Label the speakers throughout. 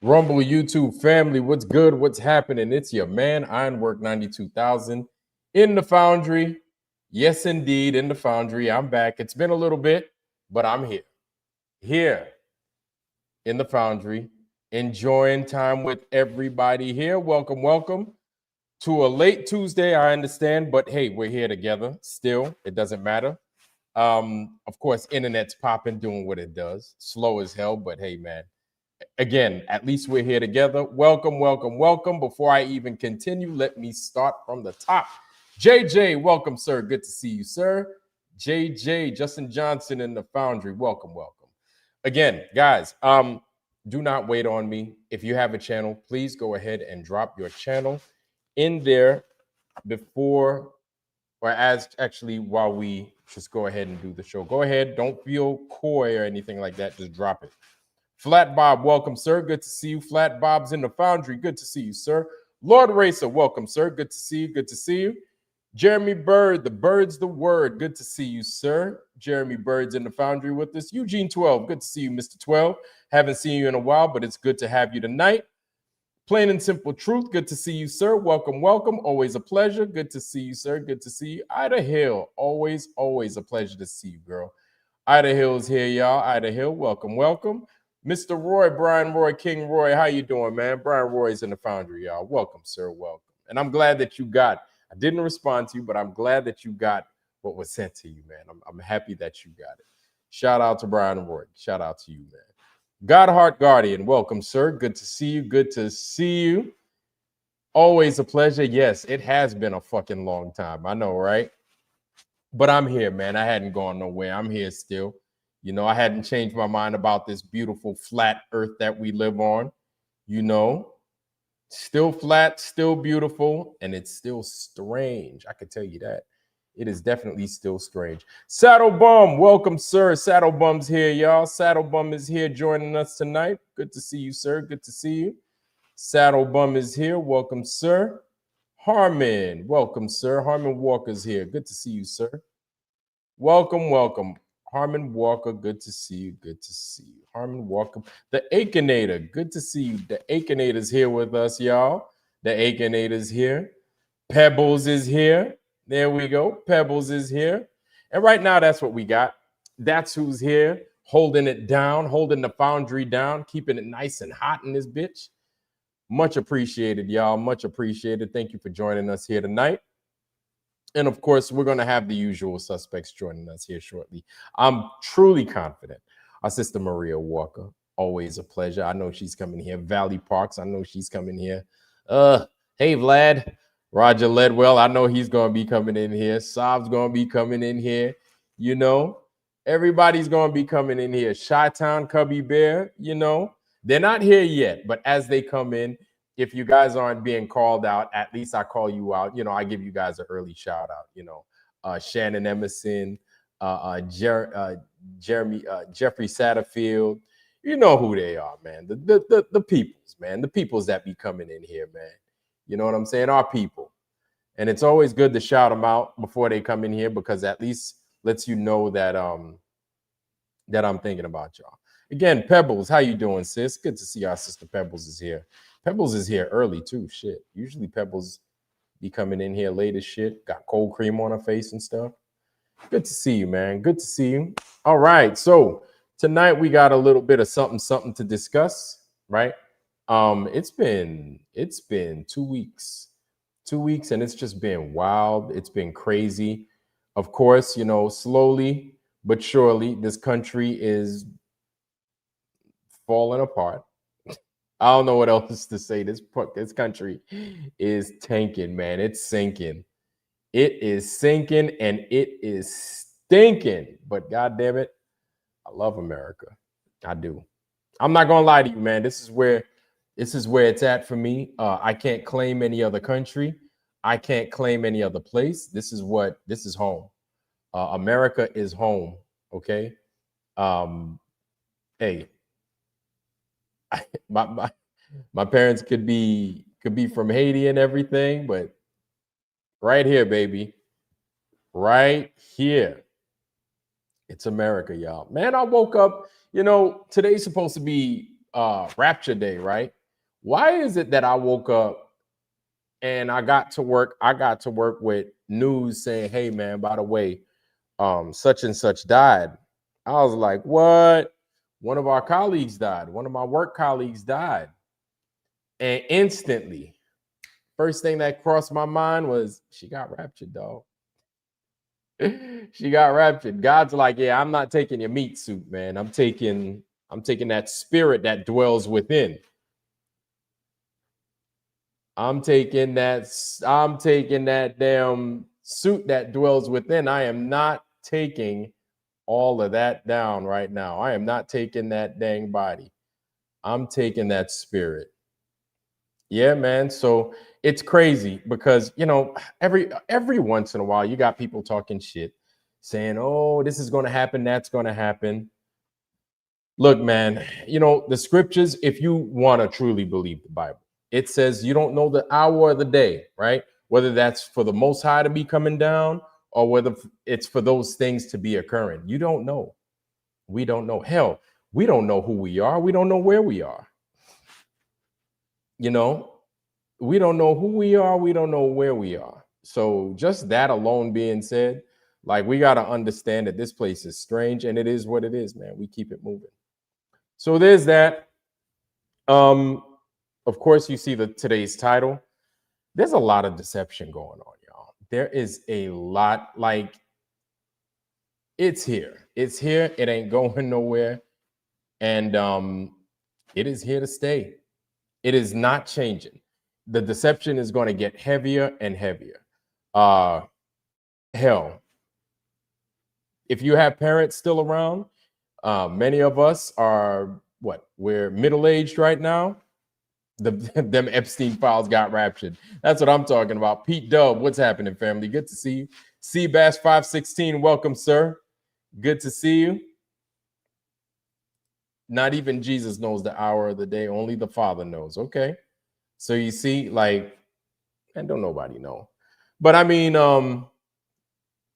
Speaker 1: Rumble YouTube family, what's good? What's happening? It's your man, Ironwork 92,000 in the Foundry. Yes, indeed, in the Foundry. I'm back. It's been a little bit, but I'm here. Here in the Foundry, enjoying time with everybody here. Welcome, welcome to a late Tuesday. I understand, but hey, we're here together still. It doesn't matter. Of course, internet's popping, doing what it does. Slow as hell, but hey, man. Again, at least we're here together. Welcome, welcome, welcome. Before I even continue, let me start from the top. JJ, welcome, sir. Good to see you, sir. JJ, Justin Johnson in the Foundry. Welcome, welcome. Again, guys, do not wait on me. If you have a channel, please go ahead and drop your channel in there before or as actually while we just go ahead and do the show. Go ahead. Don't feel coy or anything like that. Just drop it. Flat Bob, welcome, sir. Good to see you. Flat Bob's in the Foundry. Good to see you, sir. Lord Racer, welcome, sir. Good to see you. Good to see you. Jeremy Bird, the bird's the word. Good to see you, sir. Jeremy Bird's in the Foundry with us. Eugene 12, good to see you, Mr. 12. Haven't seen you in a while, but it's good to have you tonight. Plain and Simple Truth, good to see you, sir. Welcome, welcome. Always a pleasure. Good to see you, sir. Good to see you. Ida Hill, always, always a pleasure to see you, girl. Ida Hill's here, y'all. Ida Hill, welcome, welcome. Mr. Roy, Brian Roy, King Roy, how you doing, man? Brian Roy's in the Foundry, y'all. Welcome, sir, welcome. And I'm glad that you got, I didn't respond to you, but I'm glad that you got what was sent to you, man. I'm happy that you got it. Shout out to Brian Roy. Shout out to you, man. Godheart Guardian, welcome, sir. Good to see you. Good to see you. Always a pleasure. Yes, it has been a fucking long time. I know, right? But I'm here, man. I hadn't gone nowhere. I'm here still. You know, I hadn't changed my mind about this beautiful flat earth that we live on. You know, still flat, still beautiful, and it's still strange. I can tell you that. It is definitely still strange. Saddle Bum, welcome, sir. Saddle Bum's here, y'all. Saddle Bum is here joining us tonight. Good to see you, sir. Good to see you. Saddle Bum is here. Welcome, sir. Harmon, welcome, sir. Harmon Walker's here. Good to see you, sir. Welcome, welcome. Harmon Walker, good to see you. Good to see you. Harmon Walker, the Akinator, good to see you. The Akinator's here with us, y'all. The Akinator's here. Pebbles is here. There we go. Pebbles is here. And right now, that's what we got. That's who's here, holding it down, holding the Foundry down, keeping it nice and hot in this bitch. Much appreciated, y'all. Much appreciated. Thank you for joining us here tonight. And of course, we're going to have the usual suspects joining us here shortly. I'm truly confident. Our sister Maria Walker, always a pleasure. I know she's coming here. Valley Parks, I know she's coming here. Hey, Vlad. Roger Ledwell, I know he's going to be coming in here. Saab's going to be coming in here. You know, everybody's going to be coming in here. Chi-Town, Cubby Bear, you know. They're not here yet, but as they come in, if you guys aren't being called out, at least I call you out. You know, I give you guys an early shout out. You know, Shannon Emerson, Jeffrey Satterfield. You know who they are, man. The peoples, man. The peoples that be coming in here, man. You know what I'm saying? Our people. And it's always good to shout them out before they come in here because at least lets you know that that I'm thinking about y'all. Again, Pebbles, how you doing, sis? Good to see our sister Pebbles is here. Pebbles is here early too. Shit. Usually Pebbles be coming in here late as shit. Got cold cream on her face and stuff. Good to see you, man. Good to see you. All right. So tonight we got a little bit of something to discuss, right? It's been 2 weeks. 2 weeks, and it's just been wild. It's been crazy. Of course, you know, slowly but surely, this country is falling apart. I don't know what else to say. This country is tanking, man. It's sinking. It is sinking and it is stinking. But God damn it, I love America. I do. I'm not gonna lie to you, man. This is where it's at for me. I can't claim any other country. I can't claim any other place. This is home. America is home. Okay. Hey. My parents could be from Haiti and everything, but right here, baby, right here, it's America, y'all. Man, I woke up. You know, today's supposed to be rapture day, right? Why is it that I woke up and I got to work with news saying, hey man, by the way, such and such died. I was like, what? One of our colleagues died. One of my work colleagues died. And instantly, first thing that crossed my mind was she got raptured, dog. She got raptured. God's like, yeah, I'm not taking your meat suit, man. I'm taking that spirit that dwells within. I'm taking that damn suit that dwells within. I am not taking all of that down right now. I am not taking that dang body. I'm taking that spirit. Yeah, man. So it's crazy because every once in a while you got people talking shit, saying, "Oh, this is going to happen, that's going to happen." Look, man, the scriptures, if you want to truly believe the Bible, it says you don't know the hour or the day, right? Whether that's for the Most High to be coming down or whether it's for those things to be occurring. You don't know. We don't know. Hell, we don't know who we are. We don't know where we are. You know, we don't know who we are. We don't know where we are. So just that alone being said, like we got to understand that this place is strange and it is what it is, man. We keep it moving. So there's that. Um, of course, you see today's title. There's a lot of deception going on, y'all. There is a lot. Like it's here. It's here. It ain't going nowhere, and it is here to stay. It is not changing. The deception is going to get heavier and heavier. Uh, Hell, if you have parents still around, many of us are what? We're middle aged right now. Them Epstein files got raptured. That's what I'm talking about. Pete Dub, what's happening, family? Good to see you. Seabass 516, welcome, sir. Good to see you. Not even Jesus knows the hour of the day, only the Father knows. Okay. So you see, like, and don't nobody know. But I mean,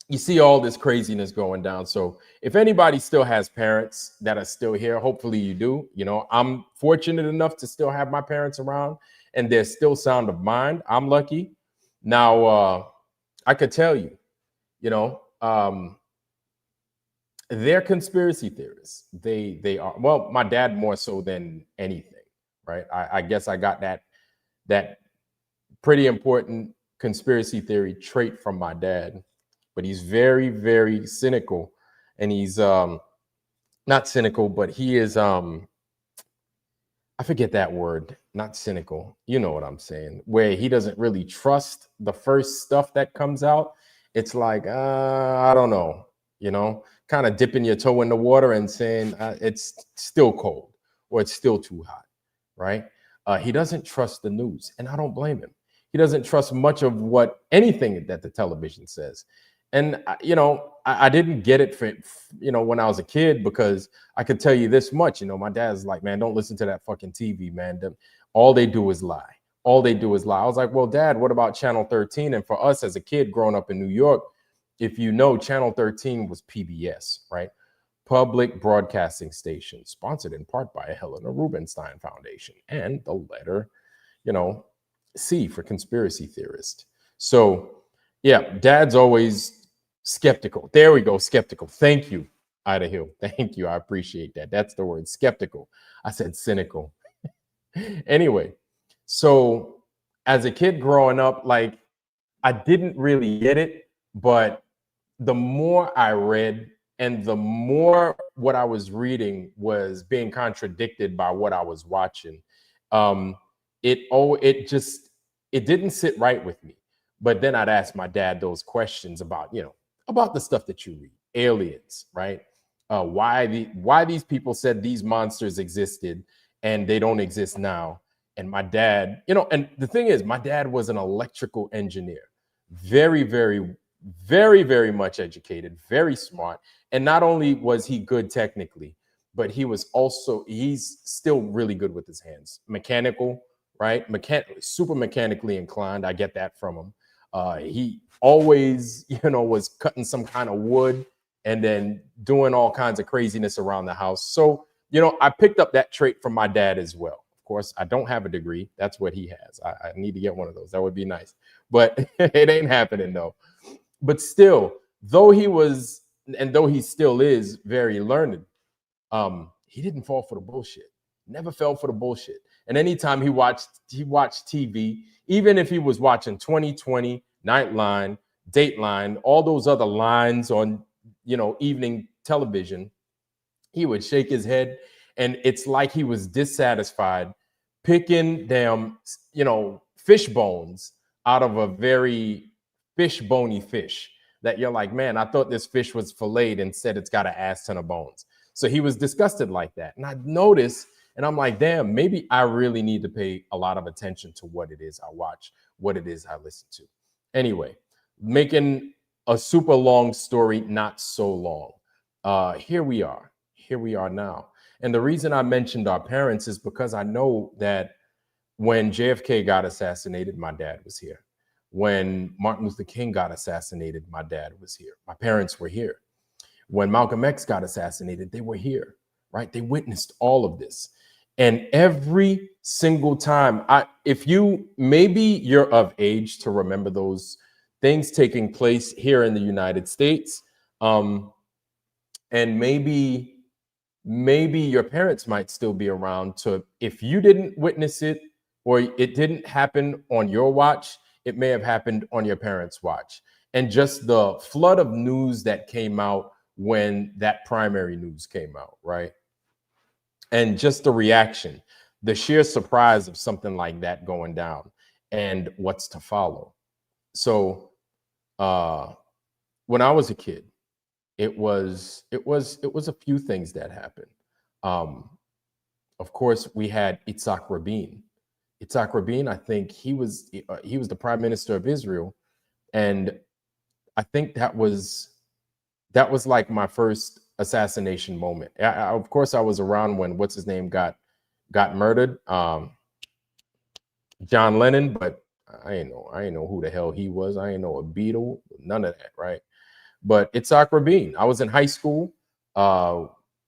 Speaker 1: you see all this craziness going down. So if anybody still has parents that are still here, hopefully you do. I'm fortunate enough to still have my parents around and they're still sound of mind. I'm lucky. Now, I could tell you, they're conspiracy theorists. They are. Well, my dad more so than anything, right? I guess I got that pretty important conspiracy theory trait from my dad. But he's very, very cynical, and he's not cynical, but he is I forget that word, not cynical. You know what I'm saying? Where he doesn't really trust the first stuff that comes out. It's like I don't know, kind of dipping your toe in the water and saying it's still cold or it's still too hot, right? He doesn't trust the news, and I don't blame him. He doesn't trust much of anything that the television says. And I didn't get it for when I was a kid, because I could tell you this much. My dad's like, man, don't listen to that fucking TV, man. All they do is lie. All they do is lie. I was like, well, Dad, what about Channel 13? And for us as a kid growing up in New York, if you know, Channel 13 was PBS, right? Public Broadcasting Station, sponsored in part by Helena Rubinstein Foundation and the letter, C for conspiracy theorist. So yeah, Dad's always skeptical. There we go, skeptical. Thank you, Ida Hill. Thank you. I appreciate that. That's the word, skeptical. I said cynical. Anyway, so as a kid growing up, like, I didn't really get it, but the more I read and the more what I was reading was being contradicted by what I was watching, it didn't sit right with me. But then I'd ask my dad those questions about the stuff that you read, aliens, right? Why these people said these monsters existed and they don't exist now. And my dad, and the thing is, my dad was an electrical engineer, very, very, very, very much educated, very smart. And not only was he good technically, but he's still really good with his hands. Mechanical, right? Super mechanically inclined. I get that from him. He always, was cutting some kind of wood and then doing all kinds of craziness around the house. So I picked up that trait from my dad as well. Of course, I don't have a degree. That's what he has. I need to get one of those. That would be nice. But it ain't happening though. But still, though he was, and though he still is very learned, he didn't fall for the bullshit. Never fell for the bullshit. And anytime he watched TV, even if he was watching 2020, Nightline, Dateline, all those other lines on evening television, he would shake his head, and it's like he was dissatisfied picking damn fish bones out of a very fish bony fish that you're like, man, I thought this fish was filleted, instead it's got an ass ton of bones. So he was disgusted like that, and I noticed, and I'm like, damn, maybe I really need to pay a lot of attention to what it is I watch, what it is I listen to. Anyway, making a super long story not so long, here we are. Here we are now. And the reason I mentioned our parents is because I know that when JFK got assassinated, my dad was here. When Martin Luther King got assassinated, my dad was here. My parents were here. When Malcolm X got assassinated, they were here, right? They witnessed all of this. And every single time, if you're of age to remember those things taking place here in the United States, and maybe your parents might still be around to, if you didn't witness it or it didn't happen on your watch, it may have happened on your parents' watch. And just the flood of news that came out when that primary news came out, right? And just the reaction, the sheer surprise of something like that going down and what's to follow. So when I was a kid, it was a few things that happened. Of course, we had Itzhak Rabin. Itzhak Rabin, I think he was the prime minister of Israel, and I think that was like my first assassination moment. Of course, I was around when what's his name got murdered, John Lennon, but I ain't know who the hell he was. I ain't know a Beatle, none of that, right? But Itzhak Rabin, I was in high school.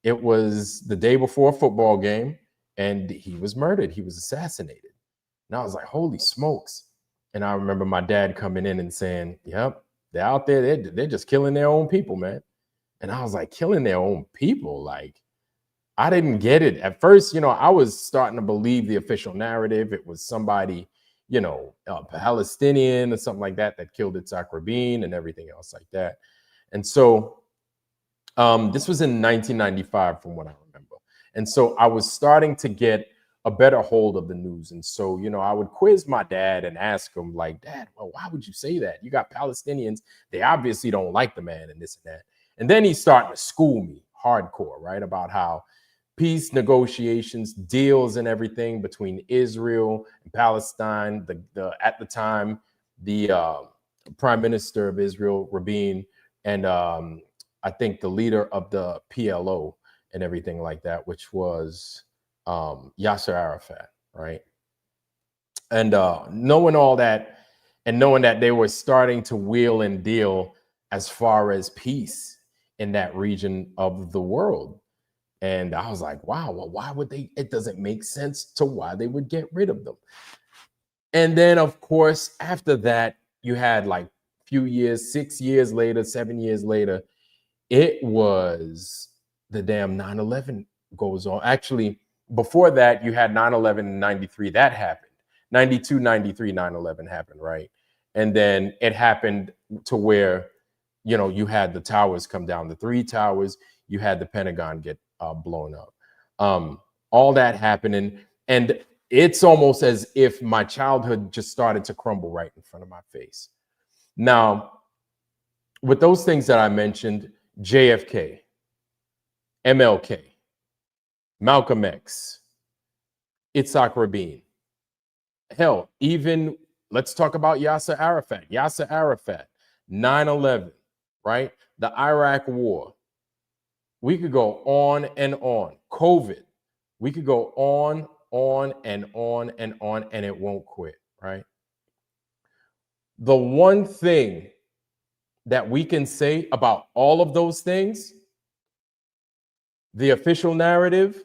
Speaker 1: It was the day before a football game, and he was murdered. He was assassinated. And I was like, holy smokes. And I remember my dad coming in and saying, yep, they're out there. They're just killing their own people, man. And I was like, killing their own people? Like, I didn't get it. At first, I was starting to believe the official narrative. It was somebody, a Palestinian or something like that killed Itzhak Rabin and everything else like that. And so this was in 1995 from what I remember. And so I was starting to get a better hold of the news. And so, I would quiz my dad and ask him like, Dad, well, why would you say that? You got Palestinians. They obviously don't like the man and this and that. And then he's starting to school me hardcore, right? About how peace negotiations, deals and everything between Israel and Palestine, at the time, the prime minister of Israel, Rabin, and I think the leader of the PLO and everything like that, which was Yasser Arafat, right? And knowing all that, and knowing that they were starting to wheel and deal as far as peace in that region of the world. And I was like, wow, well, why would they? It doesn't make sense to why they would get rid of them. And then, of course, after that, you had like few years, 6 years later, 7 years later, it was the damn 9/11 goes on. Actually, before that, you had 9/11 in 93. That happened. 92, 93, 9/11 happened, right? And then it happened to where, you had the towers come down, the three towers, you had the Pentagon get blown up. All that happening. And it's almost as if my childhood just started to crumble right in front of my face. Now, with those things that I mentioned, JFK, MLK, Malcolm X, Itzhak Rabin, hell, even let's talk about Yasser Arafat. Yasser Arafat, 9/11, right? The Iraq War. We could go on and on. COVID. We could go on and on and on, and it won't quit, right? The one thing that we can say about all of those things, the official narrative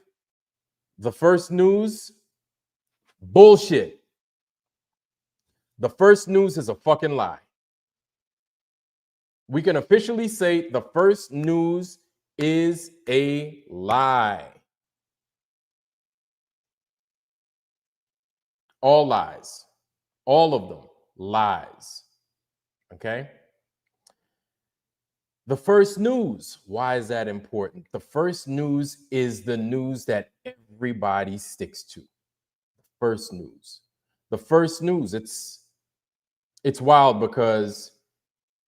Speaker 1: The first news, bullshit. The first news is a fucking lie. We can officially say the first news is a lie. All lies. All of them lies. Okay? The first news, why is that important? The first news is the news that everybody sticks to. The first news. The first news, it's wild because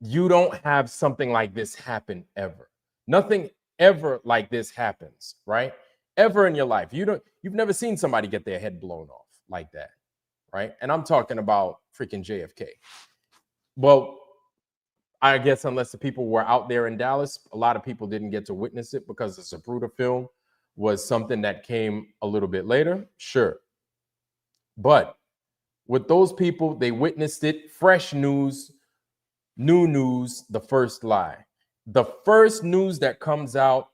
Speaker 1: you don't have something like this happen ever. Nothing ever like this happens, right? Ever in your life. You've never seen somebody get their head blown off like that, right? And I'm talking about freaking JFK. Well, I guess unless the people were out there in Dallas, a lot of people didn't get to witness it because the Zapruder film was something that came a little bit later. Sure. But with those people, they witnessed it. Fresh news, new news, the first lie. The first news that comes out,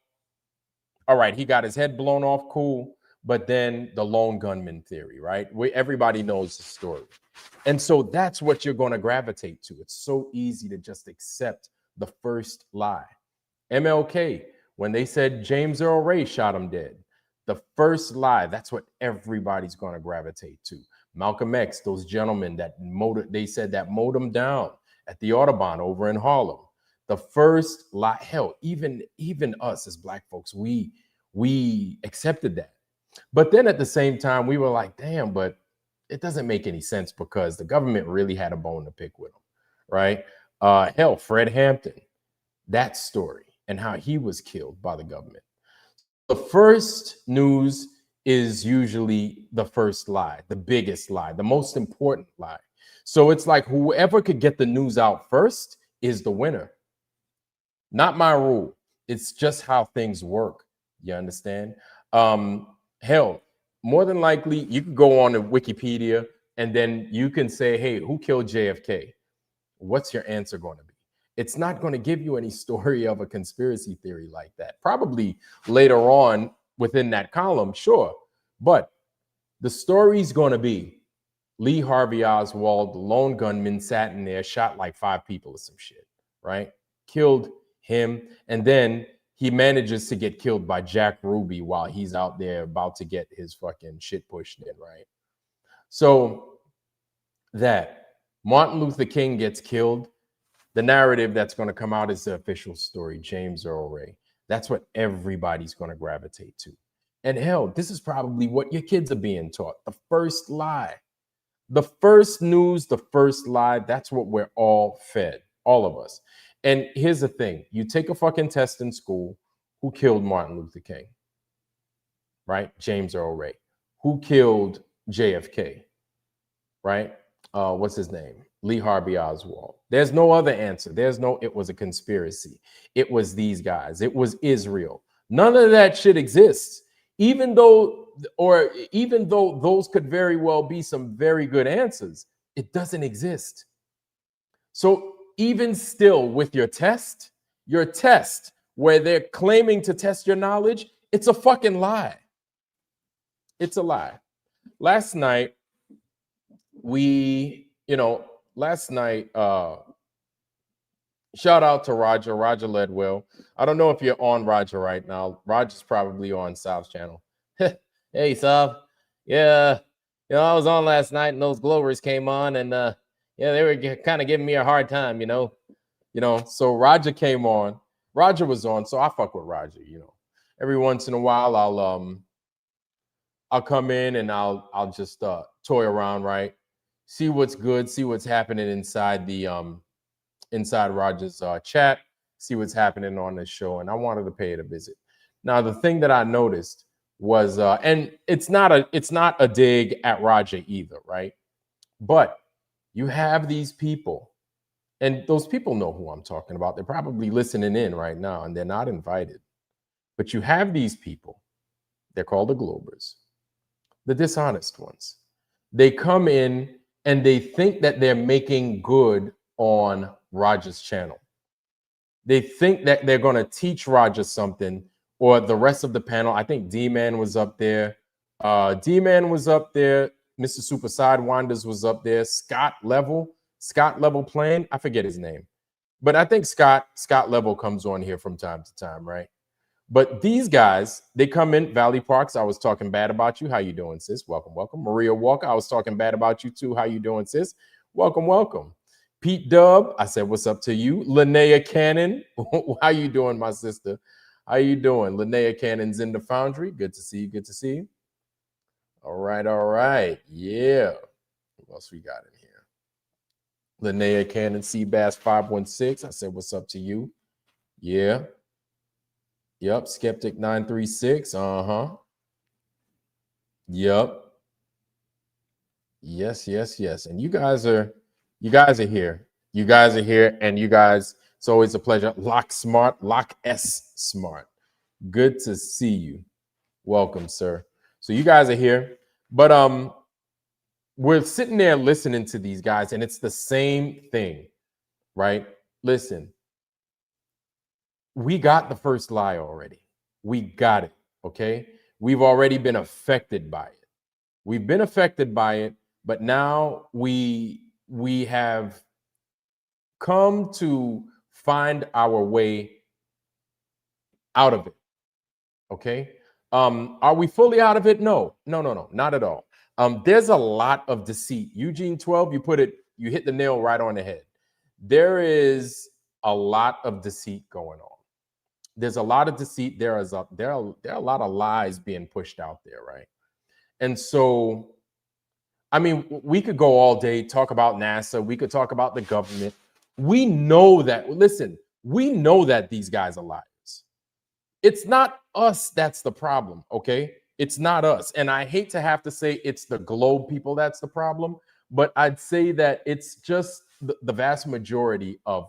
Speaker 1: all right, he got his head blown off, cool. But then the lone gunman theory, right? Everybody knows the story. And so that's what you're going to gravitate to. It's so easy to just accept the first lie. MLK, when they said James Earl Ray shot him dead, the first lie, that's what everybody's going to gravitate to. Malcolm X, those gentlemen that they said that mowed him down at the Audubon over in Harlem. The first lie, hell, even us as Black folks, we accepted that. But then at the same time, we were like, damn, but it doesn't make any sense because the government really had a bone to pick with him, right? Hell, Fred Hampton, that story and how he was killed by the government. The first news is usually the first lie, the biggest lie, the most important lie. So it's like whoever could get the news out first is the winner. Not my rule. It's just how things work. You understand? Hell, more than likely, you can go on to Wikipedia and then you can say, hey, who killed JFK? What's your answer going to be? It's not going to give you any story of a conspiracy theory like that. Probably later on within that column, sure. But the story's going to be Lee Harvey Oswald, the lone gunman, sat in there, shot like 5 people or some shit, right? Killed him. And then he manages to get killed by Jack Ruby while he's out there about to get his fucking shit pushed in, right? So that Martin Luther King gets killed, the narrative that's going to come out is the official story, James Earl Ray. That's what everybody's going to gravitate to. And hell, this is probably what your kids are being taught. The first lie, the first news, the first lie, that's what we're all fed, all of us. And here's the thing. You take a fucking test in school. Who killed Martin Luther King? Right? James Earl Ray. Who killed JFK? Right? What's his name? Lee Harvey Oswald. There's no other answer. It was a conspiracy. It was these guys. It was Israel. None of that shit exists. Even though those could very well be some very good answers, it doesn't exist. So even still with your test where they're claiming to test your knowledge, it's a fucking lie. It's a lie. Last night, shout out to Roger Ledwell. I don't know if you're on Roger right now. Roger's probably on Sal's channel. Hey, Sal. Yeah, I was on last night and those Glovers came on and they were kind of giving me a hard time, So Roger came on. Roger was on, so I fuck with Roger, Every once in a while, I'll come in and I'll just toy around, right? See what's good, see what's happening inside Roger's chat, see what's happening on this show, and I wanted to pay it a visit. Now, the thing that I noticed was, and it's not a dig at Roger either, right? But you have these people, and those people know who I'm talking about. They're probably listening in right now, and they're not invited. But you have these people. They're called the Globers, the dishonest ones. They come in and they think that they're making good on Roger's channel. They think that they're going to teach Roger something, or the rest of the panel. I think D-Man was up there. D-Man was up there. Mr. Super Sidewinders was up there. Scott Level playing. I forget his name. But I think Scott Level comes on here from time to time, right? But these guys, they come in. Valley Parks, I was talking bad about you. How you doing, sis? Welcome, welcome. Maria Walker, I was talking bad about you too. How you doing, sis? Welcome, welcome. Pete Dub, I said, what's up to you? Linnea Cannon, how you doing, my sister? How you doing? Linnea Cannon's in the Foundry. Good to see you. Good to see you. All right, all right. Yeah. What else we got in here? Linnea Cannon, Seabass 516. I said, what's up to you? Yeah. Yep. Skeptic 936. Uh-huh. Yep. Yes, yes, yes. And you guys are here. You guys are here, and you guys, it's always a pleasure. Lock S Smart. Good to see you. Welcome, sir. So you guys are here, but we're sitting there listening to these guys, and it's the same thing, right? Listen, we got the first lie already. We got it, okay? We've already been affected by it. We've been affected by it, but now we have come to find our way out of it, okay? Are we fully out of it? No, not at all. There's a lot of deceit. Eugene 12, you hit the nail right on the head. There is a lot of deceit going on. There's a lot of deceit. There are a lot of lies being pushed out there, right? And so, I mean, we could go all day, talk about NASA. We could talk about the government. We know that, listen, we know that these guys are liars. It's not us that's the problem, okay? It's not us. And I hate to have to say it's the globe people that's the problem, but I'd say that it's just the vast majority of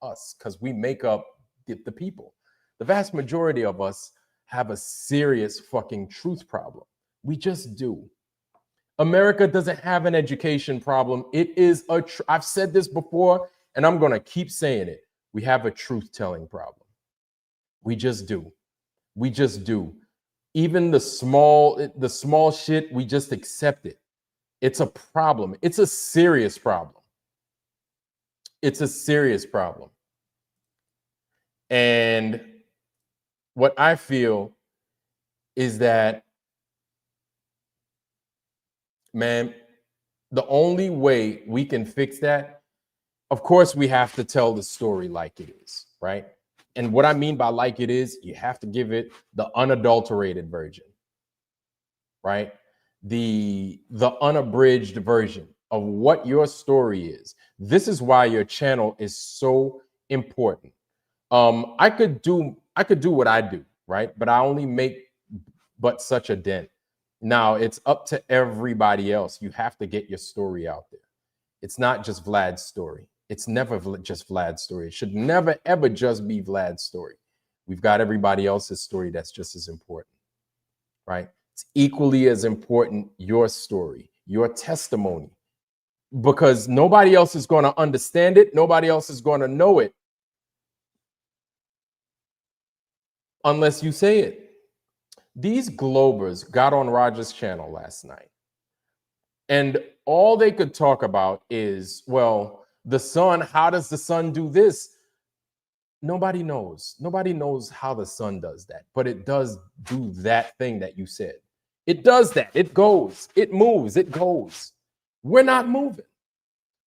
Speaker 1: us, because we make up the people. The vast majority of us have a serious fucking truth problem. We just do. America doesn't have an education problem. It is I've said this before, and I'm going to keep saying it. We have a truth-telling problem. We just do. We just do. Even the small shit, we just accept it. It's a problem. It's a serious problem. It's a serious problem. And what I feel is that, man, the only way we can fix that, of course, we have to tell the story like it is, right? And what I mean by like it is, you have to give it the unadulterated version, right? The unabridged version of what your story is. This is why your channel is so important. I could do what I do, right? But I only make but such a dent. Now it's up to everybody else. You have to get your story out there. It's not just Vlad's story. It's never just Vlad's story. It should never, ever just be Vlad's story. We've got everybody else's story that's just as important, right? It's equally as important, your story, your testimony, because nobody else is going to understand it. Nobody else is going to know it unless you say it. These Globers got on Roger's channel last night, and all they could talk about is, well, the sun, how does the sun do this? Nobody knows. Nobody knows how the sun does that, but it does do that thing that you said. It does that. It goes, it moves, it goes. We're not moving.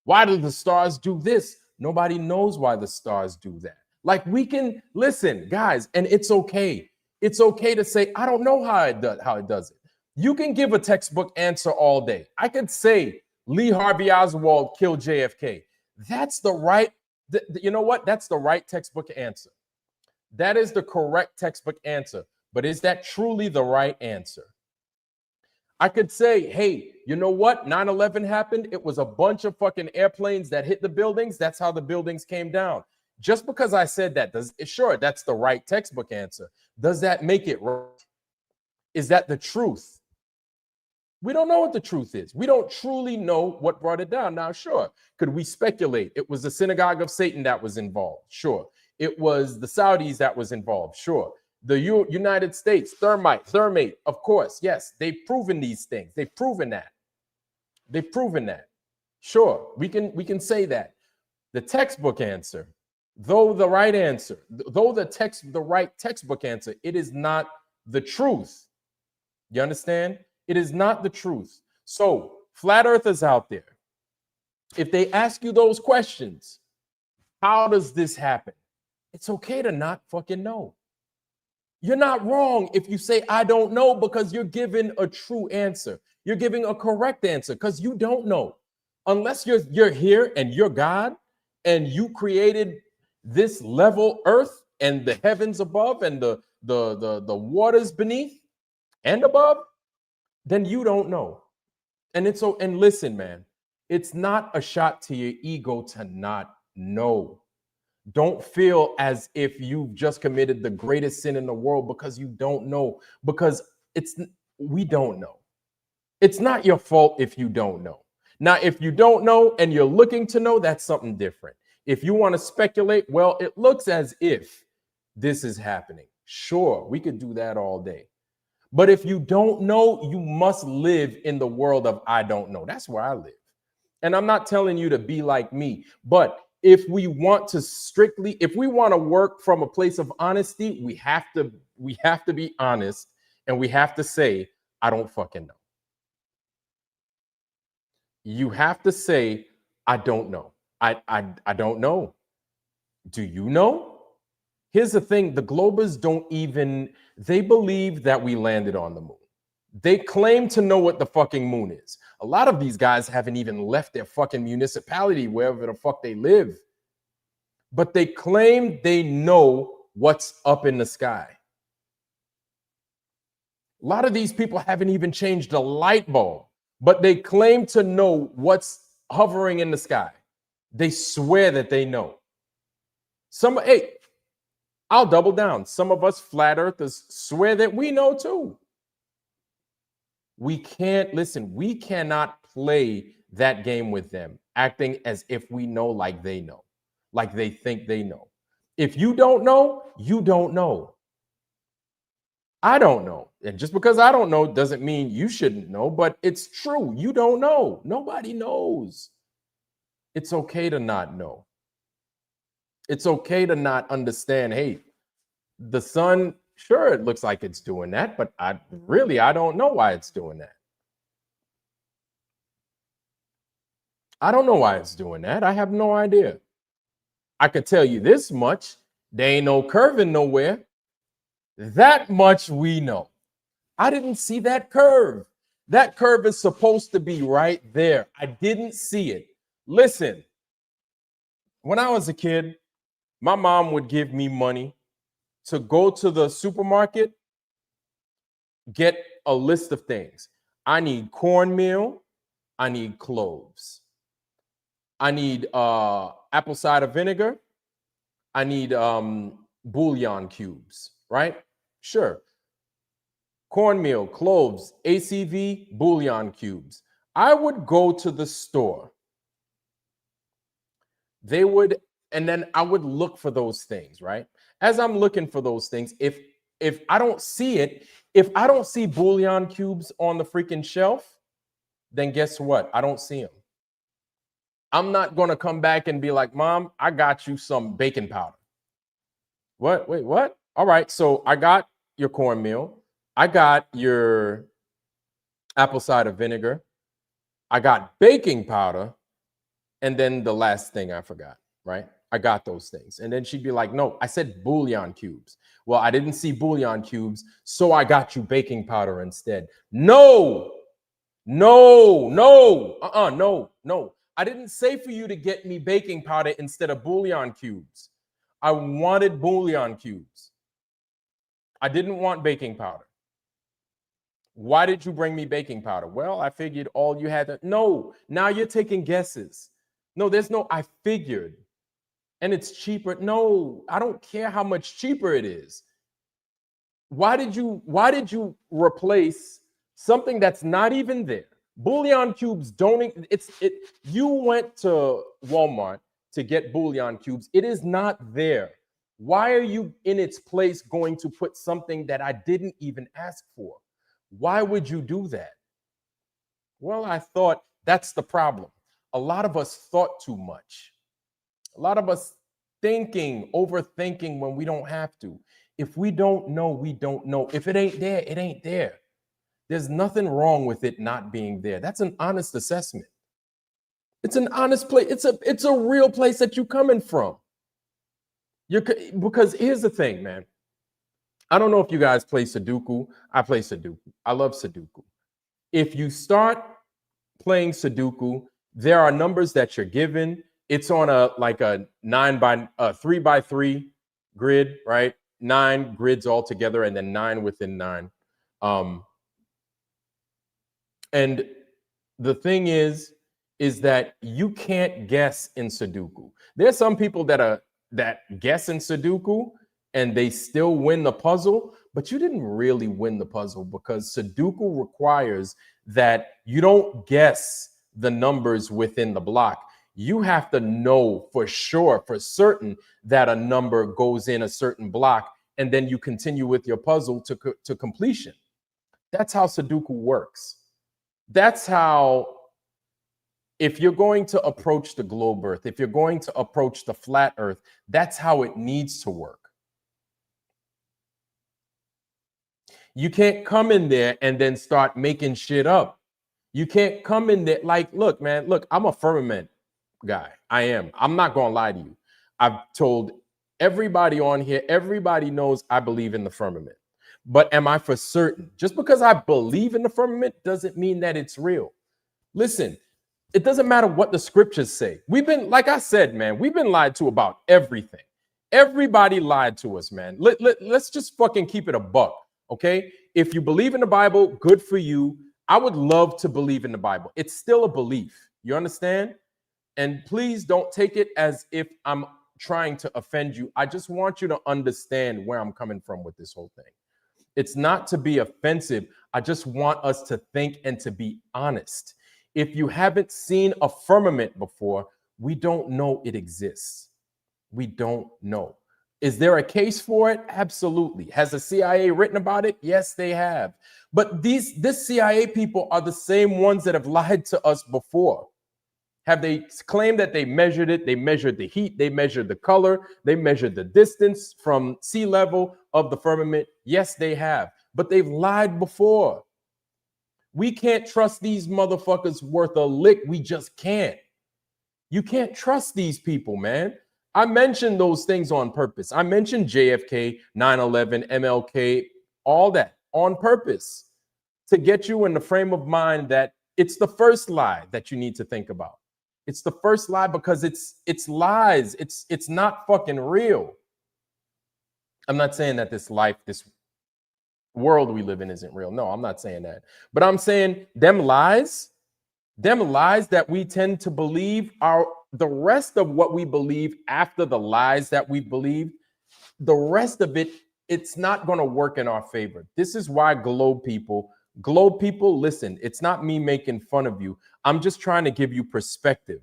Speaker 1: Why do the stars do this? Nobody knows why the stars do that. Like, we can listen, guys, and it's okay. It's okay to say, I don't know how it does it. You can give a textbook answer all day. I could say Lee Harvey Oswald killed JFK. That's the right, you know what? That's the right textbook answer. That is the correct textbook answer. But is that truly the right answer? I could say, hey, you know what? 9/11 happened. It was a bunch of fucking airplanes that hit the buildings. That's how the buildings came down. Just because I said that, sure, that's the right textbook answer. Does that make it right? Is that the truth? We don't know what the truth is. We don't truly know what brought it down. Now, sure, could we speculate? It was the synagogue of Satan that was involved. Sure. It was the Saudis that was involved. Sure. The United States, thermate, of course, yes, they've proven these things. They've proven that. They've proven that. Sure, we can say that. The textbook answer, though the right answer, though the right textbook answer, it is not the truth. You understand? It is not the truth. So, flat earthers out there, if they ask you those questions, how does this happen? It's okay to not fucking know. You're not wrong if you say, I don't know, because you're giving a true answer. You're giving a correct answer because you don't know. Unless you're here and you're God and you created this level earth and the heavens above and the waters beneath and above, then you don't know. And it's so, and listen, man, it's not a shot to your ego to not know. Don't feel as if you've just committed the greatest sin in the world because you don't know, because we don't know. It's not your fault if you don't know. Now, if you don't know and you're looking to know, that's something different. If you want to speculate, well, it looks as if this is happening. Sure, we could do that all day. But if you don't know, you must live in the world of I don't know. That's where I live. And I'm not telling you to be like me, but if we want to work from a place of honesty, we have to be honest, and we have to say, I don't fucking know. You have to say, I don't know. I don't know. Do you know? Here's the thing. The Globers they believe that we landed on the moon. They claim to know what the fucking moon is. A lot of these guys haven't even left their fucking municipality, wherever the fuck they live. But they claim they know what's up in the sky. A lot of these people haven't even changed a light bulb, but they claim to know what's hovering in the sky. They swear that they know. Hey, I'll double down. Some of us flat earthers swear that we know too. We cannot play that game with them, acting as if we know like they know, like they think they know. If you don't know, you don't know. I don't know. And just because I don't know doesn't mean you shouldn't know, but it's true. You don't know. Nobody knows. It's okay to not know. It's okay to not understand, hey, the sun, sure, it looks like it's doing that, but I don't know why it's doing that. I don't know why it's doing that. I have no idea. I could tell you this much. There ain't no curving nowhere. That much we know. I didn't see that curve. That curve is supposed to be right there. I didn't see it. Listen, when I was a kid, my mom would give me money to go to the supermarket, get a list of things. I need cornmeal. I need cloves. I need apple cider vinegar. I need bouillon cubes, right? Sure. Cornmeal, cloves, ACV, bouillon cubes. I would go to the store. And then I would look for those things, right? As I'm looking for those things, if I don't see it, if I don't see bouillon cubes on the freaking shelf, then guess what? I don't see them. I'm not going to come back and be like, Mom, I got you some baking powder. What? Wait, what? All right. So I got your cornmeal. I got your apple cider vinegar. I got baking powder. And then the last thing I forgot, right? I got those things. And then she'd be like, no, I said bouillon cubes. Well, I didn't see bouillon cubes, so I got you baking powder instead. No. I didn't say for you to get me baking powder instead of bouillon cubes. I wanted bouillon cubes. I didn't want baking powder. Why did you bring me baking powder? Well, I figured all you had to. No, now you're taking guesses. No, there's no, I figured. And it's cheaper. No, I don't care how much cheaper it is. Why did you replace something that's not even there? Bouillon cubes you went to Walmart to get bouillon cubes. It is not there. Why are you in its place going to put something that I didn't even ask for? Why would you do that? Well, I thought that's the problem. A lot of us thought too much. A lot of us overthinking when we don't have to. If we don't know, we don't know. If it ain't there, it ain't there. There's nothing wrong with it not being there. That's an honest assessment. It's an honest place. It's a real place that you're coming from. Because here's the thing, man. I don't know if you guys play Sudoku. I play Sudoku. I love Sudoku. If you start playing Sudoku, there are numbers that you're given. It's on a 3x3 grid, right? 9 grids all together, and then 9 within 9. And the thing is that you can't guess in Sudoku. There's some people that guess in Sudoku and they still win the puzzle, but you didn't really win the puzzle, because Sudoku requires that you don't guess the numbers within the block. You have to know for sure, for certain, that a number goes in a certain block, and then you continue with your puzzle to completion. That's how Sudoku works. That's how, if you're going to approach the globe Earth, if you're going to approach the flat Earth, that's how it needs to work. You can't come in there and then start making shit up. You can't come in there look, man, look, I'm a firmament guy. I am. I'm not going to lie to you. I've told everybody on here, everybody knows I believe in the firmament. But am I for certain? Just because I believe in the firmament doesn't mean that it's real. Listen, it doesn't matter what the scriptures say. Like I said, man, we've been lied to about everything. Everybody lied to us, man. Let's just fucking keep it a buck, okay? If you believe in the Bible, good for you. I would love to believe in the Bible. It's still a belief. You understand? And please don't take it as if I'm trying to offend you. I just want you to understand where I'm coming from with this whole thing. It's not to be offensive. I just want us to think and to be honest. If you haven't seen a firmament before, we don't know it exists. We don't know. Is there a case for it? Absolutely. Has the CIA written about it? Yes, they have. But this CIA people are the same ones that have lied to us before. Have they claimed that they measured it? They measured the heat. They measured the color. They measured the distance from sea level of the firmament. Yes, they have. But they've lied before. We can't trust these motherfuckers worth a lick. We just can't. You can't trust these people, man. I mentioned those things on purpose. I mentioned JFK, 9/11, MLK, all that on purpose to get you in the frame of mind that it's the first lie that you need to think about. It's the first lie because it's lies. It's not fucking real. I'm not saying that this world we live in isn't real. No, I'm not saying that. But I'm saying them lies that we tend to believe are the rest of what we believe after the lies that we believe. The rest of it, it's not going to work in our favor. This is why globe people, listen, it's not me making fun of you. I'm just trying to give you perspective.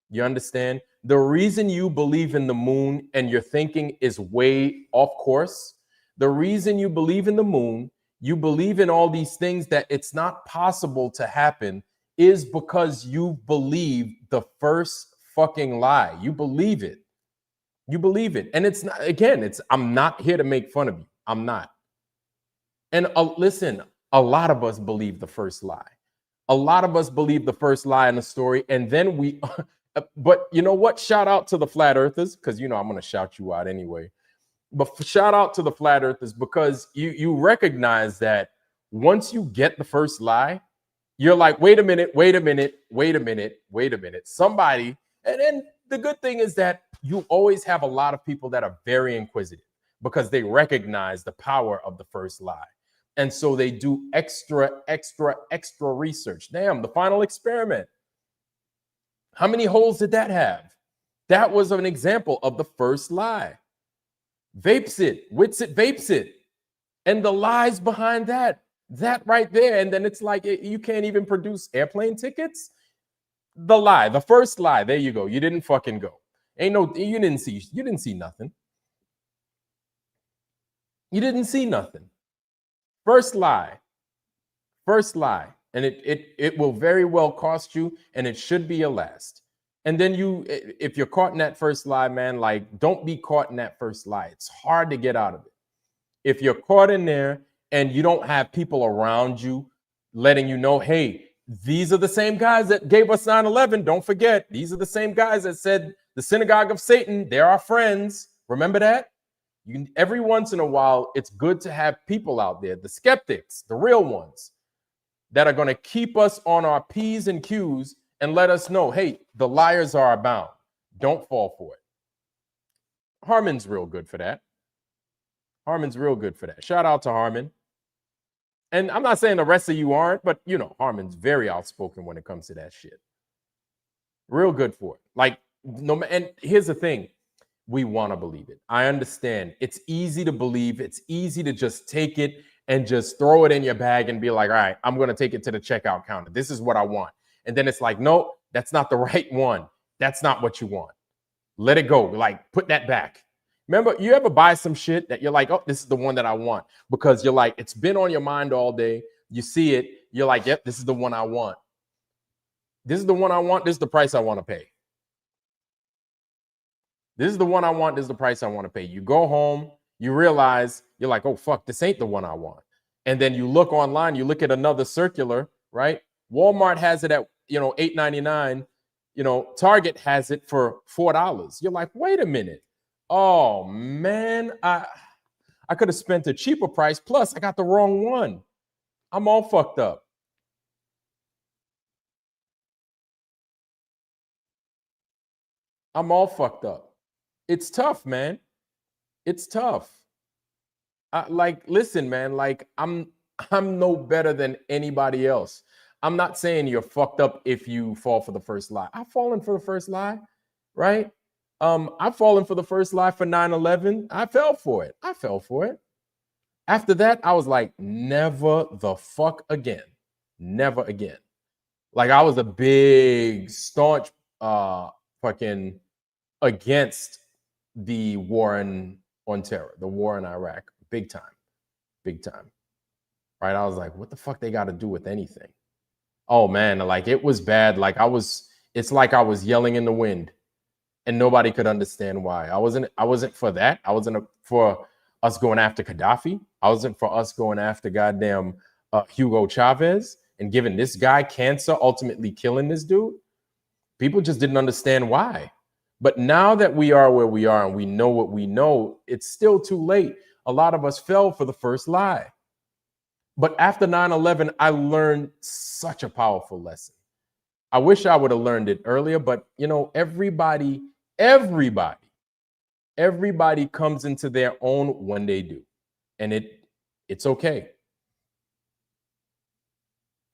Speaker 1: You understand? The reason you believe in the moon and your thinking is way off course. The reason you believe in the moon, you believe in all these things that it's not possible to happen, is because you believe the first fucking lie. You believe it. You believe it. And it's not, again, I'm not here to make fun of you. I'm not. And listen, a lot of us believe the first lie. A lot of us believe the first lie in the story. And then but you know what? Shout out to the flat earthers, because, I'm going to shout you out anyway. But shout out to the flat earthers, because you recognize that once you get the first lie, you're like, wait a minute. Somebody, and then the good thing is that you always have a lot of people that are very inquisitive because they recognize the power of the first lie. And so they do extra research. Damn, the final experiment. How many holes did that have? That was an example of the first lie. Witsit vapes it. And the lies behind that right there. And then it's like, you can't even produce airplane tickets. The first lie, there you go. You didn't fucking go. You didn't see nothing. You didn't see nothing. First lie. First lie. And it will very well cost you, and it should be your last. And then if you're caught in that first lie, man, like, don't be caught in that first lie. It's hard to get out of it. If you're caught in there and you don't have people around you letting you know, hey, these are the same guys that gave us 9/11. Don't forget, these are the same guys that said the synagogue of Satan, they're our friends. Remember that? Every once in a while, it's good to have people out there, the skeptics, the real ones, that are going to keep us on our P's and Q's and let us know, hey, the liars are abound. Don't fall for it. Harmon's real good for that. Harmon's real good for that. Shout out to Harmon. And I'm not saying the rest of you aren't, but you know, Harmon's very outspoken when it comes to that shit. Real good for it. Like, no, and here's the thing. We want to believe it. I understand. It's easy to believe. It's easy to just take it and just throw it in your bag and be like, all right, I'm going to take it to the checkout counter. This is what I want. And then it's like, no, that's not the right one. That's not what you want. Let it go. Like, put that back. Remember, you ever buy some shit that you're like, oh, this is the one that I want, because you're like, it's been on your mind all day. You see it. You're like, yep, this is the one I want. This is the one I want. This is the price I want to pay. This is the one I want. This is the price I want to pay. You go home, you realize, you're like, oh, fuck, this ain't the one I want. And then you look online, you look at another circular, right? Walmart has it at, $8.99. Target has it for $4. You're like, wait a minute. Oh, man, I could have spent a cheaper price. Plus, I got the wrong one. I'm all fucked up. I'm all fucked up. It's tough, man. It's tough. Listen, man, like I'm no better than anybody else. I'm not saying you're fucked up if you fall for the first lie. I've fallen for the first lie, right? I've fallen for the first lie for 9/11. I fell for it. After that, I was like, never the fuck again. Never again. Like, I was a big, staunch fucking against the war on terror, the war in Iraq. Big time. Right? I was like, what the fuck they got to do with anything? Oh man, like, it was bad. Like, it's like I was yelling in the wind and nobody could understand why. I wasn't for that. I wasn't for us going after Gaddafi. I wasn't for us going after goddamn Hugo Chavez and giving this guy cancer, ultimately killing this dude. People just didn't understand why. But now that we are where we are and we know what we know, it's still too late. A lot of us fell for the first lie. But after 9/11, I learned such a powerful lesson. I wish I would have learned it earlier, but everybody comes into their own when they do. And it's okay.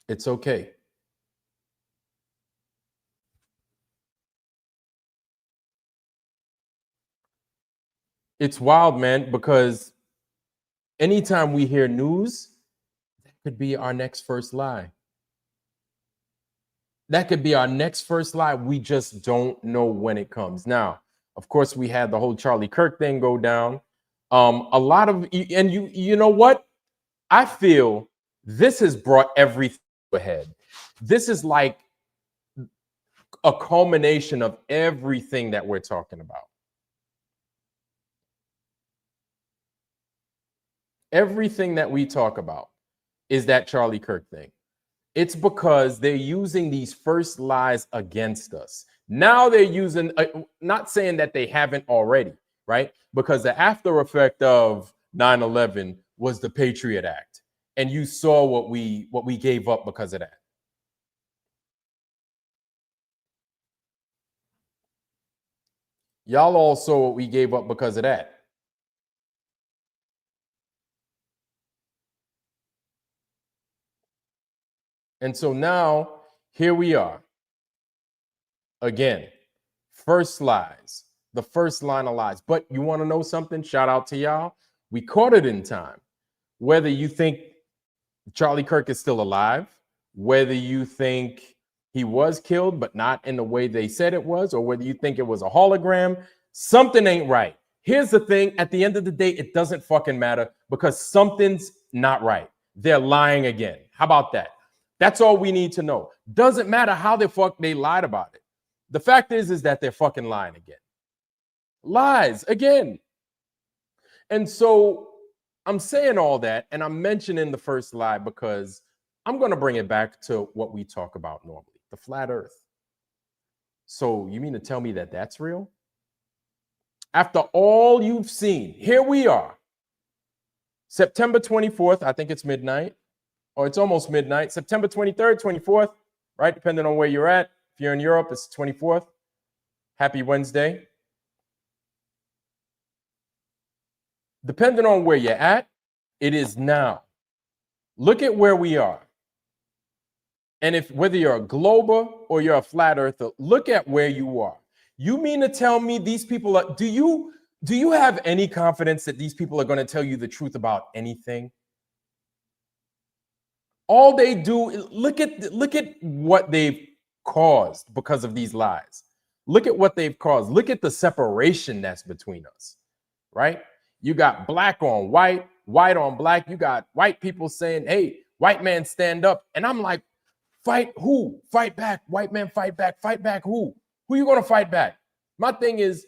Speaker 1: It's okay. It's wild, man, because anytime we hear news, that could be our next first lie. That could be our next first lie. We just don't know when it comes. Now, of course, we had the whole Charlie Kirk thing go down. A lot of, and you know what? I feel this has brought everything ahead. This is like a culmination of everything that we're talking about. Everything that we talk about is that Charlie Kirk thing. It's because they're using these first lies against us. Now they're using, not saying that they haven't already, right? Because the after effect of 9/11 was the Patriot Act. And you saw what we gave up because of that. Y'all all saw what we gave up because of that. And so now here we are. Again, first lies, the first line of lies. But you want to know something? Shout out to y'all. We caught it in time. Whether you think Charlie Kirk is still alive, whether you think he was killed, but not in the way they said it was, or whether you think it was a hologram, something ain't right. Here's the thing. At the end of the day, it doesn't fucking matter because something's not right. They're lying again. How about that? That's all we need to know. Doesn't matter how the fuck they lied about it. The fact is that they're fucking lying again. Lies again. And so I'm saying all that, and I'm mentioning the first lie because I'm going to bring it back to what we talk about normally, the flat earth. So you mean to tell me that that's real? After all you've seen, here we are. September 24th, I think it's midnight, or it's almost midnight. September 23rd, 24th, right? Depending on where you're at. If you're in Europe, it's 24th. Happy Wednesday. Depending on where you're at, it is now. Look at where we are. And if whether you're a glober or you're a flat earther, look at where you are. You mean to tell me these people are, do you have any confidence that these people are going to tell you the truth about anything? All they do, look at what they've caused because of these lies. Look at what they've caused. Look at the separation that's between us, right? You got black on white, white on black. You got white people saying, hey, white man, stand up. And I'm like, fight who? Fight back. White man, fight back. Fight back who? Who you going to fight back? My thing is,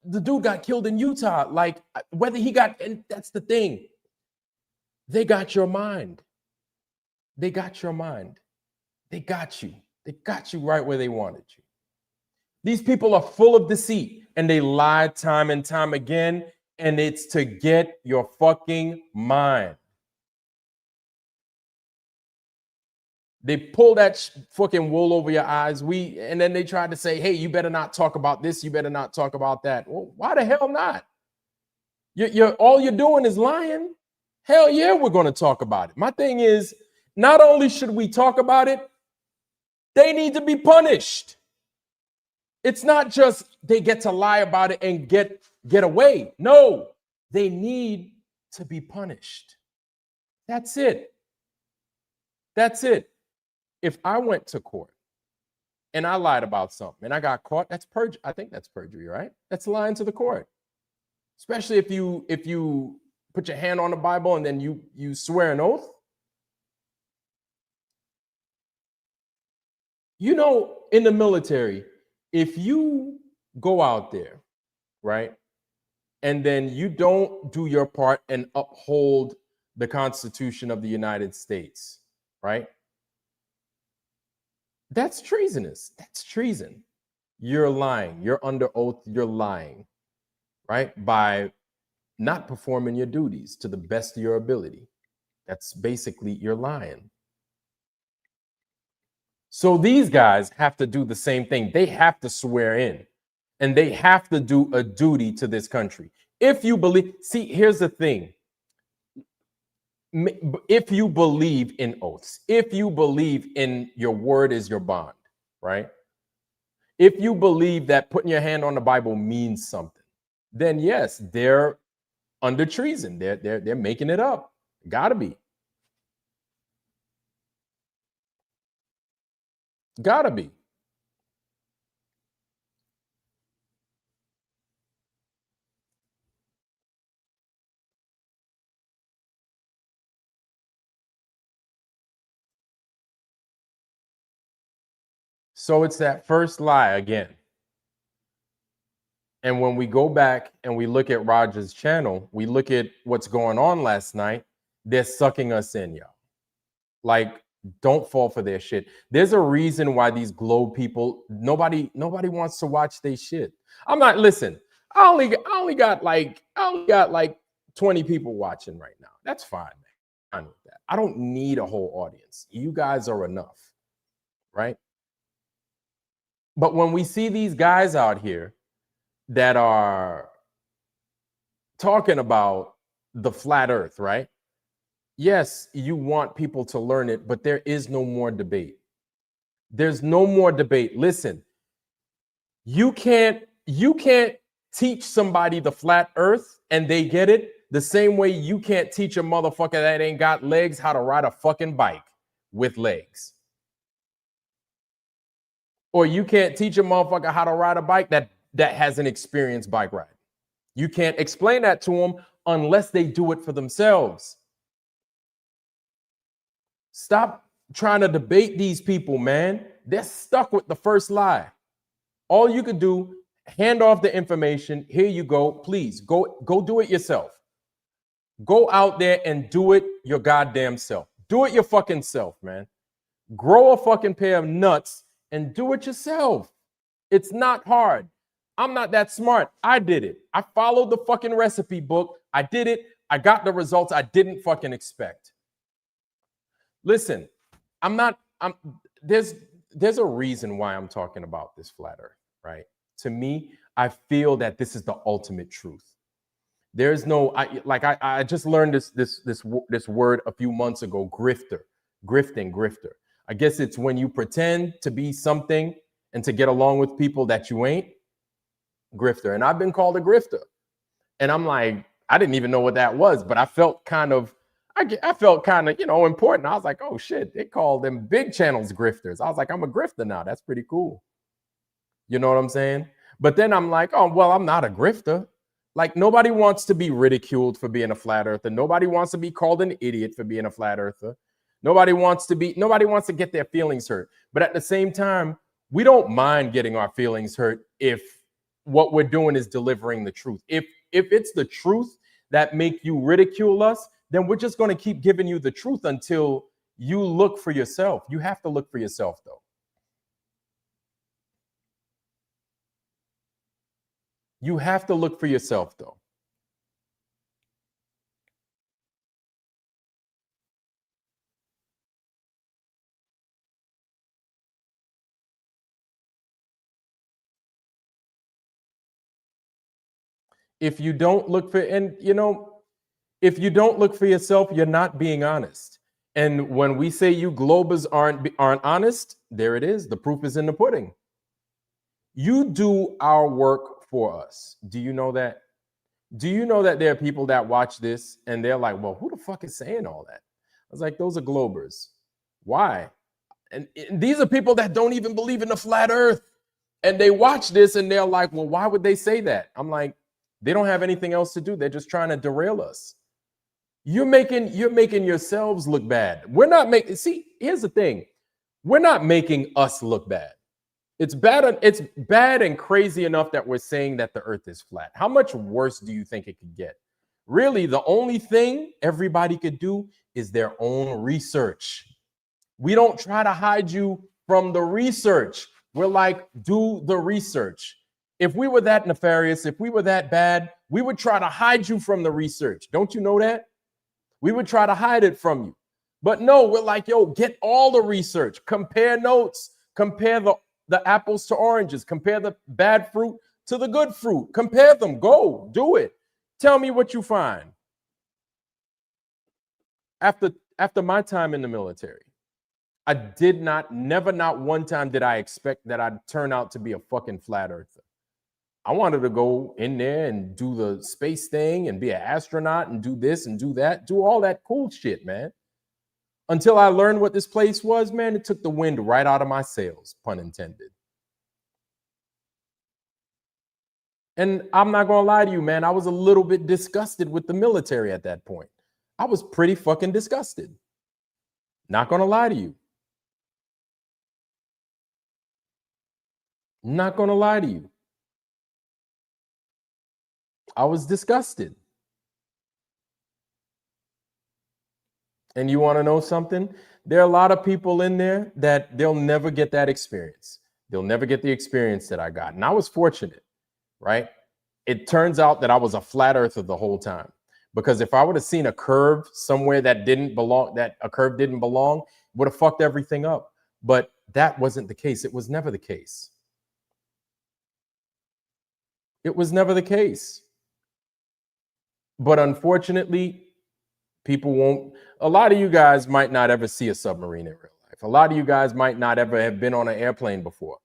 Speaker 1: the dude got killed in Utah. Like, whether he got, and that's the thing. They got your mind. They got your mind. They got you. They got you right where they wanted you. These people are full of deceit and they lie time and time again. And it's to get your fucking mind. They pull that fucking wool over your eyes. And then they try to say, hey, you better not talk about this. You better not talk about that. Well, why the hell not? All you're doing is lying. Hell yeah, we're going to talk about it. My thing is, not only should we talk about it, they need to be punished. It's not just they get to lie about it and get away. No, they need to be punished. That's it. That's it. If I went to court and I lied about something and I got caught, that's perjury. I think that's perjury, right? That's lying to the court. Especially if you put your hand on the Bible and then you swear an oath. You know, in the military, if you go out there, right, and then you don't do your part and uphold the Constitution of the United States, right? That's treasonous. That's treason. You're lying. You're under oath. You're lying, right? By not performing your duties to the best of your ability. That's basically you're lying. So these guys have to do the same thing. They have to swear in and they have to do a duty to this country. If you believe, see, here's the thing. If you believe in oaths, if you believe in your word is your bond, right? If you believe that putting your hand on the Bible means something, then yes, they're under treason. They're making it up. Gotta be. Gotta be. So it's that first lie again. And when we go back and we look at Roger's channel, we look at what's going on last night, they're sucking us in, y'all. Like, don't fall for their shit. There's a reason why these globe people, nobody wants to watch their shit. I'm not, listen, I only got like 20 people watching right now. That's fine, man. I'm fine with that. I don't need a whole audience. You guys are enough, right? But when we see these guys out here that are talking about the flat earth, right? Yes, you want people to learn it, but there is no more debate. There's no more debate. Listen, you can't teach somebody the flat earth and they get it the same way you can't teach a motherfucker that ain't got legs how to ride a fucking bike with legs. Or you can't teach a motherfucker how to ride a bike that hasn't experienced bike riding. You can't explain that to them unless they do it for themselves. Stop trying to debate these people, man. They're stuck with the first lie. All you could do, hand off the information. Here you go. Please go do it yourself. Go out there and do it your goddamn self. Do it your fucking self, man. Grow a fucking pair of nuts and do it yourself. It's not hard. I'm not that smart. I did it. I followed the fucking recipe book. I did it. I got the results I didn't fucking expect. Listen, there's a reason why I'm talking about this flat earth, right? To me, I feel that this is the ultimate truth. There's no, I just learned this word a few months ago, grifter, grifter. I guess it's when you pretend to be something and to get along with people that you ain't. Grifter. And I've been called a grifter. And I'm like, I didn't even know what that was, but I felt kind of, important. I was like, oh shit, they call them big channels grifters. I was like, I'm a grifter now. That's pretty cool. You know what I'm saying? But then I'm like, oh, well, I'm not a grifter. Like, nobody wants to be ridiculed for being a flat earther. Nobody wants to be called an idiot for being a flat earther. Nobody wants to get their feelings hurt. But at the same time, we don't mind getting our feelings hurt if what we're doing is delivering the truth. If it's the truth that make you ridicule us, then we're just going to keep giving you the truth until you look for yourself. You have to look for yourself, though. You have to look for yourself, though. If you don't look for, if you don't look for yourself, you're not being honest. And when we say you globers aren't honest, there it is. The proof is in the pudding. You do our work for us. Do you know that? Do you know that there are people that watch this and they're like, well, who the fuck is saying all that? I was like, those are globers. Why? And these are people that don't even believe in the flat earth. And they watch this and they're like, well, why would they say that? I'm like, they don't have anything else to do. They're just trying to derail us. You're making yourselves look bad. We're not making, see, here's the thing. We're not making us look bad. It's bad and crazy enough that we're saying that the earth is flat. How much worse do you think it could get? Really, the only thing everybody could do is their own research. We don't try to hide you from the research. We're like, do the research. If we were that nefarious, if we were that bad, we would try to hide you from the research. Don't you know that? We would try to hide it from you. But no, we're like, yo, get all the research, compare notes, compare the apples to oranges, compare the bad fruit to the good fruit, compare them, go, do it. Tell me what you find. After my time in the military, I did not one time did I expect that I'd turn out to be a fucking flat earther. I wanted to go in there and do the space thing and be an astronaut and do this and do that, do all that cool shit, man. Until I learned what this place was, man, it took the wind right out of my sails, pun intended. And I'm not going to lie to you, man, I was a little bit disgusted with the military at that point. I was pretty fucking disgusted. Not going to lie to you. Not going to lie to you. I was disgusted. And you want to know something? There are a lot of people in there that they'll never get that experience. They'll never get the experience that I got. And I was fortunate, right? It turns out that I was a flat earther the whole time. Because if I would have seen a curve somewhere that didn't belong, would have fucked everything up. But that wasn't the case. It was never the case. It was never the case. But unfortunately, people won't. A lot of you guys might not ever see a submarine in real life. A lot of you guys might not ever have been on an airplane before,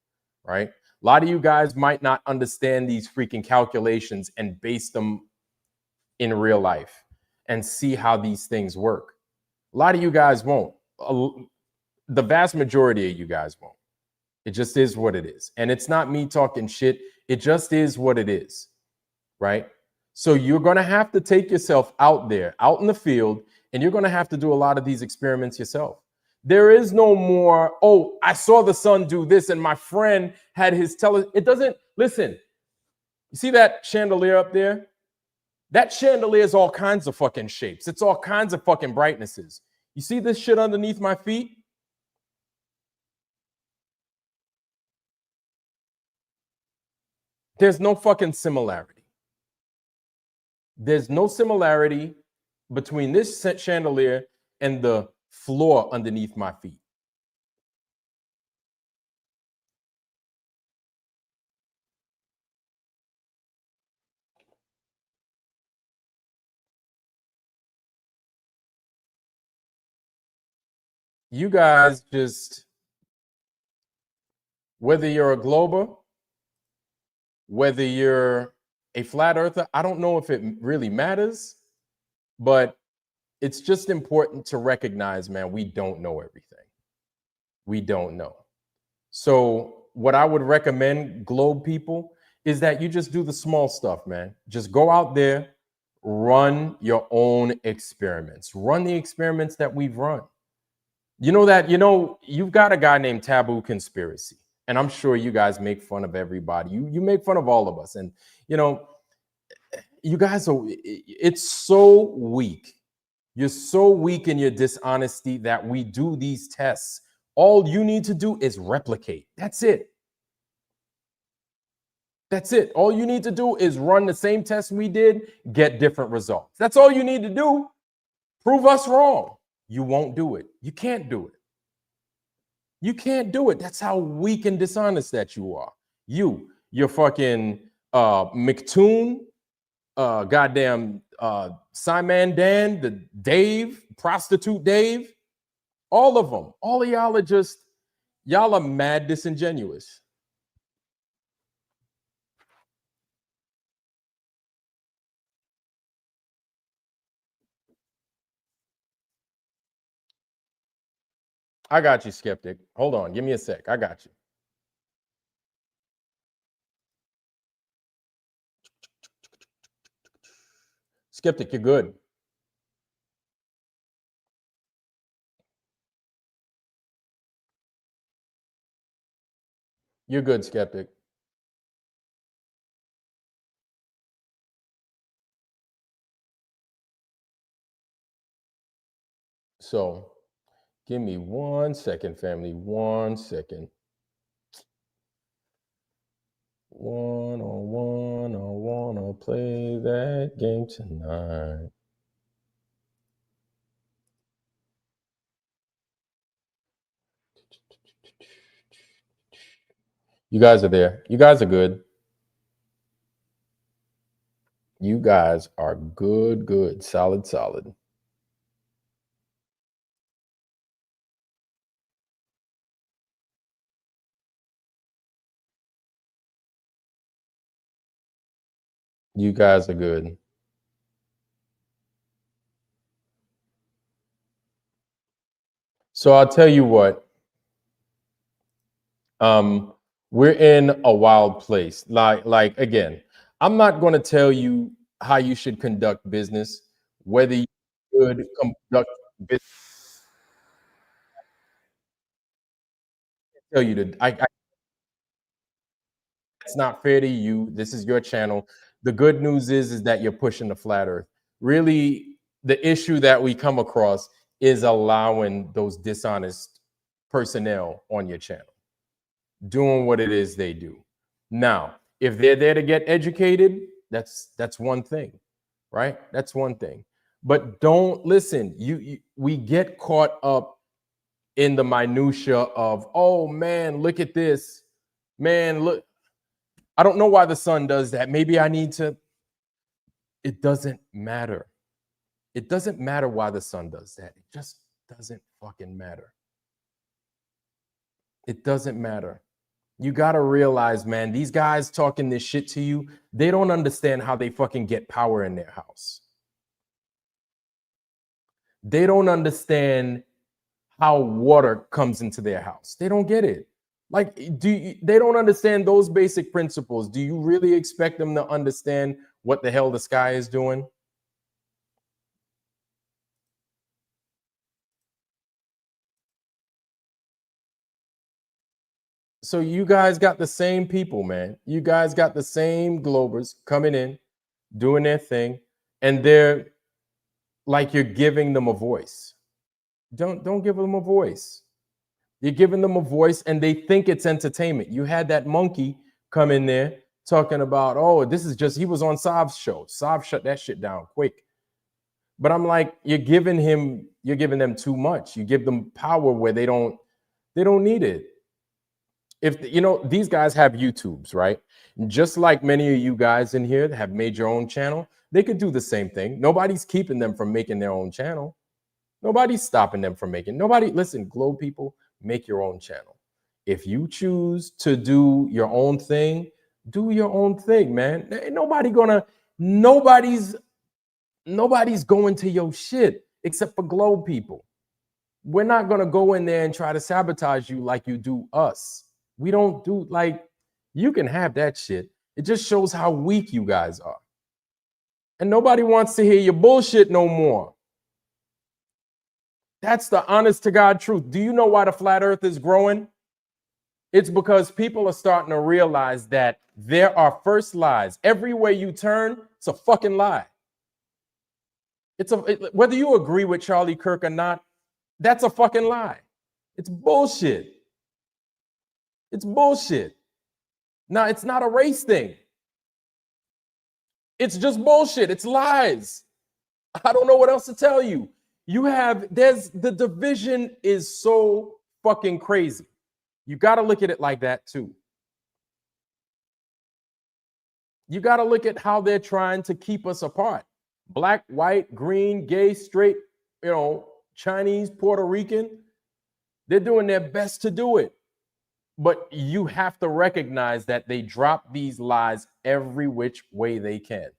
Speaker 1: right? A lot of you guys might not understand these freaking calculations and base them in real life and see how these things work. A lot of you guys won't. The vast majority of you guys won't. It just is what it is. And it's not me talking shit. It just is what it is, right? So you're going to have to take yourself out there, out in the field, and you're going to have to do a lot of these experiments yourself. There is no more, oh, I saw the sun do this and my friend had his it doesn't, listen, you see that chandelier up there? That chandelier is all kinds of fucking shapes. It's all kinds of fucking brightnesses. You see this shit underneath my feet? There's no fucking similarity. There's no similarity between this chandelier and the floor underneath my feet. You guys just, whether you're a glober, whether you're a flat earther, I don't know if it really matters, but it's just important to recognize, man, we don't know everything. We don't know. So what I would recommend, globe people, is that you just do the small stuff, man. Just go out there, run your own experiments. Run the experiments that we've run. You've got a guy named Taboo Conspiracy, and I'm sure you guys make fun of everybody. You make fun of all of us, and you guys it's so weak. You're so weak in your dishonesty that we do these tests. All you need to do is replicate. That's it. That's it. All you need to do is run the same test we did, get different results. That's all you need to do. Prove us wrong. You won't do it. You can't do it. You can't do it. That's how weak and dishonest that you are. You're fucking McToon, goddamn Simon Dan, the Dave, prostitute Dave, all of them. All of y'all are mad disingenuous. I got you, skeptic. Hold on. Give me a sec. I got you. Skeptic, you're good. You're good, skeptic. So give me 1 second, family. 1 second. One on one, I wanna play that game tonight. You guys are there. You guys are good. You guys are good, good, solid, solid. You guys are good. So I'll tell you what. We're in a wild place. Like again, I'm not going to tell you how you should conduct business, whether you should conduct business. Tell you it's not fair to you. This is your channel. The good news is that you're pushing the flat earth. Really, the issue that we come across is allowing those dishonest personnel on your channel doing what it is they do. Now, if they're there to get educated, that's one thing, right? That's one thing. But don't listen. We get caught up in the minutia of, oh man, look at this. Man, look, I don't know why the sun does that. Maybe I need to. It doesn't matter. It doesn't matter why the sun does that. It just doesn't fucking matter. It doesn't matter. You got to realize, man, these guys talking this shit to you, they don't understand how they fucking get power in their house. They don't understand how water comes into their house. They don't get it. Like, they don't understand those basic principles. Do you really expect them to understand what the hell the sky is doing? So you guys got the same people, man. You guys got the same Globers coming in, doing their thing, and they're like you're giving them a voice. Don't give them a voice. You're giving them a voice, and they think it's entertainment. You had that monkey come in there talking about, oh, this is just he was on Sav's show. Sav shut that shit down quick. But I'm like, you're giving them too much. You give them power where they don't need it. If you know, these guys have YouTubes, right? Just like many of you guys in here that have made your own channel, they could do the same thing. Nobody's keeping them from making their own channel. Nobody's stopping them from making. Nobody, listen, Globe people, make your own channel. If you choose to do your own thing, do your own thing, man. Ain't nobody's going to your shit except for Globe people. We're not gonna go in there and try to sabotage you like you do us. We don't do, like, you can have that shit. It just shows how weak you guys are. And nobody wants to hear your bullshit no more. That's the honest to God truth. Do you know why the flat earth is growing? It's because people are starting to realize that there are first lies. Everywhere you turn, it's a fucking lie. Whether you agree with Charlie Kirk or not, that's a fucking lie. It's bullshit. It's bullshit. Now, it's not a race thing. It's just bullshit. It's lies. I don't know what else to tell you. The division is so fucking crazy. You got to look at it like that too. You got to look at how they're trying to keep us apart. Black, white, green, gay, straight, Chinese, Puerto Rican. They're doing their best to do it. But you have to recognize that they drop these lies every which way they can.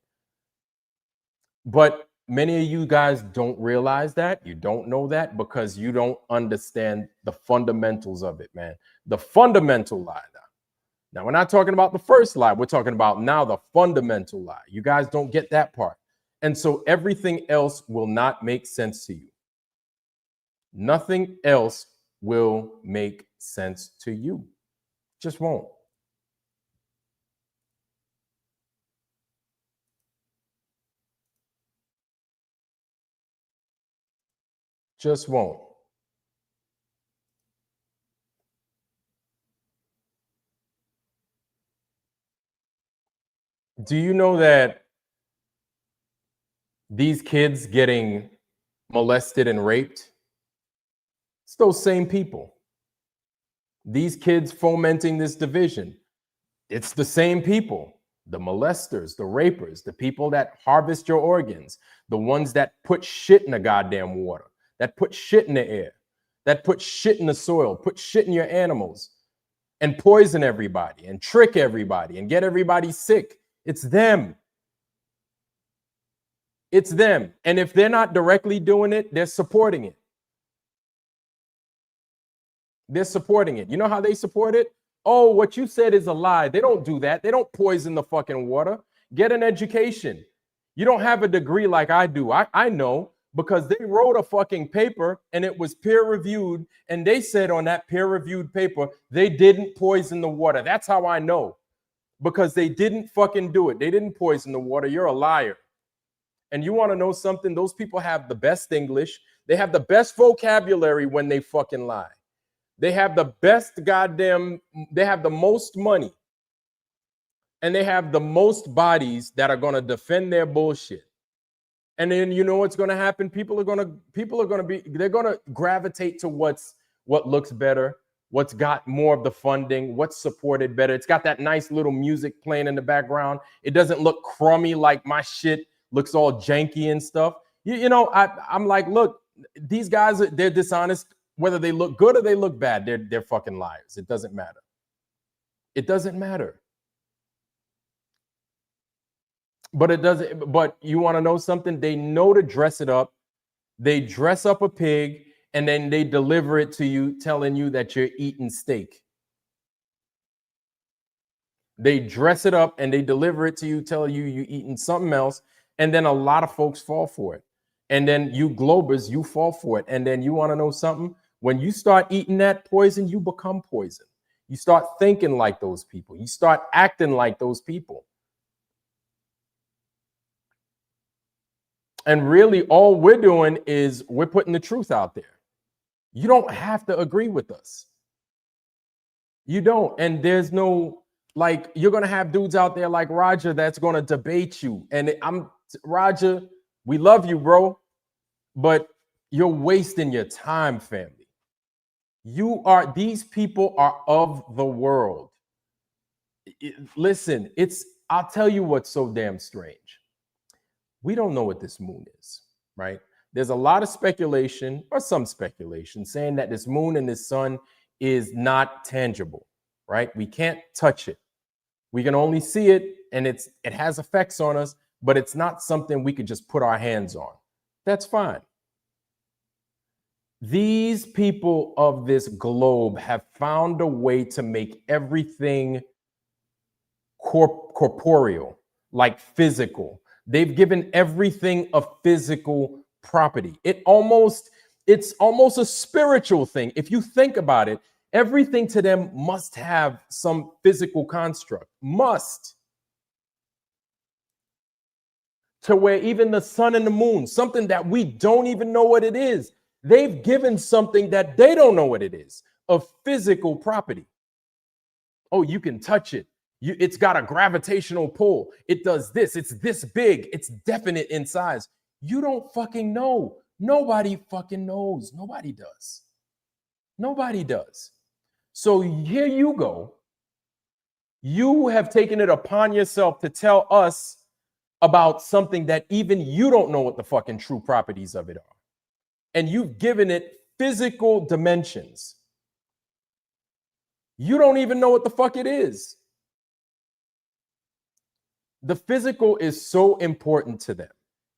Speaker 1: But many of you guys don't realize that. You don't know that because you don't understand the fundamentals of it, man. The fundamental lie. Now, we're not talking about the first lie. We're talking about now the fundamental lie. You guys don't get that part. And so everything else will not make sense to you. Nothing else will make sense to you. Just won't. Just won't. Do you know that these kids getting molested and raped, it's those same people. These kids fomenting this division, it's the same people. The molesters, the rapers, the people that harvest your organs, the ones that put shit in the goddamn water, that put shit in the air, that put shit in the soil, put shit in your animals, and poison everybody and trick everybody and get everybody sick. It's them. It's them. And if they're not directly doing it, they're supporting it. They're supporting it. You know how they support it? Oh, what you said is a lie. They don't do that. They don't poison the fucking water. Get an education. You don't have a degree like I do. I know because they wrote a fucking paper and it was peer reviewed. And they said on that peer reviewed paper, they didn't poison the water. That's how I know. Because they didn't fucking do it. They didn't poison the water. You're a liar. And you want to know something? Those people have the best English. They have the best vocabulary when they fucking lie. They have the best they have the most money. And they have the most bodies that are going to defend their bullshit. And then you know what's going to happen? They're going to gravitate to what looks better, what's got more of the funding, what's supported better. It's got that nice little music playing in the background. It doesn't look crummy like my shit looks all janky and stuff. I'm like, look, these guys, they're dishonest. Whether they look good or they look bad, they're fucking liars. It doesn't matter. It doesn't matter. But you want to know something? They know to dress it up. They dress up a pig and then they deliver it to you telling you that you're eating steak. They dress it up and they deliver it to you, tell you you eating something else, and then a lot of folks fall for it. And then you globers, you fall for it. And then you want to know something? When you start eating that poison, you become poison. You start thinking like those people. You start acting like those people. And really, all we're doing is we're putting the truth out there. You don't have to agree with us. You don't. And there's no, like, you're going to have dudes out there like Roger that's going to debate you. And Roger, we love you, bro, but you're wasting your time, family. These people are of the world. Listen, I'll tell you what's so damn strange. We don't know what this moon is, right? There's a lot of speculation, or some speculation, saying that this moon and this sun is not tangible, right? We can't touch it. We can only see it, and it has effects on us, but it's not something we could just put our hands on. That's fine. These people of this globe have found a way to make everything corporeal, like physical. They've given everything a physical property. It's almost a spiritual thing. If you think about it, everything to them must have some physical construct. Must. To where even the sun and the moon, something that we don't even know what it is, they've given something that they don't know what it is, a physical property. Oh, you can touch it. It's got a gravitational pull. It does this. It's this big. It's definite in size. You don't fucking know. Nobody fucking knows. Nobody does. Nobody does. So here you go. You have taken it upon yourself to tell us about something that even you don't know what the fucking true properties of it are. And you've given it physical dimensions. You don't even know what the fuck it is. The physical is so important to them.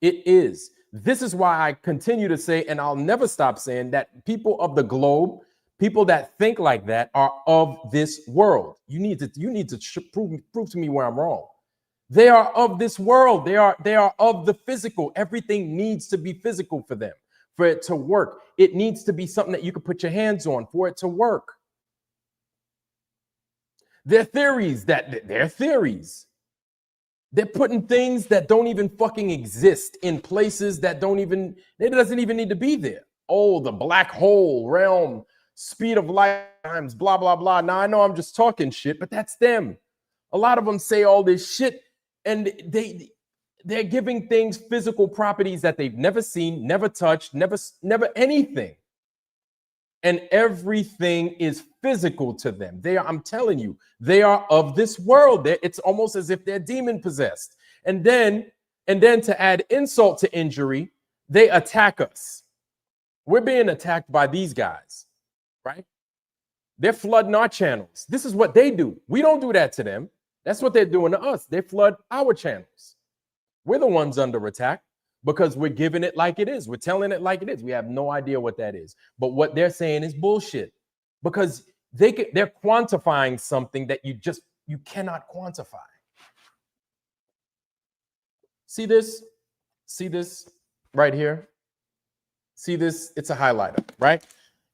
Speaker 1: It is. This is why I continue to say, and I'll never stop saying, that people of the globe, people that think like that, are of this world. You need to prove to me where I'm wrong. They are of this world. They are of the physical. Everything needs to be physical for them, for it to work. It needs to be something that you can put your hands on for it to work. They're theories. They're putting things that don't even fucking exist in places that it doesn't even need to be there. Oh, the black hole realm, speed of light times, blah, blah, blah. Now, I know I'm just talking shit, but that's them. A lot of them say all this shit, and they're giving things physical properties that they've never seen, never touched, never anything. And everything is physical to them. I'm telling you, they are of this world. It's almost as if they're demon possessed. And then to add insult to injury, they attack us. We're being attacked by these guys, right? They're flooding our channels. This is what they do. We don't do that to them. That's what they're doing to us. They flood our channels. We're the ones under attack, because we're giving it like it is. We're telling it like it is. We have no idea what that is. But what they're saying is bullshit, because they're quantifying something that you cannot quantify. See this? See this right here? See this? It's a highlighter, right?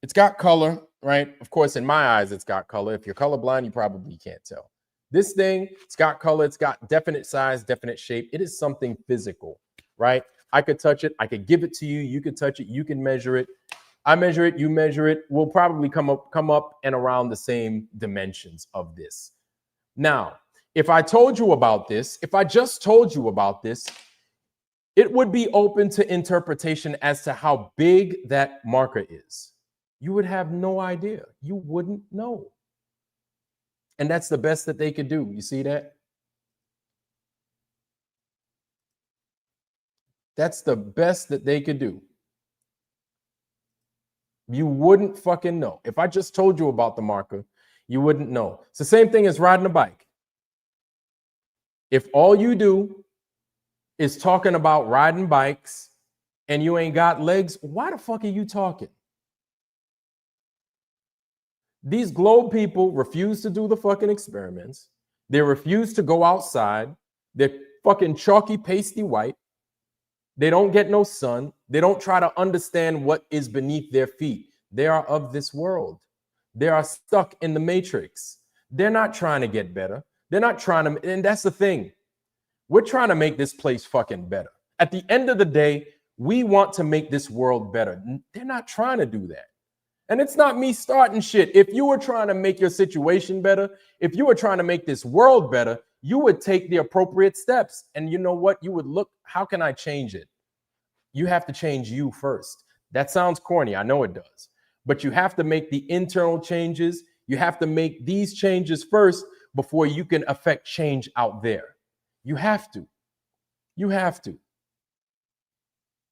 Speaker 1: It's got color, right? Of course, in my eyes, it's got color. If you're colorblind, you probably can't tell. This thing, it's got color. It's got definite size, definite shape. It is something physical, right? I could touch it. I could give it to you. You could touch it. You can measure it. I measure it. You measure it. We'll probably come up and around the same dimensions of this. Now, if I told you about this, if I just told you about this, it would be open to interpretation as to how big that marker is. You would have no idea. You wouldn't know. And that's the best that they could do. You see that? That's the best that they could do. You wouldn't fucking know. If I just told you about the marker, you wouldn't know. It's the same thing as riding a bike. If all you do is talking about riding bikes and you ain't got legs, why the fuck are you talking? These globe people refuse to do the fucking experiments. They refuse to go outside. They're fucking chalky, pasty white. They don't get no sun. They don't try to understand what is beneath their feet. They are of this world. They are stuck in the matrix. They're not trying to get better. They're not trying to, and that's the thing. We're trying to make this place fucking better. At the end of the day, we want to make this world better. They're not trying to do that. And it's not me starting shit. If you were trying to make your situation better, if you were trying to make this world better, you would take the appropriate steps. And you know what? You would look, how can I change it? You have to change you first. That sounds corny. I know it does. But you have to make the internal changes. You have to make these changes first before you can affect change out there. You have to. You have to.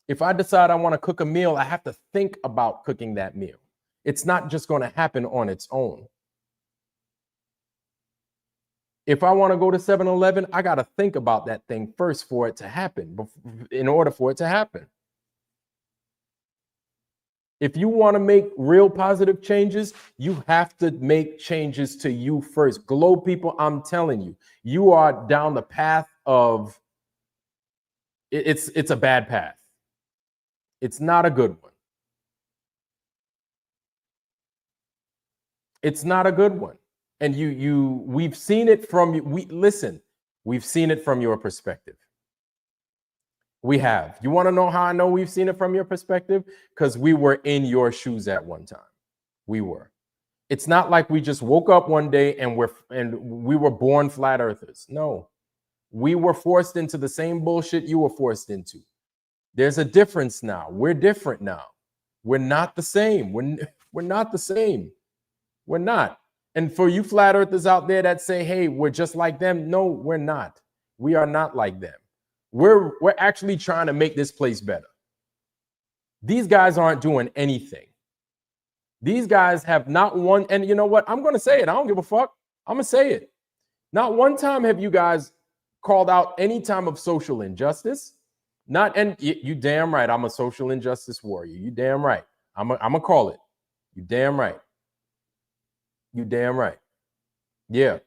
Speaker 1: If I decide I want to cook a meal, I have to think about cooking that meal. It's not just going to happen on its own. If I want to go to 7-Eleven, I got to think about that thing first for it to happen, in order for it to happen. If you want to make real positive changes, you have to make changes to you first. Globe people, I'm telling you, you are down the path of, it's a bad path. It's not a good one. It's not a good one. And we've seen it from, we've seen it from your perspective. We have. You want to know how I know we've seen it from your perspective? Because we were in your shoes at one time. We were. It's not like we just woke up one day and we were born flat earthers. No, we were forced into the same bullshit you were forced into. There's a difference now. We're different now. We're not the same. We're not the same. We're not. And for you flat earthers out there that say, hey, we're just like them. No, we're not. We are not like them. We're actually trying to make this place better. These guys aren't doing anything. These guys have not one, and you know what? I'm going to say it. I don't give a fuck. I'm going to say it. Not one time have you guys called out any time of social injustice. And you damn right. I'm a social injustice warrior. You damn right. I'm going to call it. You damn right. You damn right. Yeah.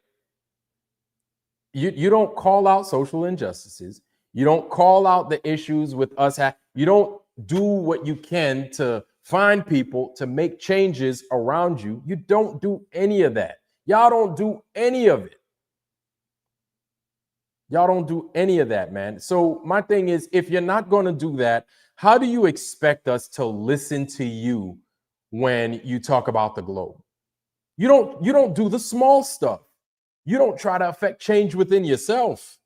Speaker 1: You don't call out social injustices. You don't call out the issues with us. You don't do what you can to find people to make changes around you. You don't do any of that. Y'all don't do any of it. Y'all don't do any of that, man. So my thing is, if you're not going to do that, how do you expect us to listen to you when you talk about the globe? You don't do the small stuff. You don't try to affect change within yourself.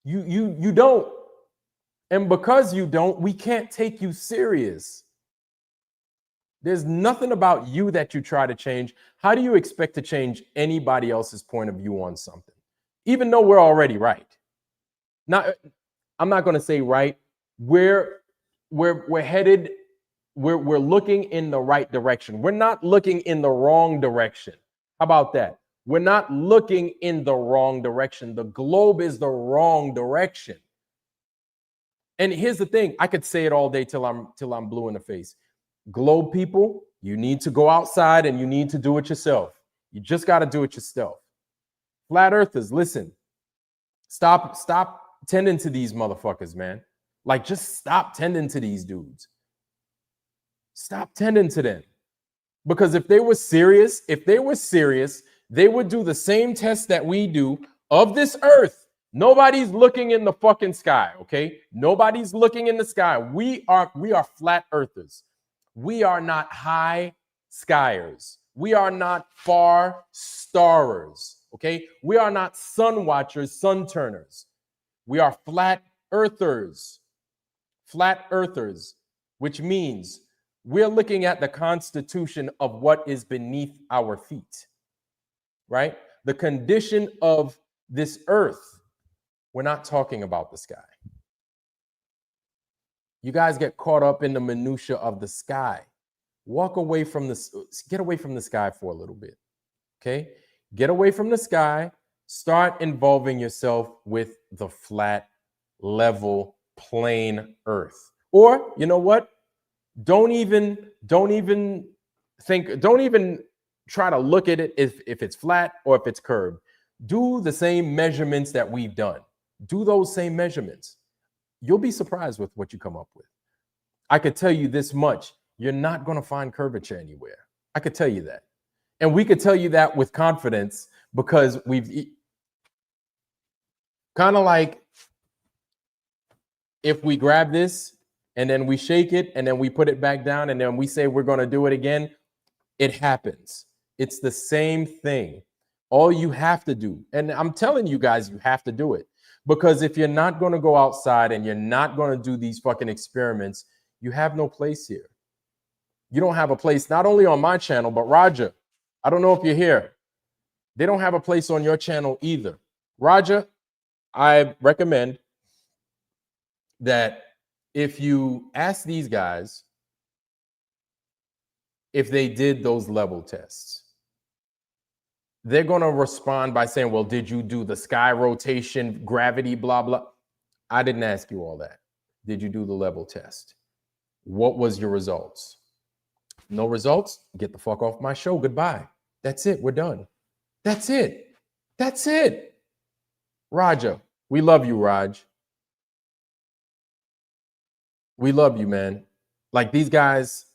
Speaker 1: You don't. And because you don't, we can't take you serious. There's nothing about you that you try to change. How do you expect to change anybody else's point of view on something? Even though we're already right. Now, I'm not going to say right. We're headed, we're looking in the right direction. We're not looking in the wrong direction. How about that? We're not looking in the wrong direction. The globe is the wrong direction. And here's the thing, I could say it all day till I'm blue in the face. Globe people, you need to go outside and you need to do it yourself. You just got to do it yourself. Flat earthers, listen. Stop tending to these motherfuckers, man. Like, just stop tending to these dudes. Stop tending to them. Because if they were serious, they would do the same tests that we do of this earth. Nobody's looking in the fucking sky, okay? Nobody's looking in the sky. We are flat earthers. We are not high skiers. We are not far starers, okay? We are not sun watchers, sun turners. We are flat earthers. Flat earthers, which means we're looking at the constitution of what is beneath our feet, right? The condition of this earth. We're not talking about the sky. You guys get caught up in the minutia of the sky. Walk away from this, get away from the sky for a little bit, okay? Get away from the sky, start involving yourself with the flat, level, plain earth. Or, you know what? Don't even try to look at it if it's flat or if it's curved. Do the same measurements that we've done. Do those same measurements. You'll be surprised with what you come up with. I could tell you this much. You're not going to find curvature anywhere. I could tell you that. And we could tell you that with confidence because we've kind of like if we grab this and then we shake it and then we put it back down and then we say we're going to do it again, it happens. It's the same thing. All you have to do, and I'm telling you guys, you have to do it. Because if you're not going to go outside and you're not going to do these fucking experiments, you have no place here. You don't have a place, not only on my channel, but Roger, I don't know if you're here. They don't have a place on your channel either. Roger, I recommend that if you ask these guys if they did those level tests, they're going to respond by saying, well, did you do the sky rotation, gravity, blah, blah? I didn't ask you all that. Did you do the level test? What was your results? No results? Get the fuck off my show. Goodbye. That's it. We're done. That's it. That's it. Roger, we love you, Raj. We love you, man. Like these guys,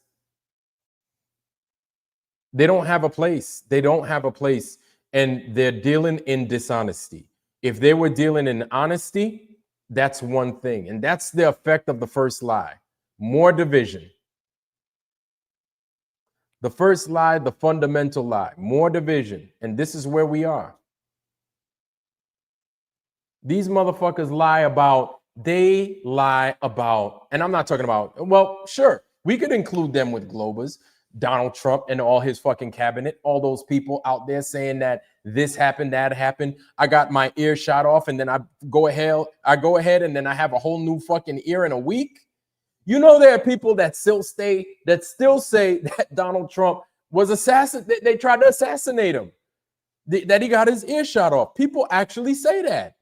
Speaker 1: they don't have a place. They don't have a place. And they're dealing in dishonesty. If they were dealing in honesty, that's one thing. And that's the effect of the first lie. More division. The first lie, the fundamental lie. More division. And this is where we are. These motherfuckers lie about, and I'm not talking about, well, sure, we could include them with Globers. Donald Trump and all his fucking cabinet, all those people out there saying that this happened, that happened. I got my ear shot off and then I go ahead and then I have a whole new fucking ear in a week. You know, there are people that still say that Donald Trump was assassinated. They tried to assassinate him, that he got his ear shot off. People actually say that.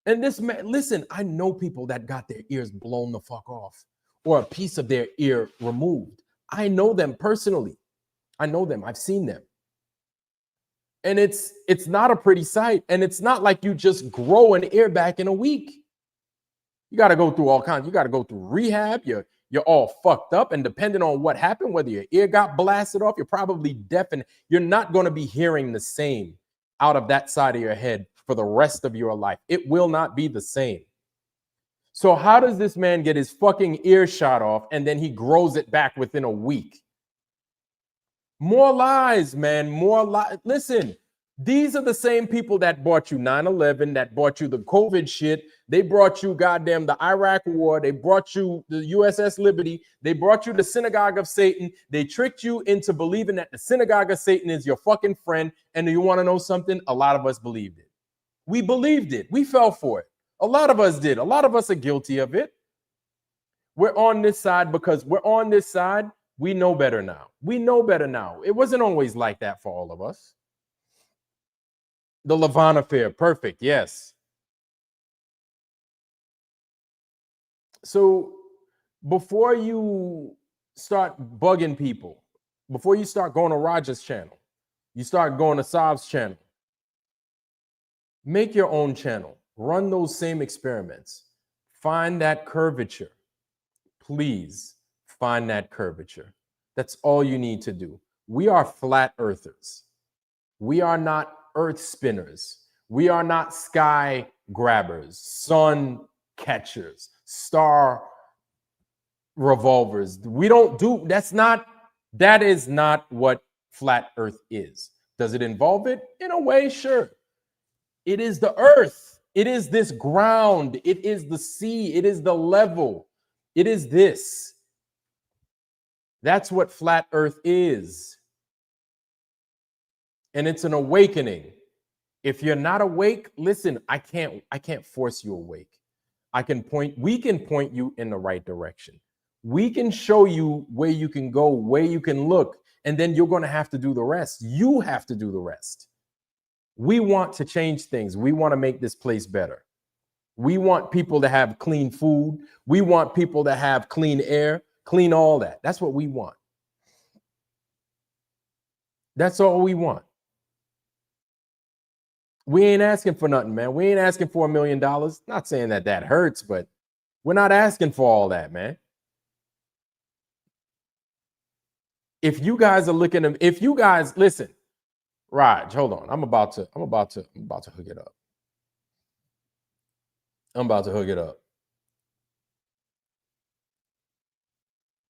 Speaker 1: And this man, listen, I know people that got their ears blown the fuck off or a piece of their ear removed. I know them personally. I know them. I've seen them. And it's not a pretty sight. And it's not like you just grow an ear back in a week. You got to go through all kinds. You got to go through rehab. You're all fucked up. And depending on what happened, whether your ear got blasted off, you're probably deaf and you're not going to be hearing the same out of that side of your head for the rest of your life. It will not be the same. So how does this man get his fucking ear shot off and then he grows it back within a week? More lies, man. More lies. Listen, these are the same people that bought you 9/11, that bought you the COVID shit. They brought you goddamn the Iraq war. They brought you the USS Liberty. They brought you the synagogue of Satan. They tricked you into believing that the synagogue of Satan is your fucking friend. And you want to know something? A lot of us believed it. We believed it. We fell for it. A lot of us did. A lot of us are guilty of it. We're on this side because we're on this side. We know better now. We know better now. It wasn't always like that for all of us. The Levant affair. Perfect. Yes. So before you start bugging people, before you start going to Roger's channel, you start going to Saab's channel, make your own channel. Run those same experiments. Find that curvature. Please find that curvature. That's all you need to do. We are flat earthers. We are not earth spinners. We are not sky grabbers, sun catchers, star revolvers. We don't do, that is not what flat earth is. Does it involve it? In a way, sure. It is the earth. It is this ground. It is the sea. It is the level. It is this. That's what flat earth is. And it's an awakening. If you're not awake, listen, I can't force you awake. We can point you in the right direction. We can show you where you can go, where you can look, and then you're going to have to do the rest. You have to do the rest. We want to change things. We want to make this place better. We want people to have clean food. We want people to have clean air, clean all that. That's what we want. That's all we want. We ain't asking for nothing, man. We ain't asking for $1 million. Not saying that hurts, but we're not asking for all that, man. If you guys are looking at, if you guys listen, Raj, hold on. I'm about to hook it up. I'm about to hook it up.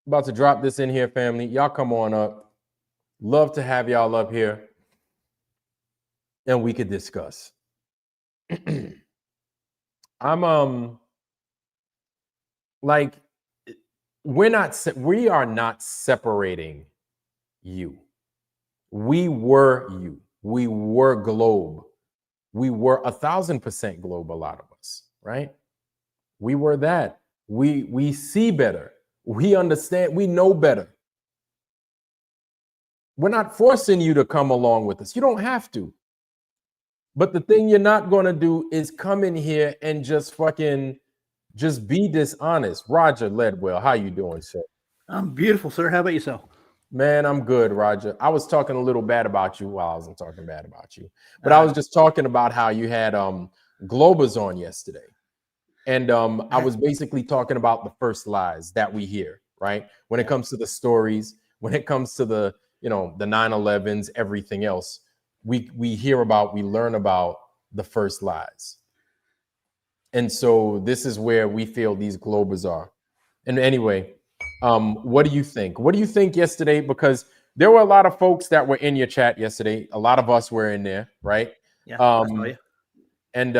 Speaker 1: About to drop this in here, family. Y'all come on up. Love to have y'all up here. And we could discuss. I'm like, we are not separating you. We were you. We were Globe. We were 1,000% Globe, a lot of us, right? We were that. We see better. We understand. We know better. We're not forcing you to come along with us. You don't have to. But the thing you're not going to do is come in here and just be dishonest. Roger Ledwell, how you doing, sir?
Speaker 2: I'm beautiful, sir. How about yourself?
Speaker 1: Man, I'm good, Roger. I was talking a little bad about you. Well, I wasn't talking bad about you, but I was just talking about how you had Globers on yesterday. And I was basically talking about the first lies that we hear, right? When it comes to the stories, when it comes to the 9/11s, everything else, we learn about the first lies. And so this is where we feel these Globers are. And anyway, what do you think? What do you think yesterday? Because there were a lot of folks that were in your chat yesterday. A lot of us were in there, right?
Speaker 2: Yeah, I saw you.
Speaker 1: And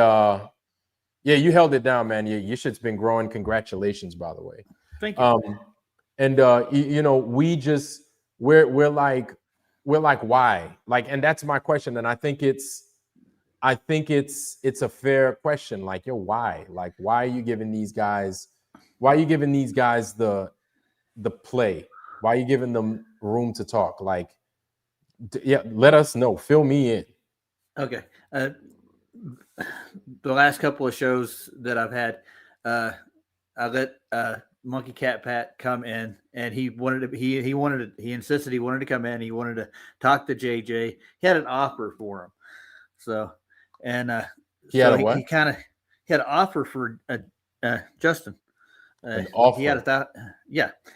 Speaker 1: yeah, you held it down, man. Your shit's been growing. Congratulations, by the way.
Speaker 2: Thank you.
Speaker 1: And we're like, why? Like, and that's my question. And I think it's a fair question. Like, yo, why? Like, why are you giving these guys the play? Why are you giving them room to talk? Like, yeah, let us know. Fill me in.
Speaker 2: Okay. The last couple of shows that I've had, I let Monkey Cat Pat come in, and he insisted he wanted to come in. He wanted to talk to JJ. He had an offer for him. So, and
Speaker 1: he had a what?
Speaker 2: He had an offer for Justin.
Speaker 1: An offer.
Speaker 2: He had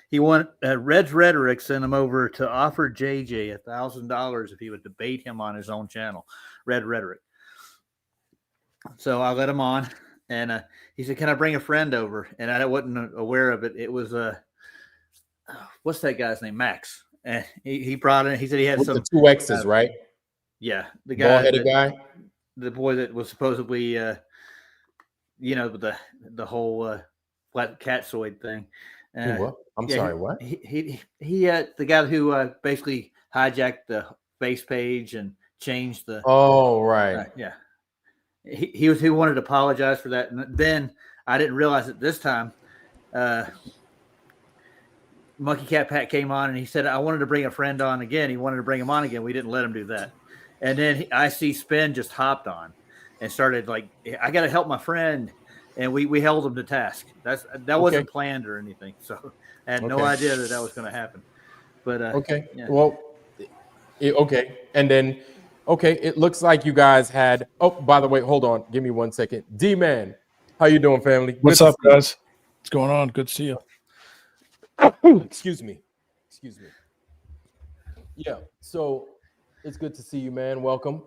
Speaker 2: he wanted Red's Rhetoric sent him over to offer JJ $1,000 if he would debate him on his own channel, Red Rhetoric. So I let him on, and he said, "Can I bring a friend over?" And I wasn't aware of it. It was what's that guy's name? Max. And he brought in. He said he had some
Speaker 1: 2 X's, right?
Speaker 2: Yeah, the guy,
Speaker 1: bald-headed guy,
Speaker 2: the boy that was supposedly, the whole flat catsoid thing.
Speaker 1: what? I'm sorry, what?
Speaker 2: He the guy who basically hijacked the face page and changed the.
Speaker 1: Oh, right.
Speaker 2: Yeah. He wanted to apologize for that, and then I didn't realize it this time. Monkey Cat Pat came on, and he said, "I wanted to bring a friend on again." He wanted to bring him on again. We didn't let him do that, and then I see Spin just hopped on and started like, "I got to help my friend," and we held him to task. That wasn't planned or anything, so I had no idea that was going to happen. But
Speaker 1: okay, yeah. Well, okay, and then. Okay, it looks like you guys had. Oh, by the way, hold on. Give me 1 second. D-Man, how you doing, family?
Speaker 3: What's up, guys? What's going on? Good to see you.
Speaker 1: Excuse me. Yeah, so it's good to see you, man. Welcome.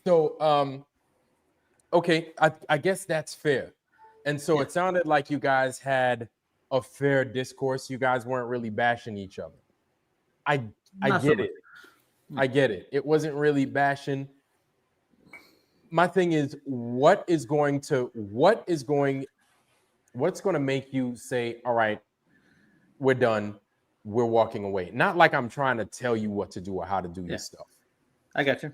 Speaker 1: So, okay, I guess that's fair. And so it sounded like you guys had a fair discourse. You guys weren't really bashing each other. I get it. I get it. It wasn't really bashing. My thing is, what's going to make you say, all right, we're done, we're walking away? Not like I'm trying to tell you what to do or how to do your stuff.
Speaker 2: I got you.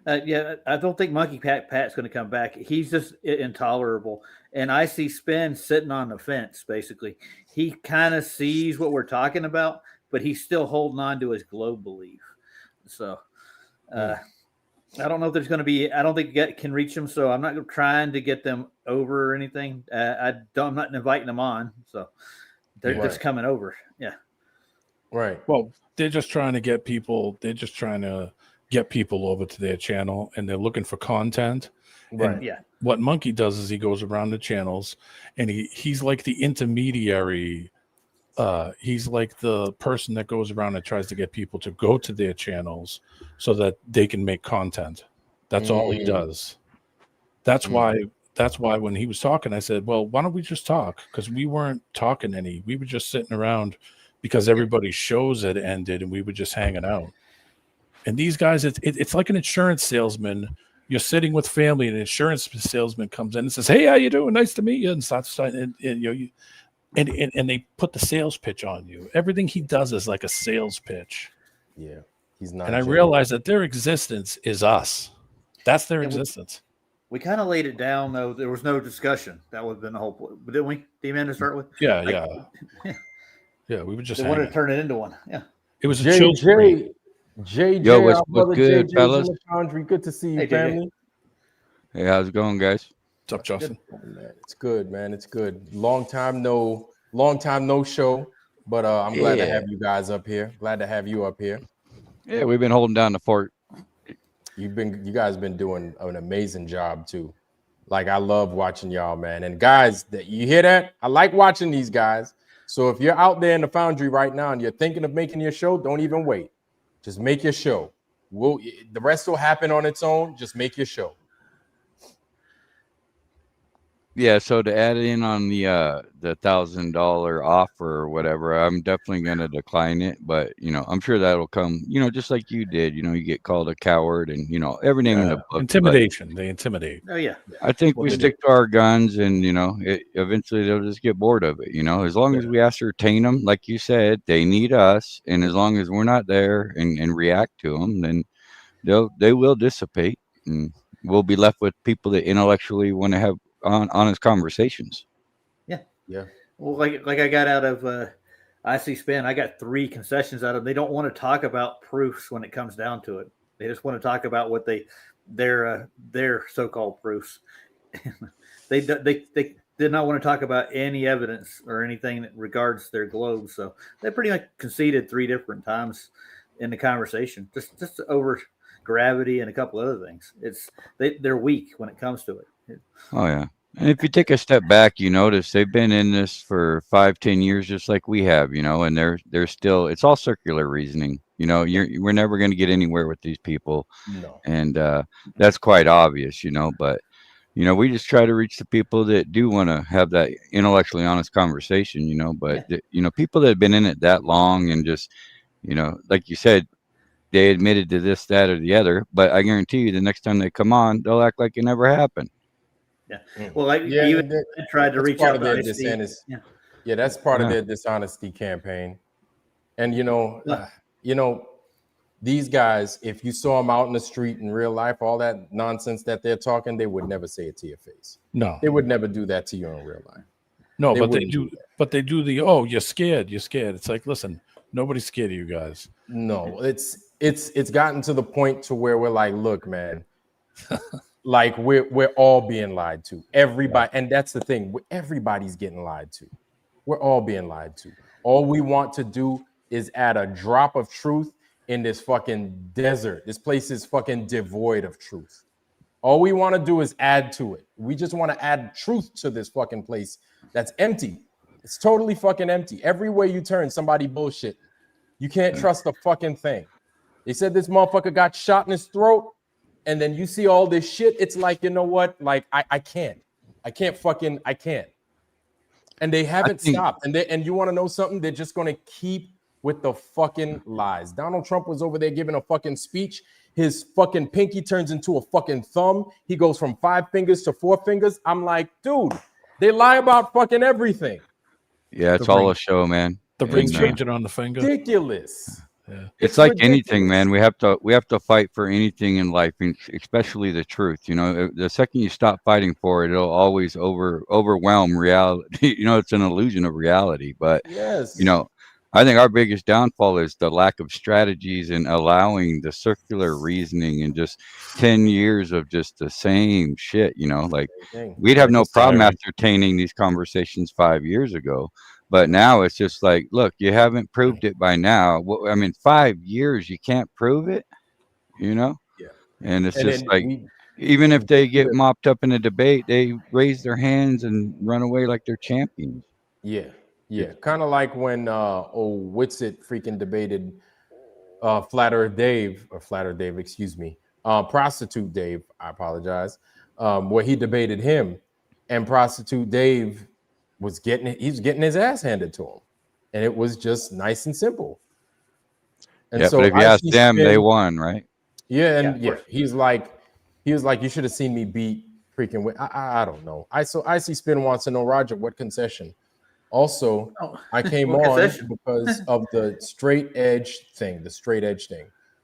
Speaker 2: I don't think Monkey Pat's going to come back. He's just intolerable. And I see Spin sitting on the fence, basically. He kind of sees what we're talking about, but he's still holding on to his globe belief. So I don't know if there's going to be – I don't think it can reach them, so I'm not trying to get them over or anything. I'm not inviting them on, so they're just coming over. Yeah.
Speaker 1: Right.
Speaker 3: Well, they're just trying to get people. They're just trying to get people over to their channel, and they're looking for content.
Speaker 1: Right.
Speaker 3: And
Speaker 2: Yeah.
Speaker 3: what Monkey does is he goes around the channels, and he's like the intermediary. He's like the person that goes around and tries to get people to go to their channels so that they can make content. That's all he does. That's why. That's why when he was talking, I said, "Well, why don't we just talk?" Because we weren't talking any. We were just sitting around because everybody's shows had ended, and we were just hanging out. And these guys, it's like an insurance salesman. You're sitting with family, and an insurance salesman comes in and says, "Hey, how you doing? Nice to meet you." And starts and and they put the sales pitch on you. Everything he does is like a sales pitch.
Speaker 1: Yeah. He's not.
Speaker 3: And I
Speaker 1: genuine.
Speaker 3: realized that their existence is us. That's their existence.
Speaker 2: We kind of laid it down, though. There was no discussion. That would have been the whole point. But didn't we, D-Man, to start with?
Speaker 3: Yeah,
Speaker 2: Like,
Speaker 3: yeah. Yeah, we were just
Speaker 2: They wanted
Speaker 3: hanging.
Speaker 2: to turn it into one. Yeah.
Speaker 3: It was a chill stream.
Speaker 1: JJ,
Speaker 4: Yo, what's
Speaker 1: our brother
Speaker 4: good,
Speaker 1: JJ's
Speaker 4: fellas?
Speaker 1: in the foundry. Good to see you,
Speaker 2: Hey, JJ.
Speaker 1: family.
Speaker 4: Hey, how's it going, guys?
Speaker 3: What's up, Justin?
Speaker 1: Oh, man, it's good, man. It's good. Long time no show, but I'm glad to have you guys up here. Glad to have you up here.
Speaker 4: Yeah, we've been holding down the fort.
Speaker 1: You guys been doing an amazing job too. Like, I love watching y'all, man. And guys, that you hear that? I like watching these guys. So if you're out there in the foundry right now and you're thinking of making your show, don't even wait. Just make your show. The rest will happen on its own. Just make your show.
Speaker 4: Yeah, so to add in on the $1,000 offer or whatever, I'm definitely gonna decline it. But I'm sure that'll come. Just like you did. You get called a coward, and every name in the book.
Speaker 3: Intimidation. They intimidate.
Speaker 2: Oh, yeah.
Speaker 4: I think we stick to our guns, and eventually they'll just get bored of it. As long as we ascertain them, like you said, they need us, and as long as we're not there and react to them, then they will dissipate, and we'll be left with people that intellectually want to have honest conversations.
Speaker 1: Yeah.
Speaker 2: Well, like I got out of IC Spin, I got 3 concessions out of them. They don't want to talk about proofs when it comes down to it. They just want to talk about what their so-called proofs. they did not want to talk about any evidence or anything that regards their globes. So they pretty much conceded 3 different times in the conversation, just over gravity and a couple other things. They're weak when it comes to it.
Speaker 4: Oh yeah. And if you take a step back, you notice they've been in this for 5-10 years, just like we have, and they're still, it's all circular reasoning. We're never going to get anywhere with these people.
Speaker 1: No.
Speaker 4: And that's quite obvious, but, we just try to reach the people that do want to have that intellectually honest conversation, but, people that have been in it that long and just, like you said, they admitted to this, that, or the other, but I guarantee you the next time they come on, they'll act like it never happened.
Speaker 2: Yeah. Well, even tried to reach out to IC.
Speaker 1: Yeah, that's part of their dishonesty campaign. And these guys, if you saw them out in the street in real life, all that nonsense that they're talking, they would never say it to your face.
Speaker 3: No,
Speaker 1: they would never do that to you in real life.
Speaker 3: No, but they do. But they do the you're scared. You're scared. It's like, listen, nobody's scared of you guys.
Speaker 1: No, it's gotten to the point to where we're like, look, man. Like we're all being lied to. Everybody, and that's the thing. Everybody's getting lied to. We're all being lied to. All we want to do is add a drop of truth in this fucking desert. This place is fucking devoid of truth. All we want to do is add to it. We just want to add truth to this fucking place that's empty. It's totally fucking empty. Everywhere you turn, somebody bullshit. You can't trust a fucking thing. They said this motherfucker got shot in his throat. And then you see all this shit. It's like, you know what? Like, I can't. And they haven't stopped. And you want to know something? They're just going to keep with the fucking lies. Donald Trump was over there giving a fucking speech. His fucking pinky turns into a fucking thumb. He goes from 5 fingers to 4 fingers. I'm like, dude, they lie about fucking everything.
Speaker 4: Yeah, it's all a show, man.
Speaker 3: The ring changing on the finger.
Speaker 1: Ridiculous.
Speaker 4: Yeah. It's like ridiculous. Anything, man. We have to fight for anything in life, especially the truth. The second you stop fighting for it, it'll always overwhelm reality. It's an illusion of reality. But
Speaker 1: yes,
Speaker 4: I think our biggest downfall is the lack of strategies and allowing the circular reasoning and just 10 years of just the same shit. Like we'd have no problem ascertaining these conversations 5 years ago. But now it's just like, look, you haven't proved it by now. I mean, 5 years, you can't prove it, you know?
Speaker 1: Yeah.
Speaker 4: And it's
Speaker 1: And
Speaker 4: just
Speaker 1: then
Speaker 4: like, even
Speaker 1: we
Speaker 4: if they
Speaker 1: get to
Speaker 4: get mopped up in a debate, they raise their hands and run away like they're champions.
Speaker 1: yeah, yeah. Kind of like when old Witsit freaking debated Flat Earth Dave, excuse me, Prostitute Dave, I apologize, where he debated him, and Prostitute Dave was getting his ass handed to him, and it was just nice and simple. And
Speaker 4: Yeah, but
Speaker 1: so
Speaker 4: if you
Speaker 1: I
Speaker 4: ask
Speaker 1: see
Speaker 4: them, they
Speaker 1: Spin,
Speaker 4: won, right?
Speaker 1: yeah,
Speaker 2: Yeah,
Speaker 1: and
Speaker 2: of
Speaker 1: yeah,
Speaker 2: course.
Speaker 1: he was like, you should have seen me beat freaking. I don't know. I see Spin wants to know, Roger, what concession. Also,
Speaker 2: Oh,
Speaker 1: I came
Speaker 2: what
Speaker 1: on
Speaker 2: concession?
Speaker 1: because of the straight edge thing,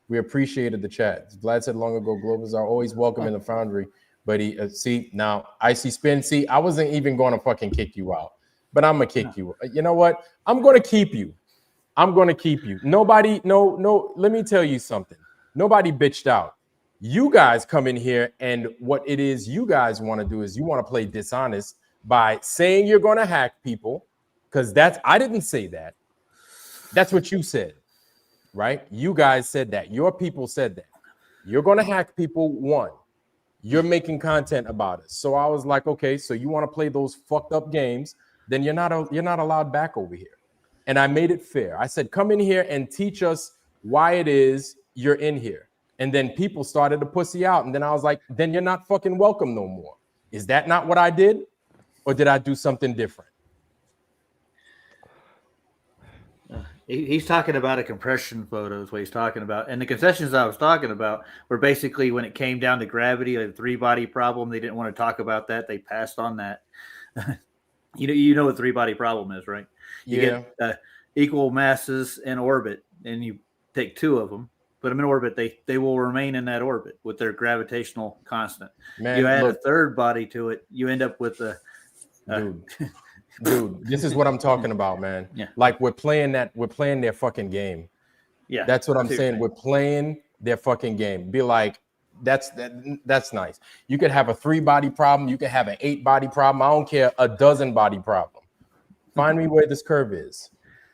Speaker 1: We appreciated the chat. Vlad said long ago, Globers are always welcome in the foundry. But he, see, now I see Spin. See, I wasn't even going to fucking kick you out, but I'm going to kick you. You know what? I'm going to keep you. Nobody, no, let me tell you something. Nobody bitched out. You guys come in here, and what it is you guys want to do is you want to play dishonest by saying you're going to hack people, because I didn't say that. That's what you said, right? You guys said that. Your people said that. You're going to hack people, one. You're making content about us. So I was like, okay, so you want to play those fucked up games, then you're not allowed back over here. And I made it fair. I said, come in here and teach us why it is you're in here. And then people started to pussy out. And then I was like, then you're not fucking welcome no more. Is that not what I did? Or did I do something different?
Speaker 2: He's talking about a compression photo is what he's talking about. And the concessions I was talking about were basically when it came down to gravity, a 3-body problem. They didn't want to talk about that. They passed on that. You know what 3-body problem is, right? You get equal masses in orbit, and you take 2 of them, put them in orbit. They will remain in that orbit with their gravitational constant.
Speaker 1: Man,
Speaker 2: you add
Speaker 1: look,
Speaker 2: a 3rd body to it, you end up with a
Speaker 1: dude, this is what I'm talking about, man.
Speaker 2: Yeah.
Speaker 1: Like we're playing their fucking game.
Speaker 2: Yeah,
Speaker 1: That's what I'm saying. We're playing their fucking game. Be like, that's nice. You could have a 3-body problem. You could have an 8-body problem. I don't care, a 12-body problem. Find me where this curve is.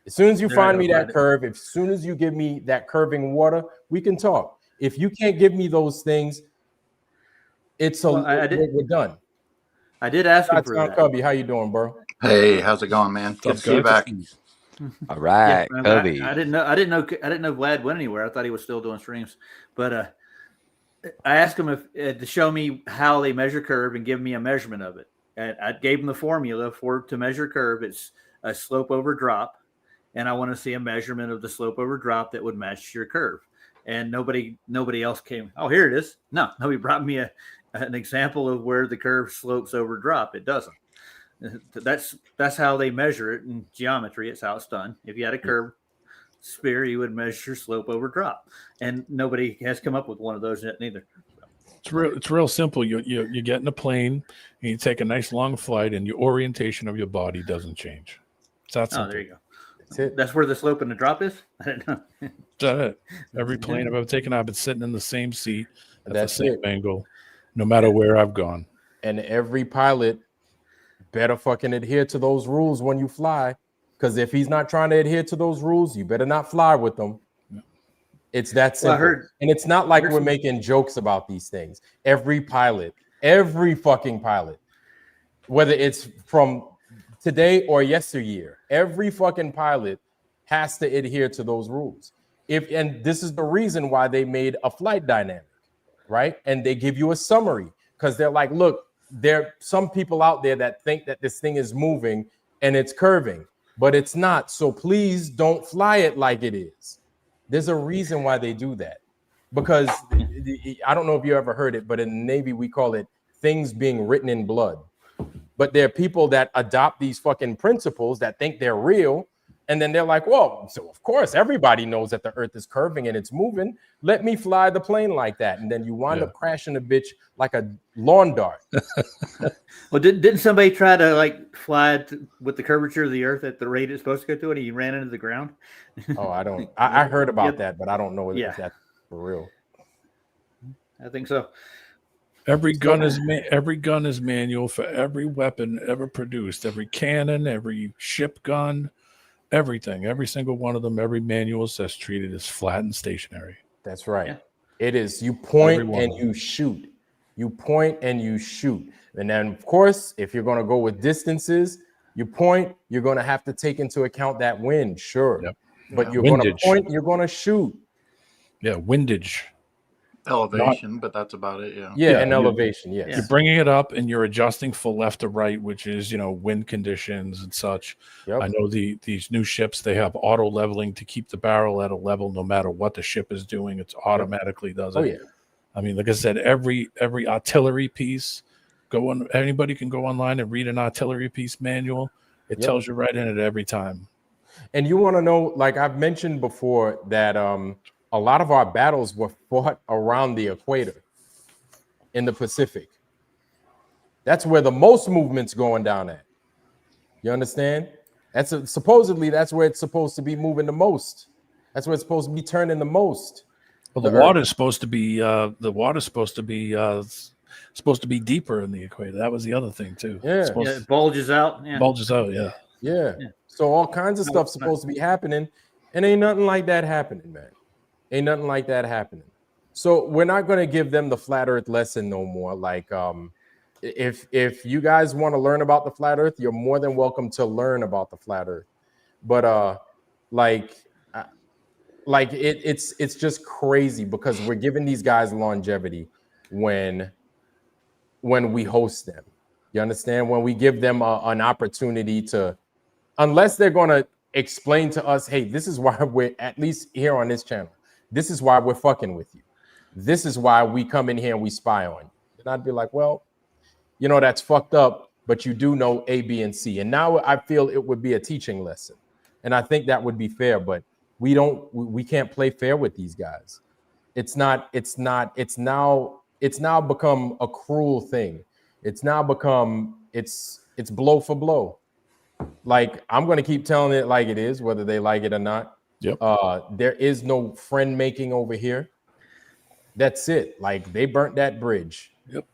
Speaker 1: As soon as you find me that curve, as soon as you give me that curving water, we can talk. If you can't give me those things, we're done.
Speaker 2: I did ask him for that.
Speaker 1: Cubby, how you doing, bro?
Speaker 5: Hey, how's it going, man? Good to see you back.
Speaker 4: All right,
Speaker 2: Yeah,
Speaker 4: Cubby.
Speaker 2: I didn't know Vlad went anywhere. I thought he was still doing streams, but I asked him to show me how they measure curve and give me a measurement of it. And I gave him the formula to measure curve. It's a slope over drop, and I want to see a measurement of the slope over drop that would match your curve. And nobody else came. Oh, here it is. No, nobody brought me an example of where the curve slopes over drop. It doesn't. That's how they measure it in geometry. It's how it's done. If you had a curved sphere, you would measure slope over drop, and nobody has come up with one of those yet, neither.
Speaker 3: It's real simple. You get in a plane and you take a nice long flight, and your orientation of your body doesn't change. That's
Speaker 2: there you go. That's where the slope and the drop is. I didn't know.
Speaker 3: That's it. Every plane I've ever taken, I've been sitting in the same seat at the same angle, no matter where I've gone.
Speaker 1: And every pilot better fucking adhere to those rules when you fly, because if he's not trying to adhere to those rules, you better not fly with them. It's that simple. And it's not like we're making jokes about these things. Every fucking pilot, whether it's from today or yesteryear, every fucking pilot has to adhere to those rules. And this is the reason why they made a flight dynamic, right? And they give you a summary, because they're like, look, there are some people out there that think that this thing is moving and it's curving, but it's not. So please don't fly it like it is. There's a reason why they do that, because I don't know if you ever heard it, but in the Navy, we call it things being written in blood. But there are people that adopt these fucking principles that think they're real. And then they're like, well, so of course, everybody knows that the earth is curving and it's moving. Let me fly the plane like that. And then you wind up crashing the bitch like a lawn dart.
Speaker 2: Well, didn't somebody try to fly with the curvature of the earth at the rate it's supposed to go to, and he ran into the ground?
Speaker 1: Oh, I heard about that, but I don't know if that's for real.
Speaker 2: I think so.
Speaker 3: Every gun is manual for every weapon ever produced. Every cannon, every ship gun, everything. Every single one of them. Every manual says treated as flat and stationary.
Speaker 1: That's right.
Speaker 2: Yeah.
Speaker 1: It is. You point
Speaker 3: Every one
Speaker 1: and
Speaker 3: of them.
Speaker 1: you shoot. You point and you shoot. And then, of course, if you're going to go with distances, you point. You're going to have to take into account that wind, sure.
Speaker 3: Yep.
Speaker 1: But you're going to
Speaker 3: Windage.
Speaker 1: point. You're going to shoot.
Speaker 3: Yeah, windage.
Speaker 5: Elevation, but that's about it. Yeah.
Speaker 1: Yeah,
Speaker 3: Yeah,
Speaker 1: and
Speaker 3: you-
Speaker 1: elevation. Yes.
Speaker 3: You're bringing it up and you're adjusting for left or right, which is, wind conditions and such.
Speaker 1: Yep.
Speaker 3: I know these new ships, they have auto leveling to keep the barrel at a level no matter what the ship is doing. It's automatically does it.
Speaker 1: Oh yeah.
Speaker 3: I mean, like I said, every artillery piece, anybody can go online and read an artillery piece manual. It
Speaker 1: Yep.
Speaker 3: tells you right in it every time.
Speaker 1: And you want to know, like I've mentioned before, that a lot of our battles were fought around the equator in the Pacific. That's where the most movement's going down at. You understand? Supposedly that's where it's supposed to be moving the most. That's where it's supposed to be turning the most.
Speaker 3: Well,
Speaker 1: The
Speaker 3: the
Speaker 1: Earth.
Speaker 3: water's supposed to be deeper in the equator. That was the other thing too.
Speaker 1: Yeah.
Speaker 3: It's supposed
Speaker 2: Yeah, it bulges out.
Speaker 3: to
Speaker 2: Yeah.
Speaker 3: bulges out. Yeah.
Speaker 1: Yeah.
Speaker 2: Yeah.
Speaker 1: So all kinds of
Speaker 2: No,
Speaker 1: stuff
Speaker 2: it's
Speaker 1: supposed to be happening, and ain't nothing like that happening, man. Ain't nothing like that happening. So we're not going to give them the flat earth lesson no more. Like if you guys want to learn about the flat earth, you're more than welcome to learn about the flat earth. But it's just crazy because we're giving these guys longevity when we host them. You understand? When we give them an opportunity to, unless they're going to explain to us, hey, this is why we're, at least here on this channel, this is why we're fucking with you. This is why we come in here and we spy on you. And I'd be like, well, that's fucked up, but you do know A, B, and C. And now I feel it would be a teaching lesson. And I think that would be fair, but we can't play fair with these guys. It's now become a cruel thing. It's now become, it's blow for blow. Like, I'm going to keep telling it like it is, whether they like it or not.
Speaker 3: Yep.
Speaker 1: There is no friend making over here. That's it. Like, they burnt that bridge.
Speaker 3: Yep.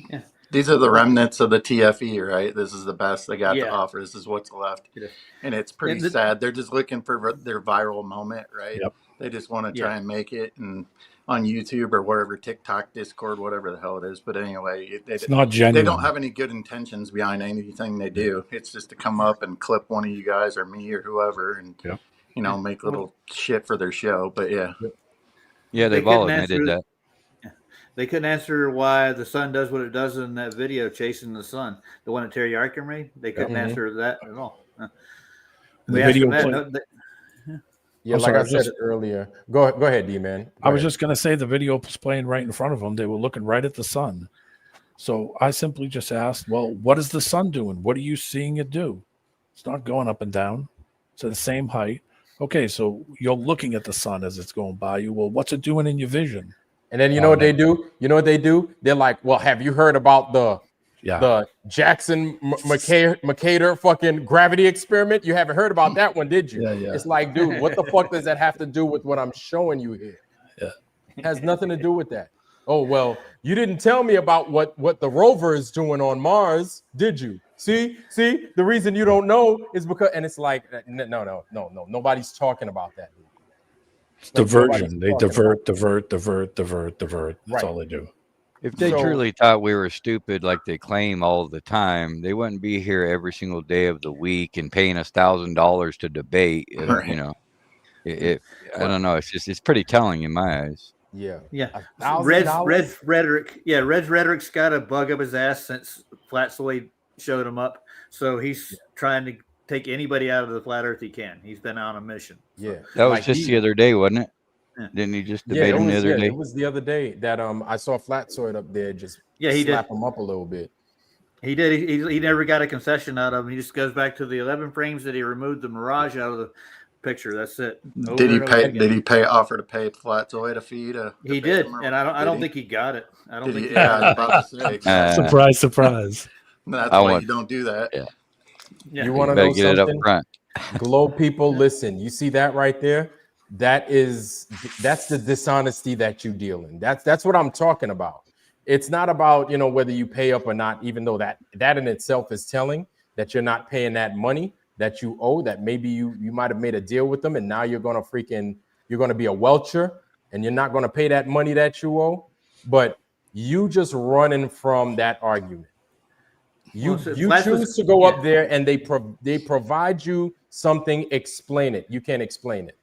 Speaker 2: Yeah.
Speaker 5: These are the remnants of the TFE, right? This is the best they got to
Speaker 2: Yeah.
Speaker 5: offer. This is what's left.
Speaker 2: It is.
Speaker 5: And it's pretty
Speaker 2: And
Speaker 5: sad. They're just looking for their viral moment, right?
Speaker 3: Yep.
Speaker 5: They just want to
Speaker 2: Yeah.
Speaker 5: try and make it and on YouTube or wherever, TikTok, Discord, whatever the hell it is. But anyway,
Speaker 3: It's not
Speaker 5: they
Speaker 3: genuine.
Speaker 5: don't have any good intentions behind anything they do. It's just to come up and clip one of you guys or me or whoever and,
Speaker 3: Yeah.
Speaker 5: make little shit for their show. But yeah.
Speaker 4: Yeah,
Speaker 2: They
Speaker 4: they've all
Speaker 2: couldn't
Speaker 4: admitted
Speaker 2: answer-
Speaker 4: that.
Speaker 2: They couldn't answer why the sun does what it does in that video, Chasing the Sun, the one that Terry Arkin made. They couldn't
Speaker 1: Mhm.
Speaker 2: answer that at all.
Speaker 3: And
Speaker 2: We
Speaker 3: the
Speaker 2: asked
Speaker 3: video
Speaker 2: them that.
Speaker 3: play-
Speaker 2: No, they-
Speaker 1: Yeah,
Speaker 3: I'm
Speaker 1: like
Speaker 3: sorry,
Speaker 1: I said earlier. Go ahead, D-Man.
Speaker 3: I was just going to say the video was playing right in front of them. They were looking right at the sun. So I simply just asked, well, what is the sun doing? What are you seeing it do? It's not going up and down. It's at the same height. Okay, so you're looking at the sun as it's going by you. Well, what's it doing in your vision?
Speaker 1: And then you know what they do? You know what they do? They're like, well, have you heard about the Jackson Mercator fucking gravity experiment? You haven't heard about that one, did you?
Speaker 3: Yeah.
Speaker 1: It's like, dude, what the fuck does that have to do with what I'm showing you here?
Speaker 3: Yeah.
Speaker 1: It has nothing to do with that. Oh, well, you didn't tell me about what the rover is doing on Mars, did you? See, the reason you don't know is because, and it's like, no, nobody's talking about that.
Speaker 3: It's
Speaker 1: Like,
Speaker 3: diversion. They
Speaker 1: nobody's talking
Speaker 3: divert. That's
Speaker 1: Right.
Speaker 3: all they do.
Speaker 4: If they
Speaker 1: So-
Speaker 4: truly thought we were stupid like they claim all the time, they wouldn't be here every single day of the week and paying us $1,000 to debate.
Speaker 5: Right.
Speaker 4: I don't know. It's pretty telling in my eyes.
Speaker 1: Yeah.
Speaker 2: Red's
Speaker 1: $1,000?
Speaker 2: rhetoric. Yeah, Red's rhetoric's got a bug up his ass since Flatsoid showed him up. So he's trying to take anybody out of the flat earth he can. He's been on a mission.
Speaker 1: Yeah.
Speaker 4: That was
Speaker 1: Like,
Speaker 4: just the other day, wasn't it?
Speaker 2: Yeah.
Speaker 4: Didn't he just
Speaker 1: Yeah,
Speaker 4: debate him the other day?
Speaker 1: it was the other day that I saw Flatsoid up there just
Speaker 2: Yeah, he did.
Speaker 1: slap him up a little bit.
Speaker 2: He did. He never got a concession out of him. He just goes back to the 11 frames that he removed the Mirage out of the picture. That's it. Over
Speaker 5: Did he
Speaker 2: and over
Speaker 5: pay?
Speaker 2: again.
Speaker 5: Did he offer to pay Flatzoid a fee to?
Speaker 2: He
Speaker 5: debate
Speaker 2: did,
Speaker 5: him, or
Speaker 2: and I
Speaker 5: did
Speaker 2: don't
Speaker 5: he?
Speaker 2: think he got it. I don't
Speaker 5: Did
Speaker 2: think.
Speaker 5: he?
Speaker 2: He
Speaker 5: Yeah, I was
Speaker 2: got
Speaker 5: about to say.
Speaker 3: Surprise, surprise.
Speaker 5: That's
Speaker 4: I
Speaker 5: why
Speaker 4: want-
Speaker 5: you don't do that.
Speaker 4: Yeah.
Speaker 2: Yeah.
Speaker 1: You want to
Speaker 4: Better
Speaker 1: know
Speaker 4: get it up
Speaker 1: something?
Speaker 4: front.
Speaker 1: Globe people, listen. You see that right there? That's the dishonesty that you deal in. That's what I'm talking about. It's not about, whether you pay up or not, even though that in itself is telling that you're not paying that money that you owe, that maybe you might have made a deal with them and now you're going to be a welcher and you're not going to pay that money that you owe. But you just running from that argument. You choose to go up there and they provide you something, explain it. You can't explain it.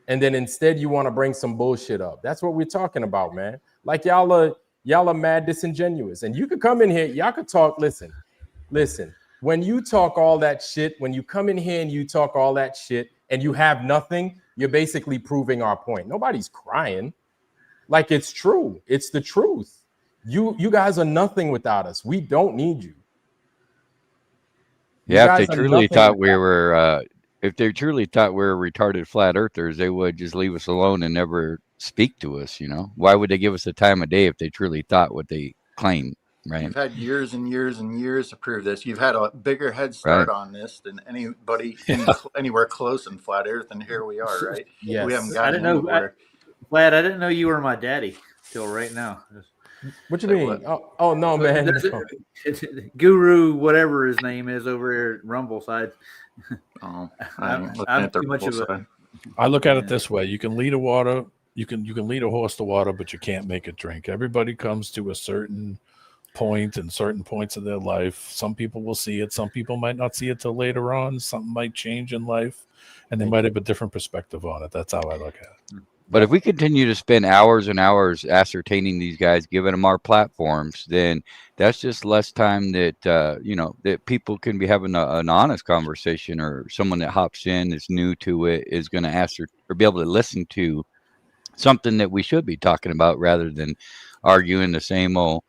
Speaker 1: And then instead you want to bring some bullshit up. That's what we're talking about, man. Like y'all are mad disingenuous. And you could come in here, y'all could talk. Listen. When you talk all that shit, when you come in here and you talk all that shit and you have nothing, you're basically proving our point. Nobody's crying. Like, it's true. It's the truth. You guys are nothing without us. We don't need you.
Speaker 4: Yeah, if they truly thought we were retarded flat earthers, they would just leave us alone and never speak to us. Why would they give us the time of day if they truly thought what they claim? Right.
Speaker 5: You've had years and years and years to prove this. You've had a bigger head start on this than anybody anywhere close in flat Earth, and here we are, right?
Speaker 1: Yes.
Speaker 5: We haven't gotten anywhere.
Speaker 2: Vlad, I didn't know you were my daddy till right now.
Speaker 1: What you mean? Oh no, man.
Speaker 2: Guru, whatever his name is over here at Rumble side.
Speaker 5: I'm too much of a.
Speaker 3: I look at it this way: you can lead a water, you can lead a horse to water, but you can't make it drink. Everybody comes to a certain point and certain points of their life. Some people will see it, some people might not see it till later on. Something might change in life, and they might have a different perspective on it. That's how I look at it.
Speaker 4: But if we continue to spend hours and hours ascertaining these guys, giving them our platforms, then that's just less time that that people can be having an honest conversation, or someone that hops in that's new to it is going to answer or be able to listen to something that we should be talking about, rather than arguing the same old,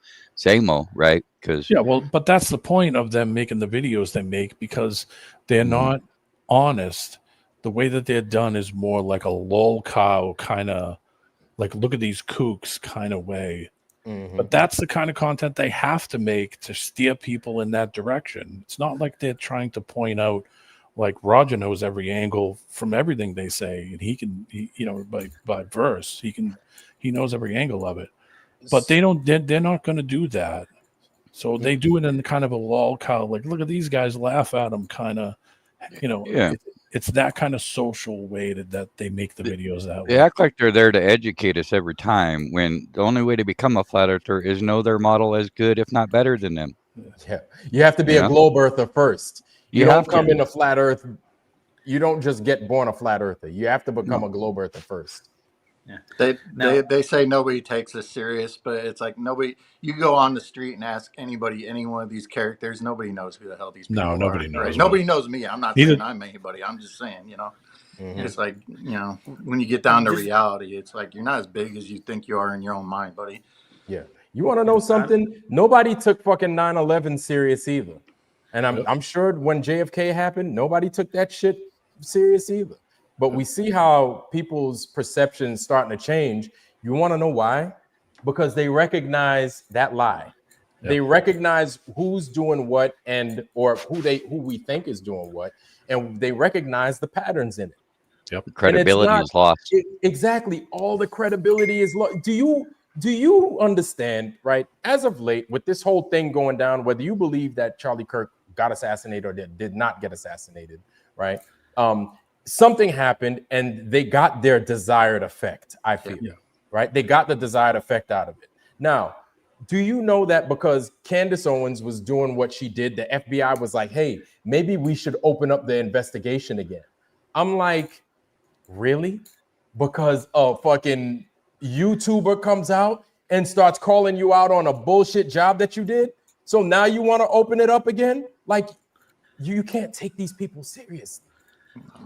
Speaker 4: right? Because
Speaker 3: but that's the point of them making the videos they make, because they're not honest. The way that they're done is more like a lol cow kind of, like, look at these kooks kind of way. But that's the kind of content they have to make to steer people in that direction. It's not like they're trying to point out, like, Roger knows every angle from everything they say, and by verse, he knows every angle of it. But they're not going to do that. So they do it in kind of a lol cow, like, look at these guys, laugh at them kind of, It's that kind of social way that they make the videos that way.
Speaker 4: They act like they're there to educate us every time, when the only way to become a flat earther is know their model as good, if not better than them.
Speaker 1: Yeah, you have to be a globe earther first. You don't come into flat Earth. You don't just get born a flat earther. You have to become a globe earther first.
Speaker 5: Yeah. They say nobody takes us serious, but it's like nobody. You go on the street and ask any one of these characters, nobody knows who the hell these people are.
Speaker 3: Nobody knows.
Speaker 5: Right? Nobody knows me. I'm not saying I'm anybody. I'm just saying, it's like, when you get down to reality, it's like you're not as big as you think you are in your own mind, buddy.
Speaker 1: Yeah. You want to know something? Nobody took fucking 9/11 serious either. And I'm sure when JFK happened, nobody took that shit serious either. But we see how people's perceptions starting to change. You want to know why? Because they recognize that lie. Yep. They recognize who's doing what or who we think is doing what, and they recognize the patterns in it.
Speaker 4: Yep. The credibility is lost.
Speaker 1: Exactly. All the credibility is lost. Do you understand, right? As of late, with this whole thing going down, whether you believe that Charlie Kirk got assassinated or did not get assassinated, right? Something happened and they got their desired effect, I feel, right? They got the desired effect out of it. Now, do you know that because Candace Owens was doing what she did, the FBI was like, hey, maybe we should open up the investigation again? I'm like, really? Because a fucking YouTuber comes out and starts calling you out on a bullshit job that you did? So now you want to open it up again? Like, you can't take these people seriously.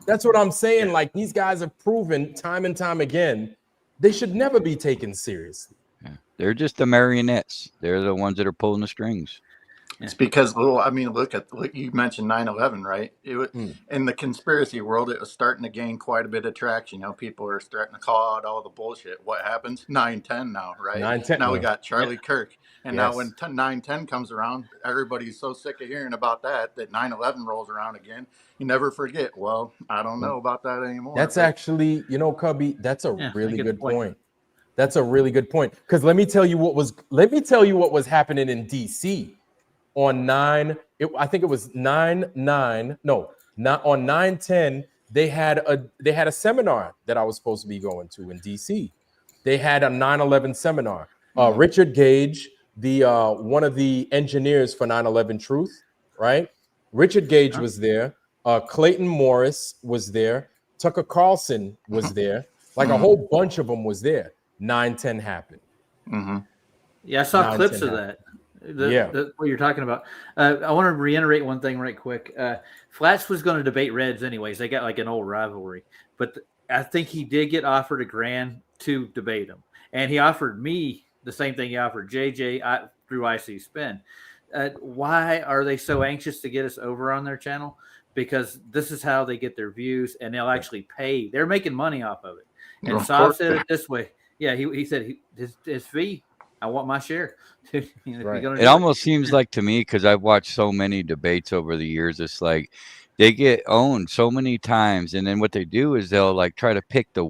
Speaker 1: That's what I'm saying. Yeah. Like, these guys have proven time and time again, they should never be taken seriously.
Speaker 4: Yeah. They're just the marionettes. They're the ones that are pulling the strings.
Speaker 5: It's because, look you mentioned 9/11, right? In the conspiracy world, it was starting to gain quite a bit of traction. People are starting to call out all the bullshit. What happens? 9/10 now, right?
Speaker 1: 9/10.
Speaker 5: Now we got Charlie Kirk. And now when 9/10 comes around, everybody's so sick of hearing about that 9/11 rolls around again. You never forget. Well, I don't know about that anymore.
Speaker 1: That's actually, Cubby, that's a really good point. That's a really good point. Because let me tell you what was happening in DC on 9. I think it was 9/9. No, not on 9/10. They had a seminar that I was supposed to be going to in DC. They had a 9/11 seminar. Richard Gage, the one of the engineers for 9/11 Truth, right? Richard Gage was there. Clayton Morris was there. Tucker Carlson was there. Like a whole bunch of them was there. 9/10 happened.
Speaker 2: Yeah, I saw
Speaker 1: 9/10
Speaker 2: clips of
Speaker 1: happened.
Speaker 2: that. What you're talking about. I want to reiterate one thing right quick. Flats was going to debate Reds anyways. They got like an old rivalry, but I think he did get offered $1,000 to debate him, and he offered me the same thing he offered JJ through IC Spin. Why are they so anxious to get us over on their channel? Because this is how they get their views, and they'll actually pay. They're making money off of it. And Saab said it this way. Yeah, he said his fee. I want my share.
Speaker 1: Right.
Speaker 4: It almost seems like to me, because I've watched so many debates over the years, it's like they get owned so many times, and then what they do is they'll like try to pick the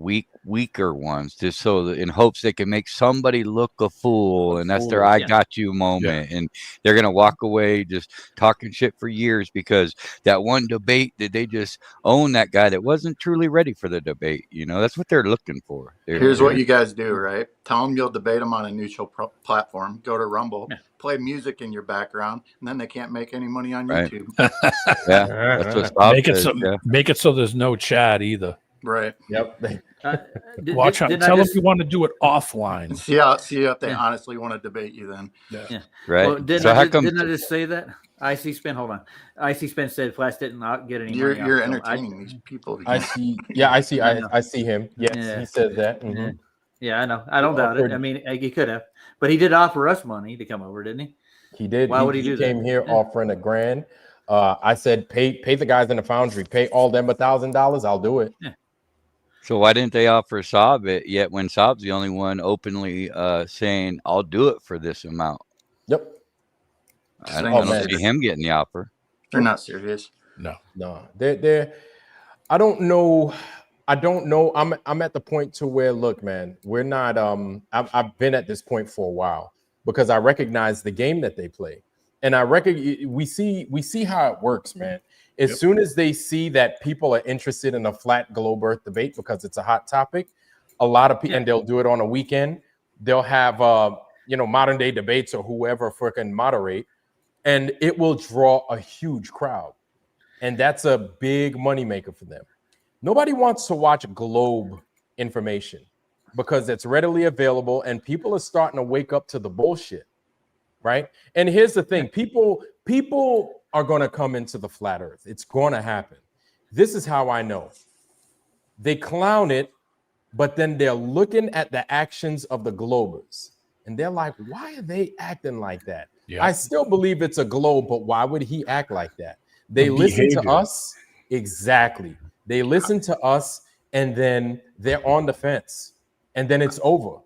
Speaker 4: weaker ones just so that in hopes they can make somebody look a fool, and that's their "I got you" moment, and they're gonna walk away just talking shit for years because that one debate that they just own that guy that wasn't truly ready for the debate. That's what they're looking for.
Speaker 5: Here's what you guys do, right? Tell them you'll debate them on a neutral platform. Go to Rumble, play music in your background, and then they can't make any money on YouTube.
Speaker 4: That's what Bob
Speaker 3: make it so there's no chat either.
Speaker 5: Right.
Speaker 1: Yep.
Speaker 3: Watch out. Tell them you want to do it offline.
Speaker 5: See if they honestly want to debate you then.
Speaker 2: Yeah.
Speaker 4: Right.
Speaker 2: Well, didn't I just say that? IC Spin, hold on. IC Spin said Flats did not get any money.
Speaker 5: You're entertaining these people.
Speaker 1: I see. Yeah, I see. I see him. Yes, he said that. Mm-hmm.
Speaker 2: Yeah, I know. I don't doubt it. I mean, he could have, but he did offer us money to come over, didn't he?
Speaker 1: He did.
Speaker 2: Why would he do that?
Speaker 1: He came here offering $1,000. I said, pay the guys in the foundry. Pay all them $1,000. I'll do it.
Speaker 2: Yeah.
Speaker 4: So why didn't they offer Saab it yet when Saab's the only one openly saying, I'll do it for this amount?
Speaker 1: Yep.
Speaker 4: I don't see him getting the offer.
Speaker 5: They're not serious.
Speaker 1: No. They're I don't know. I'm at the point to where, look, man, we're not I've been at this point for a while because I recognize the game that they play. And we see how it works, man. As soon as they see that people are interested in a flat globe Earth debate because it's a hot topic, a lot of people, and they'll do it on a weekend. They'll have modern day debates or whoever freaking moderate, and it will draw a huge crowd, and that's a big moneymaker for them. Nobody wants to watch globe information because it's readily available, and people are starting to wake up to the bullshit, right? And here's the thing: people are going to come into the flat earth. It's going to happen. This is how I know. They clown it, but then they're looking at the actions of the globers, and they're like, why are they acting like that? Yeah. I still believe it's a globe, but why would he act like that? They listen to us. Exactly. They listen to us, and then they're on the fence, and then it's over.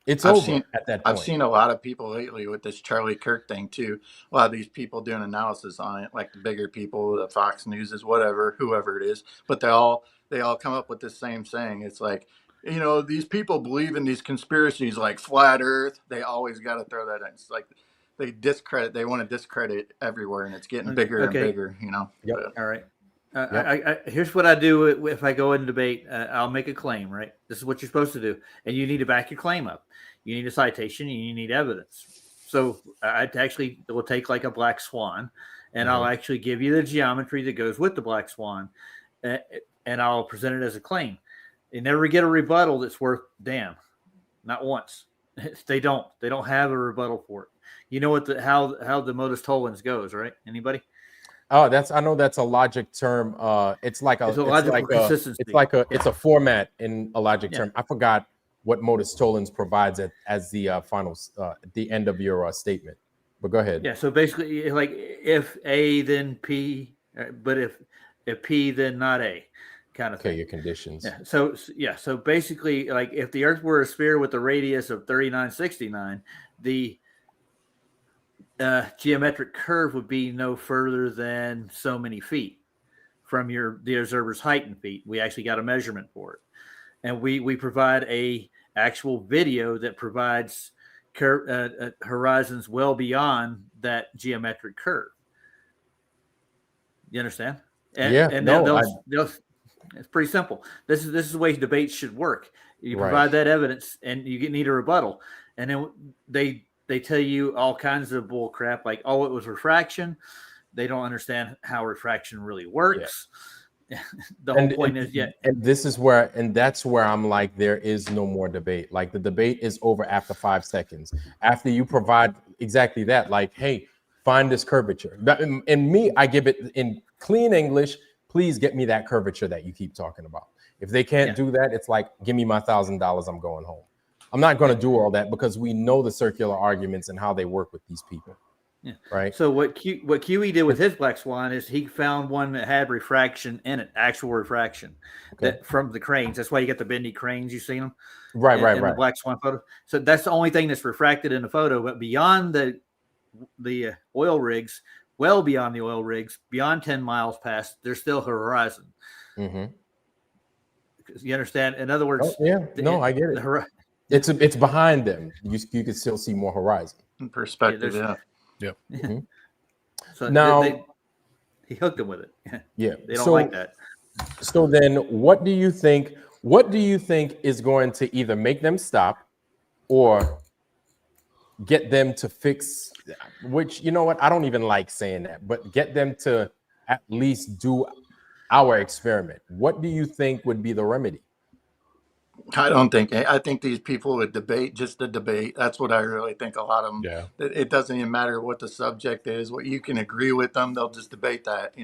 Speaker 1: It's over at that point.
Speaker 5: I've seen a lot of people lately with this Charlie Kirk thing too. A lot of these people doing analysis on it, like the bigger people, the Fox News is whoever it is. But they all come up with this same saying. It's like, these people believe in these conspiracies like flat Earth. They always got to throw that in. It's like they want to discredit everywhere, and it's getting bigger and bigger.
Speaker 1: Yep.
Speaker 2: All right. Here's what I do if I go in debate. I'll make a claim, right? This is what you're supposed to do, and you need to back your claim up. You need a citation, and you need evidence. So I actually will take like a black swan, and I'll actually give you the geometry that goes with the black swan, and I'll present it as a claim. You never get a rebuttal that's worth damn, not once. They don't have a rebuttal for it. You know what how the modus tollens goes, right? Anybody?
Speaker 1: Oh, I know that's a logic term. It's a format in a logic term. I forgot what modus tollens provides as the final at the end of your statement. But go ahead.
Speaker 2: Yeah. So basically, like if A then P, but if P then not A, kind of thing.
Speaker 1: Okay, your conditions.
Speaker 2: Yeah. So basically, like if the Earth were a sphere with a radius of 3969, the geometric curve would be no further than so many feet from the observer's height in feet. We actually got a measurement for it, and we provide a actual video that provides horizons well beyond that geometric curve. You understand? And they'll it's pretty simple. This is the way debates should work. You provide that evidence, and you need a rebuttal, and then they tell you all kinds of bull crap like, oh, it was refraction. They don't understand how refraction really works. Yeah. The whole point is,
Speaker 1: and this is where, and that's where I'm like, there is no more debate. Like the debate is over after 5 seconds. After you provide exactly that, like, hey, find this curvature. And me, I give it in clean English. Please get me that curvature that you keep talking about. If they can't do that, it's like, give me my $1,000. I'm going home. I'm not going to do all that because we know the circular arguments and how they work with these people.
Speaker 2: Yeah.
Speaker 1: Right.
Speaker 2: So what QE did with his black swan is he found one that had refraction in it, actual refraction that from the cranes. That's why you get the bendy cranes. You seen them,
Speaker 1: right?
Speaker 2: In the black swan photo. So that's the only thing that's refracted in the photo. But beyond the oil rigs, well beyond the oil rigs, beyond 10 miles past, there's still a horizon.
Speaker 1: Mm-hmm.
Speaker 2: You understand? In other words,
Speaker 1: I get it. It's behind them. You can still see more horizon.
Speaker 5: Perspective,
Speaker 3: Yep.
Speaker 1: Mm-hmm.
Speaker 2: So
Speaker 1: now
Speaker 2: he hooked them with it.
Speaker 1: Yeah,
Speaker 2: they don't like that.
Speaker 1: So then, what do you think? What do you think is going to either make them stop or get them to fix? Which, you know what? I don't even like saying that, but get them to at least do our experiment. What do you think would be the remedy?
Speaker 5: I think these people would debate just to debate. That's what I really think. A lot of them.
Speaker 3: Yeah.
Speaker 5: It doesn't even matter what the subject is. What you can agree with them, they'll just debate that.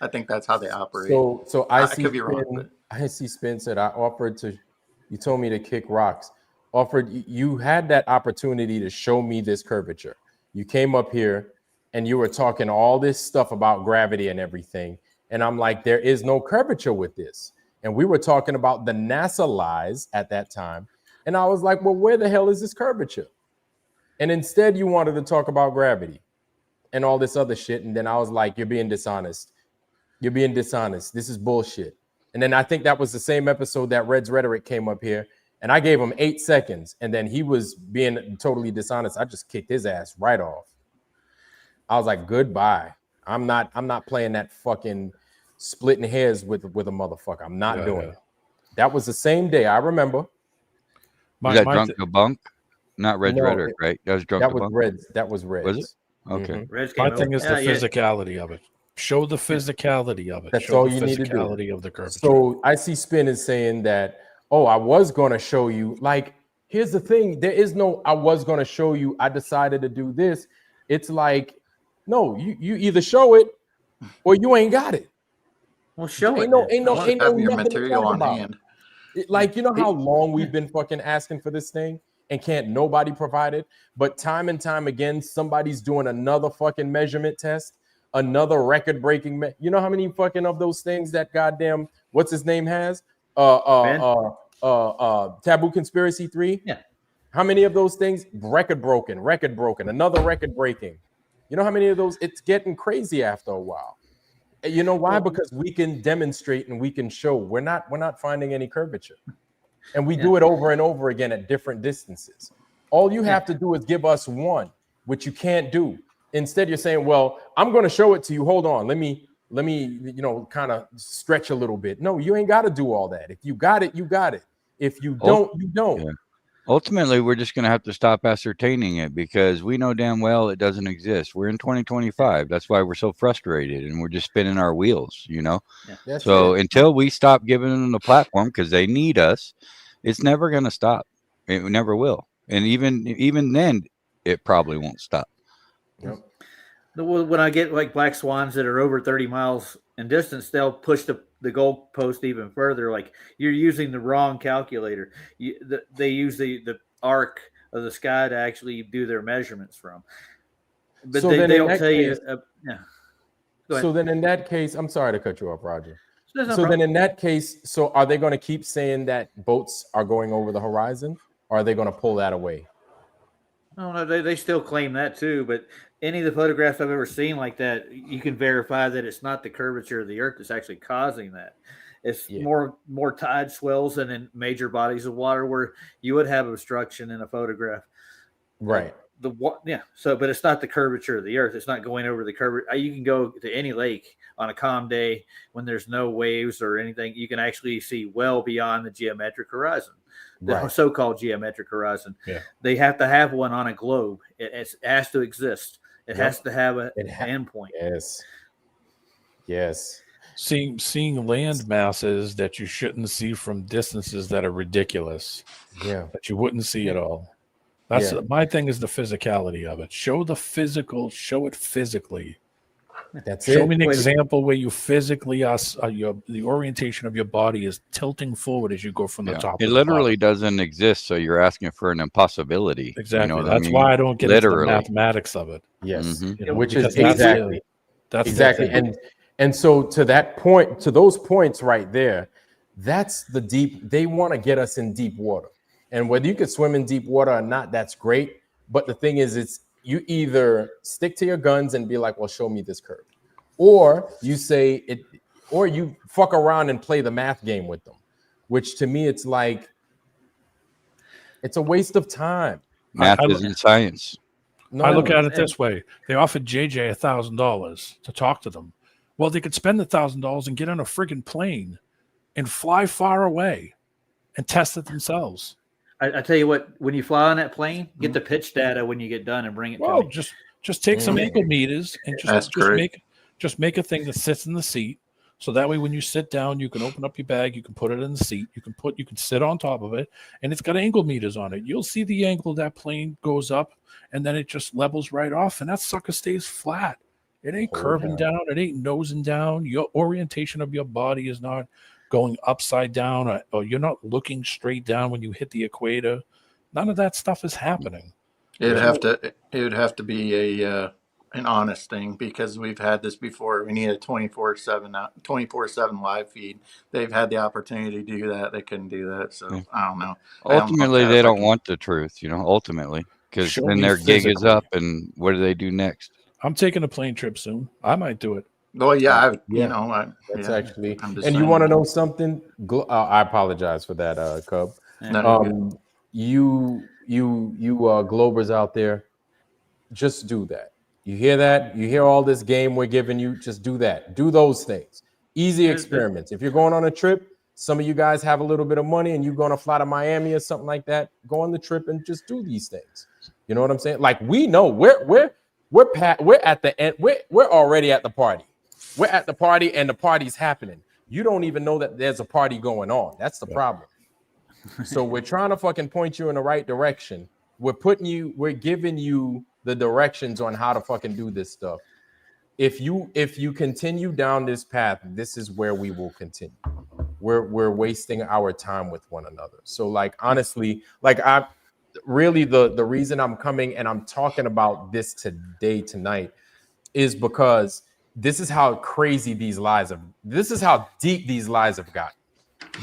Speaker 5: I think that's how they operate.
Speaker 1: So I
Speaker 5: could be wrong. But
Speaker 1: I see Spin said I offered to. You told me to kick rocks. You had that opportunity to show me this curvature. You came up here and you were talking all this stuff about gravity and everything, and I'm like, there is no curvature with this. And we were talking about the NASA lies at that time. And I was like, well, where the hell is this curvature? And instead, you wanted to talk about gravity and all this other shit. And then I was like, you're being dishonest. You're being dishonest. This is bullshit. And then I think that was the same episode that Red's Rhetoric came up here. And I gave him 8 seconds. And then he was being totally dishonest. I just kicked his ass right off. I was like, goodbye. I'm not playing that fucking splitting hairs with a motherfucker. I'm not doing it. That was the same day. I remember.
Speaker 4: Was that Drunk Debunk? Not Red's Rhetoric, right? That was Drunk Debunk?
Speaker 1: That was Red's.
Speaker 4: Was it? Okay.
Speaker 2: Mm-hmm.
Speaker 3: My thing is the physicality of it. Show the physicality of it.
Speaker 1: That's
Speaker 3: show
Speaker 1: all
Speaker 3: the
Speaker 1: you need to do.
Speaker 3: Physicality of the curvature.
Speaker 1: So I see Spin is saying that, oh, I was going to show you. Like, here's the thing. There is no, I was going to show you. I decided to do this. It's like, no, you either show it or you ain't got it.
Speaker 2: Well, show it.
Speaker 1: Ain't no
Speaker 5: your material on
Speaker 1: about.
Speaker 5: hand.
Speaker 1: Like, you know how long we've been fucking asking for this thing and can't nobody provide it? But time and time again, somebody's doing another fucking measurement test, another record-breaking. You know how many fucking of those things that goddamn what's his name has? Taboo Conspiracy 3.
Speaker 2: Yeah.
Speaker 1: How many of those things? Record broken, another record breaking. You know how many of those? It's getting crazy after a while. You know why? Because we can demonstrate and we can show we're not finding any curvature, and we do it over and over again at different distances. All you have to do is give us one, which you can't do. Instead, you're saying, "Well, I'm going to show it to you. Hold on, let me, kind of stretch a little bit." No, you ain't got to do all that. If you got it, you got it. If you don't, you don't.
Speaker 4: Yeah. Ultimately, we're just going to have to stop ascertaining it because we know damn well it doesn't exist. We're in 2025. That's why we're so frustrated and we're just spinning our wheels,
Speaker 2: Yeah.
Speaker 4: So until we stop giving them the platform because they need us, it's never going to stop. It never will. And even then, it probably won't stop.
Speaker 1: Yep.
Speaker 2: When I get like black swans that are over 30 miles in distance, they'll push the goalpost even further. Like, you're using the wrong calculator. They use the arc of the sky to actually do their measurements from. But
Speaker 1: So
Speaker 2: they don't tell
Speaker 1: case,
Speaker 2: you.
Speaker 1: So then in that case, I'm sorry to cut you off, Roger.
Speaker 2: No
Speaker 1: so
Speaker 2: problem.
Speaker 1: then in that case, so are they going to keep saying that boats are going over the horizon, or are they going to pull that away?
Speaker 2: No, they still claim that too. But any of the photographs I've ever seen like that, you can verify that it's not the curvature of the Earth that's actually causing that. It's more tide swells than in major bodies of water where you would have obstruction in a photograph.
Speaker 1: Right.
Speaker 2: But it's not the curvature of the earth. It's not going over the curvature. You can go to any lake on a calm day when there's no waves or anything. You can actually see well beyond the geometric horizon, the so-called geometric horizon.
Speaker 3: Yeah.
Speaker 2: They have to have one on a globe. It has to exist. It has to have an endpoint.
Speaker 1: Yes.
Speaker 3: Seeing land masses that you shouldn't see from distances that are ridiculous.
Speaker 1: Yeah.
Speaker 3: That you wouldn't see at all. That's my thing is the physicality of it. Show the physical, show it physically. Show me an example where you physically the orientation of your body is tilting forward as you go from the top.
Speaker 4: It literally doesn't exist, so you're asking for an impossibility.
Speaker 3: Exactly.
Speaker 4: You know
Speaker 3: That's why I don't get into the mathematics of it.
Speaker 1: Yes.
Speaker 4: Mm-hmm.
Speaker 1: Which is exactly. And so to that point, to those points right there, that's the deep. They want to get us in deep water. And whether you could swim in deep water or not, that's great. But the thing is, it's you either stick to your guns and be like, well, show me this curve. Or you say it, or you fuck around and play the math game with them, which to me, it's like, it's a waste of time.
Speaker 4: Math isn't science.
Speaker 3: No, I look at it this way. They offered JJ $1,000 to talk to them. Well, they could spend $1,000 and get on a friggin' plane and fly far away and test it themselves.
Speaker 2: I tell you what, when you fly on that plane, get the pitch data when you get done and bring it to me.
Speaker 3: Just take some ankle meters and just make a thing that sits in the seat. So that way when you sit down, you can open up your bag, you can put it in the seat, you can sit on top of it, and it's got ankle meters on it. You'll see the angle that plane goes up, and then it just levels right off, and that sucker stays flat. It ain't curving down, it ain't nosing down. Your orientation of your body is not going upside down, or you're not looking straight down when you hit the equator. None of that stuff is happening.
Speaker 5: It would have to be an honest thing, because we've had this before. We need a 24/7 live feed. They've had the opportunity to do that. They couldn't do that. So I don't know.
Speaker 4: Ultimately, they don't want the truth, ultimately, because then their gig is up, and what do they do next?
Speaker 3: I'm taking a plane trip soon. I might do it.
Speaker 5: Well,
Speaker 1: actually. And you want to know something? I apologize for that, Cub. You Globers out there, just do that. You hear that? You hear all this game we're giving you? Just do that. Do those things. Easy experiments. If you're going on a trip, some of you guys have a little bit of money and you're going to fly to Miami or something like that, go on the trip and just do these things. You know what I'm saying? Like, we know we're at the end. We're already at the party. We're at the party and the party's happening. You don't even know that there's a party going on. That's the problem. So we're trying to fucking point you in the right direction. We're giving you the directions on how to fucking do this stuff. If you continue down this path, this is where we will continue. We're wasting our time with one another. So like, honestly, like the reason I'm coming and I'm talking about this tonight is because this is how crazy this is how deep these lies have gotten.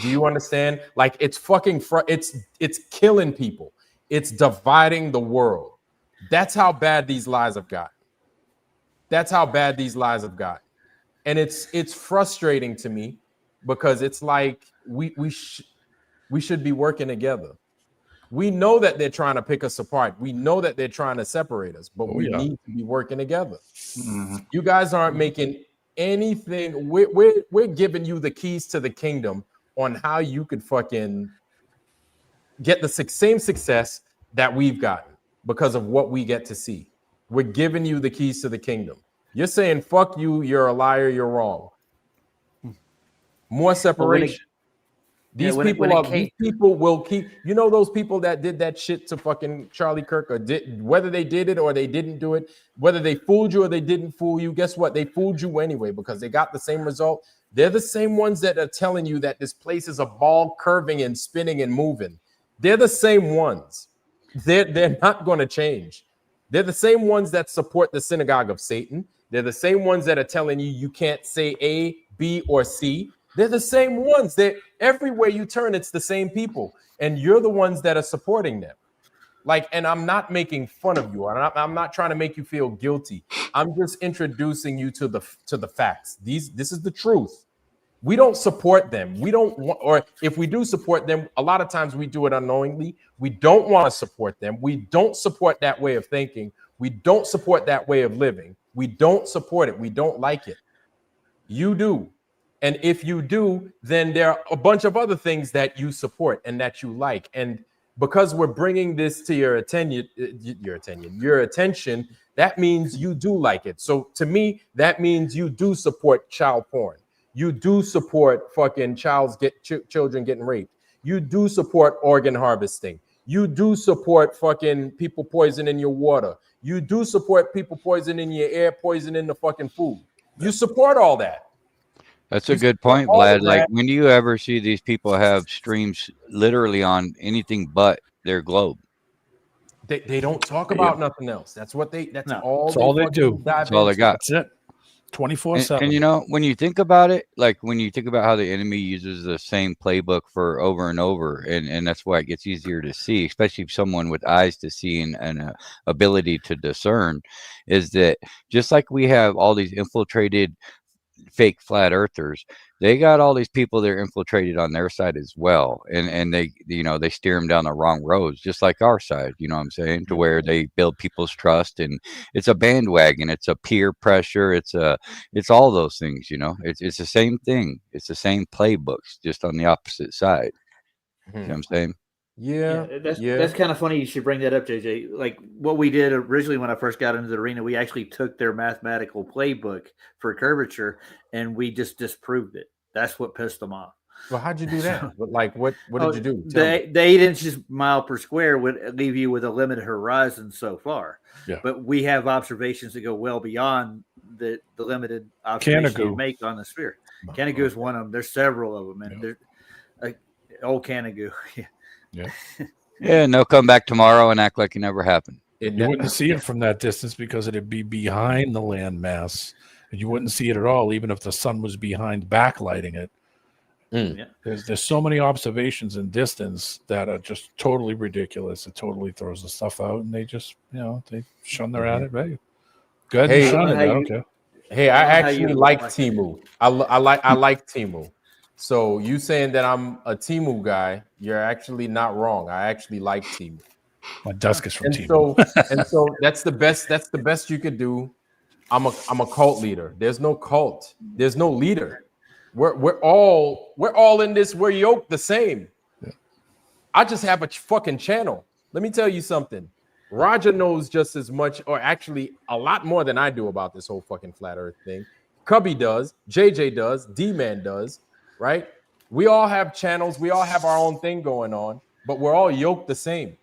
Speaker 1: Do you understand? Like, it's fucking it's killing people. It's dividing the world. That's how bad these lies have gotten. And it's frustrating to me, because it's like we should be working together. We know that they're trying to pick us apart. We know that they're trying to separate us, but we need to be working together. Mm-hmm. You guys aren't making anything. We're giving you the keys to the kingdom on how you could fucking get the same success that we've gotten because of what we get to see. We're giving you the keys to the kingdom. You're saying, fuck you, you're a liar, you're wrong. More separation. These people will keep, those people that did that shit to fucking Charlie Kirk, or whether they did it or they didn't do it, whether they fooled you or they didn't fool you, guess what? They fooled you anyway, because they got the same result. They're the same ones that are telling you that this place is a ball curving and spinning and moving. They're the same ones. They're not going to change. They're the same ones that support the synagogue of Satan. They're the same ones that are telling you can't say A, B, or C. They're the same ones. Everywhere you turn, it's the same people, and you're the ones that are supporting them. Like, and I'm not making fun of you. I'm not trying to make you feel guilty. I'm just introducing you to the facts. This is the truth. We don't support them. We don't want, or if we do support them, a lot of times we do it unknowingly. We don't want to support them. We don't support that way of thinking. We don't support that way of living. We don't support it. We don't like it. You do. And if you do, then there are a bunch of other things that you support and that you like. And because we're bringing this to your attention, that means you do like it. So to me, that means you do support child porn. You do support fucking children getting raped. You do support organ harvesting. You do support fucking people poisoning your water. You do support people poisoning your air, poisoning the fucking food. You support all that.
Speaker 4: That's a good point, Vlad. Like, when do you ever see these people have streams literally on anything but their globe?
Speaker 1: They don't talk about nothing else. That's what that's all
Speaker 3: they do.
Speaker 4: That's all they got.
Speaker 3: That's it. 24/7.
Speaker 4: And you know, when you think about it, like when you think about how the enemy uses the same playbook for over and over, and that's why it gets easier to see, especially if someone with eyes to see and ability to discern, is that just like we have all these infiltrated fake flat earthers, they got all these people that are infiltrated on their side as well, and they, you know, they steer them down the wrong roads, just like our side, you know what I'm saying, to where they build people's trust, and it's a bandwagon, it's a peer pressure, it's all those things, you know. It's the same thing, it's the same playbooks, just on the opposite side. You know what I'm saying?
Speaker 2: That's kind of funny you should bring that up, JJ. Like what we did originally when I first got into the arena, we actually took their mathematical playbook for curvature and we just disproved it. That's what pissed them off.
Speaker 1: Well, how'd you do that? Like, what did you do?
Speaker 2: The 8 inches mile per square would leave you with a limited horizon so far.
Speaker 3: Yeah.
Speaker 2: But we have observations that go well beyond the limited observation you make on the sphere. Canagoo is one of them. There's several of them, and they're old Canagoo.
Speaker 3: Yeah.
Speaker 4: Yeah, and they'll come back tomorrow and act like it never happened.
Speaker 3: You wouldn't see it from that distance because it'd be behind the landmass, and you wouldn't see it at all, even if the sun was behind, backlighting it.
Speaker 2: Yeah.
Speaker 3: There's so many observations in distance that are just totally ridiculous. It totally throws the stuff out, and they just, you know, they shun their at it. Right? Go ahead and shun it. I don't care.
Speaker 1: Hey, I actually like Temu. I like Temu. So you saying that I'm a Temu guy, you're actually not wrong. I actually like Temu.
Speaker 3: My desk is from Temu.
Speaker 1: So that's the best you could do. I'm a cult leader. There's no cult. There's no leader. We're all in this. We're yoked the same. Yeah. I just have a fucking channel. Let me tell you something. Roger knows just as much, or actually a lot more than I do about this whole fucking flat earth thing. Cubby does, JJ does, D-Man does, right? We all have channels, we all have our own thing going on, but we're all yoked the same.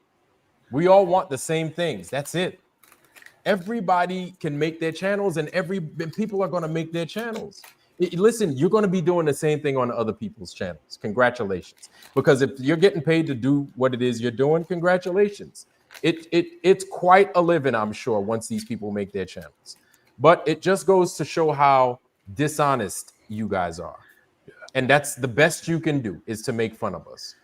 Speaker 1: We all want the same things. That's it. Everybody can make their channels, and people are going to make their channels. Listen, you're going to be doing the same thing on other people's channels. Congratulations. Because if you're getting paid to do what it is you're doing, congratulations. It's quite a living, I'm sure, once these people make their channels. But it just goes to show how dishonest you guys are. Yeah. And that's the best you can do, is to make fun of us.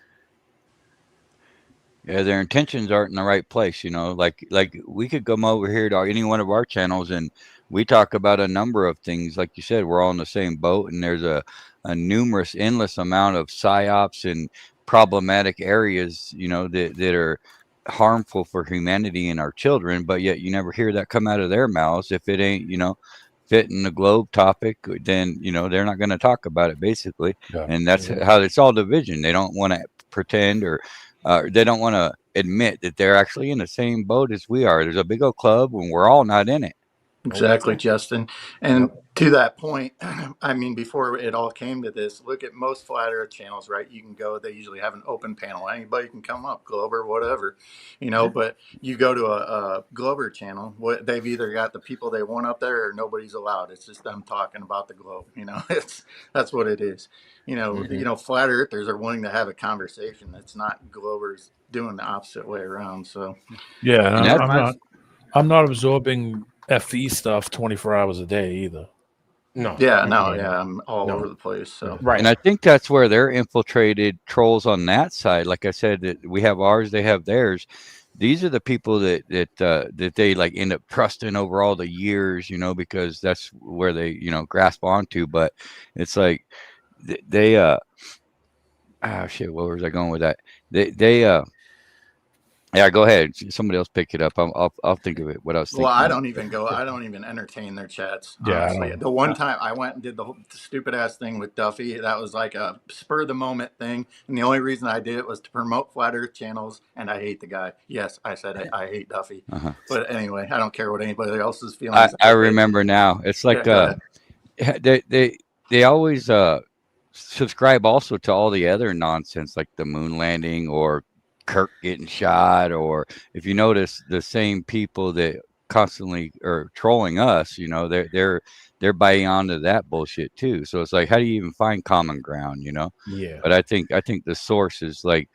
Speaker 4: Yeah, their intentions aren't in the right place, you know. Like we could come over here to any one of our channels and we talk about a number of things. Like you said, we're all in the same boat, and there's a endless amount of psyops and problematic areas, you know, that are harmful for humanity and our children, but yet you never hear that come out of their mouths. If it ain't, you know, fitting the globe topic, then, you know, they're not going to talk about it, basically. Yeah. And that's how it's all division. They don't want to pretend, or they don't want to admit that they're actually in the same boat as we are. There's a big old club and we're all not in it.
Speaker 5: Exactly, Justin. And to that point, I mean, before it all came to this, look at most flat earth channels, right? You can go, they usually have an open panel. Anybody can come up, Glover, whatever, you know, but you go to a Glover channel, they've either got the people they want up there or nobody's allowed. It's just them talking about the globe, you know. That's what it is. You know, flat earthers are willing to have a conversation. It's not Glovers doing the opposite way around. So
Speaker 3: yeah, I'm not absorbing FE stuff 24 hours a day either.
Speaker 1: No.
Speaker 5: Yeah, I'm all over the place. So
Speaker 4: right. And I think that's where they're infiltrated trolls on that side. Like I said, that we have ours, they have theirs. These are the people that they like end up trusting over all the years, you know, because that's where they, you know, grasp onto. But it's like they shit, where was I going with that? They yeah, go ahead. Somebody else pick it up. I'll think of it. What I was thinking.
Speaker 5: Well, I don't even entertain their chats.
Speaker 3: Yeah, I
Speaker 5: Honestly,
Speaker 3: don't.
Speaker 5: the one time I went and did the stupid ass thing with Duffy, that was like a spur of the moment thing, and the only reason I did it was to promote Flat Earth channels. And I hate the guy. Yes, I said I hate Duffy.
Speaker 4: Uh-huh.
Speaker 5: But anyway, I don't care what anybody else's feelings.
Speaker 4: I remember now. It's like
Speaker 5: Go ahead.
Speaker 4: they always subscribe also to all the other nonsense like the moon landing or Kirk getting shot, or if you notice the same people that constantly are trolling us, you know, they're buying onto that bullshit too. So it's like, how do you even find common ground, you know?
Speaker 1: Yeah.
Speaker 4: But I think the source is like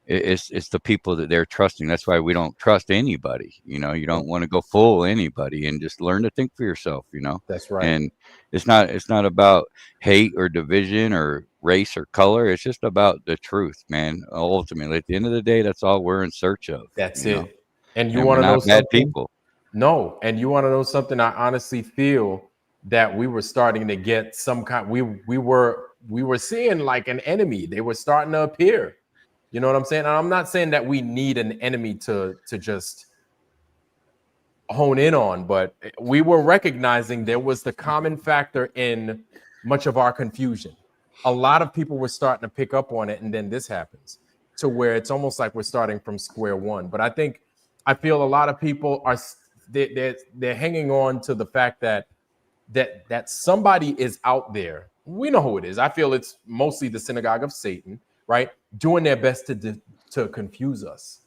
Speaker 4: it's the people that they're trusting. That's why we don't trust anybody. You know, you don't want to go fool anybody, and just learn to think for yourself. You know,
Speaker 1: That's right.
Speaker 4: and it's not about hate or division or race or color. It's just about the truth, man. Ultimately, at the end of the day, that's all we're in search of.
Speaker 1: That's
Speaker 4: you
Speaker 1: it.
Speaker 4: know?
Speaker 1: And you
Speaker 4: And
Speaker 1: want
Speaker 4: we're
Speaker 1: to know
Speaker 4: not bad
Speaker 1: something?
Speaker 4: people.
Speaker 1: No. And you want to know something? I honestly feel that we were starting to get some kind. We were seeing like an enemy. They were starting to appear. You know what I'm saying? And I'm not saying that we need an enemy to just hone in on, but we were recognizing there was the common factor in much of our confusion. A lot of people were starting to pick up on it, and then this happens to where it's almost like we're starting from square one. But I feel a lot of people are they're hanging on to the fact that somebody is out there. We know who it is. I feel it's mostly the synagogue of Satan, right? Doing their best to confuse us.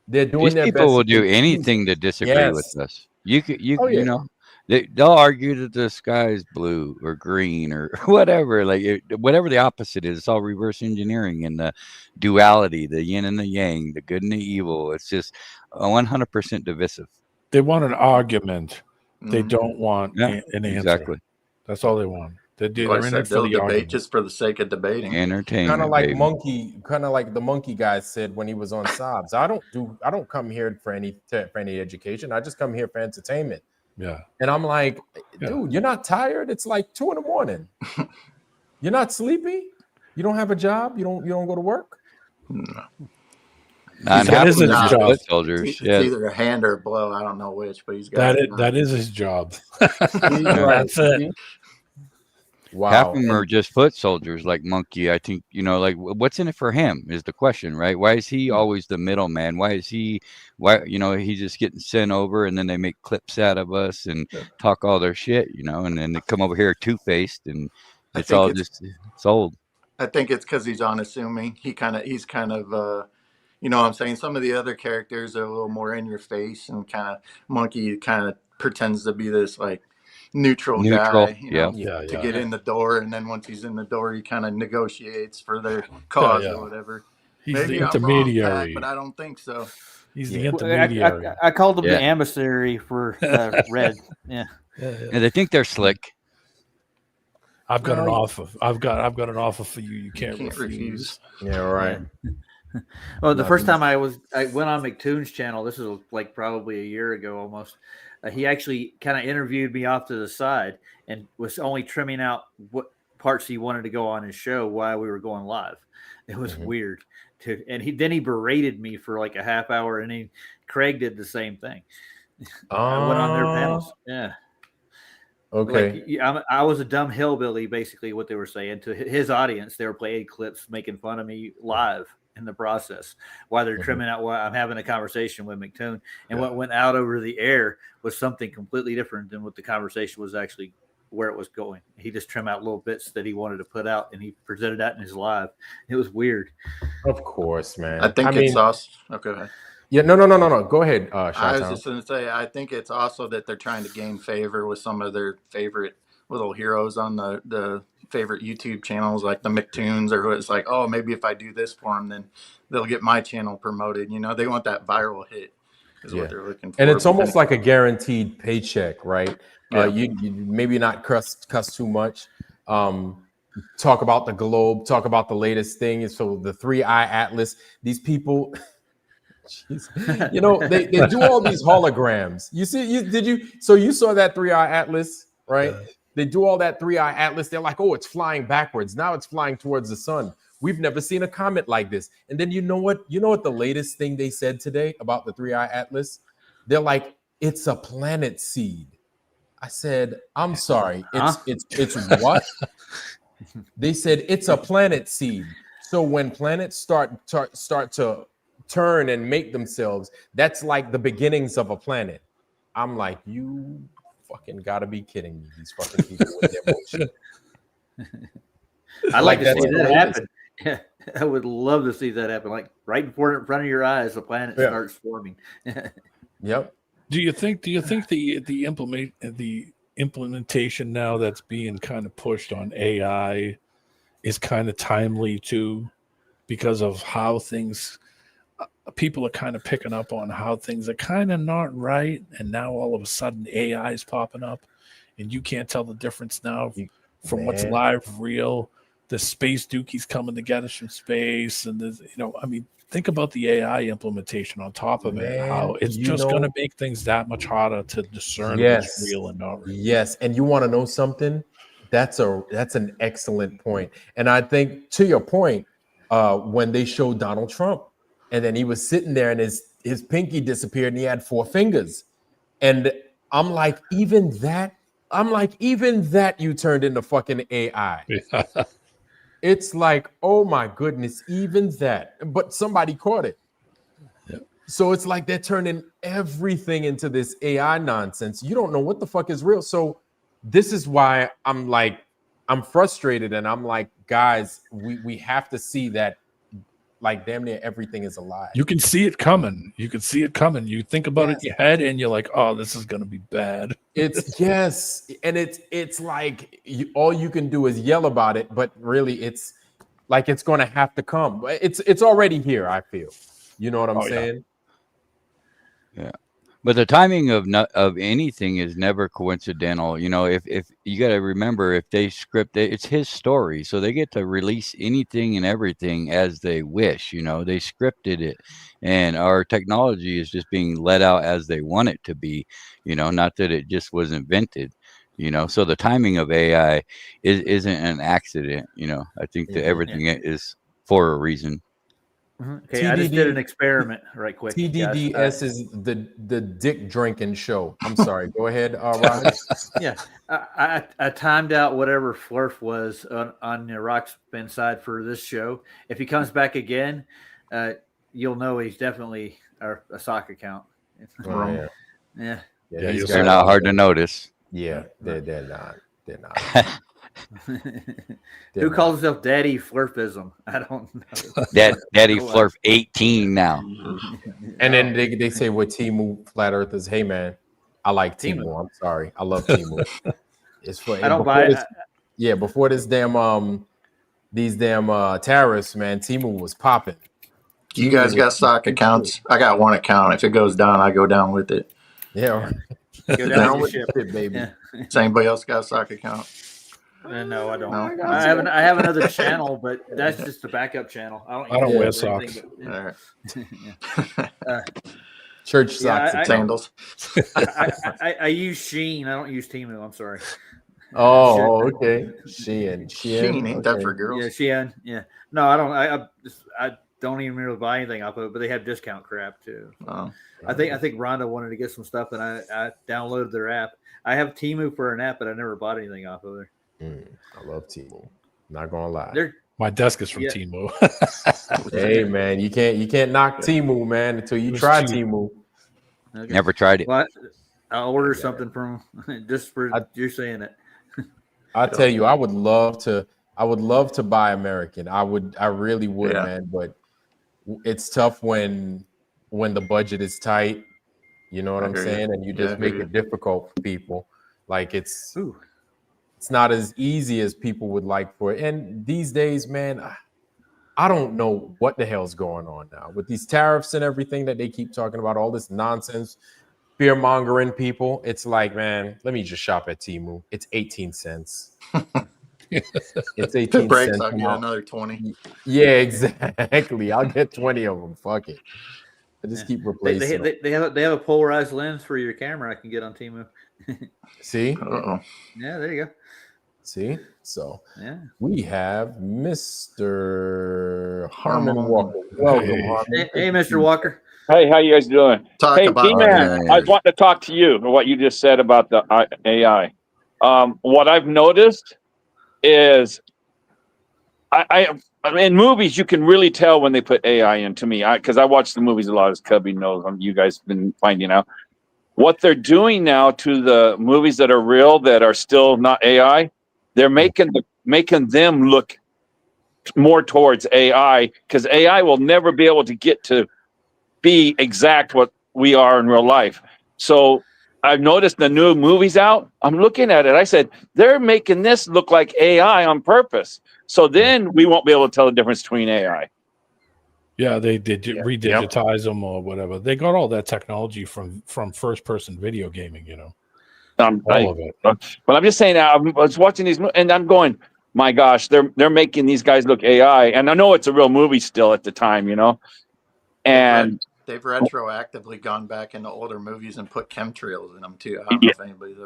Speaker 1: They're doing
Speaker 4: These
Speaker 1: their
Speaker 4: people
Speaker 1: best
Speaker 4: will
Speaker 1: to
Speaker 4: do
Speaker 1: confuse
Speaker 4: anything to
Speaker 1: us.
Speaker 4: disagree with
Speaker 1: Yes.
Speaker 4: us. You
Speaker 1: Oh, yeah.
Speaker 4: know, they'll argue that the sky is blue or green or whatever. Like whatever the opposite is, it's all reverse engineering and the duality, the yin and the yang, the good and the evil. It's just 100% divisive.
Speaker 3: They want an argument. They
Speaker 5: Mhm.
Speaker 3: don't want
Speaker 4: Yeah,
Speaker 3: an answer.
Speaker 4: exactly.
Speaker 3: That's all they want.
Speaker 5: Like
Speaker 3: They're
Speaker 5: I
Speaker 3: in
Speaker 5: said,
Speaker 3: it for
Speaker 5: they'll
Speaker 3: the
Speaker 5: debate
Speaker 3: argument.
Speaker 5: just for the sake of debating.
Speaker 4: Entertainment,
Speaker 1: Kind of like the monkey guy said when he was on Sobs. I don't come here for any education. I just come here for entertainment.
Speaker 3: Yeah.
Speaker 1: And I'm like,
Speaker 3: Yeah.
Speaker 1: dude, you're not tired? It's like 2 a.m. You're not sleepy? You don't have a job? You don't go to work?
Speaker 5: No.
Speaker 4: and
Speaker 3: That
Speaker 4: half
Speaker 3: is
Speaker 4: of them
Speaker 3: his
Speaker 4: are
Speaker 3: job.
Speaker 4: foot soldiers.
Speaker 5: It's
Speaker 4: Yeah,
Speaker 5: either a hand or a blow. I don't know which, but he's got
Speaker 3: That is his job.
Speaker 1: Right.
Speaker 3: That's it.
Speaker 1: Wow.
Speaker 4: half of them
Speaker 1: And-
Speaker 4: are just foot soldiers like Monkey. I think, you know, like what's in it for him is the question, right? Why is he always the middleman? Why, you know, he's just getting sent over and then they make clips out of us and talk all their shit, you know, and then they come over here two-faced and
Speaker 5: I
Speaker 4: it's
Speaker 5: think
Speaker 4: all
Speaker 5: it's-
Speaker 4: just, it's old.
Speaker 5: I think it's because he's unassuming. He's kind of, you know what I'm saying? Some of the other characters are a little more in your face, and kind of Monkey kind of pretends to be this like neutral guy, you know,
Speaker 3: Yeah.
Speaker 5: to get in the door. And then once he's in the door, he kind of negotiates for their cause or whatever.
Speaker 3: He's
Speaker 5: Maybe
Speaker 3: the
Speaker 5: I'm wrong, Pat,
Speaker 3: intermediary.
Speaker 5: but I don't think so.
Speaker 3: He's the
Speaker 1: Yeah.
Speaker 3: intermediary.
Speaker 2: I called him
Speaker 4: Yeah.
Speaker 2: the emissary for Red. Yeah.
Speaker 4: And they think they're slick.
Speaker 3: I've got
Speaker 1: No,
Speaker 3: an offer. I've got an offer for you. You can't refuse.
Speaker 5: refuse.
Speaker 1: Yeah, right.
Speaker 2: Well, the
Speaker 1: No,
Speaker 2: first
Speaker 1: he's-
Speaker 2: time I went on McToon's channel, this is like probably a year ago almost. He actually kind of interviewed me off to the side and was only trimming out what parts he wanted to go on his show while we were going live. It was weird. And he berated me for like a half hour, and Craig did the same thing. I went on their panels. Yeah.
Speaker 1: Okay.
Speaker 2: Like, I was a dumb hillbilly, basically, what they were saying to his audience. They were playing clips, making fun of me live in the process while they're trimming out while I'm having a conversation with McToon. And what went out over the air was something completely different than what the conversation was actually where it was going. He just trimmed out little bits that he wanted to put out, and he presented that in his live. It was weird.
Speaker 1: Of course, man.
Speaker 5: I think it's awesome. Okay.
Speaker 1: Yeah, no. Go ahead,
Speaker 5: I was
Speaker 1: Chi-Town.
Speaker 5: just going to say, I think it's also that they're trying to gain favor with some of their favorite little heroes on the favorite YouTube channels, like the McToons, or who it's like, oh, maybe if I do this for them, then they'll get my channel promoted. You know, they want that viral hit is what they're looking for.
Speaker 1: And it's almost like a guaranteed paycheck, right?
Speaker 5: Yeah.
Speaker 1: You maybe not cuss too much. Talk about the globe, talk about the latest thing. So the 3-eye atlas, these people, jeez, you know, they do all these holograms. You see, so you saw that 3-eye atlas, right? They do all that 3-eye atlas. They're like, oh, it's flying backwards. Now it's flying towards the sun. We've never seen a comet like this. And then you know what? You know what the latest thing they said today about the 3-eye atlas? They're like, it's a planet seed. I said, I'm sorry. It's what? They said it's a planet seed. So when planets start to turn and make themselves, that's like the beginnings of a planet. I'm like, you fucking gotta be kidding me. These fucking people with their bullshit.
Speaker 2: I'd like to
Speaker 1: that's
Speaker 2: see that
Speaker 1: what it
Speaker 2: happen. Yeah, I would love to see that happen. Like right in front of your eyes, the planet starts forming.
Speaker 1: Yep.
Speaker 3: Do you think the implementation now that's being kind of pushed on AI is kind of timely too, because of how things people are kind of picking up on how things are kind of not right, and now all of a sudden AI is popping up, and you can't tell the difference now from what's live, real. The space dookies coming to get us from space, and there's, I mean, think about the AI implementation on top of it. How it's just going to make things that much harder to discern what's real and not real.
Speaker 1: Yes, and you want to know something? That's an excellent point. And I think to your point, when they showed Donald Trump, and then he was sitting there, and his pinky disappeared, and he had 4 fingers, and I'm like, even that you turned into fucking AI. Yeah. It's like, oh my goodness, even that. But somebody caught it. Yeah. So it's like they're turning everything into this AI nonsense. You don't know what the fuck is real. So this is why I'm frustrated, and I'm like, guys, we have to see that, like, damn near everything is a lie.
Speaker 3: You can see it coming. You think about it in your head, and you're like, oh, this is going to be bad.
Speaker 1: It's and it's like all you can do is yell about it, but really it's like it's going to have to come. It's already here, I feel. You know what I'm saying?
Speaker 4: Yeah. But the timing of anything is never coincidental. If you got to remember, if they script it, it's his story, so they get to release anything and everything as they wish. They scripted it, and our technology is just being let out as they want it to be. Not that it just was invented. So the timing of AI isn't an accident. I think that everything is for a reason.
Speaker 2: Okay, I just did an experiment right quick.
Speaker 1: TDDS is the dick drinking show. I'm sorry. Go ahead, Rod.
Speaker 2: Yeah, I timed out whatever Flurf was on the Rockspin side for this show. If he comes back again, you'll know he's definitely a sock account.
Speaker 1: Oh,
Speaker 2: yeah.
Speaker 4: They're not hard to notice.
Speaker 1: Yeah, they're not. They're not.
Speaker 2: Who calls himself Daddy Flurfism? I don't know.
Speaker 4: Daddy Flurf 18 now.
Speaker 1: And then they say with Timu Flat Earthers, hey man, I like Timu. I'm sorry, I love Timu. It's for
Speaker 2: I don't buy it.
Speaker 1: Yeah, before this these damn tariffs, man, Timu was popping.
Speaker 5: You guys got sock accounts? I got one account. If it goes down, I go down with it.
Speaker 1: Yeah,
Speaker 2: go down with it,
Speaker 5: baby. Yeah. Does anybody else got a sock account?
Speaker 2: No, I don't. No. I have another channel, but that's just a backup channel. I don't
Speaker 3: wear socks.
Speaker 2: But,
Speaker 1: Church socks and
Speaker 5: sandals.
Speaker 2: I use Sheen. I don't use Temu. I'm sorry.
Speaker 1: Oh, okay. Shein.
Speaker 5: Ain't that for girls?
Speaker 2: Yeah, Shein. Yeah. No, I don't. I don't even really buy anything off of it, but they have discount crap too.
Speaker 5: Oh.
Speaker 2: I think Rhonda wanted to get some stuff, and I downloaded their app. I have Temu for an app, but I never bought anything off of there.
Speaker 1: I love Temu. Not gonna lie.
Speaker 3: My desk is from Temu.
Speaker 1: Hey man, you can't knock Temu, man, until you try Temu.
Speaker 4: Okay. Never tried it.
Speaker 2: Well, I'll order something from just for you're saying it.
Speaker 1: I tell you, I would love to buy American. I really would, man. But it's tough when the budget is tight. You know what I'm saying? And you just make it difficult for people. Like it's not as easy as people would like for it. And these days, man, I don't know what the hell's going on now with these tariffs and everything that they keep talking about, all this nonsense, fear mongering people. It's like, man, let me just shop at Temu. It's 18 cents. It's 18 cents.
Speaker 5: I'll get another 20.
Speaker 1: Yeah, exactly. I'll get 20 of them. Fuck it. I just keep replacing them.
Speaker 2: They have a polarized lens for your camera I can get on Temu.
Speaker 1: See?
Speaker 5: Uh-oh.
Speaker 2: Yeah, there you go.
Speaker 1: See? So
Speaker 2: Yeah.
Speaker 1: we have Mr. Harmon Walker.
Speaker 3: Hey.
Speaker 1: Welcome, Harmon.
Speaker 2: Hey, Mr. Walker.
Speaker 6: Hey, how you guys doing?
Speaker 5: Talk
Speaker 6: Hey,
Speaker 5: about
Speaker 6: D-Man,
Speaker 5: that.
Speaker 6: I was wanting to talk to you about what you just said about the AI. What I've noticed is I in movies, you can really tell when they put AI into me, because I watch the movies a lot, as Cubby knows. You guys have been finding out. What they're doing now to the movies that are real, that are still not AI, they're making them look more towards AI, because AI will never be able to get to be exact what we are in real life. So I've noticed the new movies out. I'm looking at it. I said, they're making this look like AI on purpose. So then we won't be able to tell the difference between AI.
Speaker 3: Yeah, they did redigitize them or whatever. They got all that technology from first person video gaming, you know. All of it.
Speaker 6: But I'm just saying, I was watching these and I'm going, my gosh, they're making these guys look AI. And I know it's a real movie still at the time, you know. And
Speaker 5: they've retroactively gone back into older movies and put chemtrails in them too. I don't know if anybody's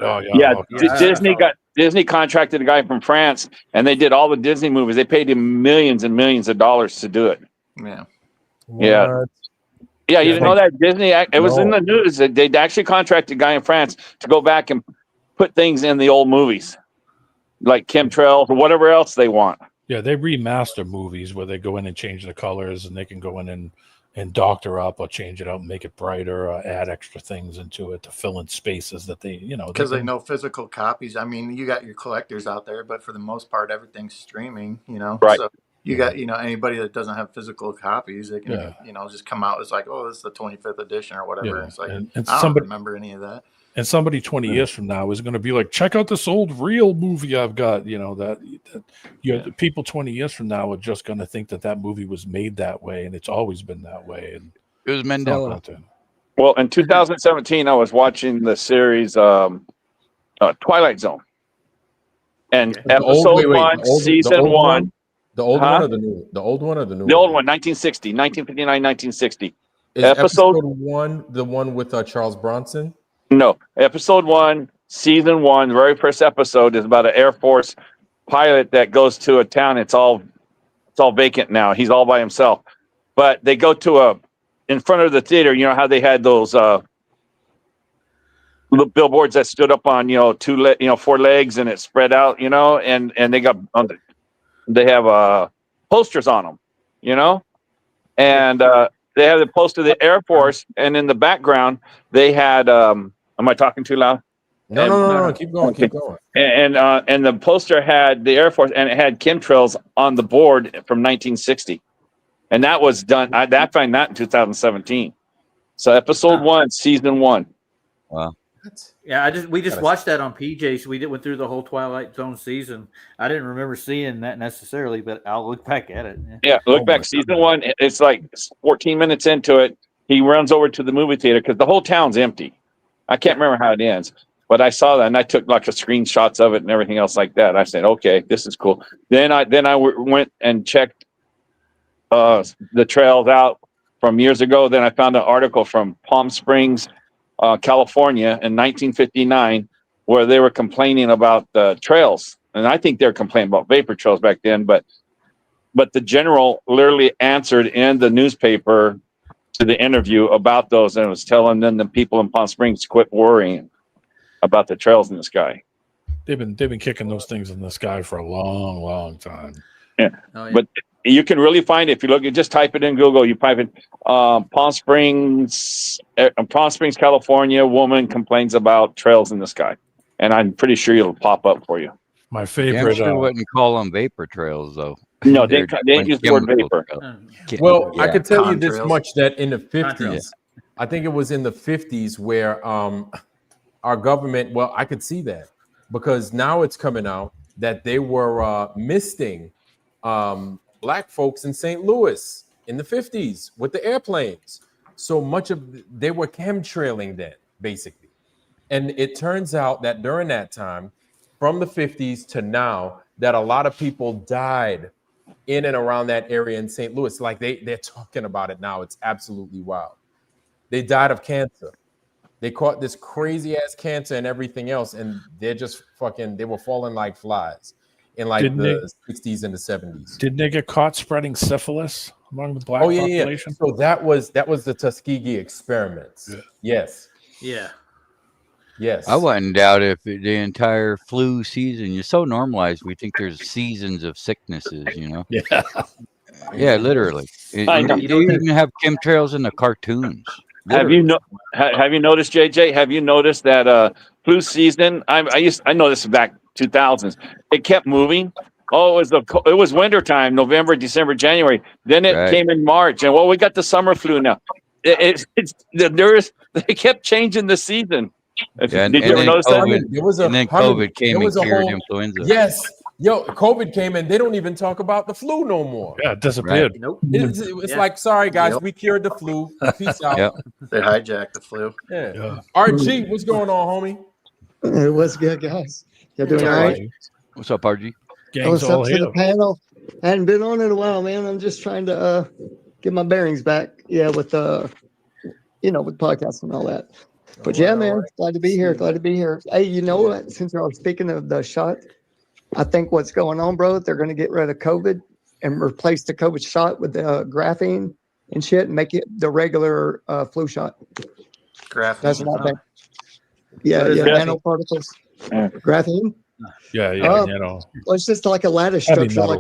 Speaker 6: Disney contracted a guy from France, and they did all the Disney movies. They paid him millions and millions of dollars to do it.
Speaker 5: Yeah.
Speaker 6: Yeah. Yeah, you didn't know that? Disney, it was in the news that they'd actually contracted a guy in France to go back and put things in the old movies, like chemtrails or whatever else they want.
Speaker 3: Yeah, they remaster movies where they go in and change the colors, and they can go in and doctor up or change it out and make it brighter or add extra things into it to fill in spaces that they, you know.
Speaker 5: Because they know physical copies. I mean, you got your collectors out there, but for the most part, everything's streaming, you know.
Speaker 6: Right.
Speaker 5: So you got, you know, anybody that doesn't have physical copies, they can, you know, just come out. It's like, oh, this is the 25th edition or whatever.
Speaker 3: Yeah.
Speaker 5: It's like,
Speaker 3: and
Speaker 5: I don't remember any of that.
Speaker 3: And somebody 20 years from now is going to be like, check out this old real movie I've got. You know, the people 20 years from now are just going to think that movie was made that way, and it's always been that way. And
Speaker 4: it was Mandela.
Speaker 6: Well, in 2017, I was watching the series Twilight Zone. And episode one, season one.
Speaker 1: The old one or the new? The old one or the new?
Speaker 6: The old one, 1960, 1959, 1960.
Speaker 1: Is episode one the one with Charles Bronson?
Speaker 6: No, episode one, season one, the very first episode is about an Air Force pilot that goes to a town. It's all vacant now. He's all by himself. But they go to in front of the theater. You know how they had those billboards that stood up on 4 legs and it spread out, you know, and they got they have posters on them, you know, and they have the poster of the Air Force, and in the background they had. Am I talking too loud?
Speaker 1: No. Keep going. Keep going.
Speaker 6: And the poster had the Air Force, and it had chemtrails on the board from 1960, and that was done. I found that in 2017. So episode one, season one.
Speaker 4: Wow.
Speaker 2: Yeah, we just watched that on PJ. So we went through the whole Twilight Zone season. I didn't remember seeing that necessarily, but I'll look back at it.
Speaker 6: Yeah, look back. Season one. It's like 14 minutes into it. He runs over to the movie theater because the whole town's empty. I can't remember how it ends, but I saw that and I took like screenshots of it and everything else like that. I said, okay, this is cool. Then I went and checked the trails out from years ago. Then I found an article from Palm Springs, California in 1959, where they were complaining about the trails. And I think they were complaining about vapor trails back then, but the general literally answered in the newspaper to the interview about those, and it was telling them the people in Palm Springs to quit worrying about the trails in the sky.
Speaker 3: They've been kicking those things in the sky for a long, long time.
Speaker 6: Yeah. Oh, yeah. But you can really find it if you look. You just type it in Google. You type in Palm Springs, California. Woman complains about trails in the sky, and I'm pretty sure it'll pop up for you.
Speaker 3: My favorite.
Speaker 4: Yeah, wouldn't call them vapor trails though.
Speaker 6: No, they use the word vapor.
Speaker 1: Well, I could tell you this much, that in the 50s, I think it was in the 50s where our government, well, I could see that because now it's coming out that they were misting black folks in St. Louis in the 50s with the airplanes. So much of they were chemtrailing then, basically. And it turns out that during that time, from the 50s to now, that a lot of people died in and around that area in St. Louis. Like they're talking about it now. It's absolutely wild. They died of cancer. They caught this crazy ass cancer and everything else, and they're just fucking. They were falling like flies in like the 60s and the 70s.
Speaker 3: Didn't they get caught spreading syphilis among the black
Speaker 1: Oh yeah,
Speaker 3: population?
Speaker 1: yeah. So that was the Tuskegee experiments.
Speaker 3: Yeah.
Speaker 1: Yes.
Speaker 2: Yeah.
Speaker 1: Yes.
Speaker 4: I wouldn't doubt if the entire flu season is so normalized. We think there's seasons of sicknesses, you know?
Speaker 3: Yeah.
Speaker 4: Yeah, literally.
Speaker 6: I know.
Speaker 4: They even have chemtrails in the cartoons.
Speaker 6: Have you noticed, JJ? Have you noticed that flu season? I noticed back 2000s. It kept moving. Oh, it was winter time, November, December, January. Then it came in March, and we got the summer flu now. They kept changing the season. Did you ever notice that?
Speaker 4: And then COVID came and cured influenza.
Speaker 1: Yes. Yo, COVID came and they don't even talk about the flu no more.
Speaker 3: Yeah, it disappeared.
Speaker 2: Right. Nope.
Speaker 1: It's like, sorry guys, we cured the flu. Peace out.
Speaker 4: Yep.
Speaker 5: They hijacked the flu.
Speaker 1: Yeah. RG, what's going on, homie?
Speaker 7: Hey, what's good, guys? You doing all right?
Speaker 4: What's up, RG?
Speaker 7: What's up to the panel? I hadn't been on in a while, man. I'm just trying to get my bearings back. Yeah, with with podcasts and all that. But yeah, man, glad to be here. Glad to be here. Hey, you know what? Since we're speaking of the shot, I think what's going on, bro, they're going to get rid of COVID and replace the COVID shot with the graphene and shit and make it the regular flu shot.
Speaker 5: Graphene.
Speaker 7: That's what I think. Yeah, nanoparticles. Graphene.
Speaker 3: Yeah,
Speaker 7: Well, it's just like a lattice structure, like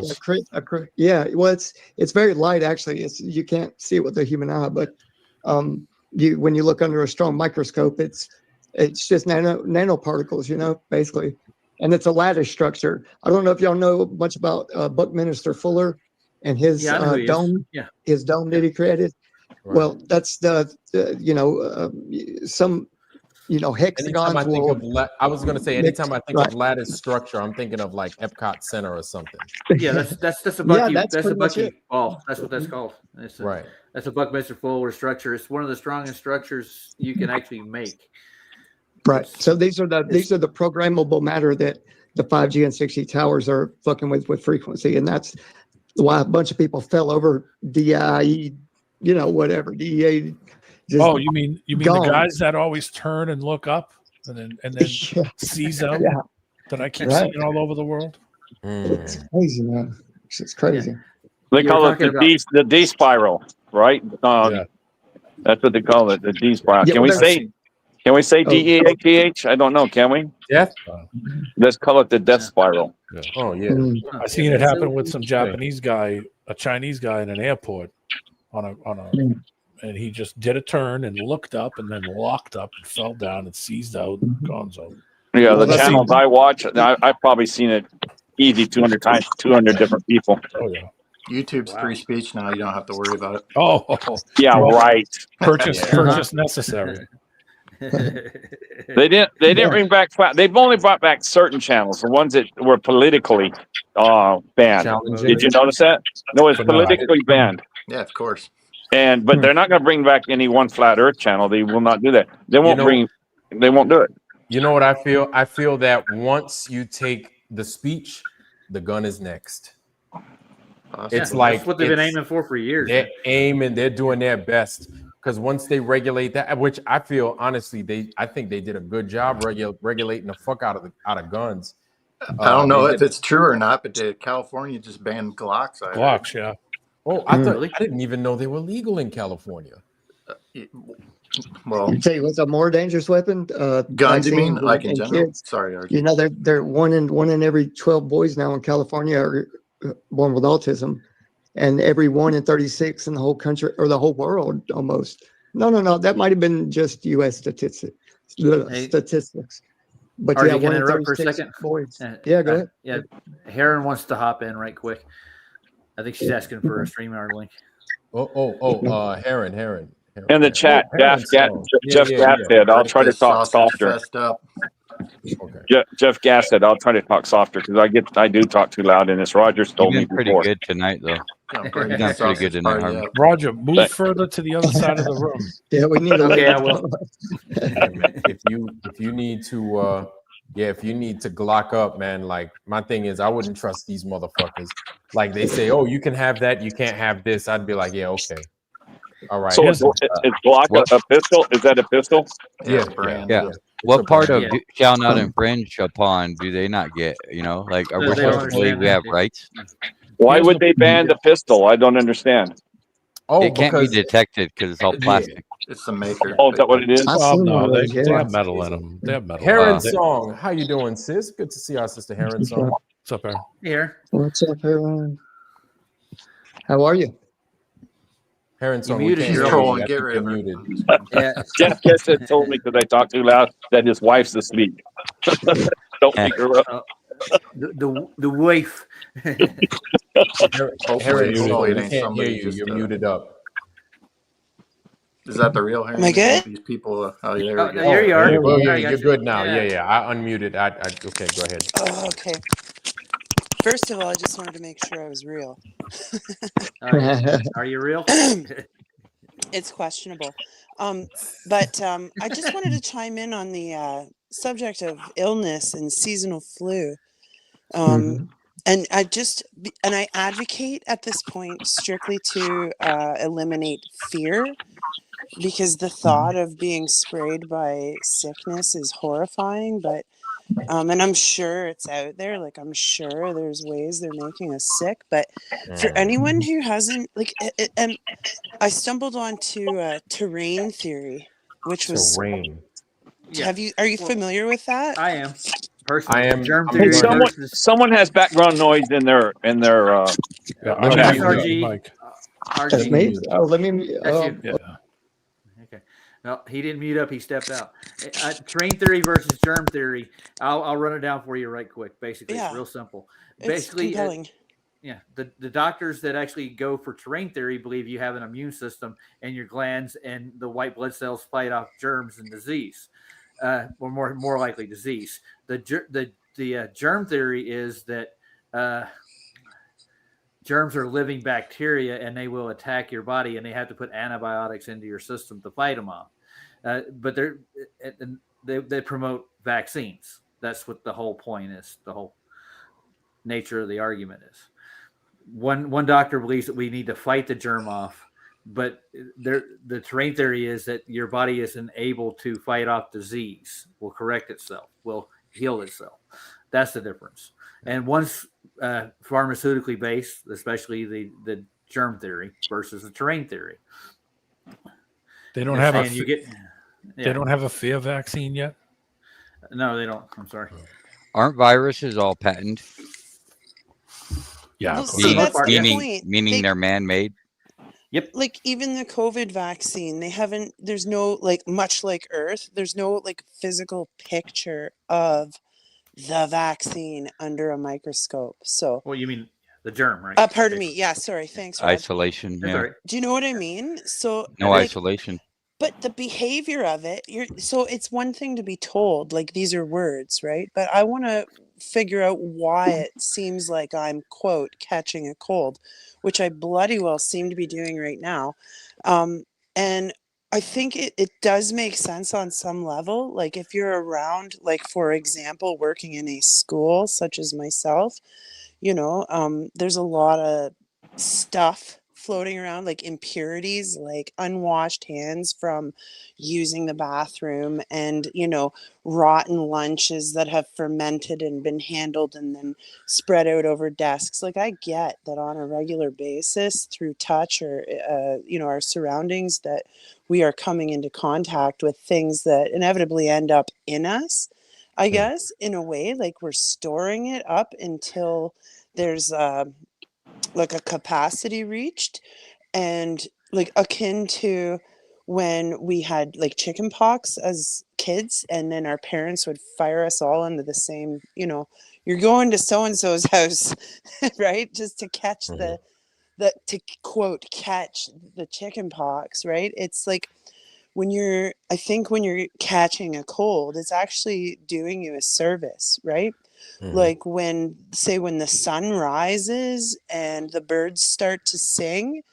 Speaker 7: yeah. Well, it's very light actually. You can't see it with the human eye, but when you look under a strong microscope, it's just nanoparticles, basically. And it's a lattice structure. I don't know if y'all know much about Buckminster Fuller and his dome.
Speaker 2: Yeah.
Speaker 7: His dome that he created. Right. Well, that's some hexagons.
Speaker 1: I was going to say, anytime I think of lattice structure, I'm thinking of like Epcot Center or something.
Speaker 2: Yeah, that's a Bucky.
Speaker 7: that's
Speaker 2: a Bucky
Speaker 7: ball.
Speaker 2: That's what that's called.
Speaker 1: Right.
Speaker 2: That's a Buckminster Fuller structure. It's one of the strongest structures you can actually make.
Speaker 7: Right. So these are the programmable matter that the 5G and 6G towers are fucking with frequency, and that's why a bunch of people fell over DIE, whatever DEA.
Speaker 3: You mean the guys that always turn and look up and then seize out that I keep seeing all over the world?
Speaker 7: It's crazy, man. It's crazy.
Speaker 2: Yeah.
Speaker 6: They call it the D spiral, right? That's what they call it, the D spiral. Can we say DEATH? I don't know. Can we?
Speaker 1: Death.
Speaker 6: Let's call it the death spiral.
Speaker 1: Yeah. Oh yeah.
Speaker 3: I seen it happen with some Japanese guy, a Chinese guy in an airport and he just did a turn and looked up and then locked up and fell down and seized out and gonzo.
Speaker 6: Yeah, the channels I watch, I've probably seen it easy 200 times, 200 different people.
Speaker 3: Oh yeah.
Speaker 5: YouTube's free speech now. You don't have to worry about it.
Speaker 3: Oh
Speaker 6: yeah, right.
Speaker 3: Purchase necessary.
Speaker 6: They didn't bring back. They've only brought back certain channels, the ones that were politically banned. Did you notice that? No, it's politically banned.
Speaker 5: Yeah, of course.
Speaker 6: But they're not going to bring back any one flat Earth channel. They will not do that. They won't They won't do it.
Speaker 1: You know what I feel? I feel that once you take the speech, the gun is next. It's like
Speaker 2: that's what they've been aiming for years.
Speaker 1: They're doing their best. Because once they regulate that, which I feel honestly, I think they did a good job regulating the fuck out of guns.
Speaker 5: I don't know if it's true or not, but California just banned Glocks.
Speaker 3: Glocks, yeah.
Speaker 1: Oh, I didn't even know they were legal in California.
Speaker 7: Well, I'll tell you what's a more dangerous weapon?
Speaker 5: Guns, you mean? Like in general? Kids. Sorry, RJ.
Speaker 7: They're one in every 12 boys now in California are born with autism. And every 1 in 36 in the whole country or the whole world almost. No. That might have been just U.S. statistics. But
Speaker 2: yeah, 1 in 36 for a second?
Speaker 7: Boys. Yeah, go ahead.
Speaker 2: Yeah, Heron wants to hop in right quick. I think she's asking for a StreamYard link.
Speaker 1: Heron.
Speaker 6: In the chat, Jeff Gass said, "I'll try to talk softer."
Speaker 1: Okay.
Speaker 6: Jeff Gass said, "I'll try to talk softer because I do talk too loud." And this Rogers told me
Speaker 4: pretty
Speaker 6: before.
Speaker 4: good tonight, though. You're doing pretty good tonight, Harvey.
Speaker 3: Roger, move further to the other side of the room.
Speaker 7: Yeah, we need.
Speaker 2: Okay, I will.
Speaker 1: If you need to, if you need to Glock up, man. Like my thing is, I wouldn't trust these motherfuckers. Like they say, oh, you can have that, you can't have this. I'd be like, yeah, okay. All right.
Speaker 6: So
Speaker 3: Yes.
Speaker 6: is Glock a pistol? Is that a pistol?
Speaker 5: Yeah,
Speaker 1: Yeah,
Speaker 5: brand.
Speaker 4: Yeah.
Speaker 1: It's
Speaker 4: What
Speaker 1: a
Speaker 4: part
Speaker 1: brand.
Speaker 4: of
Speaker 2: Yeah.
Speaker 4: shall not infringe upon do they not get? Like, are we
Speaker 2: They don't
Speaker 4: supposed to believe
Speaker 2: understand
Speaker 4: we
Speaker 2: that.
Speaker 4: have rights?
Speaker 6: Why
Speaker 3: Here's
Speaker 6: would
Speaker 3: the-
Speaker 6: they ban the pistol? I don't understand.
Speaker 1: Oh,
Speaker 4: It can't be
Speaker 1: because
Speaker 4: detected because it's all
Speaker 1: yeah.
Speaker 4: plastic.
Speaker 5: It's the maker.
Speaker 6: Oh, is that what it is?
Speaker 7: I've
Speaker 3: Well,
Speaker 7: seen one
Speaker 3: no,
Speaker 7: of those.
Speaker 3: they
Speaker 7: Yeah.
Speaker 3: have metal in them. They have metal.
Speaker 1: Heron
Speaker 4: Wow.
Speaker 1: Song, how you doing, sis? Good to see our sister Heron
Speaker 7: What's
Speaker 1: Song.
Speaker 7: up?
Speaker 3: What's up, Aaron?
Speaker 2: Here.
Speaker 7: What's up, everyone? How are you?
Speaker 1: Heron Song, we
Speaker 2: muted
Speaker 1: can't
Speaker 5: She's
Speaker 2: your
Speaker 1: hear
Speaker 2: own-
Speaker 5: trolling.
Speaker 1: you. I
Speaker 5: Get
Speaker 1: think
Speaker 5: rid
Speaker 1: you're
Speaker 5: of her.
Speaker 1: muted.
Speaker 2: Yeah.
Speaker 6: Jeff Kitson told me because I talked too loud that his wife's asleep. Don't wake her up.
Speaker 2: The wife.
Speaker 1: Heron Song,
Speaker 5: Hopefully it
Speaker 1: we
Speaker 5: ain't
Speaker 1: can't hear
Speaker 5: somebody
Speaker 1: you.
Speaker 5: just.
Speaker 1: You're muted up.
Speaker 5: Is that the real Harry?
Speaker 8: Am I good?
Speaker 5: These people. Oh, there
Speaker 2: Oh,
Speaker 5: we go.
Speaker 2: there you are.
Speaker 1: There you go.
Speaker 2: Yeah,
Speaker 1: Yeah,
Speaker 2: I got
Speaker 1: you're
Speaker 2: you.
Speaker 1: good now.
Speaker 2: Yeah.
Speaker 1: Yeah. I unmuted. Okay, go ahead.
Speaker 8: Oh, okay. First of all, I just wanted to make sure I was real.
Speaker 2: Are you real?
Speaker 8: It's questionable. But I just wanted to chime in on the subject of illness and seasonal flu.
Speaker 7: Mhm.
Speaker 8: And I advocate at this point strictly to eliminate fear, because the thought of being sprayed by sickness is horrifying. But and I'm sure it's out there. Like, I'm sure there's ways they're making us sick. But for anyone who hasn't, like, I stumbled onto terrain theory, which was.
Speaker 1: Terrain.
Speaker 2: Yeah.
Speaker 8: Are you familiar with that?
Speaker 2: I am. Personally,
Speaker 1: I am.
Speaker 2: germ
Speaker 1: I'm
Speaker 2: theory
Speaker 6: Hey,
Speaker 1: learning.
Speaker 2: versus
Speaker 6: someone has background noise in their
Speaker 3: Yeah,
Speaker 1: Let me
Speaker 2: that's
Speaker 1: mute
Speaker 2: RG.
Speaker 3: Mike.
Speaker 7: That's
Speaker 2: RG.
Speaker 7: me. Oh, let me.
Speaker 2: That's you.
Speaker 3: Yeah.
Speaker 2: Okay. No, he didn't mute up. He stepped out. Terrain theory versus germ theory. I'll run it down for you right quick. Basically,
Speaker 8: Yeah.
Speaker 2: it's real simple.
Speaker 8: It's
Speaker 2: Basically,
Speaker 8: compelling.
Speaker 2: yeah, the doctors that actually go for terrain theory believe you have an immune system and your glands and the white blood cells fight off germs and disease, or more likely disease. The germ theory is that germs are living bacteria and they will attack your body, and they have to put antibiotics into your system to fight them off. But they promote vaccines. That's what the whole point is. The whole nature of the argument is. One doctor believes that we need to fight the germ off, but the terrain theory is that your body isn't able to fight off disease, will correct itself, will heal itself. That's the difference. And one's pharmaceutically based, especially the germ theory versus the terrain theory.
Speaker 3: They don't have
Speaker 2: They
Speaker 3: don't have a fear vaccine yet.
Speaker 2: No, they don't. I'm sorry.
Speaker 4: Aren't viruses all patent?
Speaker 3: Yeah,
Speaker 8: Well,
Speaker 3: of
Speaker 8: see,
Speaker 3: course.
Speaker 8: that's the
Speaker 4: meaning
Speaker 8: point.
Speaker 4: meaning they're man-made.
Speaker 2: Yep.
Speaker 8: Like, even the COVID vaccine, there's no, like, much like Earth, there's no, like, physical picture of the vaccine under a microscope. So,
Speaker 2: Well, you mean the germ, right?
Speaker 8: pardon me. Yeah, sorry. Thanks, Rod.
Speaker 4: Isolation.
Speaker 2: That's
Speaker 4: Yeah.
Speaker 2: all right.
Speaker 8: Do you know what I mean? So,
Speaker 4: No
Speaker 8: like,
Speaker 4: isolation.
Speaker 8: but the behavior of it, so it's one thing to be told, like, these are words, right? But I want to figure out why it seems like I'm, quote, catching a cold, which I bloody well seem to be doing right now. And I think it does make sense on some level. Like, if you're around, like, for example, working in a school such as myself, there's a lot of stuff floating around, like impurities, like unwashed hands from using the bathroom, and rotten lunches that have fermented and been handled and then spread out over desks. Like, I get that on a regular basis through touch or our surroundings, that we are coming into contact with things that inevitably end up in us, I guess, in a way. Like, we're storing it up until there's like a capacity reached, and like akin to when we had like chicken pox as kids, and then our parents would fire us all into the same, you're going to so and so's house, right? Just to catch to quote catch the chicken pox, right? It's like when you're catching a cold, it's actually doing you a service, right? Like, when the sun rises and the birds start to sing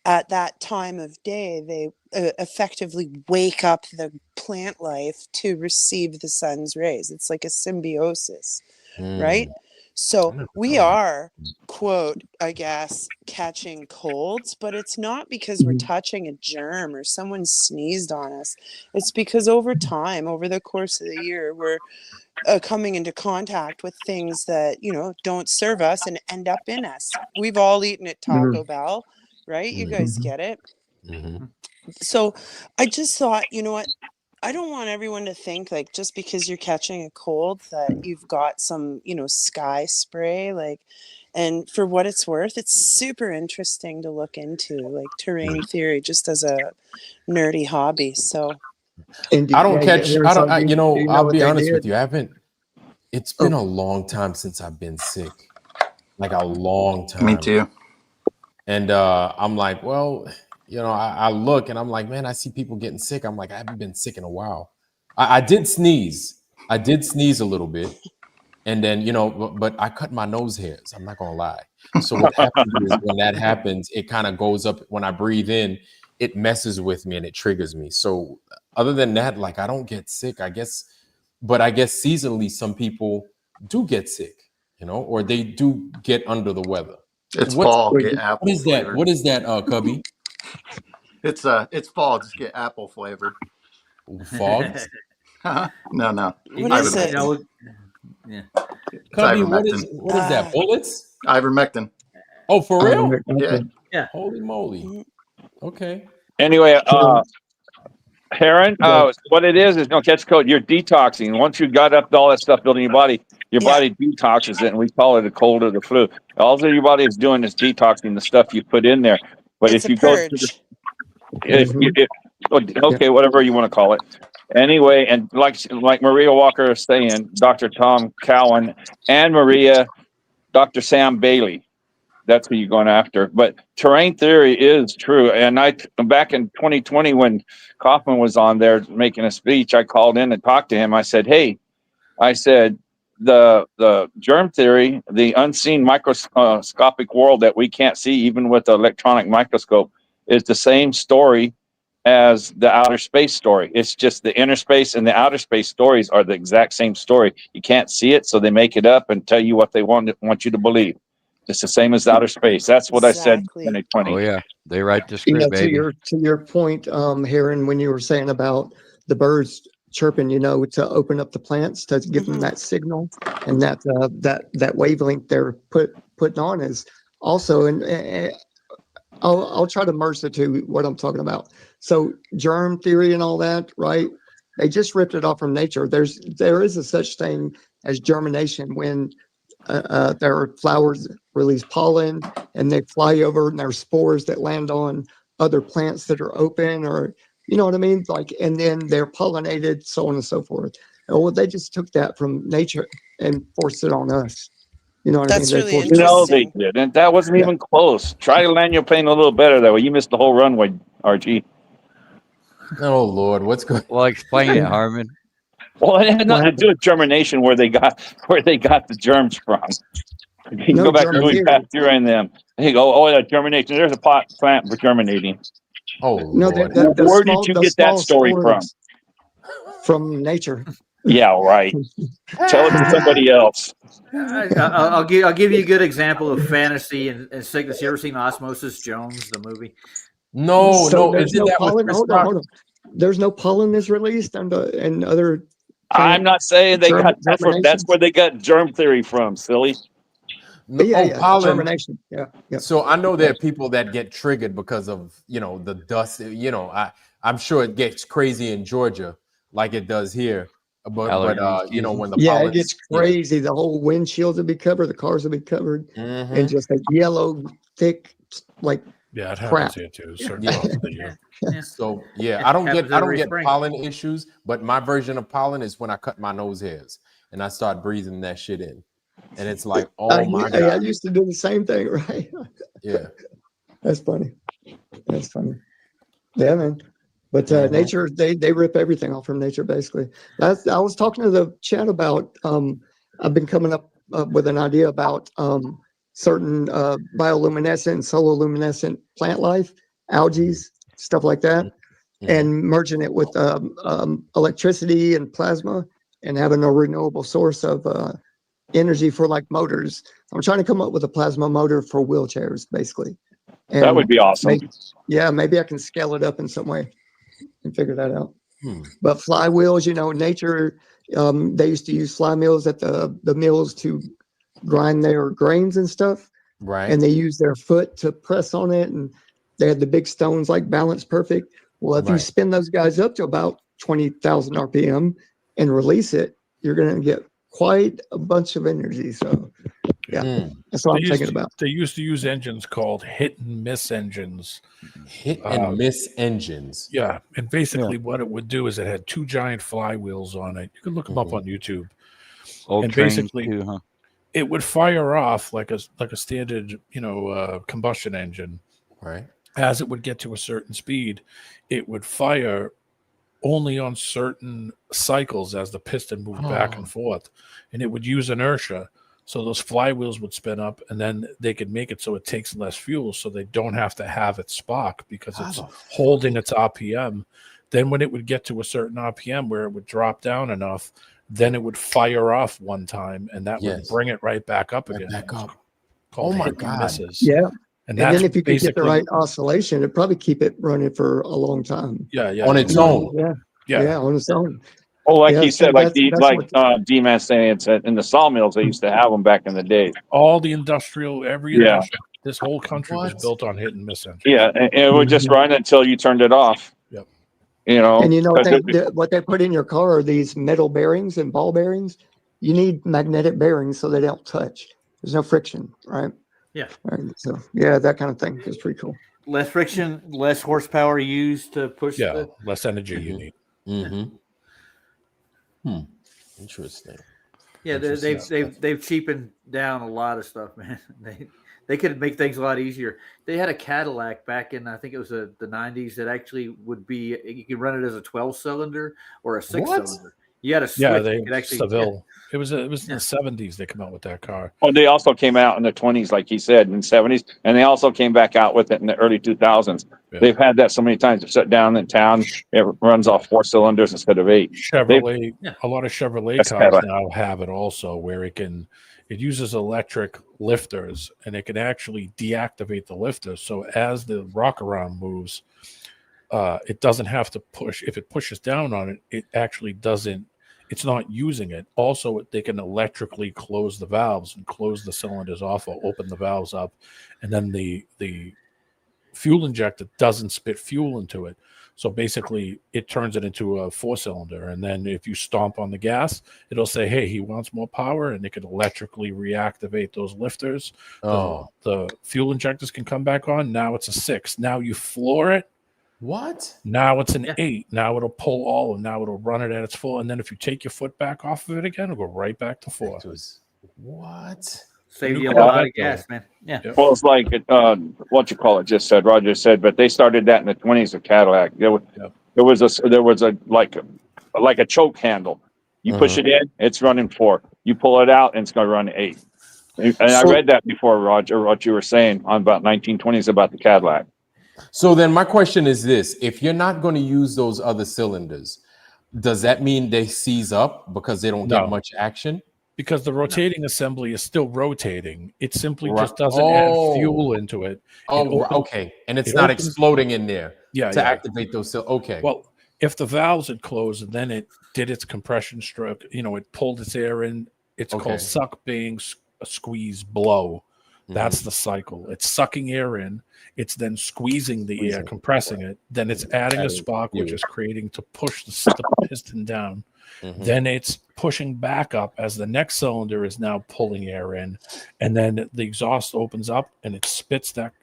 Speaker 8: at that time of day, they effectively wake up the plant life to receive the sun's rays. It's like a symbiosis, right? So
Speaker 1: never
Speaker 8: we
Speaker 1: thought about
Speaker 8: are, quote, I guess, catching colds, but it's not because we're touching a germ or someone sneezed on us. It's because over time, over the course of the year, we're coming into contact with things that, you know, don't serve us and end up in us. We've all eaten at Taco Bell, right? You guys get it.
Speaker 1: Mhm.
Speaker 8: So I just thought, you know what? I don't want everyone to think like just because you're catching a cold that you've got some, you know, sky spray. Like, and for what it's worth, it's super interesting to look into, like terrain theory, just as a nerdy hobby. So
Speaker 7: And
Speaker 1: I don't catch. I don't.
Speaker 7: do
Speaker 1: You know,
Speaker 7: you know
Speaker 1: I'll
Speaker 7: what
Speaker 1: be
Speaker 7: they
Speaker 1: honest
Speaker 7: did?
Speaker 1: with you. I haven't. It's been a long time since I've been sick, like a long
Speaker 5: Me
Speaker 1: time.
Speaker 5: too.
Speaker 1: And I'm like, well, you know, I look and I'm like, man, I see people getting sick. I'm like, I haven't been sick in a while. I did sneeze. I did sneeze a little bit. And then, you know, but I cut my nose hairs. I'm not going to lie. So what happens is when that happens, it kind of goes up. When I breathe in, it messes with me and it triggers me. So other than that, like I don't get sick, I guess. But I guess seasonally, some people do get sick, you know, or they do get under the weather.
Speaker 5: It's
Speaker 1: What's
Speaker 5: fall.
Speaker 7: Wait,
Speaker 5: Get
Speaker 1: what
Speaker 5: apple
Speaker 1: is that?
Speaker 5: flavored.
Speaker 1: What is that, Cubby?
Speaker 5: It's fall. Just get apple flavored.
Speaker 1: Fogs?
Speaker 5: No.
Speaker 8: what is
Speaker 5: Ivermectin.
Speaker 8: it?
Speaker 2: You know, yeah.
Speaker 5: It's
Speaker 1: Cubby,
Speaker 5: ivermectin.
Speaker 1: what is that? Bullets?
Speaker 5: Ivermectin.
Speaker 1: Oh, for real?
Speaker 5: Yeah.
Speaker 2: Yeah.
Speaker 1: Holy moly.
Speaker 8: Mhm.
Speaker 1: Okay.
Speaker 6: Anyway, Heron,
Speaker 7: Yeah.
Speaker 6: what it is no catch cold. You're detoxing. Once you got up all that stuff building your
Speaker 8: Yeah.
Speaker 6: body detoxes it, and we call it a cold or the flu. All that your body is doing is detoxing the stuff you put in there. But
Speaker 8: It's
Speaker 6: if
Speaker 8: a
Speaker 6: you go to the,
Speaker 8: purge.
Speaker 6: okay, whatever you want to call it. Anyway, and like Maria Walker is saying, Dr. Tom Cowan and Dr. Sam Bailey. That's who you're going after. But terrain theory is true. And back in 2020, when Kaufman was on there making a speech, I called in and talked to him. I said, hey, the germ theory, the unseen microscopic world that we can't see even with the electronic microscope, is the same story as the outer space story. It's just the inner space and the outer space stories are the exact same story. You can't see it, so they make it up and tell you what they want you to believe. It's the same as outer space. That's what I said in
Speaker 8: Exactly.
Speaker 6: 2020.
Speaker 4: Oh yeah, they write the
Speaker 7: You know,
Speaker 4: script, baby.
Speaker 7: to your point, Heron, when you were saying about the birds chirping, you know, to open up the plants to give them that signal, and that wavelength they're putting on is also, and I'll try to merge the two, what I'm talking about. So germ theory and all that, right? They just ripped it off from nature. There is a such thing as germination when there are flowers that release pollen and they fly over, and there's spores that land on other plants that are open, or you know what I mean? Like, and then they're pollinated, so on and so forth. Well, they just took that from nature and forced it on us. You know what I mean?
Speaker 8: That's
Speaker 7: They
Speaker 8: really
Speaker 7: forced it
Speaker 6: No,
Speaker 7: on us.
Speaker 6: they
Speaker 8: interesting.
Speaker 6: didn't. That wasn't
Speaker 7: Yeah.
Speaker 6: even close. Try to land your plane a little better that way. You missed the whole runway, RG.
Speaker 1: Oh Lord, what's going
Speaker 4: Well, explain it, Harmon.
Speaker 6: Well, it had
Speaker 7: What
Speaker 6: nothing to do with germination where they got the germs from. You can
Speaker 7: No,
Speaker 6: go back to
Speaker 7: germ
Speaker 6: Louis
Speaker 7: theory.
Speaker 6: Pasteur and them. They go, oh, yeah, germination. There's a plant for germinating.
Speaker 1: Oh
Speaker 7: No,
Speaker 1: Lord.
Speaker 6: Where did you
Speaker 7: the
Speaker 6: get that
Speaker 7: small
Speaker 6: story from?
Speaker 7: spores from nature.
Speaker 6: Yeah, right. Tell it to somebody else.
Speaker 2: I'll give you a good example of fantasy and sickness. You ever seen Osmosis Jones, the movie?
Speaker 1: No,
Speaker 7: So
Speaker 1: no.
Speaker 7: there's
Speaker 1: Is it
Speaker 7: no
Speaker 1: that with
Speaker 7: pollen.
Speaker 1: Chris
Speaker 7: Hold on,
Speaker 1: Rock?
Speaker 7: hold on. There's no pollen is released and other
Speaker 6: I'm
Speaker 7: plant
Speaker 6: not saying they got that from. That's
Speaker 7: germination.
Speaker 6: where they got germ theory from, silly.
Speaker 1: No,
Speaker 7: Yeah,
Speaker 1: pollen.
Speaker 7: germination. Yeah.
Speaker 1: So I know there are people that get triggered because of, you know, the dust. You know, I'm sure it gets crazy in Georgia like it does here. But
Speaker 4: Allergy
Speaker 1: you know,
Speaker 4: season.
Speaker 1: when the
Speaker 7: Yeah, it
Speaker 1: pollen,
Speaker 7: gets crazy. The whole windshields will be covered, the cars will be covered, and just a yellow, thick, like
Speaker 3: Yeah, it
Speaker 7: crap.
Speaker 3: happens here too.
Speaker 2: Yeah.
Speaker 3: Certain
Speaker 1: Yeah.
Speaker 3: parts of the year.
Speaker 2: Yeah.
Speaker 1: So yeah,
Speaker 2: It
Speaker 1: I don't
Speaker 2: happens
Speaker 1: get
Speaker 2: every spring.
Speaker 1: pollen issues, but my version of pollen is when I cut my nose hairs and I start breathing that shit in, and it's like, oh my
Speaker 7: I
Speaker 1: god,
Speaker 7: used to do the same thing, right?
Speaker 1: yeah.
Speaker 7: That's funny. That's funny. Yeah, man. But
Speaker 1: Mhm.
Speaker 7: nature, they rip everything off from nature, basically. I was talking to the chat about. I've been coming up with an idea about certain bioluminescent and sololuminescent plant life, algae, stuff like that, and merging it with electricity and plasma, and having a renewable source of energy for like motors. I'm trying to come up with a plasma motor for wheelchairs, basically. And
Speaker 6: That would be awesome.
Speaker 7: maybe I can scale it up in some way and figure that out.
Speaker 1: Hmm.
Speaker 7: But flywheels, nature, they used to use fly mills at the mills to grind their grains and stuff.
Speaker 1: Right.
Speaker 7: And they used their foot to press on it. And they had the big stones like balanced perfect. Well, if you
Speaker 1: Right.
Speaker 7: spin those guys up to about 20,000 RPM and release it, you're going to get quite a bunch of energy. So, yeah, that's what I'm thinking about.
Speaker 3: They used to use engines called hit and miss engines.
Speaker 1: Hit and miss engines.
Speaker 3: Yeah. And basically what it would do is it had two giant flywheels on it. You can look them up on YouTube.
Speaker 4: Old
Speaker 3: And
Speaker 4: trains
Speaker 3: basically,
Speaker 4: too, huh?
Speaker 3: it would fire off like a standard, combustion engine.
Speaker 1: Right.
Speaker 3: As it would get to a certain speed, it would fire only on certain cycles as the piston moved back and forth, and it would use inertia. So those flywheels would spin up, and then they could make it so it takes less fuel, so they don't have to have it spark because it's holding its RPM. Then when it would get to a certain RPM where it would drop down enough, then it would fire off one time, and that would bring it right back up again.
Speaker 1: Back up.
Speaker 3: Called
Speaker 1: Oh my
Speaker 3: hit and
Speaker 1: God.
Speaker 3: misses.
Speaker 7: Yeah.
Speaker 3: And
Speaker 7: then
Speaker 3: that's
Speaker 7: if you could get the
Speaker 3: basically
Speaker 7: right oscillation, it'd probably keep it running for a long time.
Speaker 3: yeah
Speaker 1: On its own.
Speaker 7: Yeah, on its own.
Speaker 6: Oh, like
Speaker 7: Yeah,
Speaker 6: he
Speaker 7: so
Speaker 6: said, like
Speaker 7: that's
Speaker 6: D-Man saying, it's in the sawmills, they used to have them back in the day.
Speaker 3: all the every
Speaker 6: Yeah.
Speaker 3: industrial, this whole country was
Speaker 1: What?
Speaker 3: built on hit and miss engines.
Speaker 6: Yeah, and it would just run until you turned it off.
Speaker 3: Yep.
Speaker 7: And what they put in your car are these metal bearings and ball bearings. You need magnetic bearings so they don't touch. There's no friction, right?
Speaker 2: Yeah.
Speaker 7: Right. So that kind of thing is pretty cool.
Speaker 2: Less friction, less horsepower used to push.
Speaker 3: Yeah, less energy you need.
Speaker 1: Interesting.
Speaker 2: Yeah, they've cheapened down a lot of stuff, man. They could make things a lot easier. They had a Cadillac back in, I think it was the 90s, that actually would be, you could run it as a 12-cylinder or a 6-cylinder. You had a switch.
Speaker 3: Yeah,
Speaker 2: you could actually,
Speaker 3: Seville. It was in the 70s they come out with that car.
Speaker 6: Oh, they also came out in the 20s, like he said, in the 70s, and they also came back out with it in the early 2000s.
Speaker 3: Yeah.
Speaker 6: They've had that so many times. It's shut down in town. It runs off 4 cylinders instead of 8.
Speaker 3: Chevrolet, a lot of Chevrolet
Speaker 6: That's
Speaker 3: cars
Speaker 6: Cadillac.
Speaker 3: now have it also, where it uses electric lifters, and it can actually deactivate the lifter. So as the rock around moves, it doesn't have to push. If it pushes down on it, it actually doesn't. It's not using it. Also, they can electrically close the valves and close the cylinders off or open the valves up, and then the fuel injector doesn't spit fuel into it. So basically, it turns it into a 4-cylinder. And then if you stomp on the gas, it'll say, "Hey, he wants more power," and it can electrically reactivate those lifters. The fuel injectors can come back on. Now it's a 6. Now you floor it.
Speaker 1: What?
Speaker 3: Now it's an 8. Now it'll pull all, and now it'll run it at its full. And then if you take your foot back off of it again, it'll go right back to 4.
Speaker 1: What?
Speaker 2: Save you a lot of gas, man. Yeah.
Speaker 6: Well, it's like what you call it. Just said Roger said, but they started that in the 20s with Cadillac. There was a like a choke handle. You push it in, it's running 4. You pull it out, and it's going to run 8. And I read that before, Roger. What you were saying on about 1920s about the Cadillac.
Speaker 1: So then my question is this: if you're not going to use those other cylinders, does that mean they seize up because they don't get much action?
Speaker 3: Because the rotating assembly is still rotating. It simply just doesn't add fuel into it.
Speaker 1: Okay. And it's not exploding in there to activate those. Okay.
Speaker 3: Well, if the valves had closed and then it did its compression stroke, it pulled its air in. It's called suck, bang, squeeze, blow. That's the cycle. It's sucking air in. It's then squeezing the air, compressing it. Then it's adding a spark, which is creating to push the piston down. Then it's pushing back up as the next cylinder is now pulling air in. And then the exhaust opens up and it spits that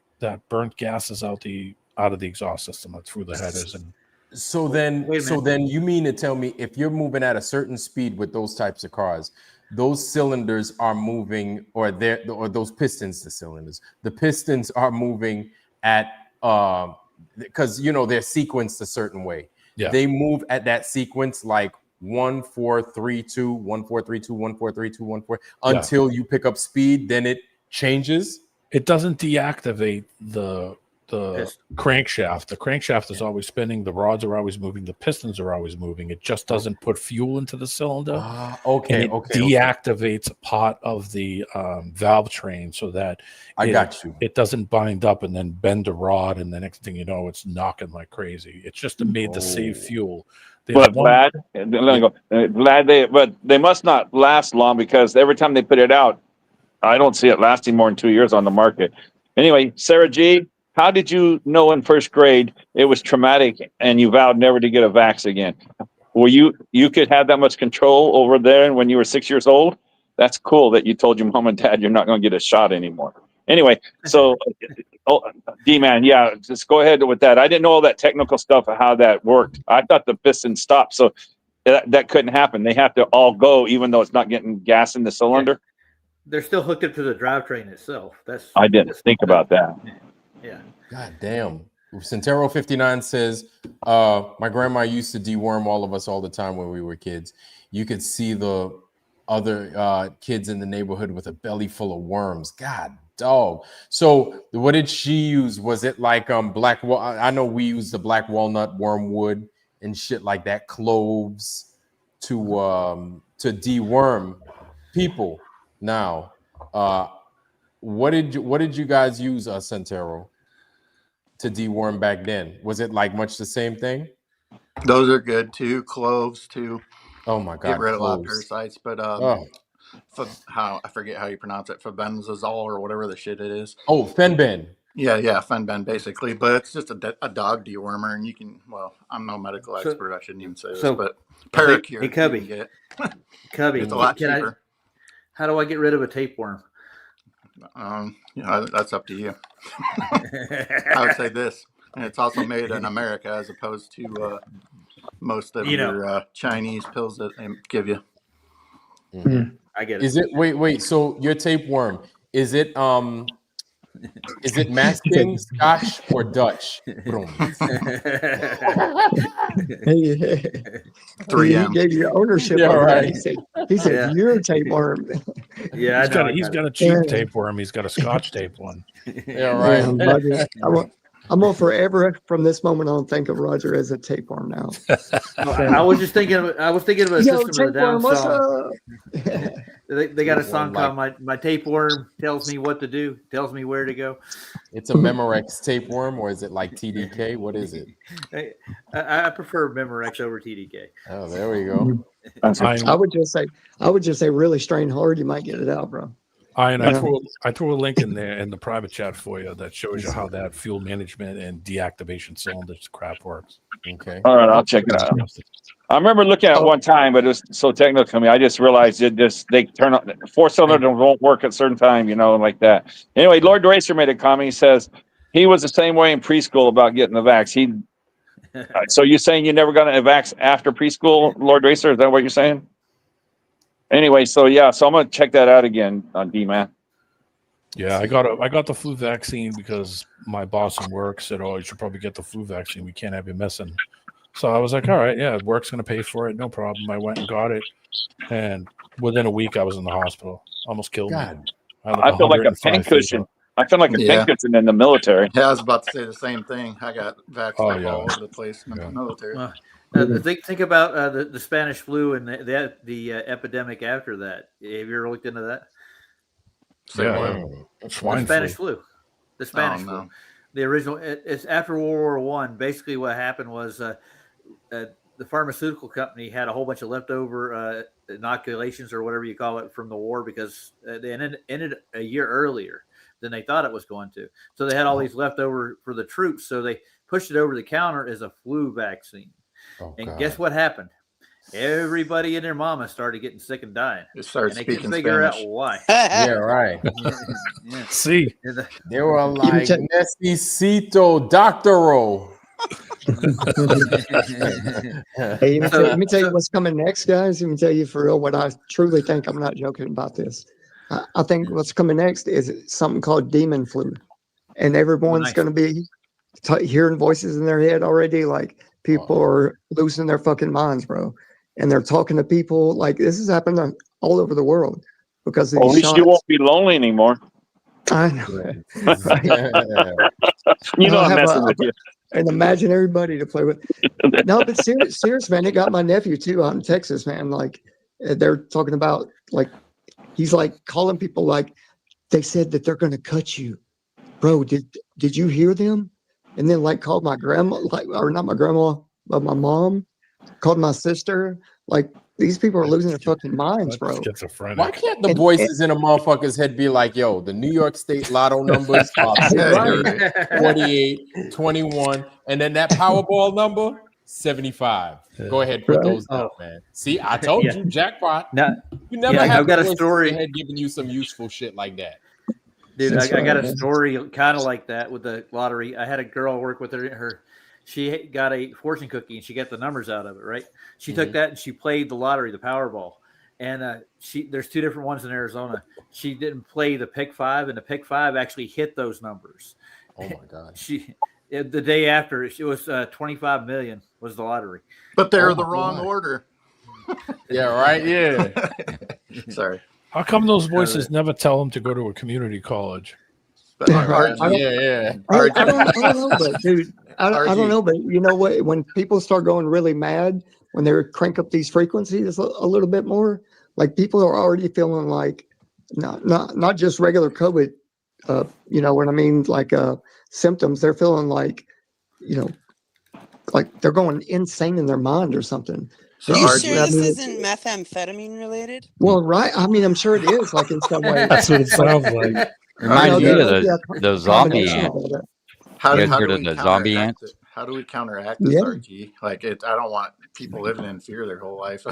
Speaker 3: burnt gases out of the exhaust system through the headers. And
Speaker 1: so then you mean to tell me if you're moving at a certain speed with those types of cars, those cylinders are moving, or those pistons, the pistons are moving at because they're sequenced a certain way.
Speaker 3: Yeah.
Speaker 1: They move at that sequence like 1 4 3 2 1 4 3 2 1 4 3 2 1 4 until you pick up speed. Then it changes.
Speaker 3: It doesn't deactivate the crankshaft. The crankshaft is always spinning. The rods are always moving. The pistons are always moving. It just doesn't put fuel into the cylinder.
Speaker 1: Okay.
Speaker 3: And it deactivates part of the valve train so that it doesn't bind up and then bend a rod. And the next thing you know, it's knocking like crazy. It's just made to save fuel.
Speaker 6: But Vlad, they must not last long because every time they put it out, I don't see it lasting more than 2 years on the market. Anyway, Sarah G, how did you know in first grade it was traumatic and you vowed never to get a vax again? Were you could have that much control over there when you were 6 years old? That's cool that you told your mom and dad you're not going to get a shot anymore. Anyway, so D-Man, yeah, just go ahead with that. I didn't know all that technical stuff of how that worked. I thought the piston stopped, so that couldn't happen. They have to all go, even though it's not getting gas in the cylinder.
Speaker 2: Yeah. They're still hooked up to the drivetrain itself.
Speaker 6: I didn't think about that.
Speaker 2: Yeah.
Speaker 1: God damn. Centero 59 says, my grandma used to deworm all of us all the time when we were kids. You could see the other kids in the neighborhood with a belly full of worms. God dog. So what did she use? Was it like black? I know we use the black walnut, wormwood, and shit like that, cloves to deworm people. Now, what did you guys use, Centero, to deworm back then? Was it like much the same thing?
Speaker 5: Those are good too. Cloves too.
Speaker 1: Oh my god,
Speaker 5: get rid of a lot of
Speaker 1: cloves.
Speaker 5: parasites. But I forget how you pronounce it, fenbendazole or whatever the shit it is.
Speaker 1: Oh, fenben.
Speaker 5: Yeah, fenben basically, but it's just a dog dewormer, and you can. Well, I'm no medical expert. I shouldn't even say this, but Paracure.
Speaker 2: Hey, Cubby,
Speaker 5: you can get.
Speaker 2: Cubby,
Speaker 5: it's a lot cheaper.
Speaker 2: How do I get rid of a tapeworm?
Speaker 5: That's up to you. I would say this, and it's also made in America as opposed to most of your Chinese pills that they give you.
Speaker 1: Mm-hmm.
Speaker 2: I get it.
Speaker 1: Is it wait? So your tapeworm, is it masking, Scotch, or Dutch?
Speaker 5: 3M.
Speaker 7: He gave you ownership.
Speaker 1: Yeah, right.
Speaker 7: He said you're a tapeworm.
Speaker 2: Yeah,
Speaker 3: he's got a cheap tapeworm. He's got a Scotch tape one.
Speaker 1: Yeah, right.
Speaker 7: I'm gonna forever from this moment on think of Roger as a tapeworm now.
Speaker 2: I was thinking of a System of a Down song. They got a song called "My Tapeworm Tells Me What to Do, Tells Me Where to Go."
Speaker 1: It's a Memorex tapeworm, or is it like TDK? What is it?
Speaker 2: I prefer Memorex over TDK.
Speaker 1: Oh, there we go.
Speaker 7: I would just say, really strain hard. You might get it out, bro.
Speaker 3: I threw a link in there in the private chat for you that shows you how that fuel management and deactivation cylinders crap works.
Speaker 1: Okay.
Speaker 6: All right, I'll check it out. I remember looking at it one time, but it was so technical to me. I just realized they turn on 4-cylinder won't work at a certain time, like that. Anyway, Lord Racer made a comment. He says he was the same way in preschool about getting the vax. So you're saying you never got a vax after preschool, Lord Racer? Is that what you're saying? Anyway, so I'm gonna check that out again on D-Man.
Speaker 3: Yeah, I got the flu vaccine because my boss at work said, "Oh, you should probably get the flu vaccine. We can't have you missing." So I was like, "All right, yeah, work's gonna pay for it, no problem." I went and got it, and within a week, I was in the hospital. Almost killed me.
Speaker 6: I feel like a pincushion. I feel like a pincushion in the military.
Speaker 5: Yeah, I was about to say the same thing. I got vaccinated all over the place in the military.
Speaker 2: Think about the Spanish flu and the epidemic after that. Have you ever looked into that?
Speaker 3: The
Speaker 2: Spanish flu. The Spanish flu. The original. It's after World War I. Basically, what happened was the pharmaceutical company had a whole bunch of leftover inoculations or whatever you call it from the war because they ended a year earlier than they thought it was going to. So they had all these leftover for the troops. So they pushed it over the counter as a flu vaccine. Guess what happened? Everybody and their mama started getting sick and dying.
Speaker 5: And
Speaker 2: they couldn't figure out why.
Speaker 1: Yeah, right.
Speaker 3: See,
Speaker 1: they were like necesito doctoro.
Speaker 7: Hey, let me tell you what's coming next, guys. Let me tell you for real what I truly think. I'm not joking about this. I think what's coming next is something called demon flu, and everyone's going to be hearing voices in their head already. Like people are losing their fucking minds, bro, and they're talking to people like this is happening all over the world because of
Speaker 6: at least you won't be lonely anymore.
Speaker 7: I know.
Speaker 6: You know
Speaker 7: I'll
Speaker 6: I'm
Speaker 7: have
Speaker 6: messing with you.
Speaker 7: an imaginary buddy to play with. No, but serious, man. It got my nephew too out in Texas, man. Like they're talking about like he's like calling people like they said that they're going to cut you, bro. Did you hear them? And then like called my grandma, like or not my grandma, but my mom, called my sister. Like these people are losing their fucking minds, bro.
Speaker 3: Schizophrenic.
Speaker 1: Why can't the voices in a motherfucker's head be like, yo, the New York State lotto numbers are
Speaker 5: You're
Speaker 1: 50,
Speaker 5: right.
Speaker 1: 48, 21, and then that Powerball number, 75. Go ahead, put
Speaker 7: Right.
Speaker 1: those down, man. See, I told
Speaker 2: Yeah.
Speaker 1: you, jackpot.
Speaker 2: Now,
Speaker 1: You never
Speaker 2: yeah,
Speaker 1: have
Speaker 2: I've got
Speaker 1: the
Speaker 2: a
Speaker 1: voices
Speaker 2: story.
Speaker 1: in your head giving you some useful shit like that.
Speaker 2: Dude,
Speaker 7: That's
Speaker 2: I got
Speaker 7: right,
Speaker 2: a
Speaker 7: man.
Speaker 2: story kind of like that with the lottery. I had a girl work with her. She got a fortune cookie and she got the numbers out of it. Right. She took that and she played the lottery, the Powerball. And there's two different ones in Arizona. She didn't play the pick 5, and the pick 5 actually hit those numbers.
Speaker 1: Oh my god.
Speaker 2: The day after it was 25 million was the lottery.
Speaker 5: But they're
Speaker 1: Oh
Speaker 5: the
Speaker 1: my
Speaker 5: wrong
Speaker 1: God.
Speaker 5: order.
Speaker 1: Yeah, right. Yeah.
Speaker 5: Sorry.
Speaker 3: How come those voices never tell them to go to a community college?
Speaker 5: But
Speaker 1: Yeah.
Speaker 7: I don't know, but dude, I don't
Speaker 5: RG.
Speaker 7: know, but you know what? When people start going really mad, when they crank up these frequencies a little bit more, like people are already feeling like not just regular COVID, you know what I mean? Like symptoms. They're feeling like, you know, like they're going insane in their mind or something.
Speaker 5: So
Speaker 8: You
Speaker 5: RG,
Speaker 8: sure this isn't methamphetamine related?
Speaker 7: Well, right. I mean, I'm sure it is, like in some way.
Speaker 3: That's what it sounds like.
Speaker 4: Reminds me
Speaker 7: there
Speaker 4: of
Speaker 7: might be a
Speaker 4: the zombie
Speaker 7: combination
Speaker 4: ant.
Speaker 7: of all that.
Speaker 5: how
Speaker 4: You
Speaker 5: do,
Speaker 4: guys
Speaker 5: how
Speaker 4: heard
Speaker 5: do
Speaker 4: of
Speaker 5: we
Speaker 4: the zombie
Speaker 5: counteract
Speaker 4: ants?
Speaker 5: it? How do we counteract this,
Speaker 7: Yeah.
Speaker 5: RG? Like I don't want people living in fear their whole life.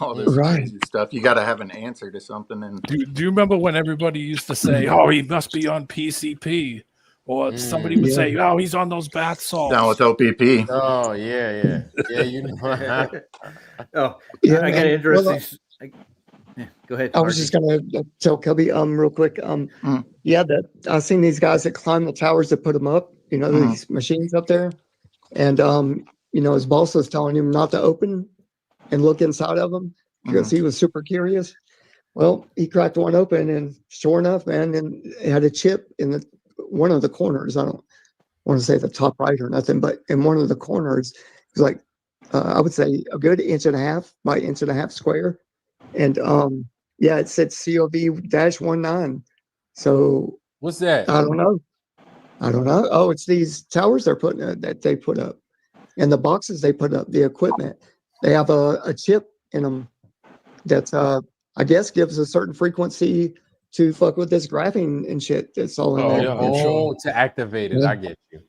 Speaker 5: All this
Speaker 7: Right.
Speaker 5: crazy stuff. You got to have an answer to something. And
Speaker 3: Do you remember when everybody used to say, "Oh, he must be on PCP," or somebody would say, "Oh, he's on those bath salts."
Speaker 5: down with OPP.
Speaker 1: Oh yeah. You know.
Speaker 2: Oh,
Speaker 7: Yeah,
Speaker 2: I got
Speaker 7: man.
Speaker 2: an interesting. Go ahead.
Speaker 7: I was
Speaker 2: RG.
Speaker 7: just gonna tell Cubby real quick. Yeah, that I've seen these guys that climb the towers that put them up. You know, these machines up there, and you know, his boss was telling him not to open and look inside of them because he was super curious. Well, he cracked one open, and sure enough, man, and it had a chip in one of the corners. I don't want to say the top right or nothing, but in one of the corners, it was like I would say a good 1.5 by 1.5 square. And yeah, it said COV-19. So
Speaker 1: What's that?
Speaker 7: I don't know. Oh, it's these towers that they put up, and the boxes they put up, the equipment. They have a chip in them that's I guess gives a certain frequency to fuck with this graphing and shit that's all in there.
Speaker 3: yeah, I'm sure.
Speaker 1: To activate it.
Speaker 7: Yeah.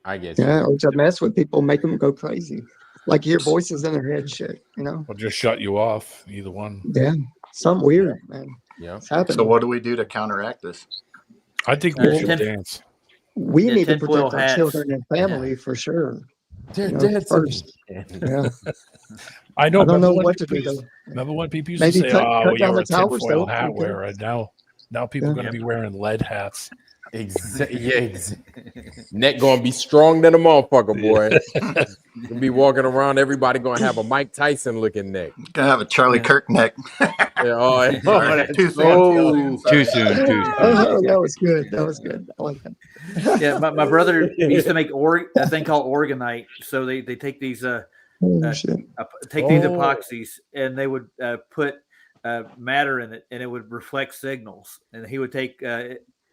Speaker 1: I get you.
Speaker 7: Yeah, or to mess with people, make them go crazy, like hear voices in their head, shit. You know?
Speaker 3: Or just shut you off. Either one.
Speaker 7: Yeah, something weird, man.
Speaker 1: Yeah.
Speaker 7: It's happening.
Speaker 5: So what do we do to counteract this?
Speaker 3: I think we should dance.
Speaker 7: We need to
Speaker 2: tinfoil
Speaker 7: protect our
Speaker 2: hats.
Speaker 7: children and family for sure.
Speaker 1: They're
Speaker 7: You know,
Speaker 1: dead
Speaker 7: first. Yeah.
Speaker 3: I know.
Speaker 7: I don't know
Speaker 3: remember when
Speaker 7: what to do
Speaker 3: people
Speaker 7: though.
Speaker 3: Remember when people used
Speaker 7: Maybe
Speaker 3: to say,
Speaker 7: cut
Speaker 3: "Oh,
Speaker 7: down
Speaker 3: you're
Speaker 7: the
Speaker 3: a
Speaker 7: towers,
Speaker 3: tinfoil
Speaker 7: though.
Speaker 3: hat
Speaker 7: Okay.
Speaker 3: wearer." Now people are going to be wearing lead hats.
Speaker 1: Neck gonna be strong than a motherfucker, boy. Gonna be walking around, everybody gonna have a Mike Tyson looking neck.
Speaker 5: Gonna have a Charlie Kirk neck.
Speaker 1: That's
Speaker 5: Too
Speaker 1: so-
Speaker 4: Too soon.
Speaker 7: Oh, that was good. That was good. I like that.
Speaker 2: Yeah, my brother used to make a thing called organite. So they take these
Speaker 7: Oh, shit.
Speaker 2: these epoxies and they would put matter in it and it would reflect signals. And he would take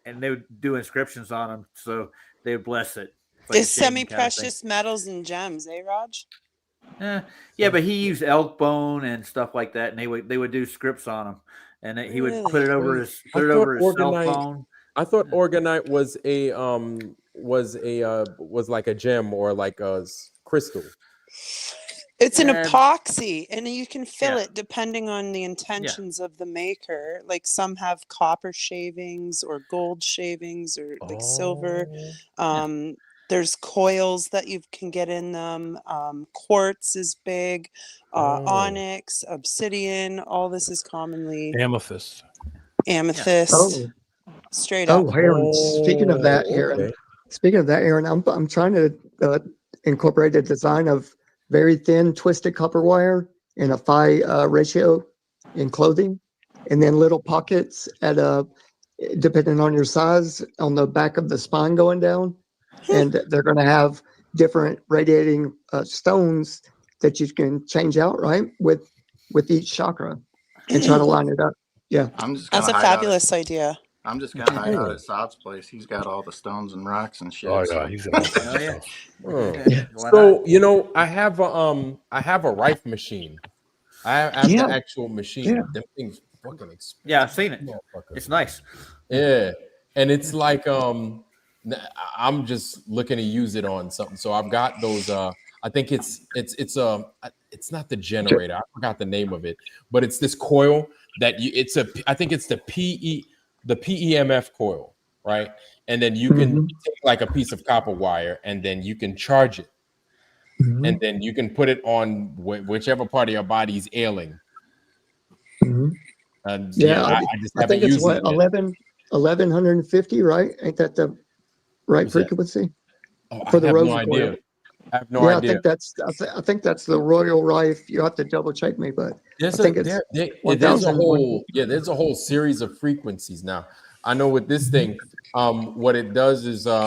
Speaker 2: and they would do inscriptions on them, so they would bless it. Like
Speaker 8: It's semi-precious metals and gems, Raj?
Speaker 2: Yeah, but he used elk bone and stuff like that, and they would do scripts on them, and he would put it over his cell phone.
Speaker 1: I thought organite was was like a gem or like a crystal.
Speaker 8: It's an epoxy, and you can fill it depending on the intentions of the maker. Like some have copper shavings or gold shavings or like silver. There's coils that you can get in them. Quartz is big. Onyx, obsidian. All this is commonly
Speaker 3: Amethyst.
Speaker 8: Amethyst. Straight up.
Speaker 7: Oh, Aaron. Speaking of that, Aaron, I'm trying to incorporate a design of very thin twisted copper wire in a phi ratio in clothing, and then little pockets at depending on your size on the back of the spine going down and they're going to have different radiating stones that you can change out, right, with each chakra, and try to line it up. Yeah,
Speaker 5: I'm just
Speaker 8: That's
Speaker 5: gonna
Speaker 8: a
Speaker 5: hide out.
Speaker 8: fabulous idea.
Speaker 5: I'm just gonna hide out at Saab's place. He's got all the stones and rocks and shit.
Speaker 3: Oh yeah,
Speaker 5: so-
Speaker 3: he's got all kinds
Speaker 2: Oh
Speaker 3: of
Speaker 2: yeah.
Speaker 3: stuff.
Speaker 7: Yeah.
Speaker 2: Why
Speaker 1: So
Speaker 2: not?
Speaker 1: you know, I have a Rife machine. I have
Speaker 7: Yeah.
Speaker 1: the actual machine.
Speaker 7: Yeah.
Speaker 1: Them things fucking expensive.
Speaker 2: Yeah, I've seen it.
Speaker 1: Motherfucker.
Speaker 2: It's nice.
Speaker 1: Yeah, and it's like I'm just looking to use it on something. So I've got those. I think it's not the generator. I forgot the name of it, but it's this coil that I think it's the PEMF coil, right? And then you can take like a piece of copper wire, and then you can charge it, and then you can put it on whichever part of your body is ailing. And
Speaker 7: Yeah,
Speaker 1: I just
Speaker 7: I
Speaker 1: haven't
Speaker 7: think it's
Speaker 1: used it
Speaker 7: what
Speaker 1: yet.
Speaker 7: 1150, right? Ain't that the right
Speaker 1: What's that?
Speaker 7: frequency
Speaker 1: Oh, I
Speaker 7: for the
Speaker 1: have no
Speaker 7: Rosa coil?
Speaker 1: idea. I have no
Speaker 7: Yeah,
Speaker 1: idea.
Speaker 7: I think that's the Royal Rife. You have to double check me, but
Speaker 1: There's
Speaker 7: I think it's
Speaker 1: there's a
Speaker 7: 1001.
Speaker 1: there's a whole series of frequencies now. I know with this thing, what it does is there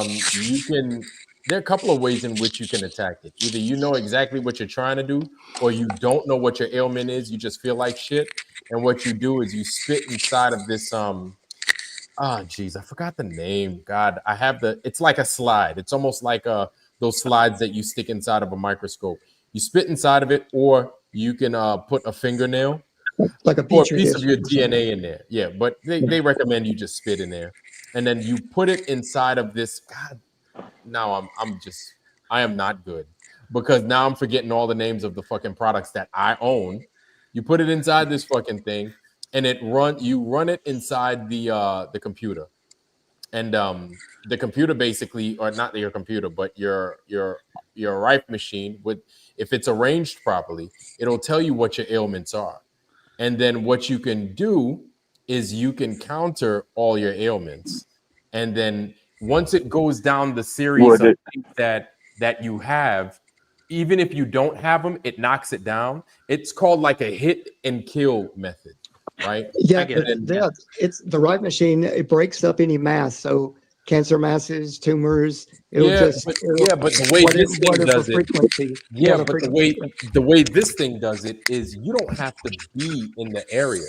Speaker 1: are a couple of ways in which you can attack it. Either you know exactly what you're trying to do, or you don't know what your ailment is, you just feel like shit. And what you do is you spit inside of this geez, I forgot the name. God, it's like a slide. It's almost like those slides that you stick inside of a microscope. You spit inside of it, or you can put a fingernail
Speaker 7: Like a
Speaker 1: or a
Speaker 7: petri
Speaker 1: piece of
Speaker 7: dish
Speaker 1: your
Speaker 7: or something.
Speaker 1: DNA in there. Yeah, but they recommend you just spit in there. And then you put it inside of this. God, now I am not good, because now I'm forgetting all the names of the fucking products that I own. You put it inside this fucking thing, and you run it inside the computer. And the computer basically, or not your computer, but your Rife machine, with if it's arranged properly, it'll tell you what your ailments are. And then what you can do is you can counter all your ailments. And then once it goes down the series
Speaker 6: Would
Speaker 1: of
Speaker 6: it?
Speaker 1: things that you have, even if you don't have them, it knocks it down. It's called like a hit and kill method, right?
Speaker 7: Yeah,
Speaker 2: get it.
Speaker 7: yeah, it's the Rife machine. It breaks up any mass, so cancer masses, tumors. It'll
Speaker 1: Yeah,
Speaker 7: just
Speaker 1: but the way this thing
Speaker 7: whatever
Speaker 1: does it,
Speaker 7: frequency,
Speaker 1: yeah,
Speaker 7: whatever
Speaker 1: but
Speaker 7: frequency.
Speaker 1: the way this thing does it is you don't have to be in the area.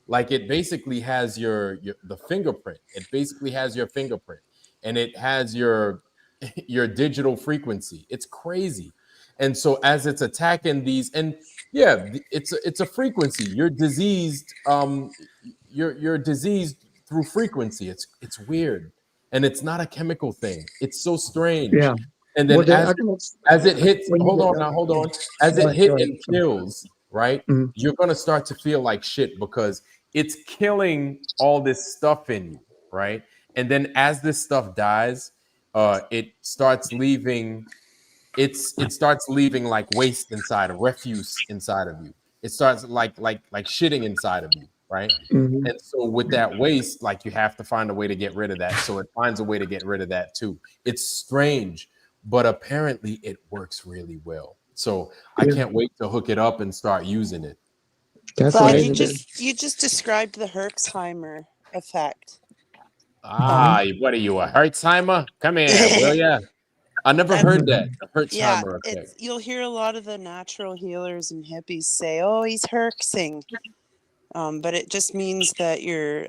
Speaker 1: Like it basically has the fingerprint. It basically has your fingerprint, and it has your your digital frequency. It's crazy. And so as it's attacking these, and yeah, it's a frequency. You're diseased. You're diseased through frequency. It's weird, and it's not a chemical thing. It's so strange.
Speaker 7: Yeah.
Speaker 1: And then
Speaker 7: I can
Speaker 1: as it hits,
Speaker 7: when you
Speaker 1: hold
Speaker 7: get
Speaker 1: on
Speaker 7: done.
Speaker 1: now, hold on. As
Speaker 7: Go
Speaker 1: it
Speaker 7: ahead,
Speaker 1: hit
Speaker 7: go ahead.
Speaker 1: and kills, right?
Speaker 7: Mhm.
Speaker 1: You're gonna start to feel like shit, because it's killing all this stuff in you, right? And then as this stuff dies, it starts leaving. It starts leaving like waste inside, of refuse inside of you. It starts like shitting inside of you, right?
Speaker 7: Mhm.
Speaker 1: And so with that waste, like you have to find a way to get rid of that. So it finds a way to get rid of that too. It's strange, but apparently it works really well. So I
Speaker 7: Yeah,
Speaker 1: can't wait to hook it up and start using it.
Speaker 7: that's
Speaker 8: Glad
Speaker 7: amazing, dude.
Speaker 8: you just described the Herxheimer effect.
Speaker 1: What are you, a Hertzheimer? Come here, will ya? I never heard that. The
Speaker 8: Yeah,
Speaker 1: Hertzheimer effect.
Speaker 8: you'll hear a lot of the natural healers and hippies say, "Oh, he's herxing," but it just means that you're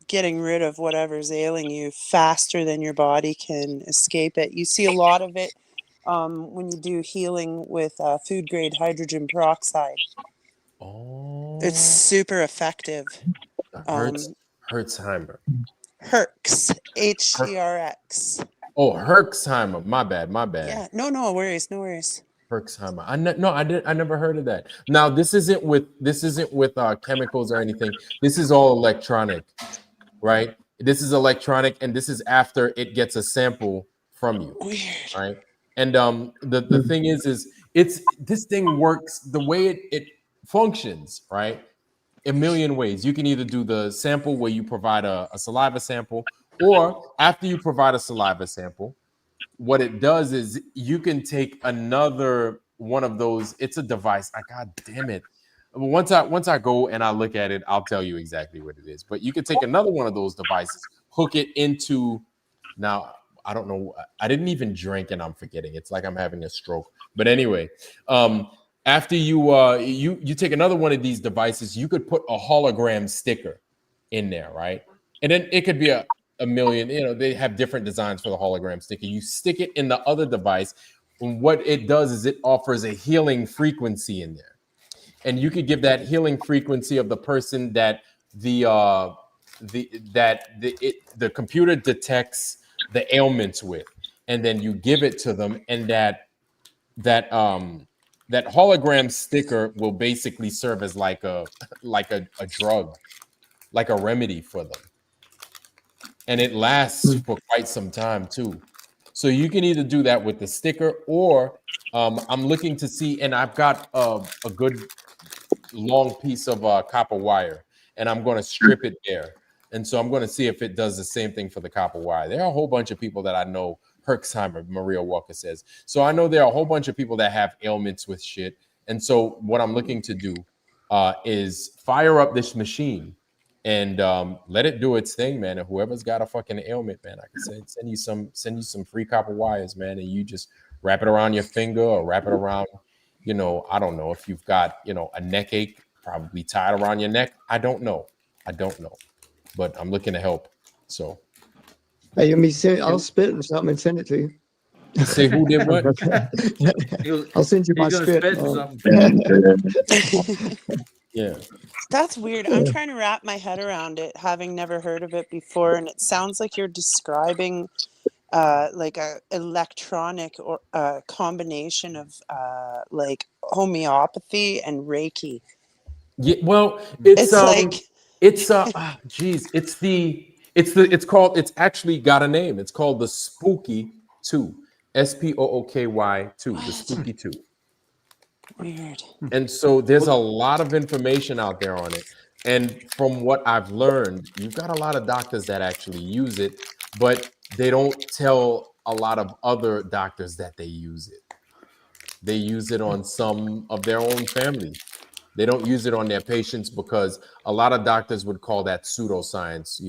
Speaker 8: getting rid of whatever's ailing you faster than your body can escape it. You see a lot of it when you do healing with food grade hydrogen peroxide. It's
Speaker 1: Oh,
Speaker 8: super effective.
Speaker 1: the
Speaker 8: Um,
Speaker 1: Hertzheimer.
Speaker 8: Herx, HERX.
Speaker 1: Oh, Herxheimer. My bad. My bad.
Speaker 8: Yeah, no worries, no worries.
Speaker 1: Herxheimer. I never heard of that. Now this isn't with chemicals or anything. This is all electronic, right? This is electronic, and this is after it gets a sample from you,
Speaker 8: Weird.
Speaker 1: right? And the thing is this thing works the way it functions, right? A million ways. You can either do the sample where you provide a saliva sample, or after you provide a saliva sample, what it does is you can take another one of those. It's a device. God damn it. Once I go and I look at it, I'll tell you exactly what it is. But you can take another one of those devices, hook it into. Now I don't know. I didn't even drink and I'm forgetting. It's like I'm having a stroke. But anyway, after you take another one of these devices, you could put a hologram sticker in there, right? And then it could be a million, they have different designs for the hologram sticker. You stick it in the other device, and what it does is it offers a healing frequency in there. And you could give that healing frequency of the person that the computer detects the ailments with, and then you give it to them, and that hologram sticker will basically serve as like a drug, like a remedy for them, and it lasts for quite some time too. So you can either do that with the sticker, or I'm looking to see, and I've got a good long piece of copper wire, and I'm going to strip it there. And so I'm going to see if it does the same thing for the copper wire. There are a whole bunch of people that I know. Herxheimer, Maria Walker says. So I know there are a whole bunch of people that have ailments with shit. And so what I'm looking to do is fire up this machine and let it do its thing, man. And whoever's got a fucking ailment, man, I can send you some free copper wires, man, and you just wrap it around your finger or wrap it around, I don't know if you've got, a neck ache, probably tied around your neck. I don't know, but I'm looking to help. So,
Speaker 7: hey, I'll spit and something and send it to you.
Speaker 1: Say who did what?
Speaker 7: I'll send you my spit.
Speaker 1: Yeah.
Speaker 8: That's weird. I'm trying to wrap my head around it, having never heard of it before, and it sounds like you're describing like a electronic or a combination of like homeopathy and Reiki.
Speaker 1: Yeah, well, it's actually got a name. It's called the Spooky 2. SPOOKY 2, the Spooky 2.
Speaker 8: Weird.
Speaker 1: And so there's a lot of information out there on it. And from what I've learned, you've got a lot of doctors that actually use it, but they don't tell a lot of other doctors that they use it. They use it on some of their own family. They don't use it on their patients because a lot of doctors would call that pseudoscience.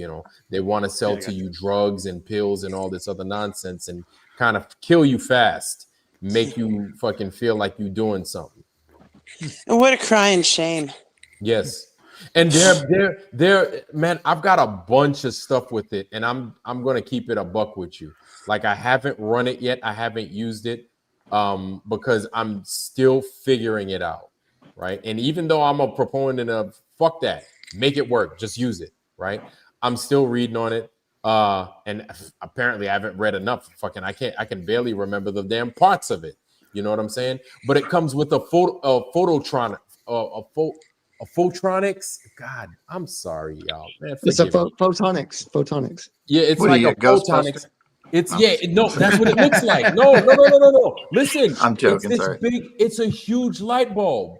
Speaker 1: They want to sell to you drugs and pills and all this other nonsense and kind of kill you fast, make you fucking feel like you're doing something.
Speaker 8: And what a crying shame.
Speaker 1: Yes. And they're man, I've got a bunch of stuff with it, and I'm going to keep it a buck with you. Like, I haven't run it yet. I haven't used it because I'm still figuring it out. Right. And even though I'm a proponent of fuck that, make it work, just use it. Right. I'm still reading on it. And apparently I haven't read enough. I can barely remember the damn parts of it. You know what I'm saying? But it comes with a photonics. God, I'm sorry, y'all. Man,
Speaker 7: it's a photonics.
Speaker 1: Yeah, it's
Speaker 5: what
Speaker 1: like a photonics. It's no, that's what it looks like. No. Listen,
Speaker 5: I'm joking.
Speaker 1: It's
Speaker 5: sorry.
Speaker 1: it's a huge light bulb,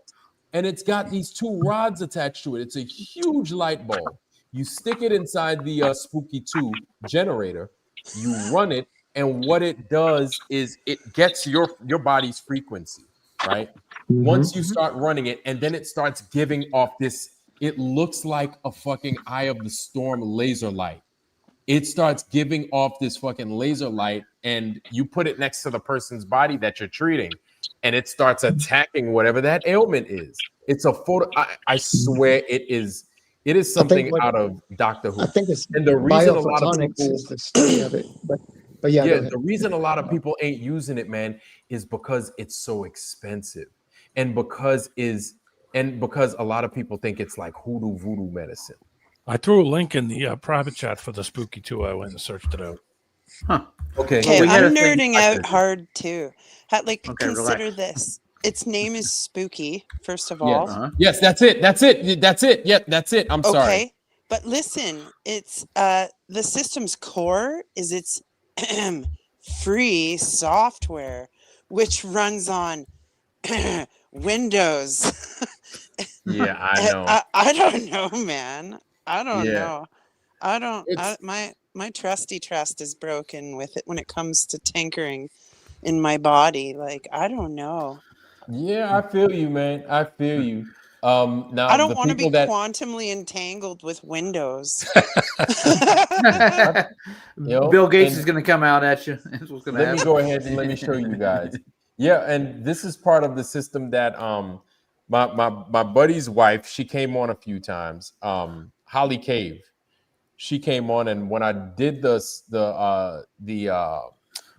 Speaker 1: and it's got these two rods attached to it. It's a huge light bulb. You stick it inside the Spooky 2 generator. You run it, and what it does is it gets your body's frequency, right? Mm-hmm. Once you start running it, and then it starts giving off this, it looks like a fucking Eye of the Storm laser light. It starts giving off this fucking laser light, and you put it next to the person's body that you're treating, and it starts attacking whatever that ailment is. It's a photo. I swear it is. It is something out of Doctor Who.
Speaker 7: I think it's
Speaker 1: and the reason a lot of people
Speaker 7: is the study of it. But yeah,
Speaker 1: the reason a lot of people ain't using it, man, is because it's so expensive, and because a lot of people think it's like hoodoo voodoo medicine.
Speaker 3: I threw a link in the private chat for the Spooky 2. I went and searched it out.
Speaker 2: Huh.
Speaker 1: Okay.
Speaker 8: I'm nerding out hard too. Consider
Speaker 2: relax.
Speaker 8: This. Its name is Spooky, first of all.
Speaker 1: Yes, yes, that's it. Yeah, that's it. I'm sorry.
Speaker 8: Okay, but listen, it's the system's core is its free software, which runs on Windows.
Speaker 1: Yeah, I know.
Speaker 8: I don't know, man. I don't know. My trusty trust is broken with it when it comes to tinkering in my body. Like, I don't know.
Speaker 1: Yeah, I feel you, man. I feel you. Now
Speaker 8: I don't
Speaker 1: the
Speaker 8: want to be
Speaker 1: people that
Speaker 8: quantumly entangled with Windows.
Speaker 2: Bill Gates
Speaker 1: and
Speaker 2: is going to come out at you. That's what's going to
Speaker 1: let
Speaker 2: happen.
Speaker 1: me go ahead and let me show you guys. Yeah, and this is part of the system that my buddy's wife, she came on a few times. Holly Cave, she came on, and when I did the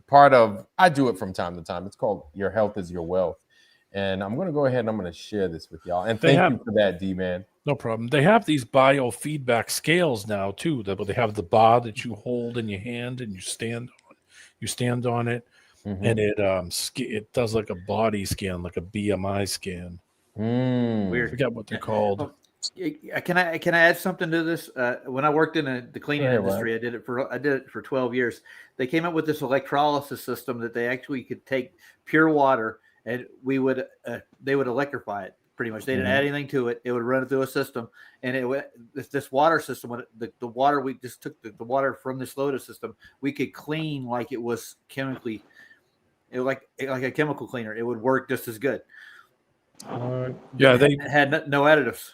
Speaker 1: part of, I do it from time to time. It's called Your Health is Your Wealth. And I'm going to go ahead and I'm going to share this with y'all. And thank you for that, D-Man.
Speaker 3: No problem. They have these biofeedback scales now too. That they have the bar that you hold in your hand and you stand on it, and it does like a body scan, like a BMI scan.
Speaker 2: Weird.
Speaker 3: I forget what they're called.
Speaker 2: Well, can I add something to this? When I worked in the cleaning industry, I did it for 12 years. They came up with this electrolysis system that they actually could take pure water and they would electrify it. Pretty much, they didn't add anything to it. It would run it through a system, and it would this water system. The water, we just took the water from this Lotus system. We could clean like it was chemically, like a chemical cleaner. It would work just as good.
Speaker 3: Yeah, they
Speaker 2: had no additives.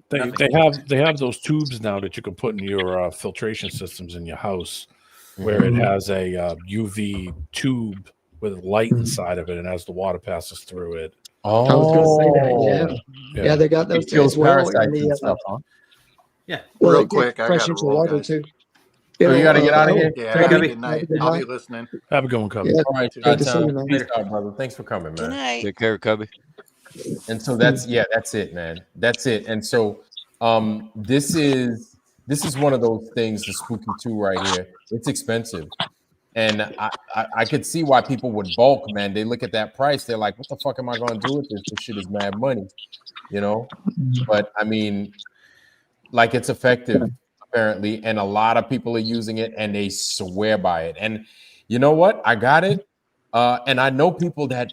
Speaker 3: They have those tubes now that you can put in your filtration systems in your house, where it has a UV tube with light inside of it, and as the water passes through it.
Speaker 7: Oh, I was going to say that. Yeah, they got those
Speaker 1: kills
Speaker 7: as well.
Speaker 1: parasites and stuff, huh?
Speaker 2: Yeah.
Speaker 7: Well,
Speaker 5: Real quick, I got to roll,
Speaker 7: water
Speaker 5: guys.
Speaker 7: too.
Speaker 1: So you got to get out of here.
Speaker 5: Yeah, good night. I'll be listening.
Speaker 3: Have a good one, Cubby.
Speaker 7: Yeah,
Speaker 1: All right,
Speaker 7: good to see you, man.
Speaker 1: peace out, brother. Thanks for coming,
Speaker 8: Good
Speaker 1: man.
Speaker 8: night.
Speaker 4: Take care, Cubby.
Speaker 1: And so that's it, man. That's it. And so this is one of those things, the Spooky 2 right here. It's expensive. And I could see why people would bulk, man. They look at that price, they're like, what the fuck am I going to do with this? This shit is mad money, you know? But I mean, like, it's effective apparently, and a lot of people are using it and they swear by it. And you know what? I got it. And I know people that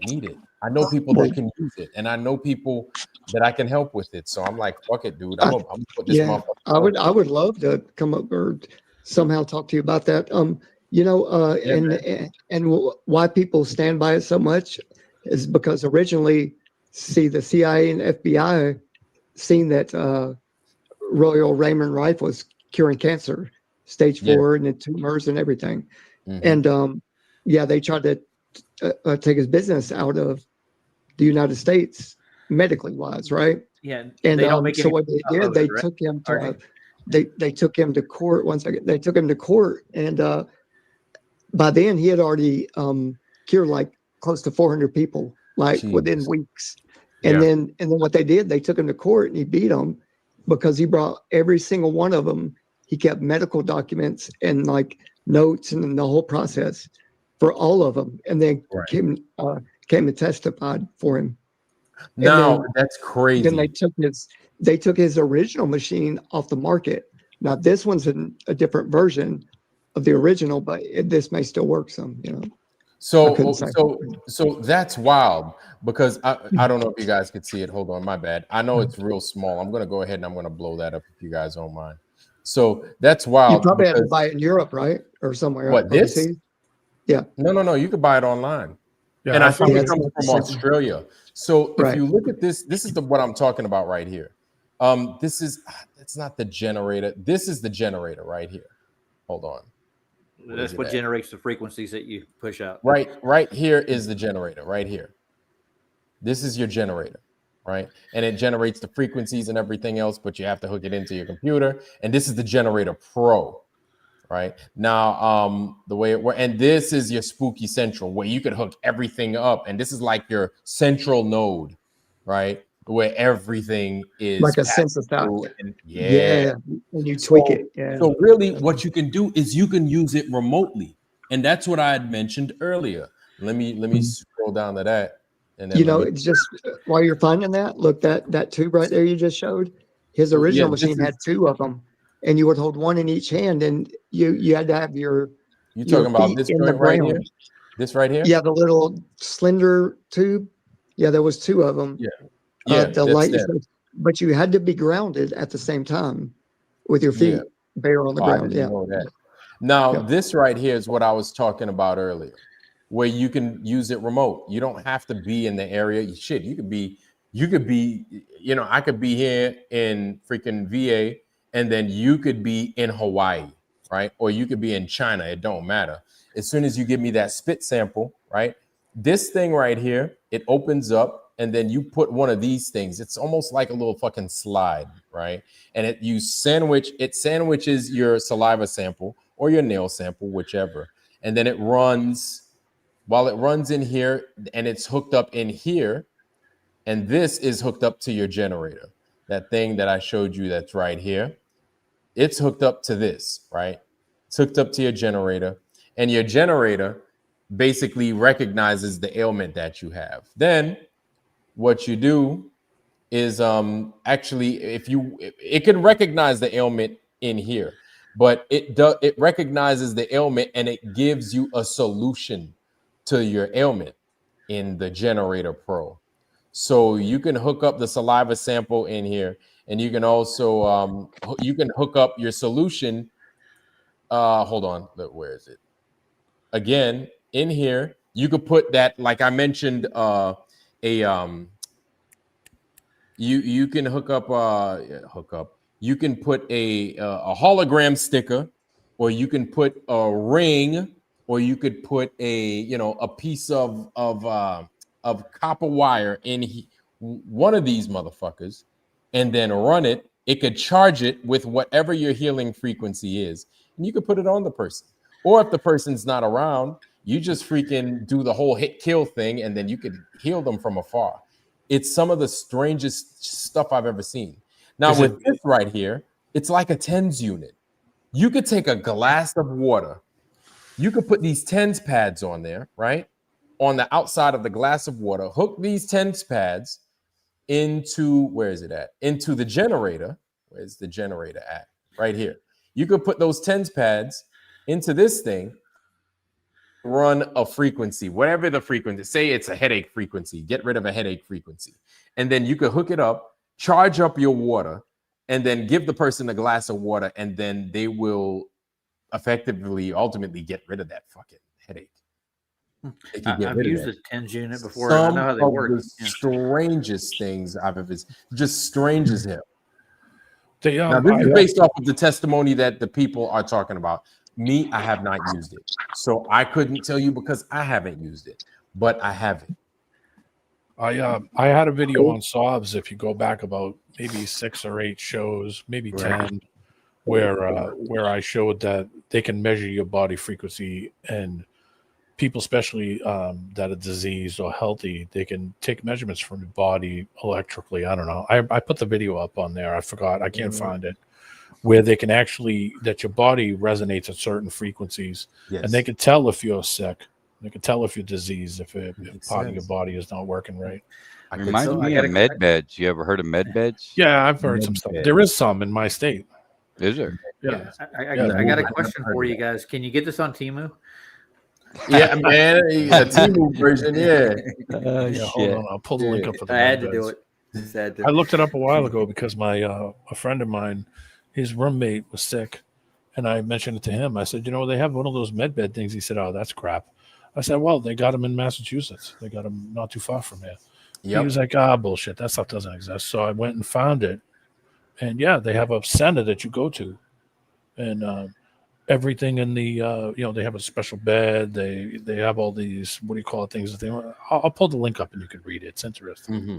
Speaker 1: need it. I know people that can use it, and I know people that I can help with it. So I'm like, fuck it, dude. I'm gonna put this motherfucker on.
Speaker 7: I would love to come up or somehow talk to you about that. And why people stand by it so much is because originally, the CIA and FBI seen that Royal Raymond Rife was curing cancer, stage 4, and the tumors and everything. And they tried to take his business out of the United States medically wise, right?
Speaker 2: Yeah.
Speaker 7: And so what they did, they took him to they took him to court. One second, they took him to court, and by then he had already cured like close to 400 people, like within weeks. And then what they did, they took him to court and he beat them because he brought every single one of them. He kept medical documents and like notes and the whole process for all of them, and then came and testified for him.
Speaker 1: Now that's crazy.
Speaker 7: Then they took his original machine off the market. Now this one's a different version of the original, but this may still work some, you know.
Speaker 1: So that's wild, because I don't know if you guys could see it. Hold on, my bad. I know it's real small. I'm gonna go ahead and I'm gonna blow that up if you guys don't mind. So that's wild.
Speaker 7: You probably had to buy it in Europe, right, or somewhere.
Speaker 1: What, this?
Speaker 7: Overseas? Yeah.
Speaker 1: No. You could buy it online.
Speaker 3: Yeah,
Speaker 1: and I think it comes from Australia. So if
Speaker 7: Right.
Speaker 1: you look at this is what I'm talking about right here. It's not the generator. This is the generator right here. Hold on.
Speaker 2: That's what generates the frequencies that you push out.
Speaker 1: Right here is the generator right here. This is your generator, right? And it generates the frequencies and everything else, but you have to hook it into your computer. And this is the Generator Pro, right? Now, the way it works, and this is your Spooky Central, where you could hook everything up. And this is like your central node, right? Where everything is
Speaker 7: like a synthesizer.
Speaker 1: And
Speaker 7: you tweak it. Yeah.
Speaker 1: So really what you can do is you can use it remotely. And that's what I had mentioned earlier. Let me scroll down to that. And then
Speaker 7: it's just while you're finding that, look, that tube right there you just showed, his original machine had two of them, and you would hold one in each hand, and you had to have you're
Speaker 1: talking about this right here? This right here?
Speaker 7: Yeah, the little slender tube. Yeah, there was two of them. The light, but you had to be grounded at the same time with your feet bare on the ground.
Speaker 1: Now, this right here is what I was talking about earlier, where you can use it remote. You don't have to be in the area. Shit, you could be You could be, I could be here in freaking VA, and then you could be in Hawaii, right? Or you could be in China. It don't matter. As soon as you give me that spit sample, right? This thing right here, it opens up, and then you put one of these things. It's almost like a little fucking slide, right? And it sandwiches your saliva sample or your nail sample, whichever. And then it runs, while it runs in here, and it's hooked up in here. And this is hooked up to your generator. That thing that I showed you that's right here. It's hooked up to this, right? It's hooked up to your generator. And your generator basically recognizes the ailment that you have. Then what you do is actually, it can recognize the ailment in here, but it recognizes the ailment and it gives you a solution to your ailment in the Generator Pro. So you can hook up the saliva sample in here, and you can also you can hook up your solution. Hold on, where is it? Again, in here, you could put that, like I mentioned, you can hook up. You can put a hologram sticker, or you can put a ring, or you could put a piece of copper wire in one of these motherfuckers, and then run it. It could charge it with whatever your healing frequency is, and you could put it on the person. Or if the person's not around, you just freaking do the whole hit kill thing, and then you could heal them from afar. It's some of the strangest stuff I've ever seen. Now, with this right here, it's like a TENS unit. You could take a glass of water. You could put these TENS pads on there, right? On the outside of the glass of water, hook these TENS pads into, where is it at? Into the generator. Where's the generator at? Right here. You could put those TENS pads into this thing, run a frequency, whatever the frequency, say it's a headache frequency, get rid of a headache frequency. And then you could hook it up, charge up your water, and then give the person a glass of water, and then they will effectively, ultimately get rid of that fucking headache.
Speaker 2: I've used the TENS unit before.
Speaker 1: Some
Speaker 2: and I know how they work.
Speaker 1: The strangest things I've ever seen, just strange as hell. Now, this is based off of the testimony that the people are talking about. Me, I have not used it. So I couldn't tell you because I haven't used it, but I have it.
Speaker 3: I had a video on SOBs, if you go back about maybe 6 or 8 shows, maybe 10, where I showed that they can measure your body frequency, and people, especially that are diseased or healthy, they can take measurements from your body electrically. I don't know. I put the video up on there. I forgot. I can't find it. Where they can actually, that your body resonates at certain frequencies, and they can tell if you're sick. They can tell if you're diseased, if part of your body is not working right.
Speaker 4: Reminds me of med beds. You ever heard of med beds?
Speaker 3: Yeah, I've heard some stuff. There is some in my state.
Speaker 4: Is there?
Speaker 3: Yeah.
Speaker 2: I got a question for you guys. Can you get this on Temu?
Speaker 1: Yeah, man. A Temu version, yeah.
Speaker 3: Hold on. I'll pull the link up for the
Speaker 2: I had to do it.
Speaker 3: I looked it up a while ago because my a friend of mine, his roommate was sick, and I mentioned it to him. I said, they have one of those med bed things. He said, oh, that's crap. I said, well, they got them in Massachusetts. They got them not too far from here. Yep. He was like, bullshit. That stuff doesn't exist. So I went and found it. And yeah, they have a center that you go to. And everything in the, they have a special bed. They have all these, what do you call it, things that they want. I'll pull the link up and you can read it. It's interesting.
Speaker 1: Mm-hmm.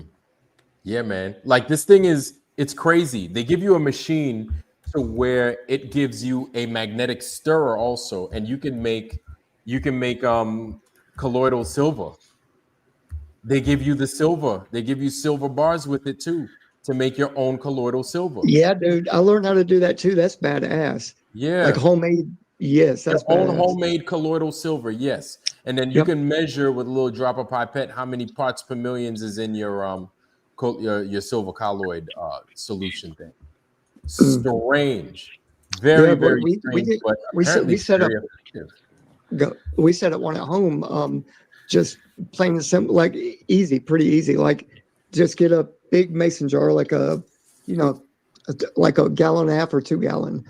Speaker 1: Yeah, man. Like this thing it's crazy. They give you a machine to where it gives you a magnetic stirrer also. And you can make colloidal silver. They give you the silver. They give you silver bars with it too to make your own colloidal silver.
Speaker 7: Yeah, dude. I learned how to do that too. That's badass.
Speaker 1: Yeah.
Speaker 7: Like homemade. Yes. That's
Speaker 1: your own homemade colloidal silver. Yes. And then you can measure with a little drop of pipette how many parts per millions is in your silver colloid solution thing. Strange. Very, very strange.
Speaker 7: We set up. We set up one at home, just plain and simple, like pretty easy. Like just get a big mason jar, like like a gallon and a half or 2 gallon.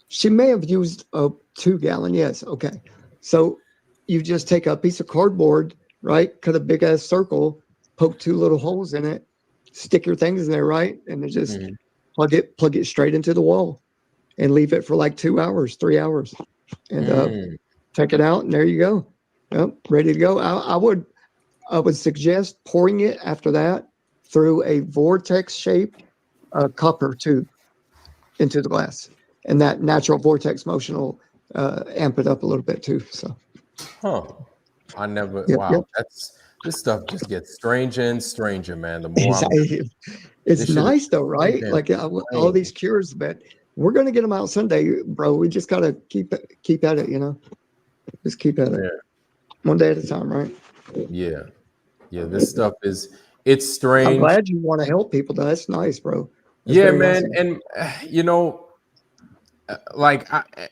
Speaker 7: She may have used a 2 gallon. Yes. Okay. So you just take a piece of cardboard, right? Cut a big ass circle, poke 2 little holes in it, stick your things in there, right? And then just
Speaker 1: Mhm.
Speaker 7: plug it straight into the wall and leave it for like 2 hours, 3 hours, and take it out, and there you go. Yep, ready to go. I would suggest pouring it after that through a vortex shaped copper tube into the glass, and that natural vortex motion will amp it up a little bit too. So,
Speaker 1: I never.
Speaker 7: yep,
Speaker 1: Wow,
Speaker 7: yep.
Speaker 1: this stuff just gets stranger and stranger, man. The more
Speaker 7: It's
Speaker 1: this shit is
Speaker 7: nice though,
Speaker 1: so
Speaker 7: right?
Speaker 1: damn
Speaker 7: Like all
Speaker 1: strange.
Speaker 7: these cures, but we're gonna get them out Sunday, bro. We just gotta keep at it, you know. Just keep at it, one day at a time, right?
Speaker 1: Yeah. This stuff it's
Speaker 7: I'm
Speaker 1: strange.
Speaker 7: glad you want to help people, though. That's nice, bro. That's
Speaker 1: Yeah,
Speaker 7: very nice.
Speaker 1: man, and like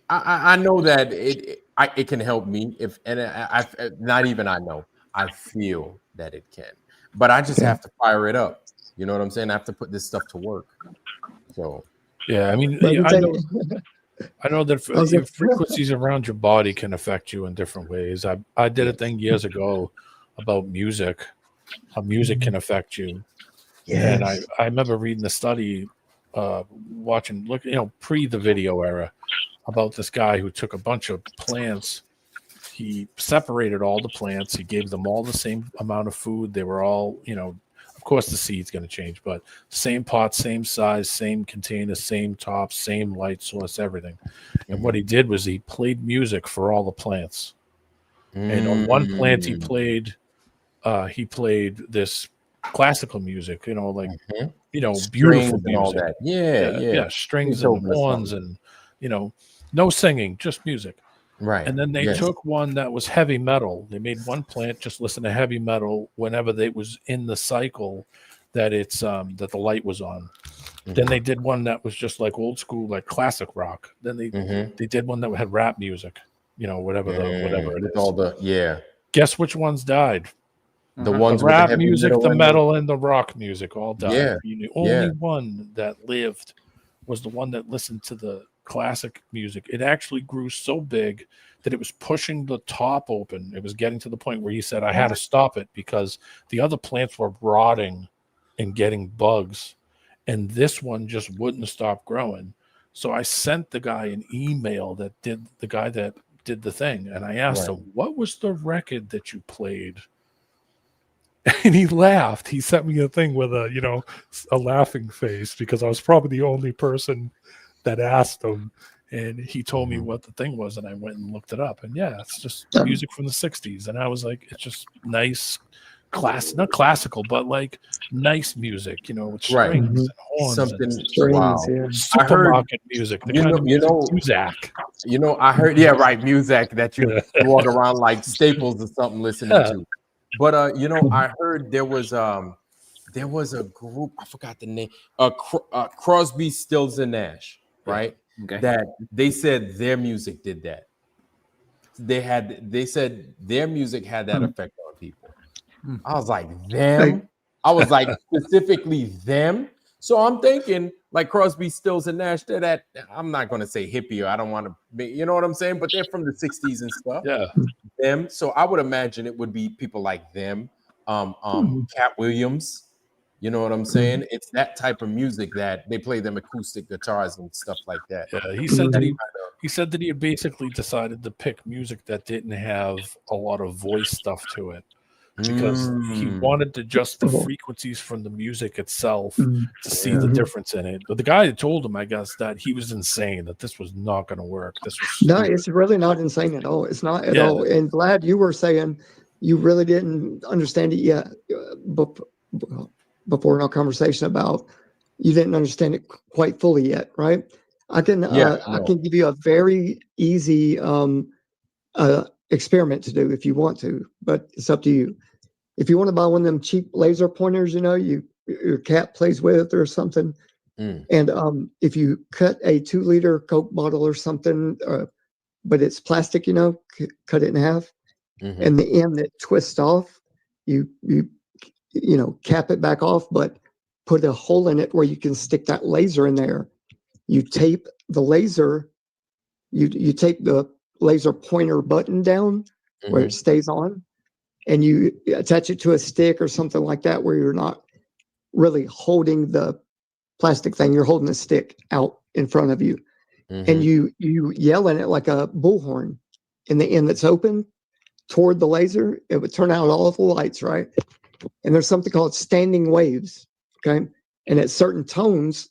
Speaker 1: I know that it can help me if, and I not even I know, I feel that it can, but I just have to fire it up. You know what I'm saying? I have to put this stuff to work. So
Speaker 3: Yeah, I mean,
Speaker 7: But
Speaker 3: I know that
Speaker 7: I was
Speaker 3: your
Speaker 7: like,
Speaker 3: frequencies around your body can affect you in different ways. I did a thing years ago about music, how music can affect you. And I remember reading the study, pre the video era, about this guy who took a bunch of plants. He separated all the plants. He gave them all the same amount of food. They were all, of course the seed's going to change, but same pot, same size, same container, same top, same light source, everything. And what he did was he played music for all the plants. And on one plant he played this classical music, beautiful
Speaker 1: strings
Speaker 3: music.
Speaker 1: and all that. Yeah.
Speaker 3: Strings and horns and, no singing, just music.
Speaker 1: Right.
Speaker 3: And then they took one that was heavy metal. They made one plant just listen to heavy metal whenever they was in the cycle that it's that the light was on. Then they did one that was just like old school, like classic rock. Then they did one that had rap music, whatever it is.
Speaker 1: All the
Speaker 3: Guess which ones died?
Speaker 1: The ones
Speaker 3: the
Speaker 1: with
Speaker 3: rap
Speaker 1: the heavy
Speaker 3: music, the
Speaker 1: and
Speaker 3: metal, and the rock music all died.
Speaker 1: Yeah.
Speaker 3: The only one that lived was the one that listened to the classic music. It actually grew so big that it was pushing the top open. It was getting to the point where he said, I had to stop it because the other plants were rotting and getting bugs. And this one just wouldn't stop growing. So I sent the guy an email that did the thing. And I asked him, what was the record that you played? And he laughed. He sent me a thing with a laughing face because I was probably the only person that asked him. And he told me what the thing was, and I went and looked it up. And it's just music from the 60s. And I was like, it's just nice, not classical, but like nice music, with strings and horns.
Speaker 1: Something
Speaker 7: strings,
Speaker 3: supermarket music. The kind of music Muzak.
Speaker 1: I heard, Muzak that you walk around like Staples or something listening to. But I heard there was a group, I forgot the name, Crosby, Stills and Nash, right?
Speaker 2: Okay.
Speaker 1: That they said their music did that. They said their music had that effect on people. I was like, them? I was like, specifically them? So I'm thinking like Crosby, Stills and Nash, they're that, I'm not going to say hippie, or I don't want to be, you know what I'm saying? But they're from the 60s and stuff.
Speaker 3: Yeah.
Speaker 1: Them. So I would imagine it would be people like them. Cat Williams. You know what I'm saying? It's that type of music that they play them acoustic guitars and stuff like that.
Speaker 3: Yeah, he said that he had basically decided to pick music that didn't have a lot of voice stuff to it because he wanted to just the frequencies from the music itself to see the difference in it. But the guy had told him, I guess, that he was insane, that this was not going to work. This was
Speaker 7: no, it's really not insane at all. It's not at all. And Vlad, you were saying you really didn't understand it yet before in our conversation about you didn't understand it quite fully yet, right? I can give you a very easy experiment to do if you want to, but it's up to you. If you want to buy one of them cheap laser pointers, your cat plays with or something, and if you cut a 2-liter Coke bottle or something, but it's plastic, cut it in half, and the end that twists off, you cap it back off, but put a hole in it where you can stick that laser in there. You tape the laser, you tape the laser pointer button down where it stays on, and you attach it to a stick or something like that where you're not really holding the plastic thing. You're holding a stick out in front of you, and you yell in it like a bullhorn. In the end that's open toward the laser, it would turn out all of the lights, right? And there's something called standing waves, okay? And at certain tones,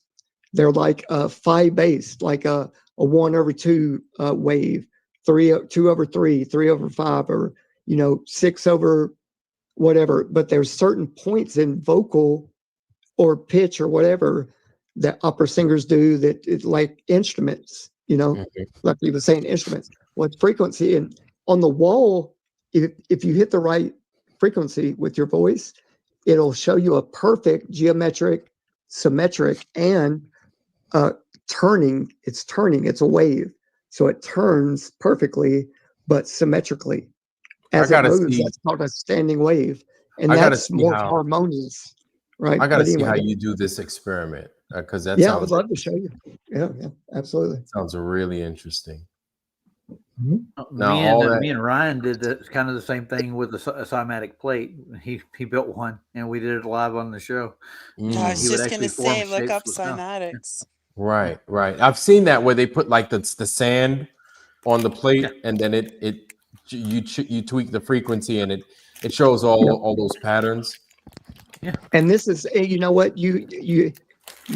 Speaker 7: they're like phi based, like a 1/2 wave, 2/3, 3/5, or 6 over whatever. But there's certain points in vocal or pitch or whatever that opera singers do that it's like instruments, like he was saying, instruments. What's frequency? And on the wall, if you hit the right frequency with your voice, it'll show you a perfect geometric, symmetric, and turning. It's a wave, so it turns perfectly but symmetrically as it moves. That's called a standing wave, and that's more harmonious, right?
Speaker 1: I gotta see how you do this experiment, because that
Speaker 7: I would love to show you. Yeah, absolutely.
Speaker 1: Sounds really interesting.
Speaker 2: Now, me and Ryan did kind of the same thing with a cymatic plate. He built one, and we did it live on the show.
Speaker 8: I was just going to say, look up cymatics.
Speaker 1: Right. I've seen that where they put like the sand on the plate, and then you tweak the frequency, and it shows all those patterns.
Speaker 7: Yeah. And this is, you know what, you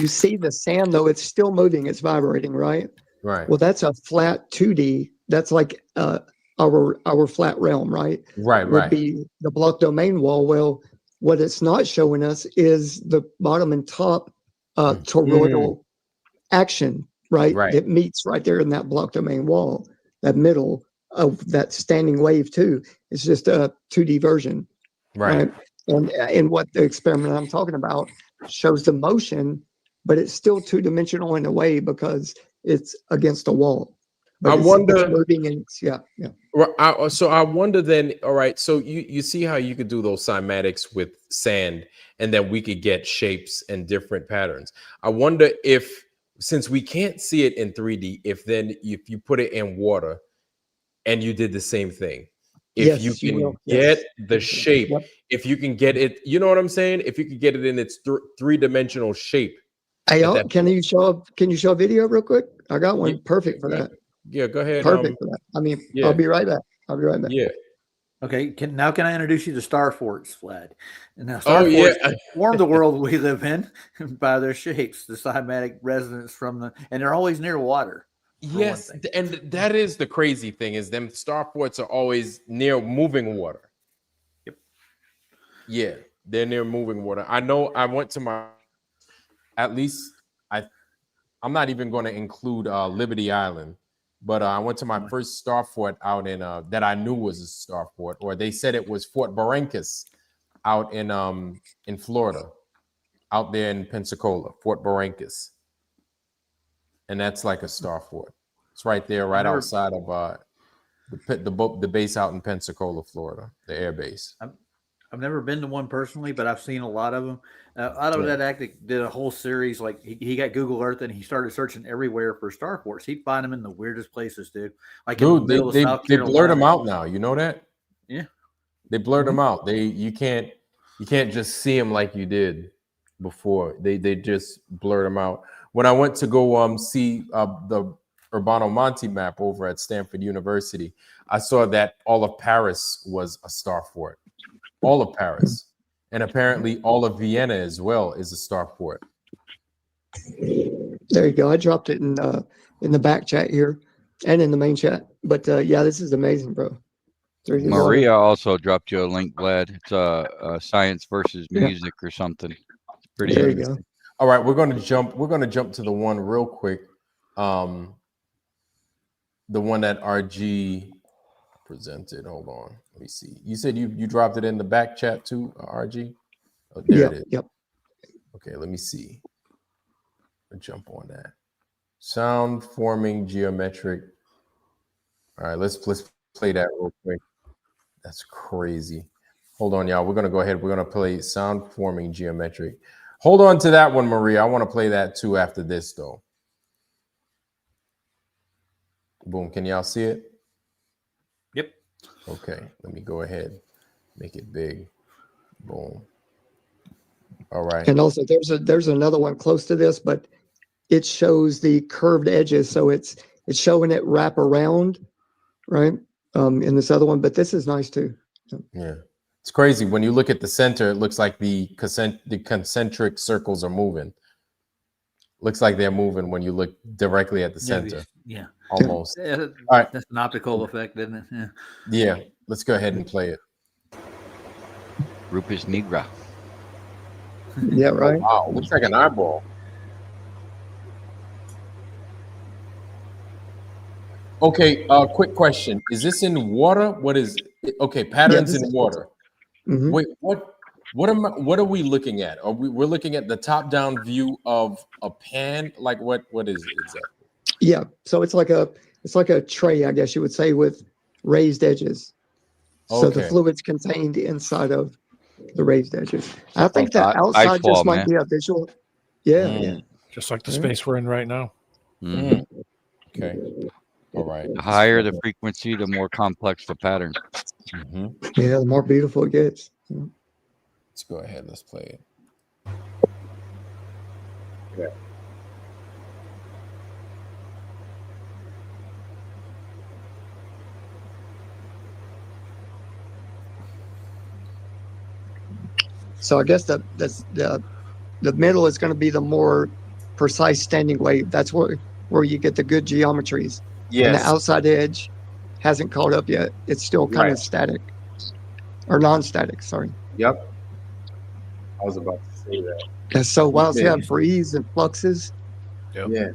Speaker 7: see the sand, though it's still moving, it's vibrating, right?
Speaker 1: Right.
Speaker 7: Well, that's a flat 2D. That's like our flat realm, right?
Speaker 1: Right.
Speaker 7: Would be the block domain wall. Well, what it's not showing us is the bottom and top toroidal action, right? It meets right there in that block domain wall, that middle of that standing wave too. It's just a 2D version, right? And what the experiment I'm talking about shows the motion, but it's still 2-dimensional in a way because it's against a wall. But it's moving, and
Speaker 1: So I wonder then, all right, so you see how you could do those cymatics with sand, and then we could get shapes and different patterns. I wonder if, since we can't see it in 3D, if you put it in water and you did the same thing, if you can get the shape, if you can get it, you know what I'm saying? If you could get it in its 3-dimensional shape.
Speaker 7: Hey, can you show a video real quick? I got one perfect for that.
Speaker 1: Yeah, go ahead.
Speaker 7: Perfect for that. I mean, I'll be right back.
Speaker 1: Yeah.
Speaker 2: Okay. Can I introduce you to star forts, Vlad? And now star forts form the world we live in by their shapes, the cymatic resonance and they're always near water.
Speaker 1: Yes, and that is the crazy thing, is them star forts are always near moving water.
Speaker 2: Yep.
Speaker 1: Yeah, they're near moving water. I know. I went to I'm not even going to include Liberty Island, but I went to my first star fort out in that I knew was a star fort, or they said it was Fort Barrancas out in Florida, out there in Pensacola, Fort Barrancas. And that's like a star fort. It's right there, right outside of the base out in Pensacola, Florida, the air base.
Speaker 2: I've never been to one personally, but I've seen a lot of them. Autodidactic did a whole series. Like he got Google Earth and he started searching everywhere for star forts. He'd find them in the weirdest places, dude. Like in the middle of South Carolina.
Speaker 1: They blurred them out now. You know that?
Speaker 2: Yeah,
Speaker 1: they blurred them out. You can't just see them like you did before. They just blurred them out. When I went to go see the Urbano Monte map over at Stanford University, I saw that all of Paris was a star fort. All of Paris. And apparently all of Vienna as well is a star fort.
Speaker 7: There you go. I dropped it in the back chat here and in the main chat. But this is amazing, bro.
Speaker 4: Maria also dropped you a link, Vlad. It's science versus music or something. It's pretty
Speaker 7: there
Speaker 4: interesting.
Speaker 7: You go.
Speaker 1: All right, we're gonna jump to the one real quick. The one that RG presented. Hold on. Let me see. You said you dropped it in the back chat too, RG? Oh, there it is.
Speaker 7: Yep.
Speaker 1: Okay, let me see. I'll jump on that. Sound forming geometric. All right, let's play that real quick. That's crazy. Hold on, y'all. We're gonna go ahead. We're gonna play sound forming geometric. Hold on to that one, Maria. I want to play that too after this, though. Boom. Can y'all see it?
Speaker 2: Yep.
Speaker 1: Okay. Let me go ahead. Make it big. Boom. All right.
Speaker 7: And also there's another one close to this, but it shows the curved edges, so it's showing it wrap around, right? In this other one, but this is nice too.
Speaker 1: Yeah. It's crazy. When you look at the center, it looks like the concentric circles are moving. Looks like they're moving when you look directly at the center.
Speaker 2: Yeah.
Speaker 1: Almost.
Speaker 2: Yeah,
Speaker 1: All right.
Speaker 2: that's an optical effect, isn't it? Yeah.
Speaker 1: Yeah. Let's go ahead and play it.
Speaker 4: Rupus nigra.
Speaker 7: Yeah, right.
Speaker 1: Wow. Looks like an eyeball. Okay. Quick question. Is this in water? What is it? Okay, patterns
Speaker 7: this
Speaker 1: in
Speaker 7: is-
Speaker 1: water.
Speaker 7: Mhm.
Speaker 1: Wait, what are we looking at? We're looking at the top-down view of a pan? Like what is it exactly?
Speaker 7: Yeah, so it's like a tray, I guess you would say, with raised edges. So the
Speaker 1: Okay.
Speaker 7: fluid's contained inside of the raised edges. I think
Speaker 4: like
Speaker 7: that
Speaker 4: ice
Speaker 7: outside
Speaker 4: wall,
Speaker 7: just might
Speaker 4: man.
Speaker 7: be a visual. Yeah,
Speaker 1: Mm.
Speaker 7: yeah.
Speaker 3: Just like the
Speaker 7: Yeah.
Speaker 3: space we're in right now.
Speaker 4: Mhm.
Speaker 1: Okay. All right.
Speaker 4: The higher the frequency, the more complex the pattern.
Speaker 1: Mhm.
Speaker 7: Yeah, the more beautiful it gets.
Speaker 1: Let's go ahead. Let's play it.
Speaker 7: So I guess the middle is going to be the more precise standing wave. That's where you get the good geometries. And the outside edge hasn't caught up yet. It's still kind
Speaker 1: Right.
Speaker 7: of static or non-static. Sorry.
Speaker 1: Yep. I was about to say that.
Speaker 7: And so while it's
Speaker 1: Yeah.
Speaker 7: have breeze and fluxes,
Speaker 3: Yep.
Speaker 1: Yeah.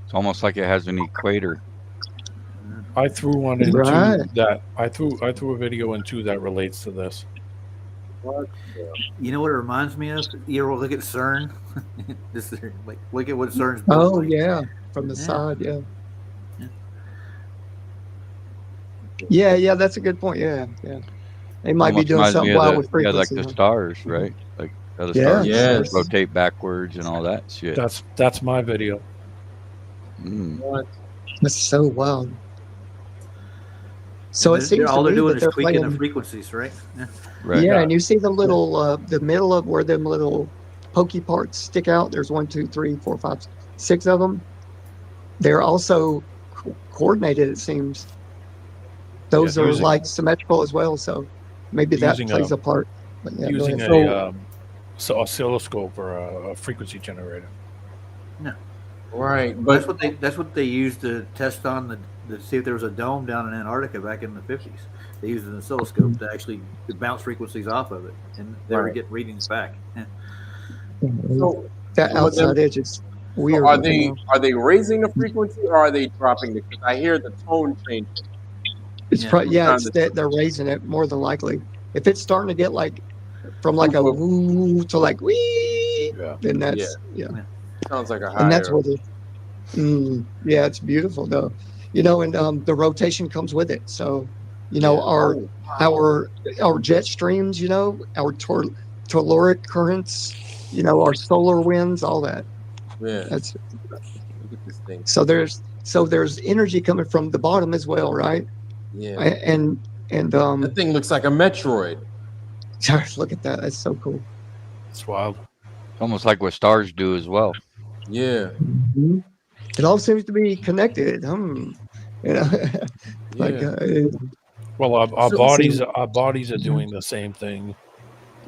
Speaker 4: It's almost like it has an equator.
Speaker 3: I threw one into
Speaker 7: Right.
Speaker 3: that. I threw a video into that relates to this.
Speaker 2: You know what it reminds me of? You ever look at CERN? This is like look at what CERN's built
Speaker 7: oh
Speaker 2: like.
Speaker 7: yeah, from the
Speaker 2: Yeah.
Speaker 7: side, yeah.
Speaker 2: Yeah.
Speaker 7: Yeah, that's a good point. Yeah. They might be
Speaker 4: Almost
Speaker 7: doing
Speaker 4: reminds
Speaker 7: something
Speaker 4: me of
Speaker 7: wild with
Speaker 4: like
Speaker 7: frequency.
Speaker 4: the stars, right? Like how the
Speaker 7: Yeah.
Speaker 4: stars
Speaker 1: Yes.
Speaker 4: rotate backwards and all that shit.
Speaker 3: That's my video.
Speaker 4: Mm.
Speaker 7: That's so wild. So it seems
Speaker 2: all
Speaker 7: to
Speaker 2: they're
Speaker 7: me
Speaker 2: doing
Speaker 7: that
Speaker 2: is
Speaker 7: they're
Speaker 2: tweaking
Speaker 7: playing.
Speaker 2: the frequencies, right? Yeah.
Speaker 4: Right.
Speaker 7: Yeah, and you see the little, the middle of where them little pokey parts stick out. There's 1, 2, 3, 4, 5, 6 of them. They're also coordinated. It seems. Those are
Speaker 3: using-
Speaker 7: like symmetrical as well. So maybe that
Speaker 3: Using
Speaker 7: plays
Speaker 3: a-
Speaker 7: a part. But yeah, go
Speaker 3: Using
Speaker 7: ahead.
Speaker 3: a oscilloscope or a frequency generator.
Speaker 1: Right. But
Speaker 2: That's what they used to test on to see if there was a dome down in Antarctica back in the 50s. They used an oscilloscope to actually bounce frequencies off of it, and they were
Speaker 1: Right.
Speaker 2: getting readings back. Yeah.
Speaker 1: so,
Speaker 7: That
Speaker 1: some of them-
Speaker 7: outside edge is weird.
Speaker 1: so are
Speaker 7: looking,
Speaker 1: they raising the frequency or are they dropping it? Because I hear the tone changing.
Speaker 7: It's
Speaker 2: Yeah.
Speaker 7: probably
Speaker 1: Trying
Speaker 7: it's
Speaker 1: to-
Speaker 7: that they're raising it more than likely. If it's starting to get like from like a woo to like wee,
Speaker 3: Yeah.
Speaker 7: then that's yeah.
Speaker 1: Sounds like a higher.
Speaker 7: And that's where the yeah, it's beautiful though. And the rotation comes with it. So, our jet streams, our telluric currents, our solar winds, all that.
Speaker 1: Yeah.
Speaker 7: That's
Speaker 1: Look at this thing.
Speaker 7: so there's energy coming from the bottom as well, right?
Speaker 1: Yeah.
Speaker 7: And
Speaker 1: That thing looks like a Metroid.
Speaker 7: look at that. That's so cool.
Speaker 3: It's wild.
Speaker 4: It's almost like what stars do as well.
Speaker 1: Yeah.
Speaker 7: It all seems to be connected. Like
Speaker 1: Yeah.
Speaker 3: Well, our
Speaker 7: So-
Speaker 3: bodies are doing the same thing,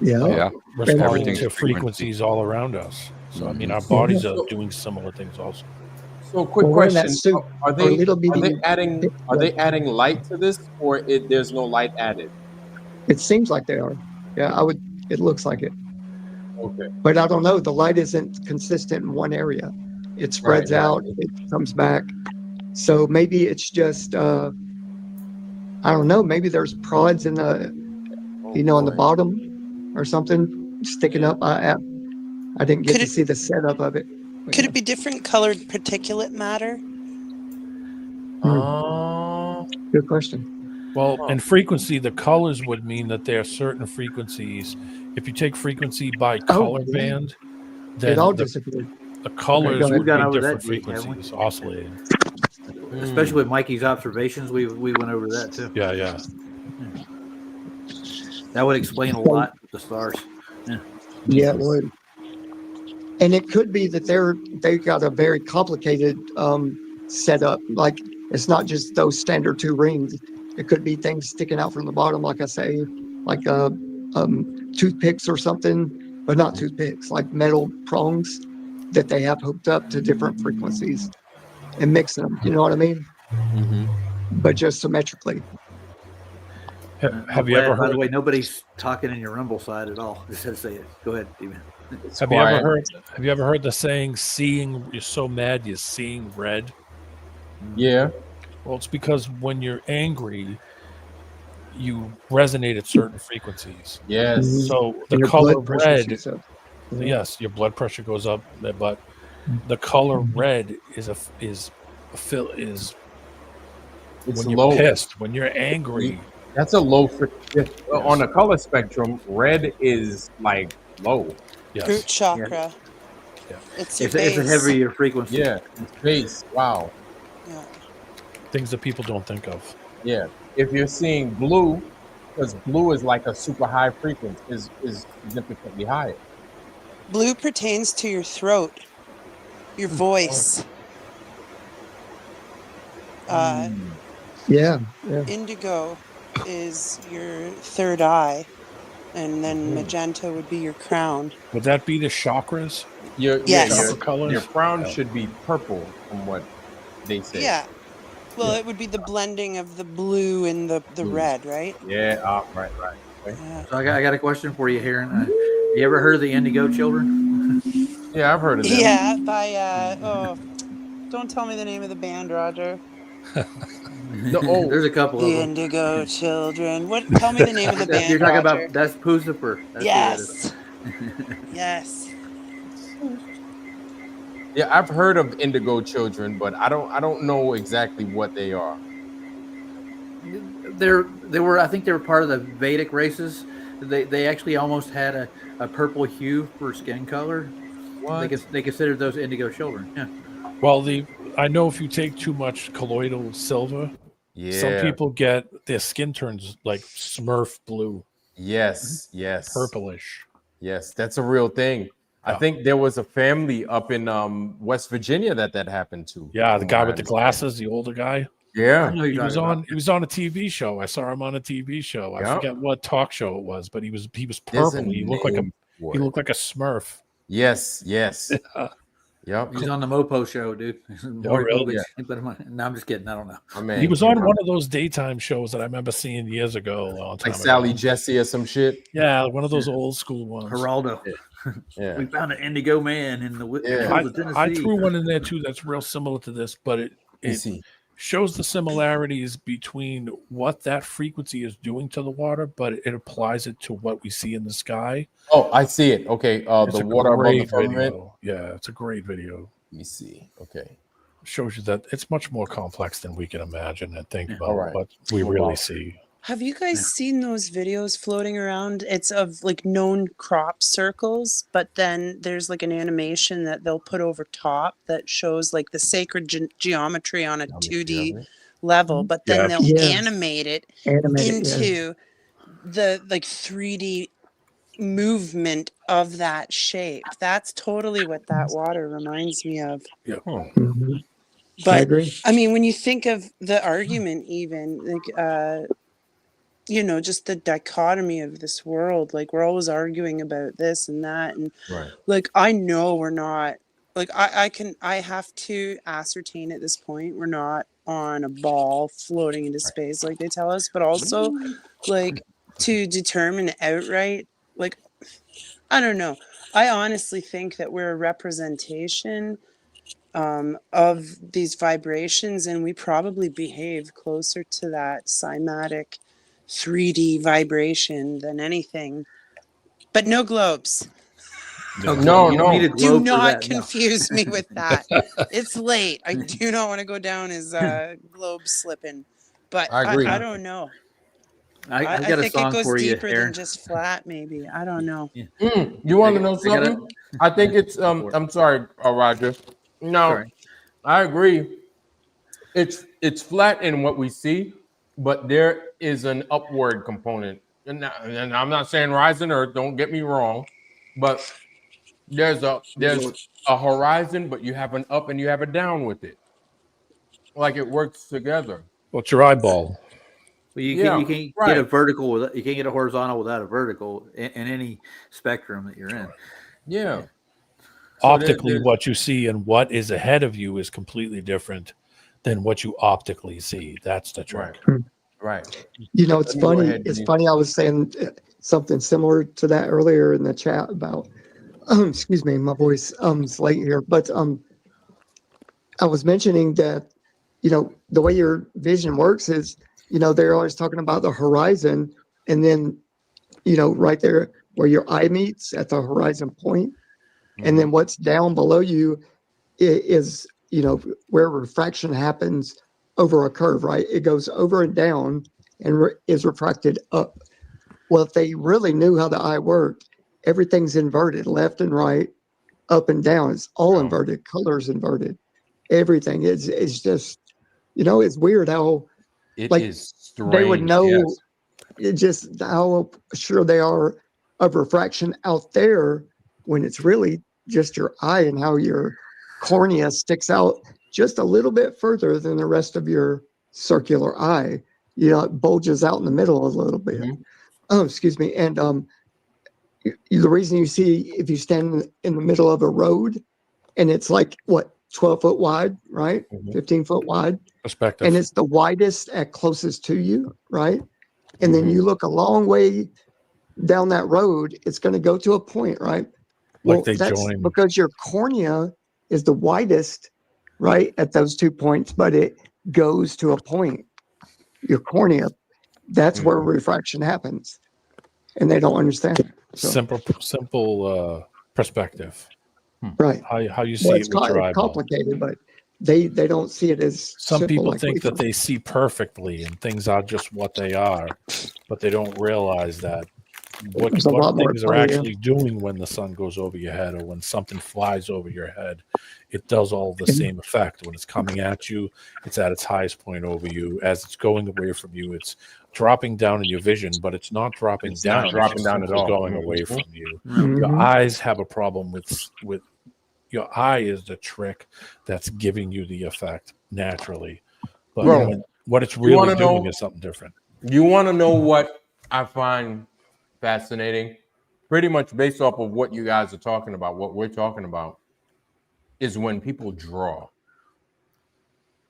Speaker 7: yeah.
Speaker 4: Yeah.
Speaker 3: responding
Speaker 4: Everything's
Speaker 3: to
Speaker 4: frequency.
Speaker 3: frequencies all around us. So I mean, our bodies are doing similar things also.
Speaker 1: So quick
Speaker 7: Well, we're in that
Speaker 1: question.
Speaker 7: suit,
Speaker 1: Are
Speaker 7: our
Speaker 1: they
Speaker 7: little bitty-
Speaker 1: adding light to this or there's no light added?
Speaker 7: It seems like they are. Yeah, it looks like it.
Speaker 1: Okay.
Speaker 7: But I don't know. The light isn't consistent in one area. It spreads
Speaker 1: Right.
Speaker 7: out. It comes back. So maybe it's just I don't know. Maybe there's prods in the on the bottom or something sticking up. I didn't get
Speaker 8: Could
Speaker 7: to
Speaker 8: it-
Speaker 7: see the setup of it. But
Speaker 8: Could
Speaker 7: yeah.
Speaker 8: it be different colored particulate matter?
Speaker 7: Good question.
Speaker 3: Well, in frequency, the colors would mean that there are certain frequencies. If you take frequency by color
Speaker 7: yeah.
Speaker 3: band, then
Speaker 7: It all
Speaker 3: the
Speaker 7: disappeared.
Speaker 3: colors
Speaker 7: go ahead.
Speaker 3: would
Speaker 2: We've gone
Speaker 3: be
Speaker 2: over
Speaker 3: different
Speaker 2: that, haven't we?
Speaker 3: frequencies oscillating.
Speaker 2: Especially with Mikey's observations, we went over that too.
Speaker 3: Yeah.
Speaker 2: That would explain a lot with the stars.
Speaker 7: Yeah, it would. And it could be that they've got a very complicated setup. Like it's not just those standard 2 rings. It could be things sticking out from the bottom, like I say, like toothpicks or something, but not toothpicks, like metal prongs that they have hooked up to different frequencies and mix them. You know what I mean?
Speaker 1: Mm-hmm.
Speaker 7: But just symmetrically.
Speaker 3: Have you ever
Speaker 2: By the
Speaker 3: heard?
Speaker 2: way, nobody's talking in your Rumble side at all. Just had to say it. Go ahead, Steven.
Speaker 3: Have you ever heard? Have you ever heard the saying, "Seeing you're so mad you're seeing red"?
Speaker 1: Yeah.
Speaker 3: Well, it's because when you're angry, you resonate at certain frequencies.
Speaker 1: Yes.
Speaker 3: So the
Speaker 7: And your
Speaker 3: color
Speaker 7: blood pressure
Speaker 3: red,
Speaker 7: shoots up.
Speaker 3: yes, your blood pressure goes up, but the color red is
Speaker 1: It's
Speaker 3: when you're
Speaker 1: low.
Speaker 3: pissed, when you're angry.
Speaker 1: That's a low on the color spectrum. Red is like low.
Speaker 3: Yes.
Speaker 8: Root chakra.
Speaker 3: Yeah.
Speaker 8: It's your
Speaker 2: It's
Speaker 8: base.
Speaker 2: a heavier frequency.
Speaker 1: Yeah, it's base. Wow.
Speaker 8: Yeah.
Speaker 3: Things that people don't think of.
Speaker 1: Yeah. If you're seeing blue, because blue is like a super high frequency, is significantly higher.
Speaker 8: Blue pertains to your throat, your voice.
Speaker 7: Yeah.
Speaker 8: Indigo is your third eye, and then magenta would be your crown.
Speaker 3: Would that be the chakras?
Speaker 8: Yes.
Speaker 3: Chakra colors?
Speaker 1: Your crown should be purple, from what they say.
Speaker 8: Yeah. Well, it would be the blending of the blue and the red, right?
Speaker 1: Yeah. Right. Okay.
Speaker 8: Yeah.
Speaker 2: So I got a question for you, Heron. You ever heard of the Indigo Children?
Speaker 1: Yeah, I've heard of them.
Speaker 8: Yeah, by don't tell me the name of the band, Roger.
Speaker 2: There's a couple of
Speaker 8: The
Speaker 2: them.
Speaker 8: Indigo Children. What? Tell me the name of the band,
Speaker 2: You're talking
Speaker 8: Roger.
Speaker 2: about that's Pucifer. That's
Speaker 8: Yes. Yes.
Speaker 1: Yeah, I've heard of Indigo Children, but I don't know exactly what they are.
Speaker 2: They were, I think they were part of the Vedic races. They actually almost had a purple hue for skin color.
Speaker 1: What?
Speaker 2: They considered those Indigo Children. Yeah.
Speaker 3: Well, I know if you take too much colloidal silver, some people get their skin turns like Smurf blue.
Speaker 1: Yes.
Speaker 3: Purplish.
Speaker 1: Yes, that's a real thing. I think there was a family up in West Virginia that happened to.
Speaker 3: Yeah, the guy with the glasses, the older guy.
Speaker 1: Yeah,
Speaker 3: he was on a TV show. I saw him on a TV show. I forget what talk show it was, but he was purple. He looked like a Smurf.
Speaker 1: Yes. Yep.
Speaker 2: He's on the Mopo show, dude.
Speaker 3: Oh, really?
Speaker 2: No, I'm just kidding. I don't know.
Speaker 1: Oh, man,
Speaker 3: he was on one of those daytime shows that I remember seeing years ago, a long time
Speaker 1: like
Speaker 3: ago.
Speaker 1: Sally Jesse or some shit.
Speaker 3: Yeah, one of those old school ones.
Speaker 2: Geraldo.
Speaker 1: Yeah.
Speaker 2: We found an Indigo man in the hills of Tennessee.
Speaker 3: I threw one in there too that's real similar to this, but it shows the similarities between what that frequency is doing to the water, but it applies it to what we see in the sky.
Speaker 1: Oh, I see it. Okay. The water above the firmament.
Speaker 3: Yeah, it's a great video.
Speaker 1: Let me see. Okay.
Speaker 3: Shows you that it's much more complex than we can imagine and think about
Speaker 1: right.
Speaker 3: what we really see.
Speaker 8: Have you guys seen those videos floating around? It's of like known crop circles, but then there's like an animation that they'll put over top that shows like the sacred geometry on a 2D level, but then they'll animate it into the like 3D movement of that shape. That's totally what that water reminds me of.
Speaker 3: Yeah.
Speaker 8: But
Speaker 7: I agree.
Speaker 8: I mean, when you think of the argument, even like just the dichotomy of this world, like we're always arguing about this and that, and like I know we're not, like I have to ascertain at this point we're not on a ball floating into space like they tell us, but also like to determine outright, like I don't know, I honestly think that we're a representation of these vibrations, and we probably behave closer to that cymatic 3D vibration than anything, but no globes.
Speaker 1: No.
Speaker 8: Do not confuse me with that. It's late. I do not want to go down as globe slipping, but
Speaker 1: I agree.
Speaker 8: I don't know.
Speaker 2: I got
Speaker 8: think
Speaker 2: a song
Speaker 8: it goes
Speaker 2: for you,
Speaker 8: deeper
Speaker 2: Aaron.
Speaker 8: than just flat. Maybe I don't know.
Speaker 1: You want to know something? I think it's I'm sorry, Roger. No,
Speaker 2: Sorry.
Speaker 1: I agree. It's flat in what we see, but there is an upward component. And I'm not saying rising, or don't get me wrong. but there's a horizon, but you have an up and you have a down with it. Like it works together.
Speaker 3: What's your eyeball?
Speaker 2: Well, you can't get a vertical you can't get a horizontal without a vertical in any spectrum that you're in.
Speaker 1: Yeah.
Speaker 3: So optically, what you see and what is ahead of you is completely different than what you optically see. That's the trick.
Speaker 1: Right.
Speaker 7: You know, it's funny. It's funny. I was saying something similar to that earlier in the chat about. Excuse me, my voice is late here, but I was mentioning that, you know, the way your vision works is, you know, they're always talking about the horizon, and then, you know, right there where your eye meets at the horizon point, and then what's down below you is, you know, where refraction happens over a curve, right? It goes over and down and is refracted up. Well, if they really knew how the eye worked, everything's inverted, left and right, up and down. It's all inverted. Colors inverted. Everything is just, you know, it's weird how
Speaker 1: it
Speaker 7: like
Speaker 1: is strange.
Speaker 7: They would know just how sure they are of refraction out there when it's really just your eye and how your cornea sticks out just a little bit further than the rest of your circular eye. You know, it bulges out in the middle a little bit. Oh, excuse me. And the reason you see if you stand in the middle of a road and it's like what 12 foot wide, right? 15 foot wide
Speaker 3: perspective,
Speaker 7: and it's the widest at closest to you, right? And then you look a long way down that road, it's going to go to a point, right?
Speaker 3: Like
Speaker 7: Well, that's because your cornea is the widest, right, at those 2 points, but it goes to a point. Your cornea, that's where refraction happens, and they don't understand it. So.
Speaker 3: Simple perspective,
Speaker 7: right?
Speaker 3: How you see it with your eyeball.
Speaker 7: It's complicated, but they don't see it as
Speaker 3: some
Speaker 7: simple
Speaker 3: people
Speaker 7: like
Speaker 3: think that they see perfectly and things are just what they are, but they don't realize that what things are actually doing when the sun goes over your head or when something flies over your head. It does all the same effect. When it's coming at you, it's at its highest point over you. As it's going away from you, it's dropping down in your vision, but it's not dropping down.
Speaker 1: Dropping down at all.
Speaker 3: Going away from you. Your eyes have a problem with your eye is the trick that's giving you the effect naturally. But what it's really doing is something different.
Speaker 1: You want to know what I find fascinating? Pretty much based off of what you guys are talking about, what we're talking about, is when people draw.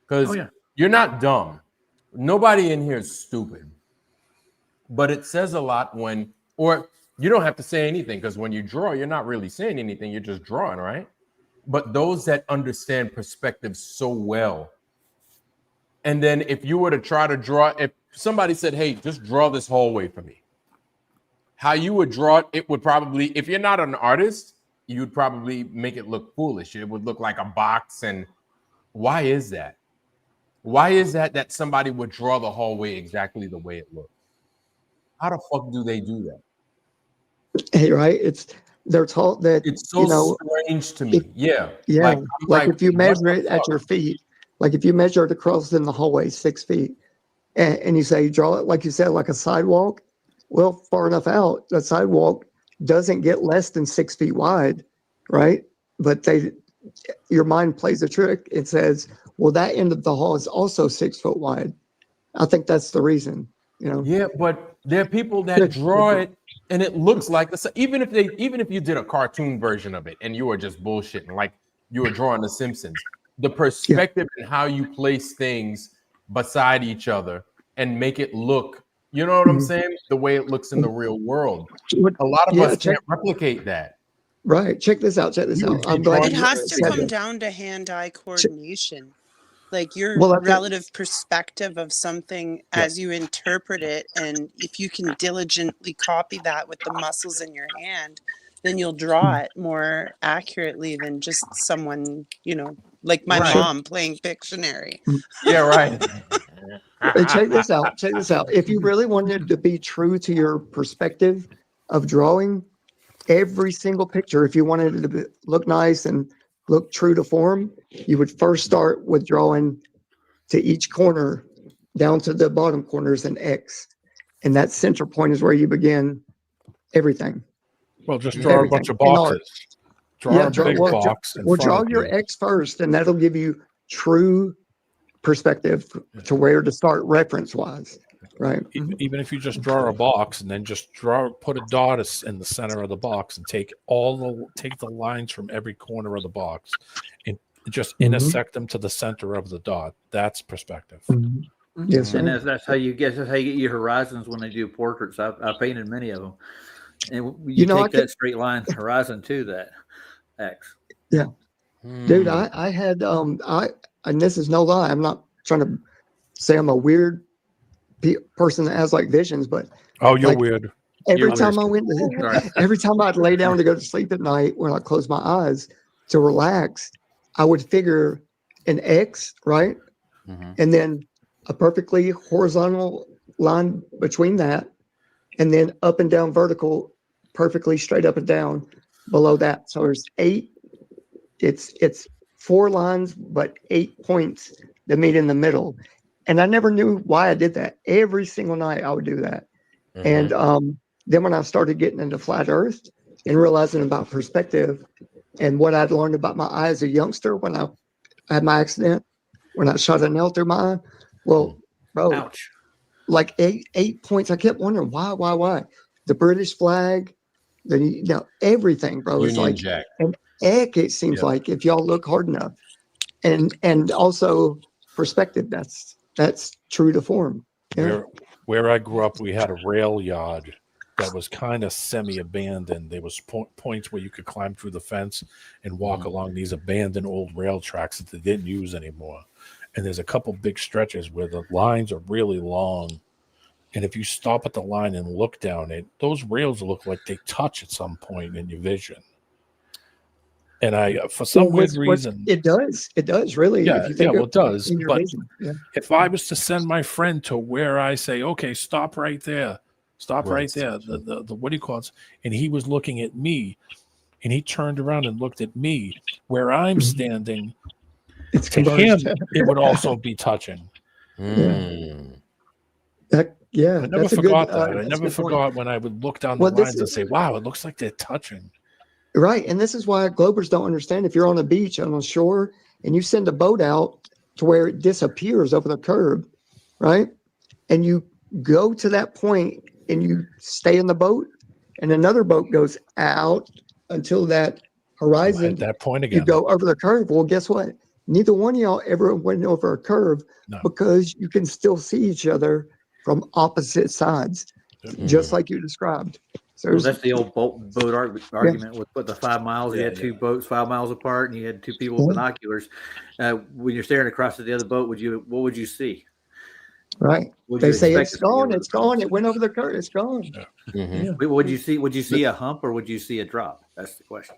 Speaker 1: Because you're not dumb. Nobody in here is stupid. But it says a lot when, or you don't have to say anything, because when you draw, you're not really saying anything. You're just drawing, right? But those that understand perspective so well, and then if you were to try to draw, if somebody said, hey, just draw this hallway for me, how you would draw it, it would probably, if you're not an artist, you'd probably make it look foolish. It would look like a box. And why is that? Why is that somebody would draw the hallway exactly the way it looks? How the fuck do they do that?
Speaker 7: Hey, right? They're taught that
Speaker 1: it's so strange to me.
Speaker 7: Like if you measure it at your feet, like if you measure it across in the hallway 6 feet, and you say draw it like you said, like a sidewalk. Well, far enough out, the sidewalk doesn't get less than 6 feet wide, right? But your mind plays a trick. It says, well, that end of the hall is also 6 foot wide. I think that's the reason, you know.
Speaker 1: Yeah, but there are people that draw it and it looks like this. Even if you did a cartoon version of it and you were just bullshitting, like you were drawing The Simpsons, the perspective and how you place things beside each other and make it look, you know what I'm saying? The way it looks in the real world. A lot of us can't replicate that.
Speaker 7: Right. Check this out. I'm glad
Speaker 8: it has to come down to hand-eye coordination. Like your relative perspective of something as you interpret it. And if you can diligently copy that with the muscles in your hand, then you'll draw it more accurately than just someone, you know, like my mom playing Pictionary.
Speaker 1: Yeah, right.
Speaker 7: Check this out. If you really wanted to be true to your perspective of drawing, every single picture, if you wanted it to look nice and look true to form, you would first start with drawing to each corner down to the bottom corners an X. And that center point is where you begin everything.
Speaker 3: Well, just draw a bunch of
Speaker 7: in art.
Speaker 3: boxes. Draw a big
Speaker 7: well,
Speaker 3: box in
Speaker 7: well,
Speaker 3: front
Speaker 7: draw
Speaker 3: of
Speaker 7: your
Speaker 3: you.
Speaker 7: X first, and that'll give you true perspective to where to start reference wise, right?
Speaker 3: Even if you just draw a box and then just put a dot in the center of the box and take the lines from every corner of the box and just intersect them to the center of the dot. That's perspective.
Speaker 7: Yes,
Speaker 2: And
Speaker 7: sir.
Speaker 2: that's how you get your horizons when they do portraits. I painted many of them, and
Speaker 7: You know,
Speaker 2: take that straight line horizon to that X.
Speaker 7: Yeah, dude, I had and this is no lie. I'm not trying to say I'm a weird person that has like visions, but
Speaker 3: you're
Speaker 7: like,
Speaker 3: weird.
Speaker 7: Every time I'd lay down to go to sleep at night, when I close my eyes to relax, I would figure an X, right? And then a perfectly horizontal line between that, and then up and down vertical, perfectly straight up and down below that. So there's 8. It's 4 lines, but 8 points that meet in the middle. And I never knew why I did that. Every single night I would do that. And then when I started getting into flat Earth and realizing about perspective and what I'd learned about my eye as a youngster when I had my accident, when I shot a nail through my eye, well, bro,
Speaker 2: ouch,
Speaker 7: like 8 points. I kept wondering why the British flag, everything, bro. It's
Speaker 1: Union
Speaker 7: like
Speaker 1: Jack.
Speaker 7: an egg. It seems like if y'all look hard enough, and also perspective. That's true to form. Yeah.
Speaker 3: Where I grew up, we had a rail yard that was kind of semi-abandoned. There was points where you could climb through the fence and walk along these abandoned old rail tracks that they didn't use anymore. And there's a couple big stretches where the lines are really long. And if you stop at the line and look down it, those rails look like they touch at some point in your vision. And for some weird reason,
Speaker 7: it does really.
Speaker 3: Yeah,
Speaker 7: if you think
Speaker 3: it does.
Speaker 7: in your
Speaker 3: But
Speaker 7: vision. Yeah.
Speaker 3: if I was to send my friend to where I say, okay, stop right there, right there, the what do you call it? And he was looking at me, and he turned around and looked at me where I'm standing.
Speaker 7: It's
Speaker 3: to him, it would also be touching. I never forgot that. I never forgot when I would look down the lines and say, wow, it looks like they're touching.
Speaker 7: Right. And this is why Globers don't understand. If you're on a beach, on a shore, and you send a boat out to where it disappears over the curb, right? And you go to that point and you stay in the boat, and another boat goes out until that horizon.
Speaker 3: At that point again.
Speaker 7: You go over the curve. Well, guess what? Neither one of y'all ever went over a curve because you can still see each other from opposite sides, just like you described. So
Speaker 2: that's the old boat argument with the 5 miles. You had 2 boats 5 miles apart, and you had 2 people with binoculars. When you're staring across at the other boat, what would you see?
Speaker 7: Right. They say it's gone. It's gone. It went over the curve. It's gone.
Speaker 2: Would you see? Would you see a hump or would you see a drop? That's the question.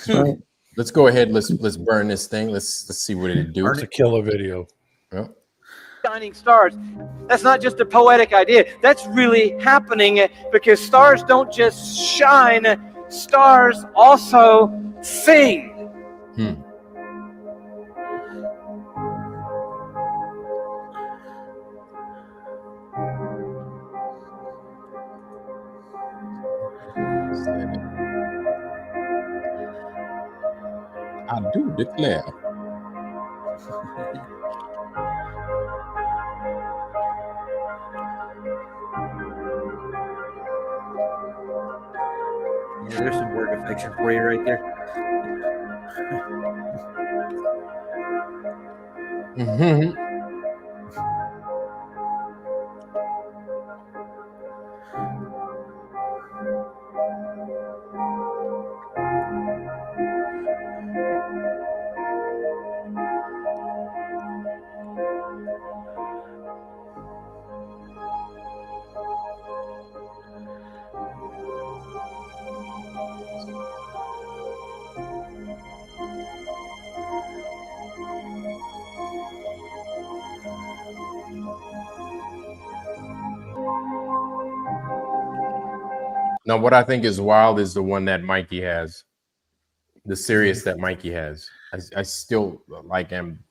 Speaker 7: Right.
Speaker 1: Let's go ahead. Let's burn this thing. Let's see what it do.
Speaker 3: It's a killer video.
Speaker 1: Yeah.
Speaker 9: Shining stars. That's not just a poetic idea. That's really happening because stars don't just shine. Stars also sing.
Speaker 1: I do declare.
Speaker 2: Yeah, there's some word affection for you right there.
Speaker 1: Now, what I think is wild is the one that Mikey has, the Sirius that Mikey has. I still like him.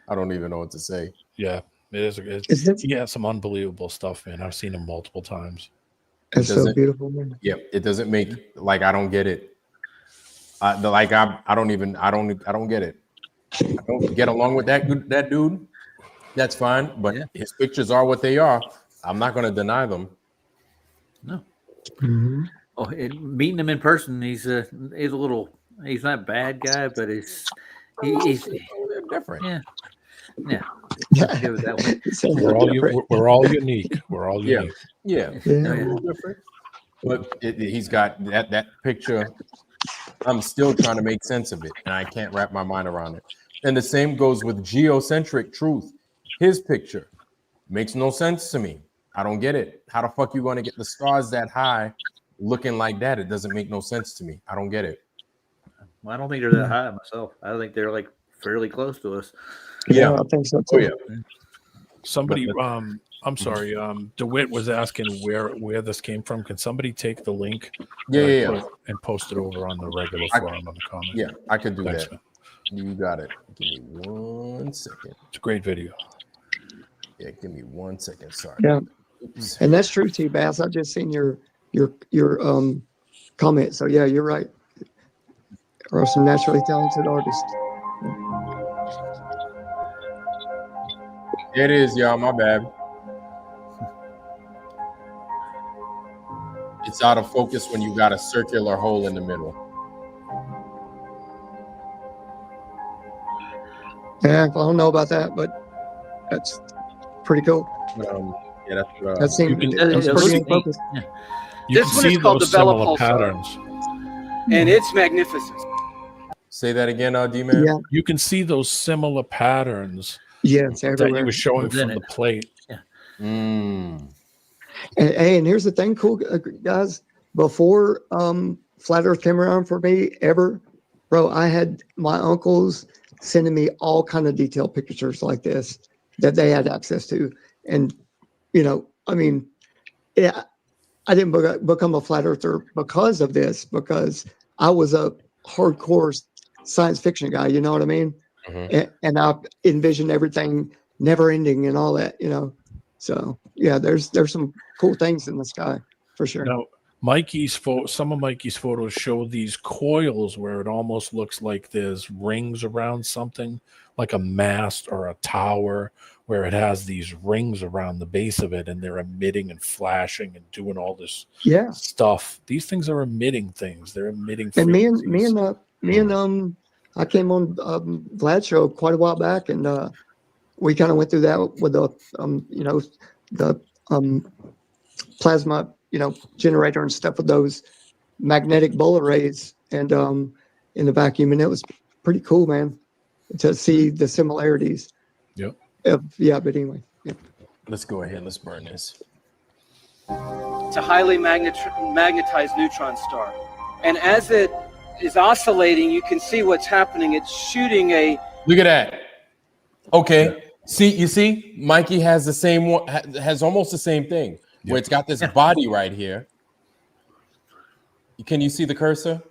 Speaker 1: I don't even know what to say.
Speaker 3: Yeah, it is. He has some unbelievable stuff, man. I've seen him multiple times.
Speaker 7: It's so beautiful, man.
Speaker 1: Yeah, it doesn't make like I don't get it. I don't get it. I don't get along with that dude. That's fine, but his pictures are what they are. I'm not going to deny them.
Speaker 2: No.
Speaker 7: Mm-hmm.
Speaker 2: Oh, meeting him in person, he's a little. He's not a bad guy, but he's
Speaker 1: different.
Speaker 2: Yeah. Give it that way.
Speaker 3: We're all unique. We're all unique.
Speaker 1: Yeah. A little different. But he's got that picture. I'm still trying to make sense of it, and I can't wrap my mind around it. And the same goes with Geocentric Truth. His picture makes no sense to me. I don't get it. How the fuck you going to get the stars that high looking like that? It doesn't make no sense to me. I don't get it.
Speaker 2: Well, I don't think they're that high myself. I think they're like fairly close to us.
Speaker 7: Yeah, I think so too.
Speaker 1: Oh, yeah.
Speaker 3: Somebody, I'm sorry, DeWitt was asking where this came from. Can somebody take the link and post it over on the regular forum on the comment?
Speaker 1: Yeah, I could do
Speaker 3: Thanks,
Speaker 1: that.
Speaker 3: man.
Speaker 1: You got it. Give me 1 second.
Speaker 3: It's a great video.
Speaker 1: Yeah, give me 1 second. Sorry.
Speaker 7: Yeah. Oops. And that's true, T-Bass. I just seen your comment. So yeah, you're right. There are some naturally talented artists.
Speaker 1: It is, y'all. My bad. It's out of focus when you got a circular hole in the middle.
Speaker 7: Yeah, I don't know about that, but that's pretty cool.
Speaker 1: Yeah, that's
Speaker 7: that seems
Speaker 2: that's
Speaker 7: pretty in focus.
Speaker 2: Yeah.
Speaker 3: You
Speaker 9: This
Speaker 3: can
Speaker 9: one
Speaker 3: see
Speaker 9: is called
Speaker 3: those
Speaker 9: Develop
Speaker 3: similar
Speaker 9: Pulsar.
Speaker 3: patterns.
Speaker 9: And it's magnificent.
Speaker 1: Say that again, D-Man.
Speaker 7: Yeah.
Speaker 3: You can see those similar patterns
Speaker 7: Yes,
Speaker 3: that
Speaker 7: everywhere.
Speaker 3: he was showing from the plate.
Speaker 2: Yeah.
Speaker 7: And here's the thing, cool guys. Before Flat Earth came around for me ever, bro, I had my uncles sending me all kind of detailed pictures like this that they had access to. And, I mean, yeah, I didn't become a flat earther because of this, because I was a hardcore science fiction guy, you know what I mean?
Speaker 1: Mm-hmm.
Speaker 7: And I envisioned everything never ending and all that, So yeah, there's some cool things in the sky for sure.
Speaker 3: Now, some of Mikey's photos show these coils where it almost looks like there's rings around something, like a mast or a tower, where it has these rings around the base of it, and they're emitting and flashing and doing all this stuff. These things are emitting things. They're emitting.
Speaker 7: And me and I came on Vlad's show quite a while back, and we kind of went through that with the plasma generator and stuff with those magnetic bull arrays and in the vacuum, and it was pretty cool, man, to see the similarities.
Speaker 3: Yep.
Speaker 7: But anyway. Yeah.
Speaker 1: Let's go ahead. Let's burn this.
Speaker 9: It's a highly magnetized neutron star. And as it is oscillating, you can see what's happening. It's shooting a...
Speaker 1: Look at that. Okay. You see, Mikey has the same one, has almost the same thing, where it's got this body right here. Can you see the cursor?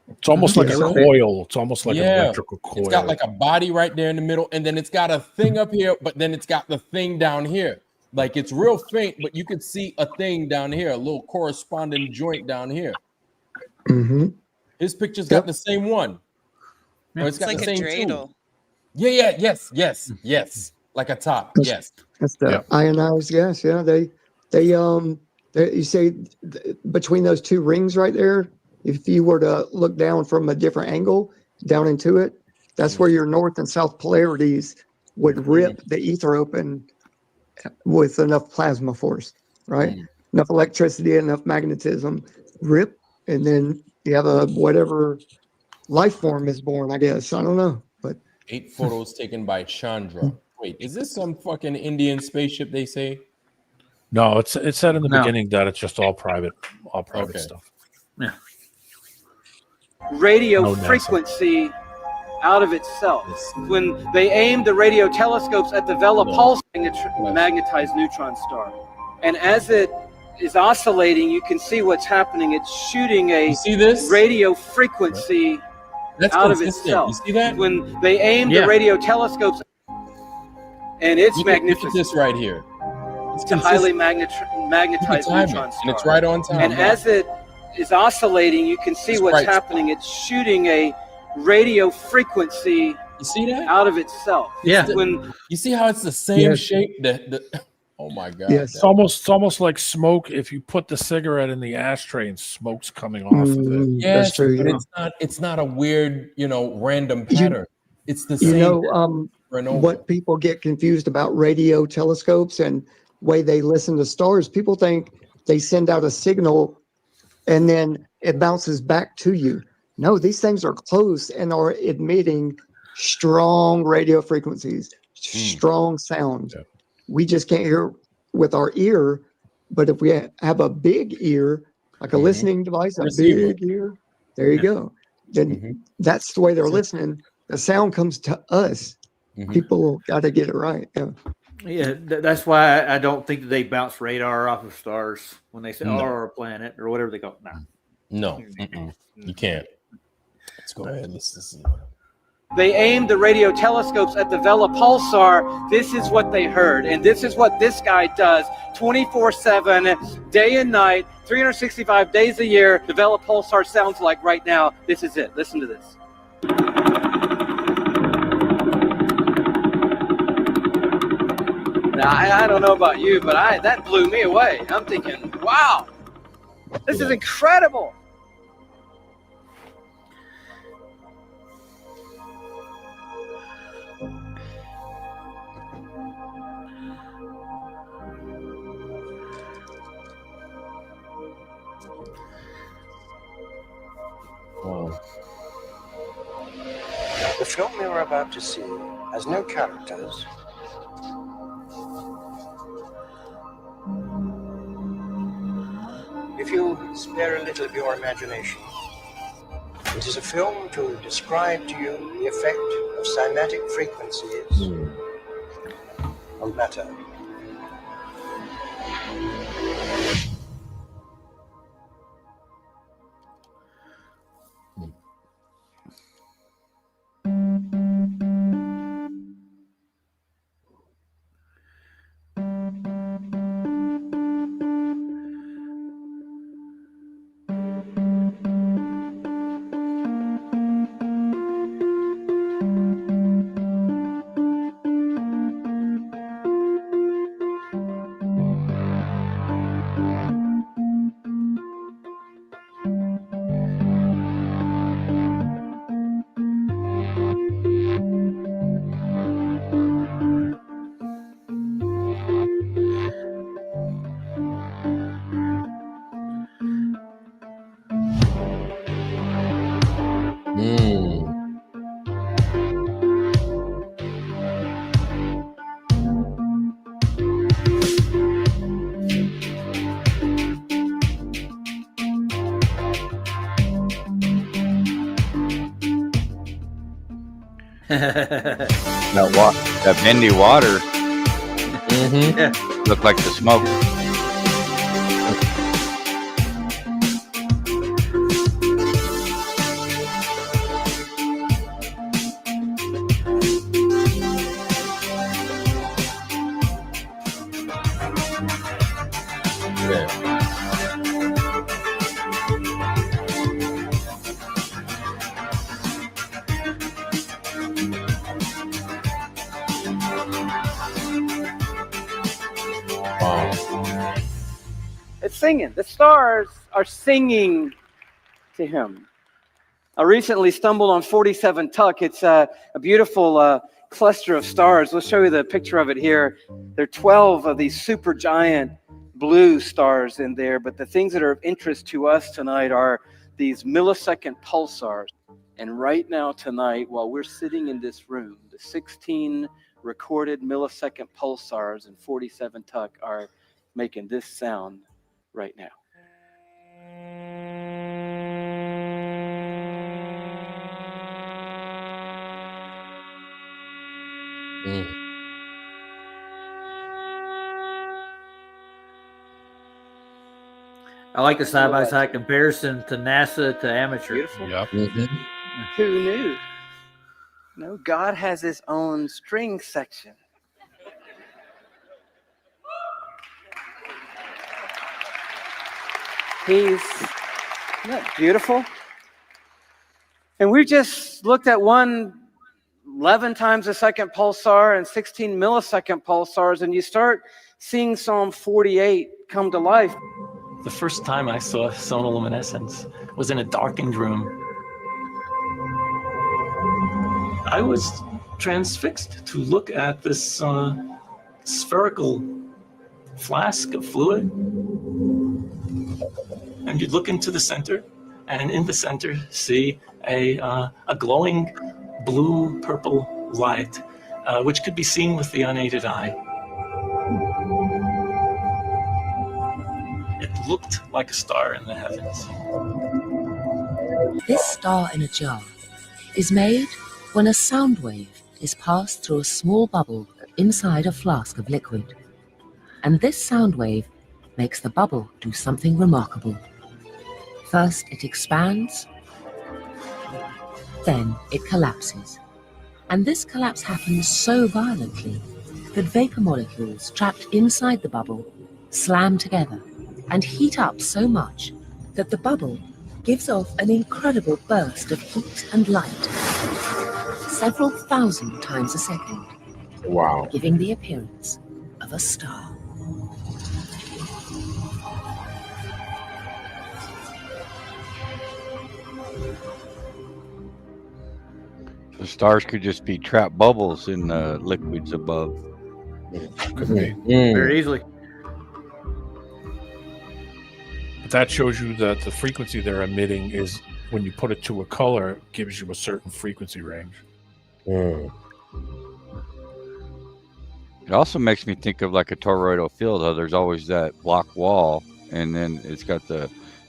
Speaker 3: It's almost like a coil. It's almost like an electrical coil.
Speaker 1: It's got like a body right there in the middle, and then it's got a thing up here, but then it's got the thing down here. Like it's real faint, but you could see a thing down here, a little corresponding joint down here.
Speaker 7: Mm-hmm.
Speaker 1: His picture's got the same one. Or it's got
Speaker 8: like
Speaker 1: the same
Speaker 8: a dreidel.
Speaker 1: two. Yes. Like a top. Yes.
Speaker 7: That's the ionized gas. Yeah, they you say between those two rings right there, if you were to look down from a different angle down into it, that's where your north and south polarities would rip the ether open with enough plasma force, right? Enough electricity, enough magnetism, rip, and then you have a whatever life form is born, I guess. I don't know, but
Speaker 1: 8 photos taken by Chandra. Wait, is this some fucking Indian spaceship they say?
Speaker 3: No, it said in the beginning that it's just all private stuff.
Speaker 2: Yeah.
Speaker 9: Radio frequency out of itself. When they aimed the radio telescopes at the Vela pulsing a magnetized neutron star, and as it is oscillating, you can see what's happening. It's shooting a radio frequency out of itself.
Speaker 1: You see that?
Speaker 9: When they aimed the radio telescopes, and it's magnificent.
Speaker 1: Look at this right here.
Speaker 9: It's a highly magnetized magnetized
Speaker 1: time
Speaker 9: neutron
Speaker 1: it,
Speaker 9: star.
Speaker 1: and it's right on time.
Speaker 9: And as it is oscillating, you can see
Speaker 1: It's
Speaker 9: what's
Speaker 1: right.
Speaker 9: happening. It's shooting a radio frequency
Speaker 1: You see that?
Speaker 9: out of itself.
Speaker 2: Yeah.
Speaker 9: When
Speaker 1: You see how it's the same
Speaker 7: Yes.
Speaker 1: shape? Oh my God.
Speaker 7: Yes.
Speaker 3: It's almost like smoke if you put the cigarette in the ashtray and smoke's coming off of it.
Speaker 1: Yes,
Speaker 7: That's true.
Speaker 1: but
Speaker 7: Yeah.
Speaker 1: it's not a weird, random pattern. It's the
Speaker 7: You
Speaker 1: same
Speaker 7: know,
Speaker 1: over and over.
Speaker 7: what people get confused about radio telescopes and way they listen to stars, people think they send out a signal and then it bounces back to you. No, these things are close and are emitting strong radio frequencies, strong sound.
Speaker 3: Yeah.
Speaker 7: We just can't hear with our ear, but if we have a big ear, like a listening device, a
Speaker 1: Receiver.
Speaker 7: big ear, there you go. Then that's the way they're listening. The sound comes to us. People got to get it right. Yeah.
Speaker 2: Yeah, that's why I don't think that they bounce radar off of stars when they say
Speaker 1: No.
Speaker 2: or a planet or whatever they call it. Nah.
Speaker 1: No, you can't. Let's go ahead. Let's see.
Speaker 9: they aimed the radio telescopes at the Vela pulsar, this is what they heard. And this is what this guy does 24/7, day and night, 365 days a year. The Vela pulsar sounds like right now. This is it. Listen to this. Now, I don't know about you, but that blew me away. I'm thinking, wow, this is incredible.
Speaker 1: Wow.
Speaker 10: The film we are about to see has no characters. If you spare a little of your imagination, it is a film to describe to you the effect of cymatic frequencies on matter.
Speaker 4: That bendy water
Speaker 1: Mm-hmm.
Speaker 4: looked like the smoke.
Speaker 1: Wow.
Speaker 9: It's singing. The stars are singing to him. I recently stumbled on 47 Tuc. It's a beautiful cluster of stars. Let's show you the picture of it here. There are 12 of these super giant blue stars in there, but the things that are of interest to us tonight are these millisecond pulsars. And right now tonight, while we're sitting in this room, the 16 recorded millisecond pulsars in 47 Tuc are making this sound right now.
Speaker 2: I like the side-by-side comparison to NASA to amateur.
Speaker 9: Beautiful.
Speaker 3: Yep.
Speaker 9: Who knew? No, God has his own string section. Isn't that beautiful? And we just looked at 11 times a second pulsar and 16 millisecond pulsars, and you start seeing Psalm 48 come to life.
Speaker 11: The first time I saw sonoluminescence was in a darkened room. I was transfixed to look at this spherical flask of fluid. And you'd look into the center, and in the center see a glowing blue-purple light, which could be seen with the unaided eye. It looked like a star in the heavens.
Speaker 12: This star in a jar is made when a sound wave is passed through a small bubble inside a flask of liquid. And this sound wave makes the bubble do something remarkable. First it expands, then it collapses. And this collapse happens so violently that vapor molecules trapped inside the bubble slam together and heat up so much that the bubble gives off an incredible burst of heat and light, several thousand times a second.
Speaker 1: Wow.
Speaker 12: Giving the appearance of a star.
Speaker 4: The stars could just be trapped bubbles in the liquids above.
Speaker 3: Could be.
Speaker 2: Very easily.
Speaker 3: But that shows you that the frequency they're emitting is, when you put it to a color, gives you a certain frequency range.
Speaker 4: It also makes me think of like a toroidal field, how there's always that block wall, and then it's got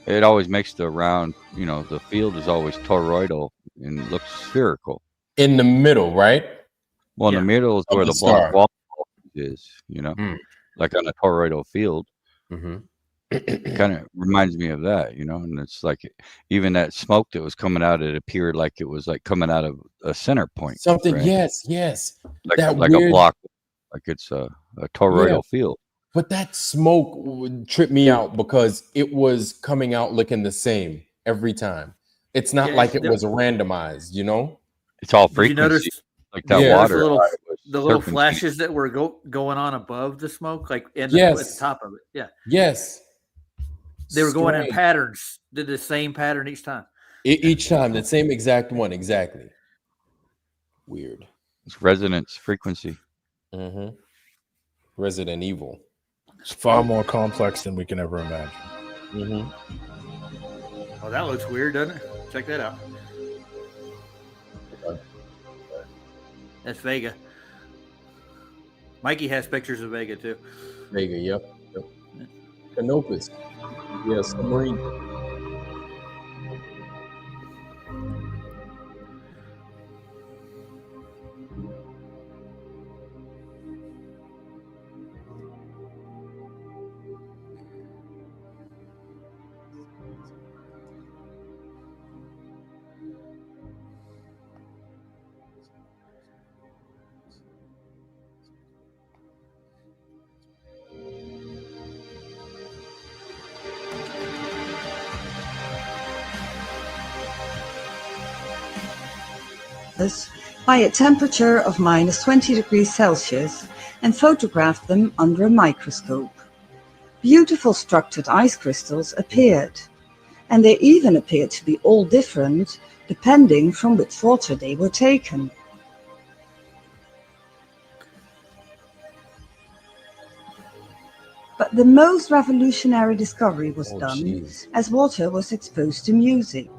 Speaker 4: it always makes the round, the field is always toroidal and looks spherical.
Speaker 1: In the middle, right?
Speaker 4: Well, in the middle is where the block wall is, like on a toroidal field. It kind of reminds me of that, and it's like even that smoke that was coming out, it appeared like it was like coming out of a center point.
Speaker 1: Something,
Speaker 4: right?
Speaker 1: yes.
Speaker 4: Like,
Speaker 1: that
Speaker 4: like
Speaker 1: weird,
Speaker 4: a block, like it's a toroidal field.
Speaker 1: But that smoke would trip me out because it was coming out looking the same every time. It's not like it was randomized,
Speaker 4: It's all
Speaker 2: Did you notice
Speaker 4: frequency, like that water.
Speaker 2: The little flashes that were going on above the smoke, like at the top of it. Yeah.
Speaker 1: Yes.
Speaker 2: They were going in patterns, did the same pattern each time.
Speaker 1: Each time, the same exact one, exactly. Weird.
Speaker 4: It's resonance frequency.
Speaker 1: Resident Evil.
Speaker 3: It's far more complex than we can ever imagine.
Speaker 2: Oh, that looks weird, doesn't it? Check that out. That's Vega. Mikey has pictures of Vega too.
Speaker 1: Vega, yep. Canopus. Yes, submarine.
Speaker 13: By a temperature of minus 20 degrees Celsius and photographed them under a microscope. Beautiful structured ice crystals appeared, and they even appeared to be all different depending from which water they were taken. But the most revolutionary discovery was done as water was exposed to music.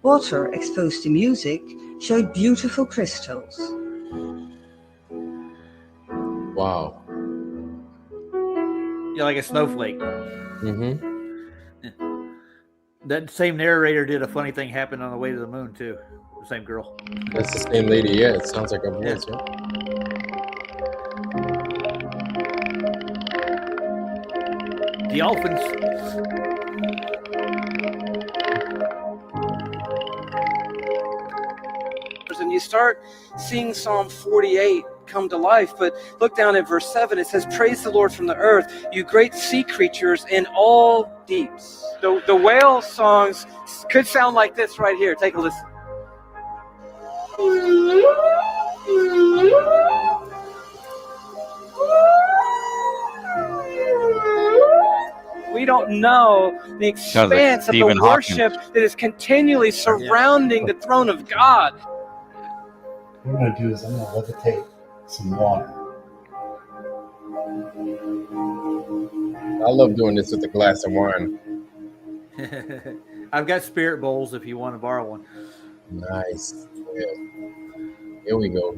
Speaker 13: Water exposed to music showed beautiful crystals.
Speaker 1: Wow.
Speaker 2: Yeah, like a snowflake. That same narrator did a funny thing happen on the way to the moon too. The same girl.
Speaker 1: That's the same lady. Yeah, it sounds like a voice. Yeah.
Speaker 2: Dolphins.
Speaker 9: And you start seeing Psalm 48 come to life. But look down at verse 7. It says, praise the Lord from the earth, you great sea creatures in all deeps. The whale songs could sound like this right here. Take a listen. We don't know the expanse of the
Speaker 4: Stephen
Speaker 9: worship that is continually surrounding the throne of God.
Speaker 14: What I'm going to do is I'm going to levitate some water.
Speaker 1: I love doing this with a glass of wine.
Speaker 2: I've got spirit bowls if you want to borrow one.
Speaker 1: Nice. Yeah. Here we go.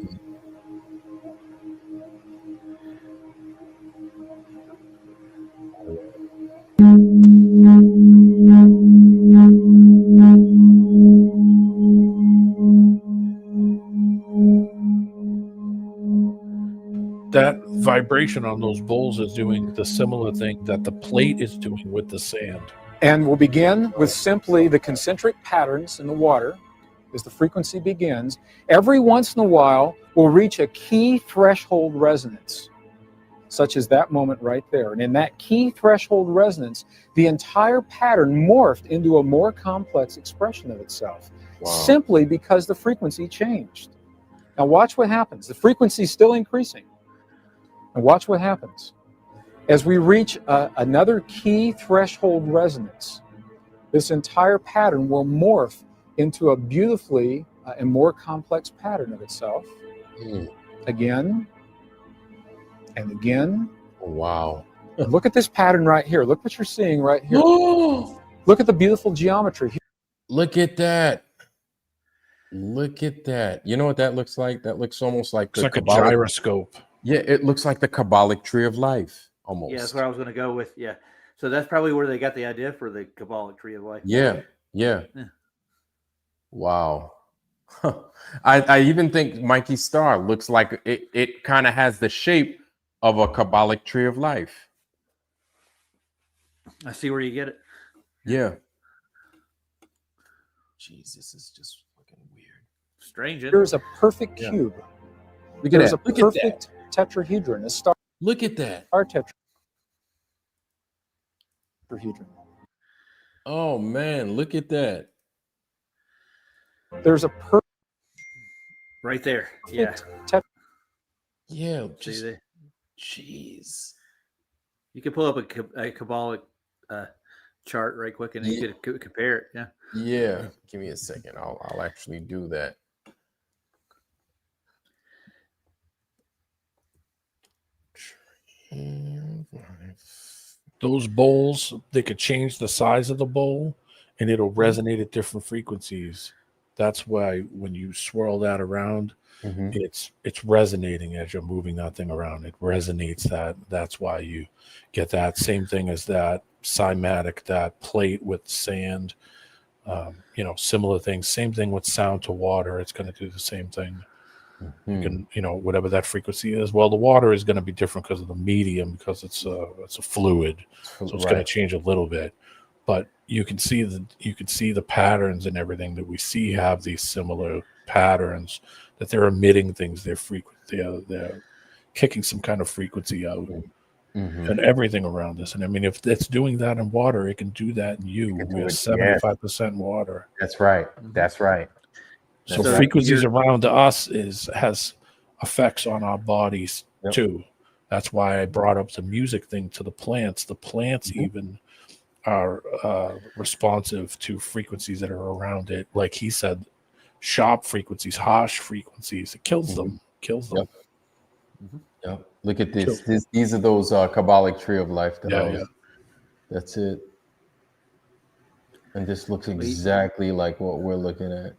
Speaker 3: That vibration on those bowls is doing the similar thing that the plate is doing with the sand.
Speaker 15: And we'll begin with simply the concentric patterns in the water as the frequency begins. Every once in a while, we'll reach a key threshold resonance, such as that moment right there. And in that key threshold resonance, the entire pattern morphed into a more complex expression of itself, simply because the frequency changed. Now watch what happens. The frequency is still increasing. And watch what happens. As we reach another key threshold resonance, this entire pattern will morph into a beautifully and more complex pattern of itself. Again and again.
Speaker 1: Wow.
Speaker 15: Look at this pattern right here. Look what you're seeing right here. Look at the beautiful geometry here.
Speaker 1: Look at that. Look at that. You know what that looks like? That looks almost like
Speaker 3: It's like a gyroscope.
Speaker 1: Yeah, it looks like the Kabbalic tree of life, almost.
Speaker 2: Yeah, that's where I was going to go with. Yeah. So that's probably where they got the idea for the Kabbalic tree of life.
Speaker 1: Yeah. Wow. I even think Mikey's star looks like it kind of has the shape of a Kabbalic tree of life.
Speaker 2: I see where you get it.
Speaker 1: Yeah. Jeez, this is just looking weird.
Speaker 2: Strange.
Speaker 15: There's a perfect cube.
Speaker 1: Look at
Speaker 15: There's
Speaker 1: that.
Speaker 15: a perfect tetrahedron, a star.
Speaker 1: Look at that.
Speaker 15: Our tetrahedron.
Speaker 1: Oh man, look at that.
Speaker 15: There's a perfect
Speaker 2: right there. Yeah.
Speaker 1: Yeah.
Speaker 2: Just,
Speaker 1: jeez.
Speaker 2: You could pull up a Kabbalic chart right quick, and you could compare it. Yeah.
Speaker 1: Yeah. Give me a second. I'll actually do that.
Speaker 3: Those bowls, they could change the size of the bowl and it'll resonate at different frequencies. That's why when you swirl that around, it's resonating as you're moving that thing around. It resonates. That's why you get that same thing as that cymatic, that plate with sand, similar things. Same thing with sound to water. It's going to do the same thing. You can, whatever that frequency is. Well, the water is going to be different because of the medium, because it's a fluid, so it's going to change a little bit. But you can see the patterns and everything that we see have these similar patterns, that they're emitting things. They're kicking some kind of frequency out, and everything around us. And I mean, if it's doing that in water, it can do that in you. We're 75% water.
Speaker 1: That's right. That's right.
Speaker 3: So frequencies around us has effects on our bodies too. That's why I brought up the music thing to the plants. The plants even are responsive to frequencies that are around it. Like he said, sharp frequencies, harsh frequencies. It kills them.
Speaker 1: Yep. Look at this. These are those Kabbalic tree of life. That's it. And this looks exactly like what we're looking at.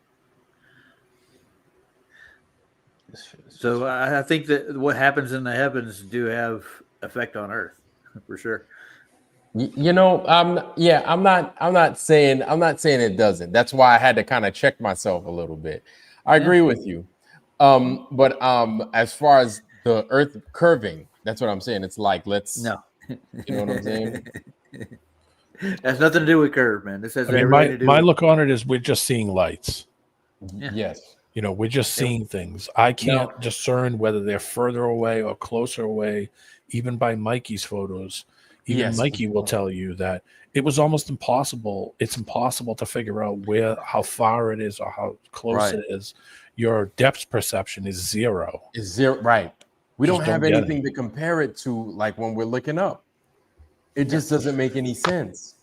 Speaker 2: So I think that what happens in the heavens do have effect on Earth, for sure.
Speaker 1: I'm not saying it doesn't. That's why I had to kind of check myself a little bit. I agree with you. But as far as the Earth curving, that's what I'm saying. It's like, you know what I'm saying?
Speaker 2: Has nothing to do with curve, man. This has
Speaker 3: my look on it is we're just seeing lights.
Speaker 1: Yes.
Speaker 3: You know, we're just seeing things. I can't discern whether they're further away or closer away, even by Mikey's photos. Even Mikey will tell you that it was almost impossible. It's impossible to figure out how far it is or how close it is. Your depth perception is zero.
Speaker 1: It's zero, right? We
Speaker 3: Just
Speaker 1: don't have
Speaker 3: don't get
Speaker 1: anything to compare it to, like when we're looking up. It just doesn't make any sense.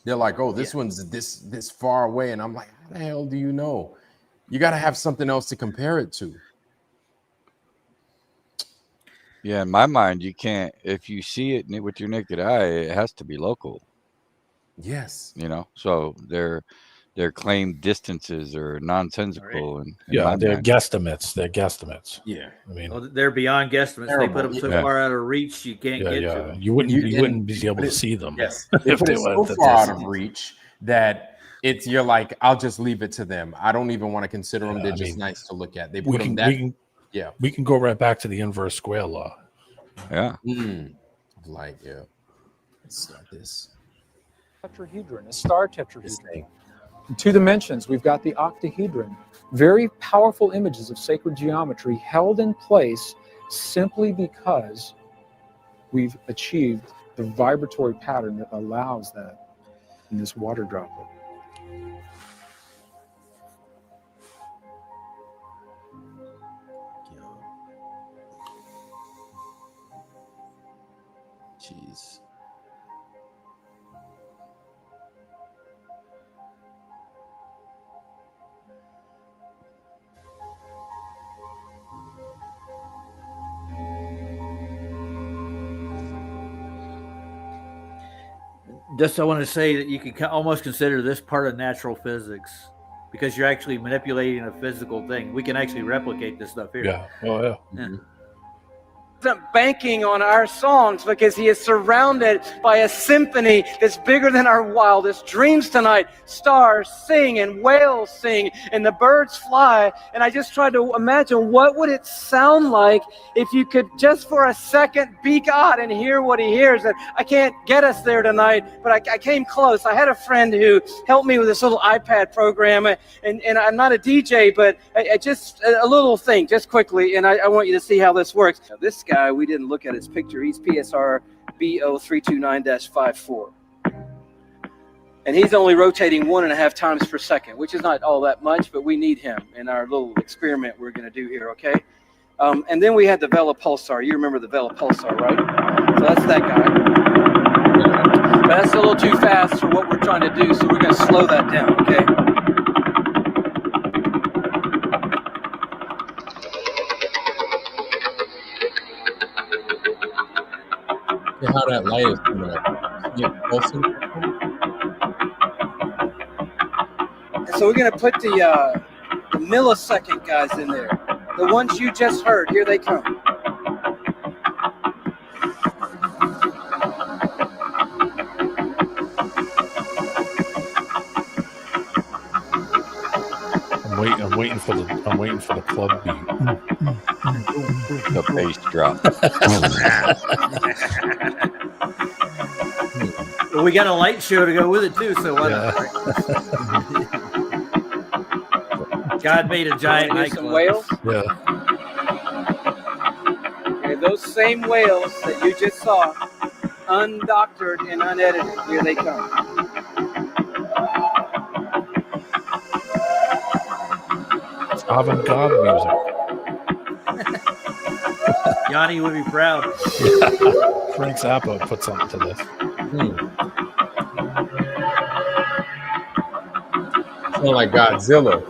Speaker 1: They're like, oh, this one's this far away. And I'm like, how the hell do you know? You got to have something else to compare it to.
Speaker 4: Yeah, in my mind, you can't. If you see it with your naked eye, it has to be local.
Speaker 1: Yes.
Speaker 4: You know, so their claimed distances are nonsensical. And
Speaker 3: they're guesstimates. They're guesstimates.
Speaker 1: Yeah,
Speaker 3: I mean,
Speaker 2: they're beyond guesstimates.
Speaker 1: Terrible.
Speaker 2: They put them so far out of reach, you can't get to them.
Speaker 3: You wouldn't be able to see them.
Speaker 1: Yes,
Speaker 3: if
Speaker 1: they
Speaker 3: they
Speaker 1: were
Speaker 3: were
Speaker 1: so
Speaker 3: at the
Speaker 1: far out
Speaker 3: distance.
Speaker 1: of reach that you're like, I'll just leave it to them. I don't even want to consider them. They're just nice to look at. They put them that.
Speaker 3: We can go right back to the inverse square law.
Speaker 4: Yeah.
Speaker 1: Like, it's like this.
Speaker 15: Tetrahedron, a star tetrahedron. In 2 dimensions, we've got the octahedron. Very powerful images of sacred geometry held in place simply because we've achieved the vibratory pattern that allows that in this water droplet.
Speaker 1: Jeez.
Speaker 2: Just I want to say that you can almost consider this part of natural physics because you're actually manipulating a physical thing. We can actually replicate this stuff here.
Speaker 3: Yeah. Oh, yeah.
Speaker 2: Yeah.
Speaker 9: Banking on our songs because he is surrounded by a symphony that's bigger than our wildest dreams tonight. Stars sing and whales sing and the birds fly. And I just tried to imagine what would it sound like if you could just for a second be God and hear what he hears. And I can't get us there tonight, but I came close. I had a friend who helped me with this little iPad program, and I'm not a DJ, but I just a little thing, just quickly, and I want you to see how this works. Now, this guy, we didn't look at his picture. He's PSR BO329-54. And he's only rotating 1.5 times per second, which is not all that much, but we need him in our little experiment we're going to do here, okay? And then we had the Vela Pulsar. You remember the Vela Pulsar, right? So that's that guy. But that's a little too fast for what we're trying to do, so we're going to slow that down, okay?
Speaker 1: How that light is coming up. Get closer.
Speaker 9: So we're going to put the millisecond guys in there. The ones you just heard. Here they come.
Speaker 3: I'm waiting for the club beat.
Speaker 4: The bass drop.
Speaker 2: Well, we got a light show to go with it too, so why not? God made a giant nightclub.
Speaker 9: Some whales.
Speaker 3: Yeah.
Speaker 9: Okay, those same whales that you just saw, undoctored and unedited. Here they come.
Speaker 3: It's avant-garde music.
Speaker 2: Yanni would be proud.
Speaker 3: Yeah. Frank Zappa put something to this.
Speaker 1: Sound like Godzilla.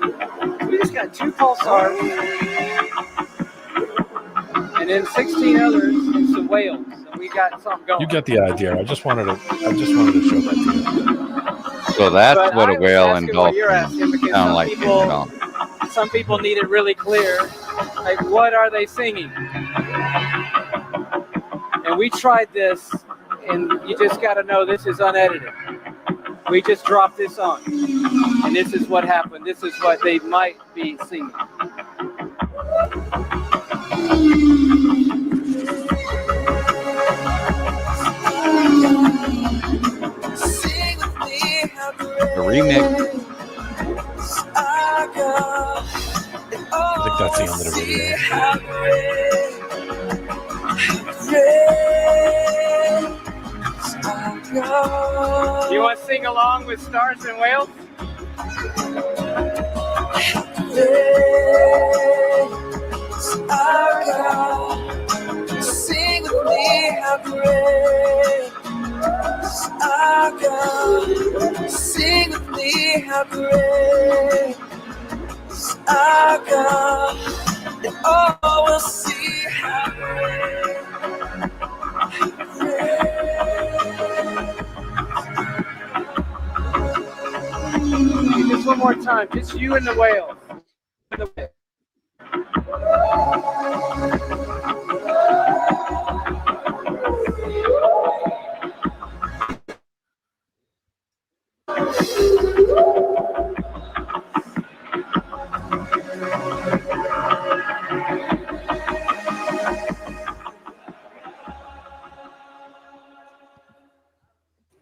Speaker 9: We just got 2 pulsars, and then 16 others, and some whales, and we got something going.
Speaker 3: You get the idea. I just wanted to show that to you.
Speaker 4: So that's
Speaker 9: But
Speaker 4: what a
Speaker 9: I was
Speaker 4: whale and
Speaker 9: asking what you're
Speaker 4: dolphin
Speaker 9: asking because
Speaker 4: sound
Speaker 9: some
Speaker 4: like.
Speaker 9: people- Some people need it really clear. Like, what are they singing? And we tried this, and you just got to know this is unedited. We just dropped this on, and this is what happened. This is what they might be singing.
Speaker 4: The remix.
Speaker 3: I think that's the end of the video.
Speaker 9: You want to sing along with Stars and Whales?
Speaker 16: Sing with me, how great is our God. Sing with me, how great is our God. And all will see how great.
Speaker 9: Just one more time, just you and the whale.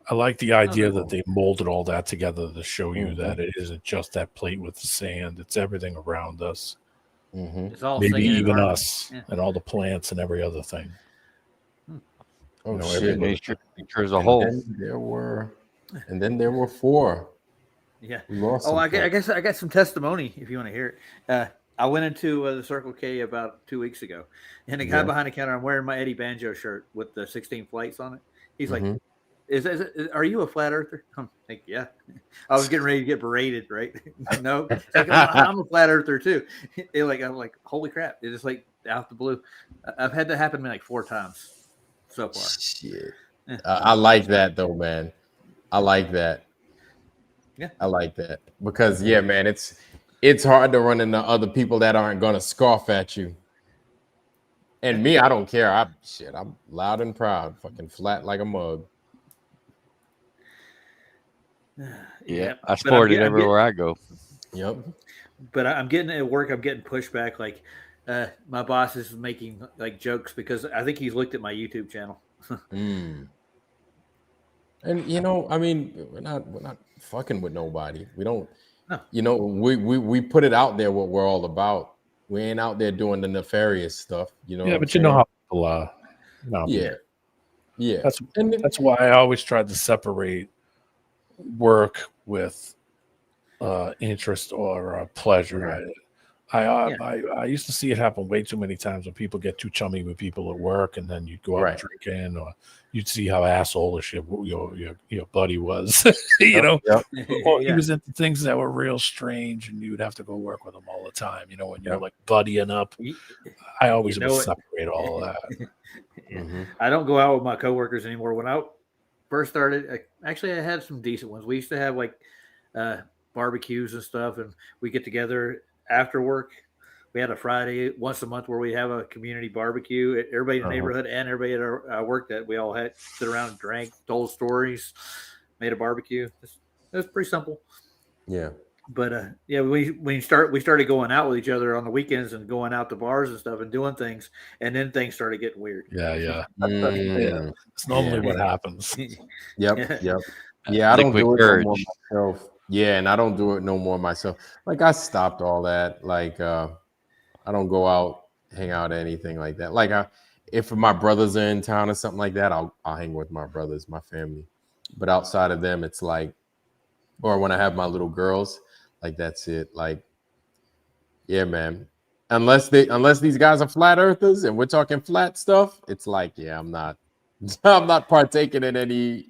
Speaker 3: I like the idea that they molded all that together to show you that it isn't just that plate with the sand; it's everything around us.
Speaker 2: It's all
Speaker 3: Maybe
Speaker 2: singing in
Speaker 3: even
Speaker 2: harmony.
Speaker 3: us
Speaker 2: Yeah.
Speaker 3: and all the plants and every other thing.
Speaker 1: Oh,
Speaker 3: every
Speaker 1: shit.
Speaker 3: little
Speaker 4: Nature
Speaker 3: thing.
Speaker 4: as a
Speaker 1: And
Speaker 4: whole.
Speaker 1: then there were 4.
Speaker 2: Yeah.
Speaker 1: We lost
Speaker 2: Oh,
Speaker 1: some
Speaker 2: I
Speaker 1: folks.
Speaker 2: guess I got some testimony if you want to hear it. I went into the Circle K about 2 weeks ago, and the guy
Speaker 1: Yeah.
Speaker 2: behind the counter, I'm wearing my Eddie Banjo shirt with the 16 flights on it. He's like,
Speaker 1: Mhm.
Speaker 2: are you a flat earther? I'm like, yeah. I was getting ready to get berated, right? No, it's like I'm a flat earther too. I'm like, holy crap! It's just like out the blue. I've had that happen to me like 4 times so far.
Speaker 1: Shit.
Speaker 2: Yeah.
Speaker 1: I like that though, man. I like that.
Speaker 2: Yeah.
Speaker 1: I like that because yeah, man, it's hard to run into other people that aren't gonna scoff at you. And me, I don't care. I'm loud and proud, fucking flat like a mug.
Speaker 2: Yeah,
Speaker 4: I sport it everywhere I go.
Speaker 1: Yep.
Speaker 2: But I'm getting at work. I'm getting pushback. Like my boss is making like jokes because I think he's looked at my YouTube channel.
Speaker 1: Mm. And I mean, we're not fucking with nobody. We don't.
Speaker 2: No.
Speaker 1: We put it out there what we're all about. We ain't out there doing the nefarious stuff.
Speaker 3: Yeah, but you know how people are.
Speaker 1: Yeah. Yeah.
Speaker 3: That's why I always tried to separate work with interest or pleasure.
Speaker 2: Right.
Speaker 3: I used to see it happen way too many times when people get too chummy with people at work, and then you'd go out drinking, or you'd see how assholeish your buddy was, or he was into things that were real strange, and you would have to go work with him all the time. When you're like buddying up, I always would separate all of that.
Speaker 2: Yeah. I don't go out with my coworkers anymore. When I first started, I had some decent ones. We used to have like barbecues and stuff, and we get together after work. We had a Friday once a month where we have a community barbecue. Everybody in the neighborhood and everybody at our work that we all had sit around and drank, told stories, made a barbecue. It was pretty simple.
Speaker 1: Yeah.
Speaker 2: But we started going out with each other on the weekends and going out to bars and stuff and doing things, and then things started getting weird.
Speaker 3: Yeah. It's normally what happens.
Speaker 1: Yep. Yeah, I don't do it no more myself. Yeah, and I don't do it no more myself. Like I stopped all that. Like I don't go out, hang out, anything like that. Like if my brothers are in town or something like that, I'll hang with my brothers, my family. But outside of them, it's like, or when I have my little girls, like that's it. Like, yeah, man. Unless these guys are flat earthers and we're talking flat stuff, it's like, yeah, I'm not partaking in any,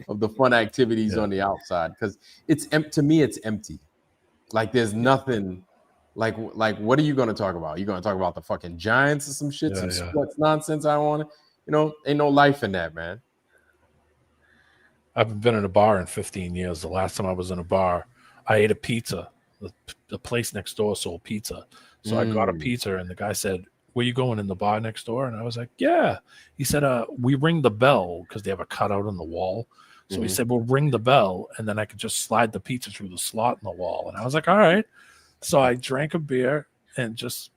Speaker 1: of the fun activities on the outside because to me, it's empty. Like there's nothing. Like what are you going to talk about? You're going to talk about the fucking Giants or some shit, sports nonsense. I want to, ain't no life in that, man.
Speaker 3: I've been in a bar in 15 years. The last time I was in a bar, I ate a pizza. The place next door sold pizza. So I got a pizza, and the guy said, "Were you going in the bar next door?" And I was like, "Yeah." He said, "We ring the bell because they have a cutout on the wall." So he said, "We'll ring the bell, and then I could just slide the pizza through the slot in the wall." And I was like, "All right." So I drank a beer and just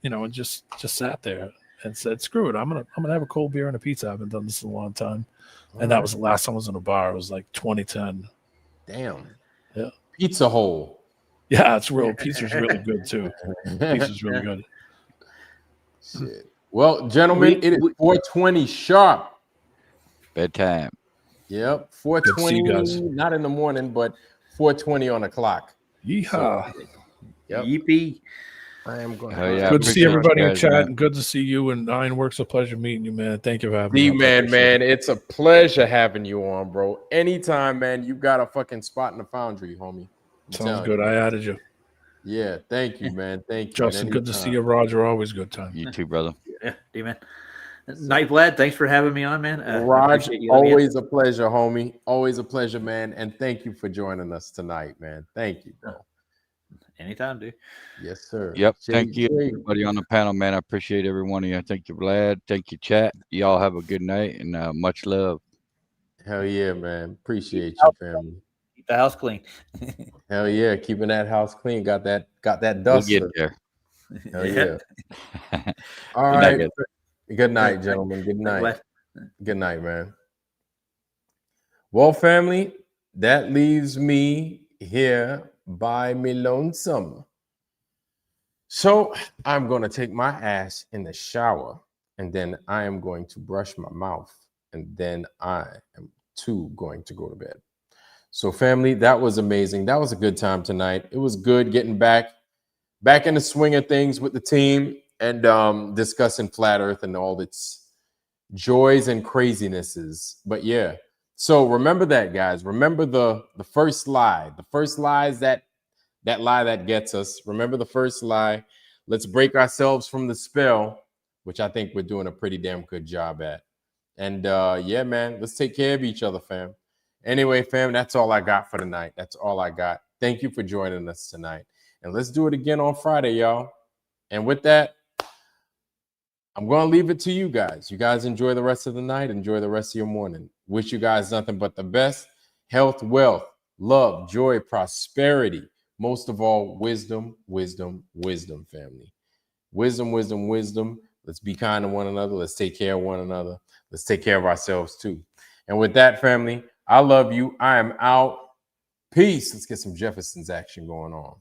Speaker 3: sat there and said, "Screw it. I'm gonna have a cold beer and a pizza. I haven't done this in a long time." And that was the last time I was in a bar. It was like 2010.
Speaker 1: Damn.
Speaker 3: Yeah.
Speaker 1: Pizza hole.
Speaker 3: Yeah, it's real. Pizza's really good too. Pizza's really good.
Speaker 1: Shit. Well, gentlemen, it is 4:20 sharp.
Speaker 4: Bedtime.
Speaker 1: Yep,
Speaker 3: Good to see you
Speaker 1: 4:20,
Speaker 3: guys.
Speaker 1: not in the morning, but 4:20 on the clock.
Speaker 3: Yeehaw.
Speaker 1: Yep.
Speaker 2: Yippee.
Speaker 1: I am going
Speaker 4: Oh, yeah,
Speaker 3: Good to see
Speaker 4: appreciate you
Speaker 3: everybody in
Speaker 4: guys,
Speaker 3: chat.
Speaker 4: man.
Speaker 3: And good to see you and Ironworks. A pleasure meeting you, man. Thank you for having me.
Speaker 1: Man, it's a pleasure having you on, bro. Anytime, man, you got a fucking spot in the foundry, homie.
Speaker 3: Sounds good. I added you.
Speaker 1: Yeah, thank you, man. Thank you.
Speaker 3: Justin, good to see you. Roger, always good time.
Speaker 4: You too, brother.
Speaker 2: Yeah, D-man. Night Vlad, thanks for having me on, man.
Speaker 1: Raj, always a pleasure, homie. Always a pleasure, man. And thank you for joining us tonight, man. Thank you, bro.
Speaker 2: Anytime, dude.
Speaker 1: Yes, sir.
Speaker 4: Yep. Thank you, everybody on the panel, man. I appreciate every one of you. Thank you, Vlad. Thank you, chat. Y'all have a good night and much love.
Speaker 1: Hell yeah, man. Appreciate you, family.
Speaker 2: Keep the house clean.
Speaker 1: Hell yeah, keeping that house clean. Got that
Speaker 4: We'll
Speaker 1: duster.
Speaker 4: get there.
Speaker 1: Hell yeah.
Speaker 4: Good
Speaker 1: All
Speaker 4: night,
Speaker 1: right.
Speaker 4: guys.
Speaker 1: Good night, gentlemen. Good night.
Speaker 2: Vlad.
Speaker 1: Good night, man. Well, family, that leaves me here by me lonesome. So I'm going to take my ass in the shower, and then I am going to brush my mouth, and then I am too going to go to bed. So family, that was amazing. That was a good time tonight. It was good getting back in the swing of things with the team and discussing Flat Earth and all its joys and crazinesses. But yeah, so remember that, guys. Remember the first lie. The first lie is that lie that gets us. Remember the first lie. Let's break ourselves from the spell, which I think we're doing a pretty damn good job at. And yeah, man, let's take care of each other, fam. Anyway, fam, that's all I got for tonight. That's all I got. Thank you for joining us tonight. And let's do it again on Friday, y'all. And with that, I'm going to leave it to you guys. You guys enjoy the rest of the night. Enjoy the rest of your morning. Wish you guys nothing but the best. Health, wealth, love, joy, prosperity. Most of all, wisdom, wisdom, wisdom, family. Wisdom, wisdom, wisdom. Let's be kind to one another. Let's take care of one another. Let's take care of ourselves too. And with that, family, I love you. I am out. Peace. Let's get some Jefferson's action going on.